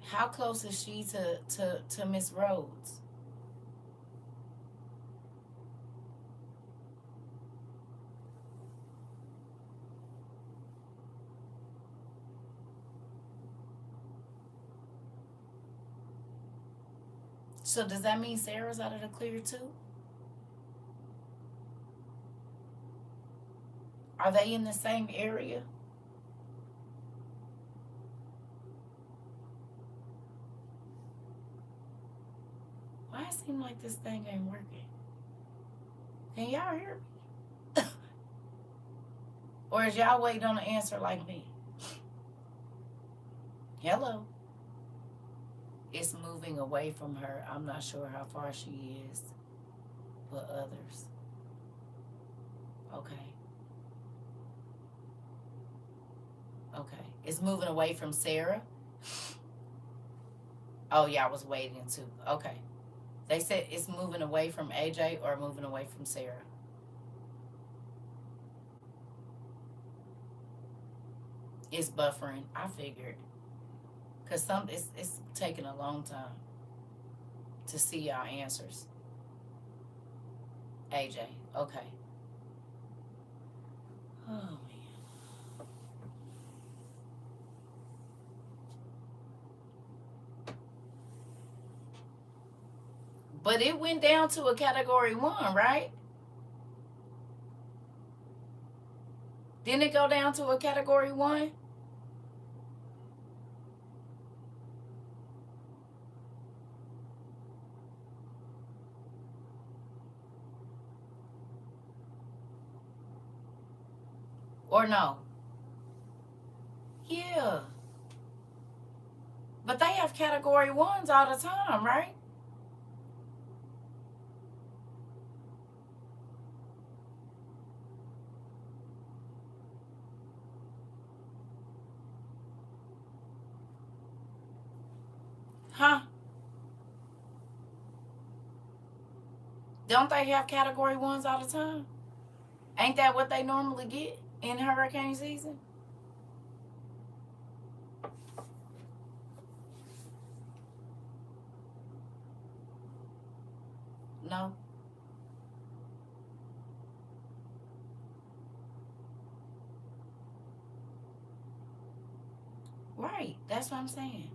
how close is she to Miss Rhodes? So does that mean Sarah's out of the clear too? Are they in the same area? Why it seem like this thing ain't working? Can y'all hear me? Or is y'all waiting on an answer like me? Hello. It's moving away from her. I'm not sure how far she is, but others. Okay. Okay. It's moving away from Sarah. Oh, yeah, I was waiting too. Okay. They said it's moving away from AJ or moving away from Sarah. It's buffering. I figured. Because it's taking a long time to see y'all answers. AJ. Okay. Oh, man. But it went down to a category 1, right? Didn't it go down to a category 1? Or no? Yeah. But they have category 1s all the time, right? Huh? Don't they have category 1s all the time? Ain't that what they normally get in hurricane season? No. Right. That's what I'm saying.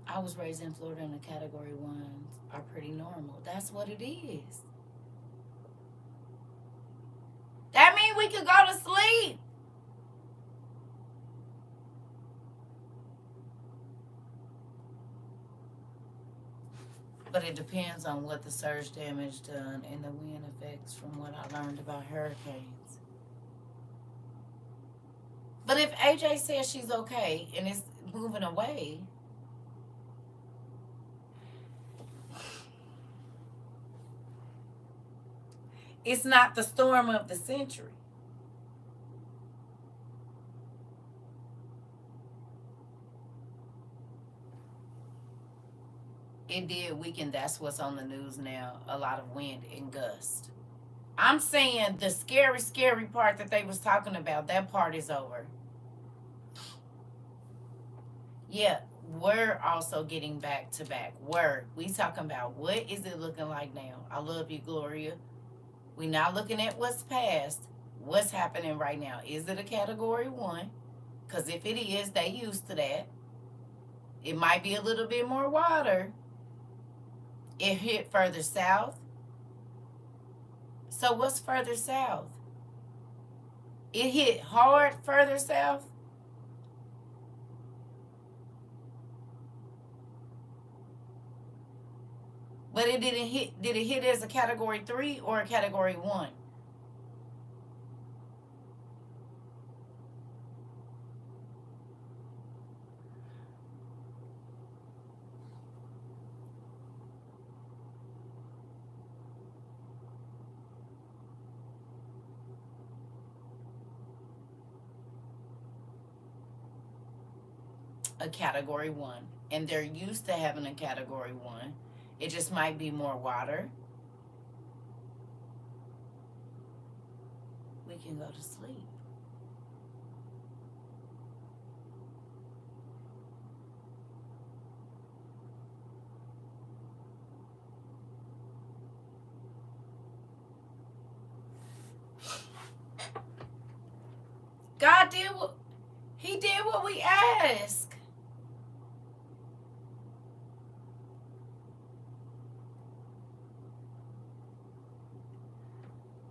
I was raised in Florida and the category 1s are pretty normal. That's what it is. That means we could go to sleep. But it depends on what the surge damage done and the wind effects from what I learned about hurricanes. But if AJ says she's okay and it's moving away, it's not the storm of the century. It did weaken. That's what's on the news now. A lot of wind and gust. I'm saying the scary part that they was talking about, that part is over. Yeah, we're also getting back to back. We talking about what is it looking like now? I love you, Gloria. We not looking at what's past. What's happening right now? Is it a category 1? Because if it is, they used to that. It might be a little bit more water. It hit further south. So what's further south? It hit hard further south. But it didn't hit. Did it hit as a category 3 or a category 1? A category 1. And they're used to having a category 1. It just might be more water. We can go to sleep. God did what He did what we asked.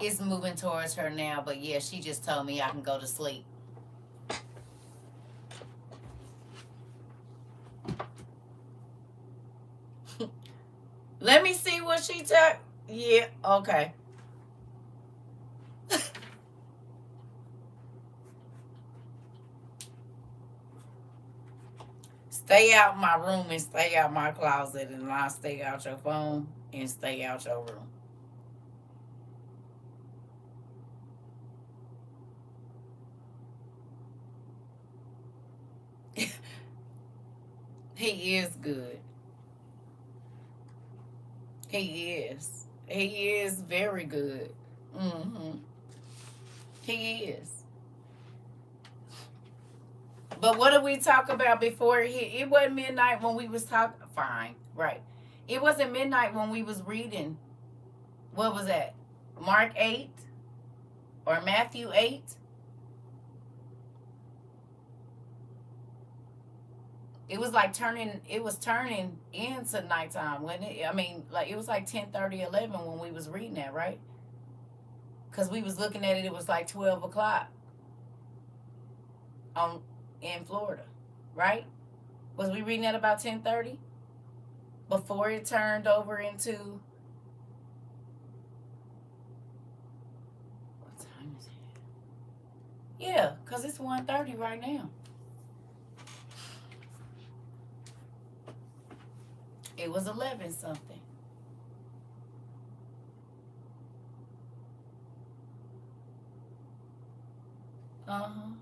It's moving towards her now, but yeah, she just told me I can go to sleep. Let me see what she took. Yeah, okay. Stay out my room and stay out my closet, and I'll stay out your phone and stay out your room. He is good. He is. He is very good. Mm-hmm. He is. But what did we talk about before? It wasn't midnight when we was talking. Fine, right. It wasn't midnight when we was reading. What was that? Mark 8 or Matthew 8? It was like turning into nighttime, wasn't it? I mean, like it was like 10:30, 11 when we was reading that, right? Because we was looking at it, it was like 12 o'clock on in Florida, right? Was we reading at about 10:30 before it turned over into what time is it? Yeah, because it's 1:30 right now. It was 11 something. Uh-huh.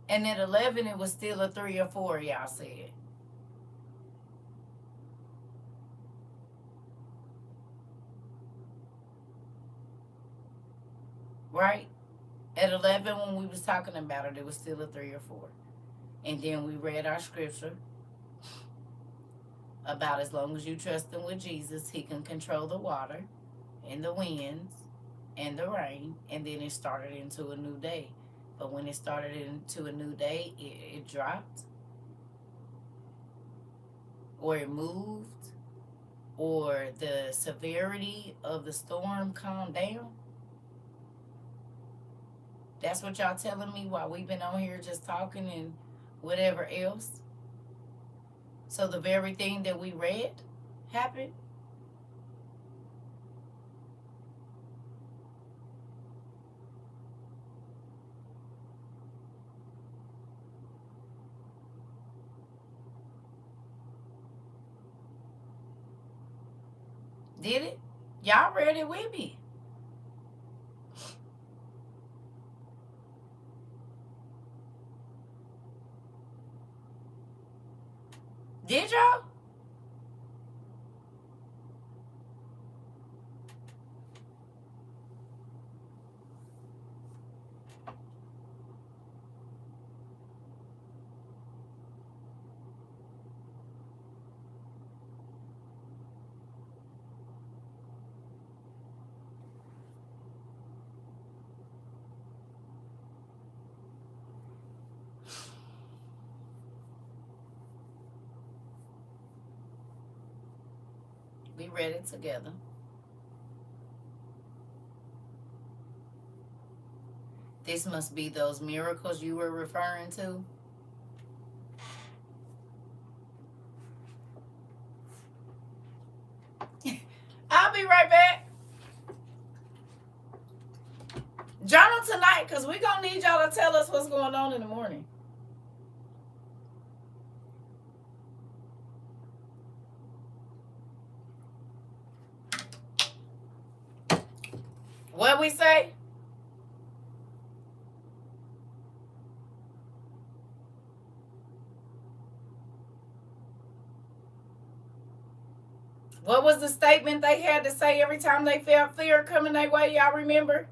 And at 11 it was still a 3 or 4, y'all said. Right? At 11 when we was talking about it, it was still a 3 or 4. And then we read our scripture about as long as you trust him with Jesus, he can control the water and the winds and the rain. And then it started into a new day. But when it started into a new day, it dropped or it moved or the severity of the storm calmed down. That's what y'all telling me while we've been on here just talking and whatever else. So the very thing that we read happened. Did it? Y'all read it with me. Did y'all? We read it together. This must be those miracles you were referring to. I'll be right back. Journal tonight, because we're going to need y'all to tell us what's going on in the morning. What we say? What was the statement they had to say every time they felt fear coming their way? Y'all remember?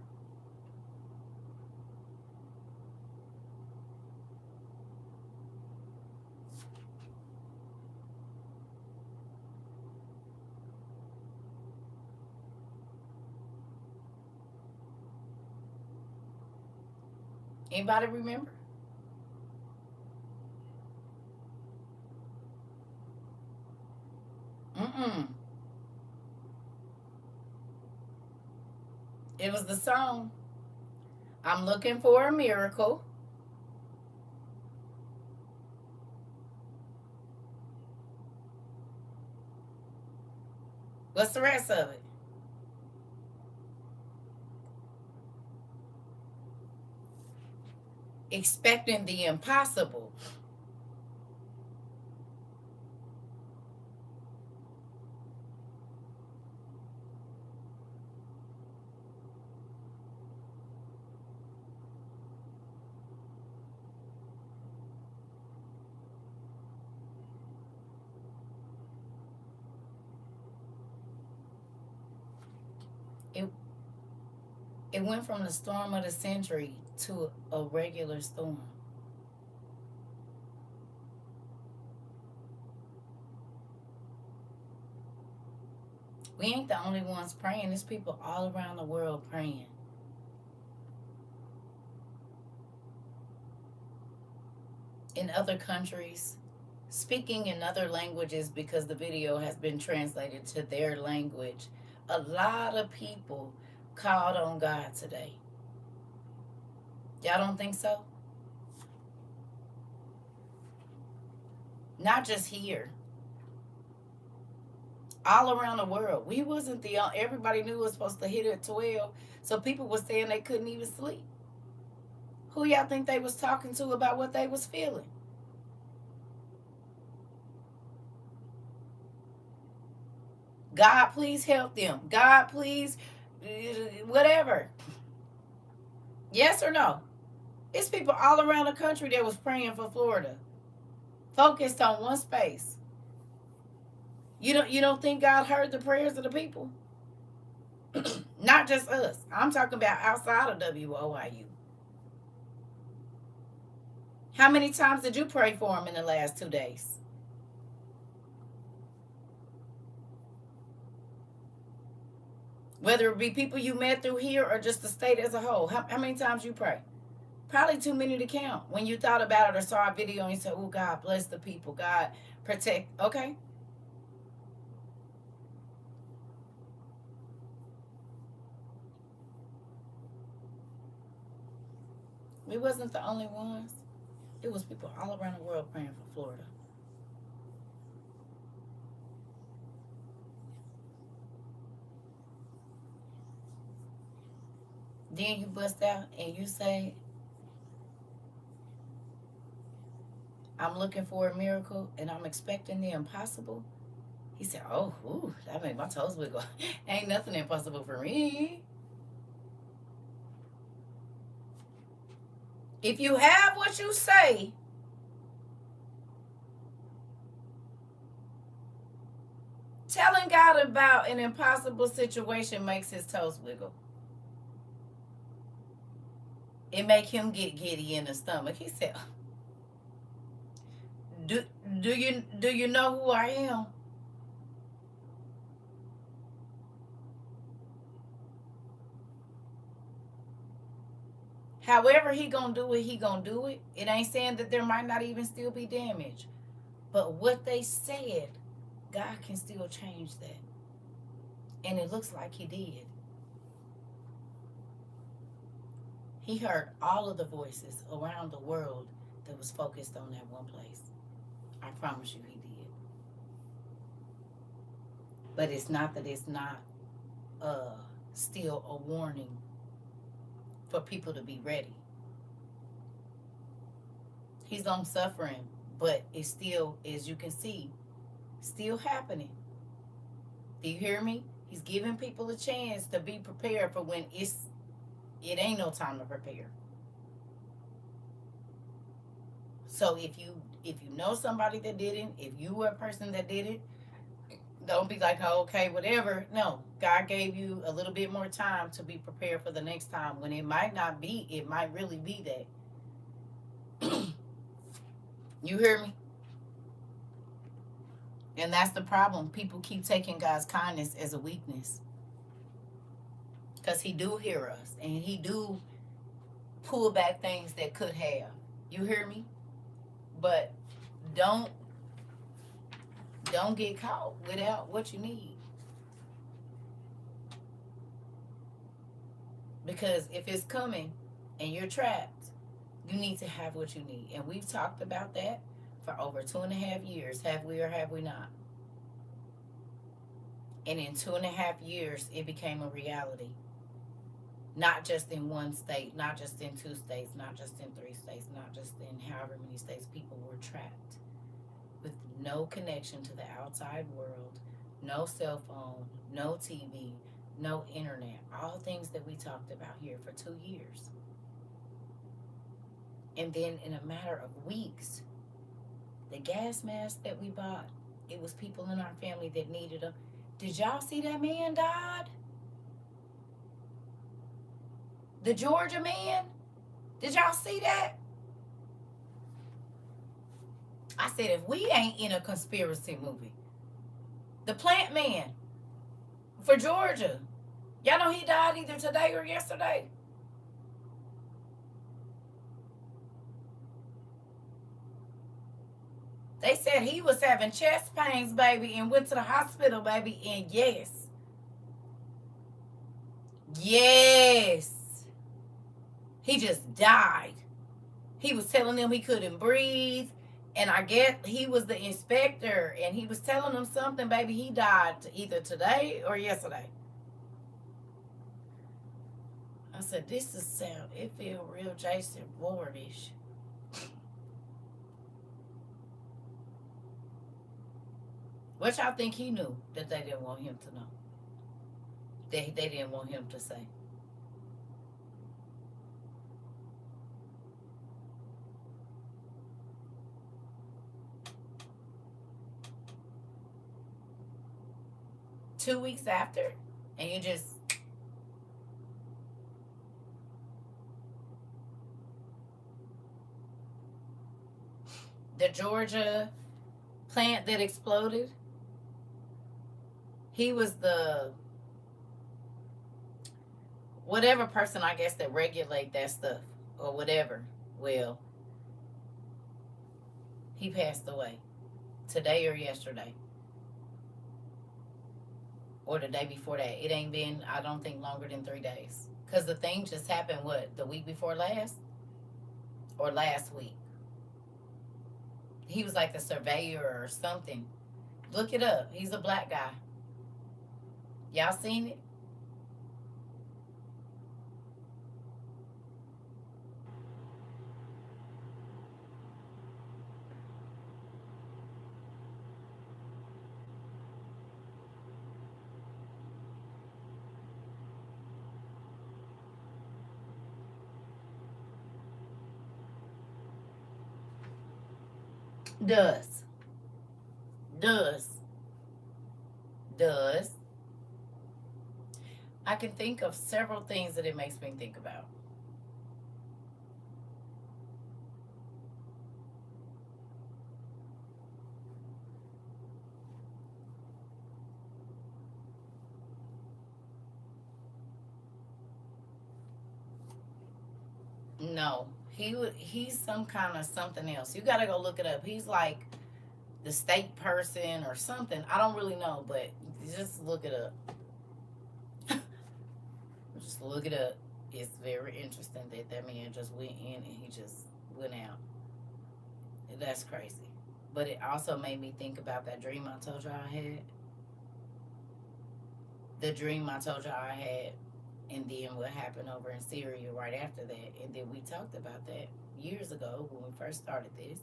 Anybody remember? It was the song. I'm looking for a miracle. What's the rest of it? Expecting the impossible. It went from the storm of the century to a regular storm. We ain't the only ones praying. There's people all around the world praying. In other countries, speaking in other languages because the video has been translated to their language. A lot of people called on God today. Y'all don't think so? Not just here. All around the world. We wasn't the everybody knew it was supposed to hit at 12. So people were saying they couldn't even sleep. Who y'all think they was talking to about what they was feeling? God, please help them. God, please, whatever. Yes or no? It's people all around the country that was praying for Florida. Focused on one space. You don't think God heard the prayers of the people? Not just us. I'm talking about outside of WOIU. How many times did you pray for them in the last 2 days? Whether it be people you met through here or just the state as a whole. How many times you pray? Probably too many to count. When you thought about it or saw a video and you said, oh, God bless the people. God protect. Okay. We wasn't the only ones. It was people all around the world praying for Florida. Then you bust out and you say, I'm looking for a miracle and I'm expecting the impossible. He said, oh, ooh, that made my toes wiggle. Ain't nothing impossible for me. If you have what you say, telling God about an impossible situation makes his toes wiggle. It make him get giddy in the stomach. He said, do you know who I am? However he gonna do it, he gonna do it. It ain't saying that there might not even still be damage. But what they said, God can still change that. And it looks like he did. He heard all of the voices around the world that was focused on that one place. I promise you he did. But it's not that it's not still a warning for people to be ready. He's long suffering, but it's still, as you can see, still happening. Do you hear me? He's giving people a chance to be prepared for when it ain't no time to prepare. So if you know somebody that did it, if you were a person that did it, don't be like, oh, okay, whatever. No, God gave you a little bit more time to be prepared for the next time when it might not be, it might really be that. You hear me? And that's the problem. People keep taking God's kindness as a weakness. Because he do hear us. And he do pull back things that could have. You hear me? But don't get caught without what you need. Because if it's coming and you're trapped, you need to have what you need. And we've talked about that for over 2.5 years. Have we or have we not? And in 2.5 years, it became a reality. Not just in one state, not just in 2 states, not just in 3 states, not just in however many states. People were trapped with no connection to the outside world, no cell phone, no TV, no internet. All things that we talked about here for 2 years. And then in a matter of weeks, the gas mask that we bought, it was people in our family that needed them. Did y'all see that man died? The Georgia man? Did y'all see that? I said, if we ain't in a conspiracy movie, the plant man for Georgia, y'all know he died either today or yesterday. They said he was having chest pains, baby, and went to the hospital, baby, and yes, he just died. He was telling them he couldn't breathe, and I guess he was the inspector, and he was telling them something, baby. He died either today or yesterday. I said, this is sound, it feel real Jason Wardish. What y'all think he knew that they didn't want him to know? They didn't want him to say. Two weeks after, and you just... The Georgia plant that exploded, he was the whatever person, I guess, that regulate that stuff or whatever. Well, he passed away today or yesterday or the day before that. It ain't been, I don't think, longer than 3 days, because the thing just happened, what, the week before last or last week. He was like the surveyor or something. Look it up. He's a black guy. Y'all seen it? Does. I can think of several things that it makes me think about. No, he's some kind of something else. You gotta go look it up. He's like the state person or something. I don't really know, but just look it up. Just look it up. It's very interesting that that man just went in and he just went out. That's crazy. But it also made me think about that dream I told you I had. The dream I told you I had, and then what happened over in Syria right after that. And then we talked about that years ago when we first started this,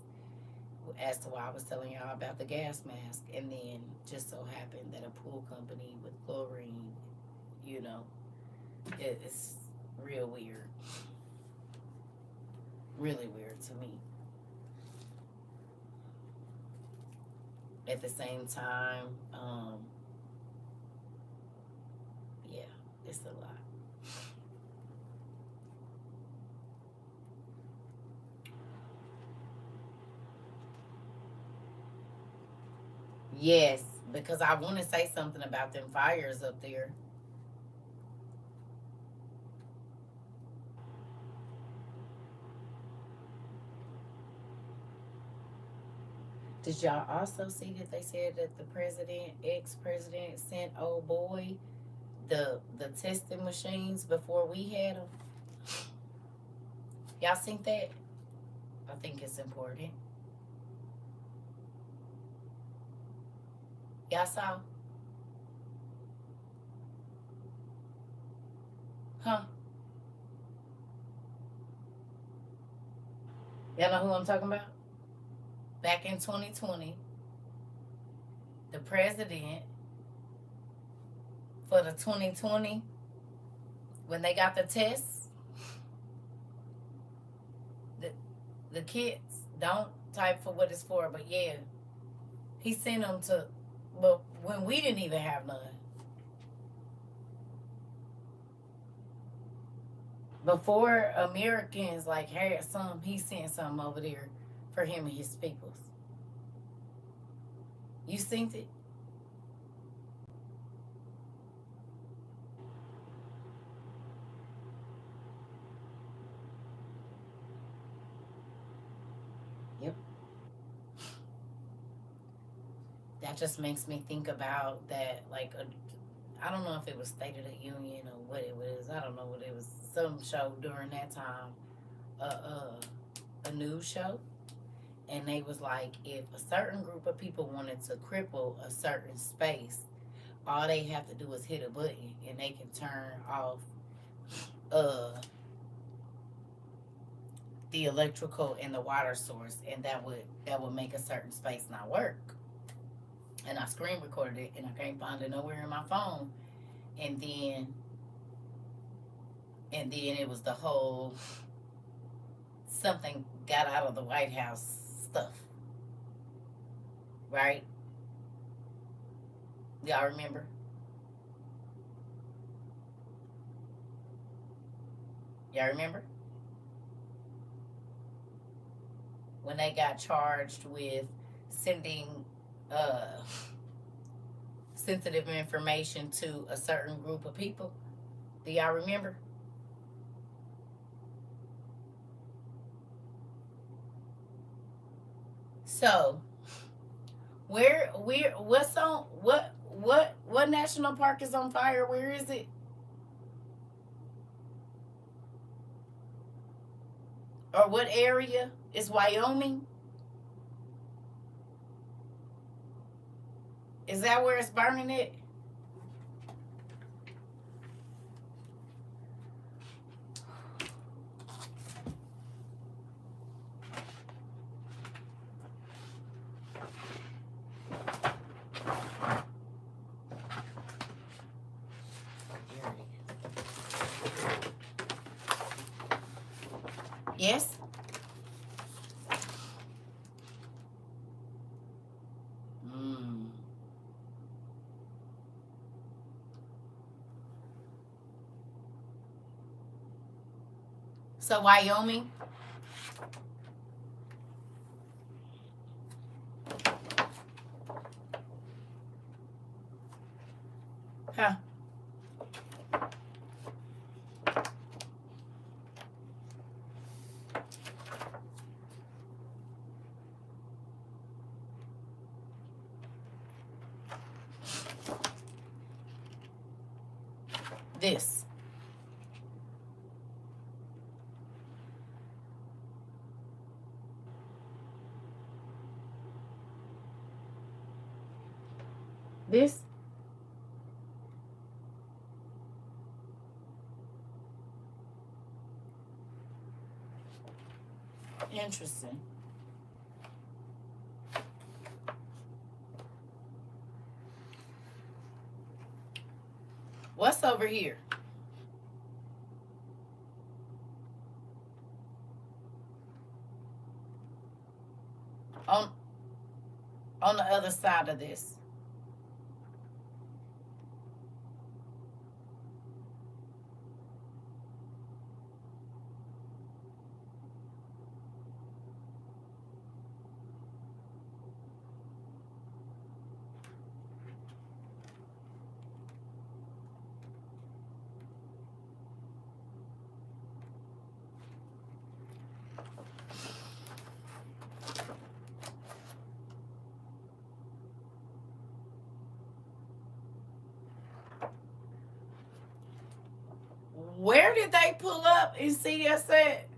as to why I was telling y'all about the gas mask. And then just so happened that a pool company with chlorine, you know, it's real weird. Really weird to me. At the same time, yeah, it's a lot. Yes, because I want to say something about them fires up there. Did y'all also see that they said that the president, ex-president, sent old boy the testing machines before we had them? Y'all seen that? I think it's important. Y'all saw? Huh? Y'all know who I'm talking about? Back in 2020, the president for the 2020, when they got the tests, the, the kids don't type for what it's for, but yeah, he sent them to, but when we didn't even have none. Before Americans like had some, he sent some over there for him and his peoples. You seen it? Yep. That just makes me think about that, like, I don't know if it was State of the Union or what it was. I don't know what it was. Some show during that time, a news show, and they was like, if a certain group of people wanted to cripple a certain space, all they have to do is hit a button, and they can turn off uh the electrical and the water source, and that would make a certain space not work. And I screen recorded it, and I can't find it nowhere in my phone. And then it was the whole something got out of the White House stuff, right? Y'all remember? Y'all remember when they got charged with sending uh sensitive information to a certain group of people? Do y'all remember? So what's on what national park is on fire? Where is it? Or what area? Is Wyoming? Is that where it's burning it? Yes. Mm. So Wyoming. Huh. This. This. Interesting. What's over here? On the other side of this. Where did they pull up and see us at?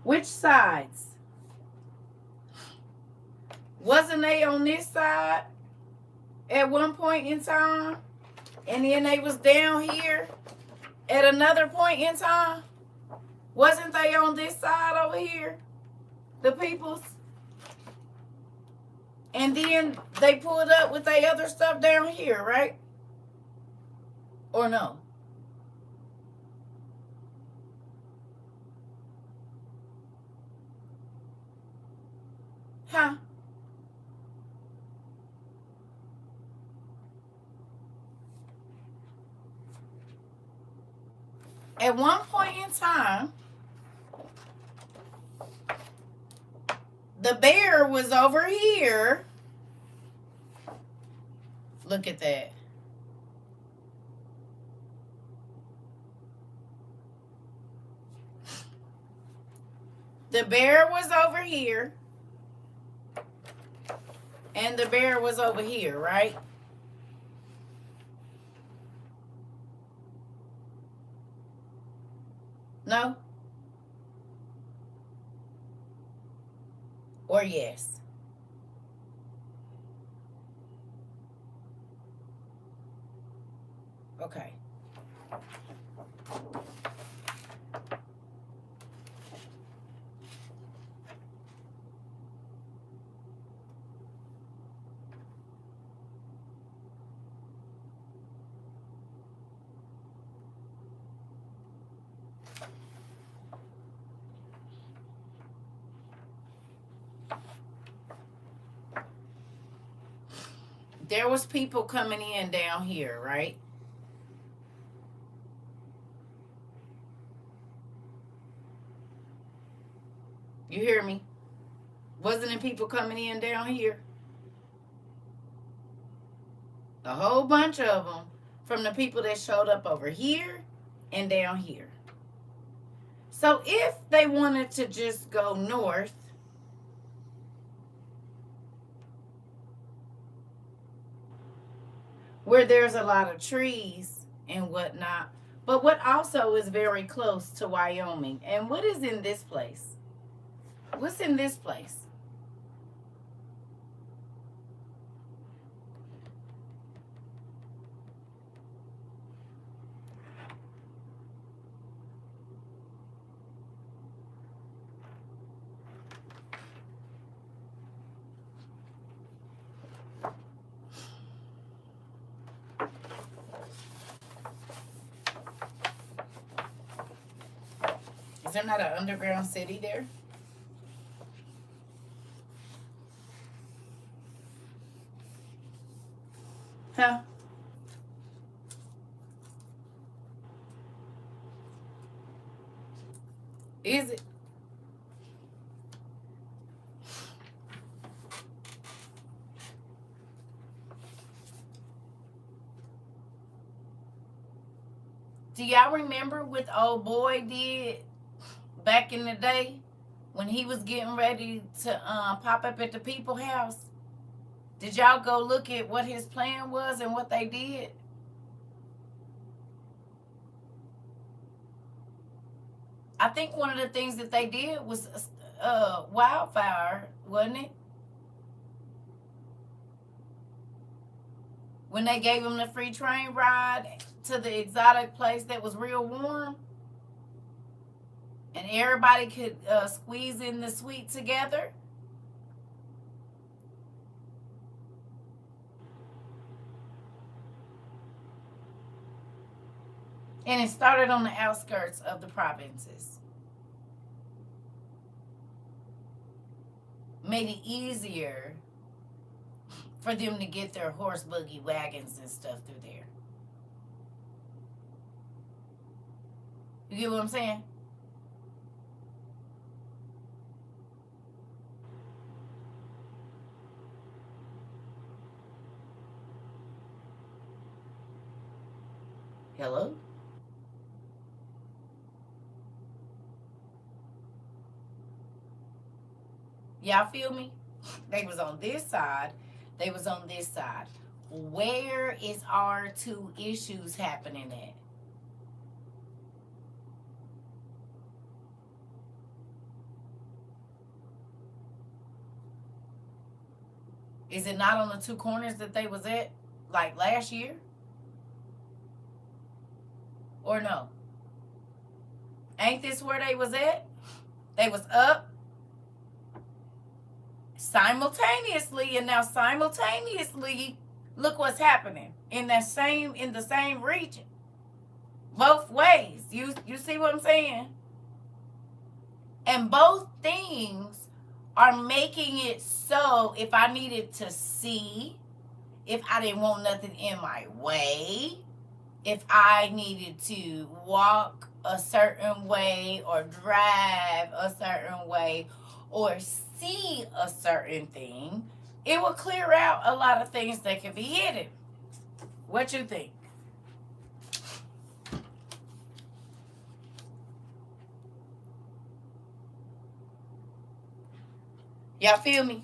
Which sides? Wasn't they on this side at one point in time? And then they was down here at another point in time? Wasn't they on this side over here? The peoples? And then they pulled up with their other stuff down here, right? Or no? Huh? At one point in time, the bear was over here. Look at that. The bear was over here. And the bear was over here, right? No? Or yes? Okay. There was people coming in down here, right? You hear me? Wasn't it people coming in down here? A whole bunch of them from the people that showed up over here and down here. So if they wanted to just go north, where there's a lot of trees and whatnot, but what also is very close to Wyoming. And what is in this place? What's in this place? Is there not an underground city there? Huh? Is it? Do y'all remember what old boy did back in the day when he was getting ready to pop up at the people's house? Did y'all go look at what his plan was and what they did? I think one of the things that they did was wildfire, wasn't it? When they gave him the free train ride to the exotic place that was real warm, and everybody could squeeze in the suite together. And it started on the outskirts of the provinces. Made it easier for them to get their horse buggy wagons and stuff through there. You get what I'm saying? Hello? Y'all feel me? They was on this side. They was on this side. Where is our two issues happening at? Is it not on the two corners that they was at like last year? Or no? Ain't this where they was at? They was up simultaneously, and now simultaneously, look what's happening in the same region. Both ways. You see what I'm saying? And both things are making it so if I needed to see, if I didn't want nothing in my way, if I needed to walk a certain way or drive a certain way or see a certain thing, it will clear out a lot of things that can be hidden. What you think? Y'all feel me?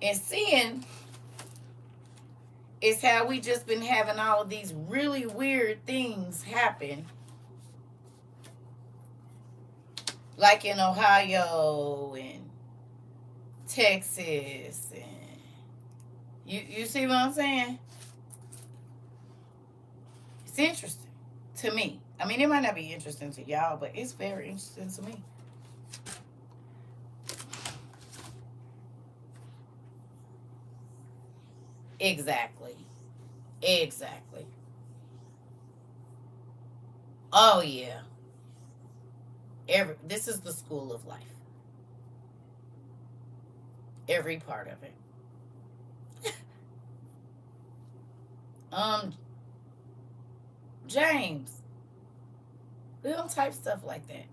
And seeing is how we just been having all of these really weird things happen. Like in Ohio and Texas. And you see what I'm saying? It's interesting to me. I mean, it might not be interesting to y'all, but it's very interesting to me. Exactly. Exactly. Oh yeah. This is the school of life. Every part of it. James, we don't type stuff like that.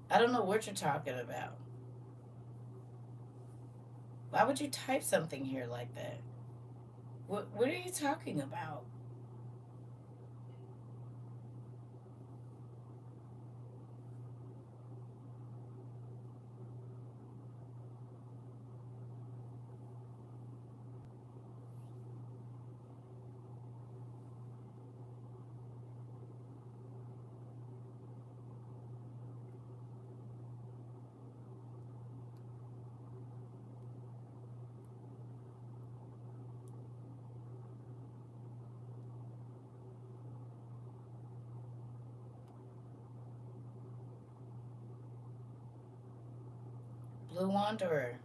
I don't know what you're talking about. Why would you type something here like that? What are you talking about? Blue Wanderer.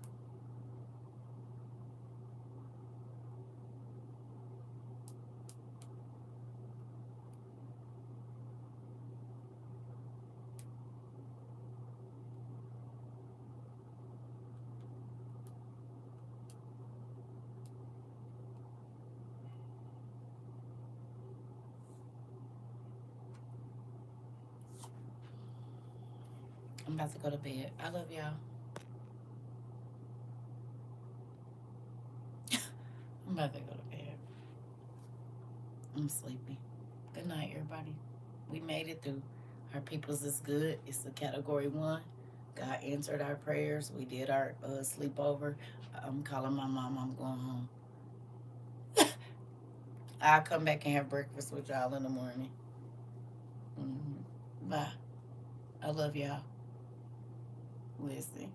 I'm about to go to bed. I love y'all. I'm about to go to bed. I'm sleepy. Good night, everybody. We made it through. Our people's is good. It's the category 1. God answered our prayers. We did our sleepover. I'm calling my mom. I'm going home. I'll come back and have breakfast with y'all in the morning. Bye. I love y'all. Listen.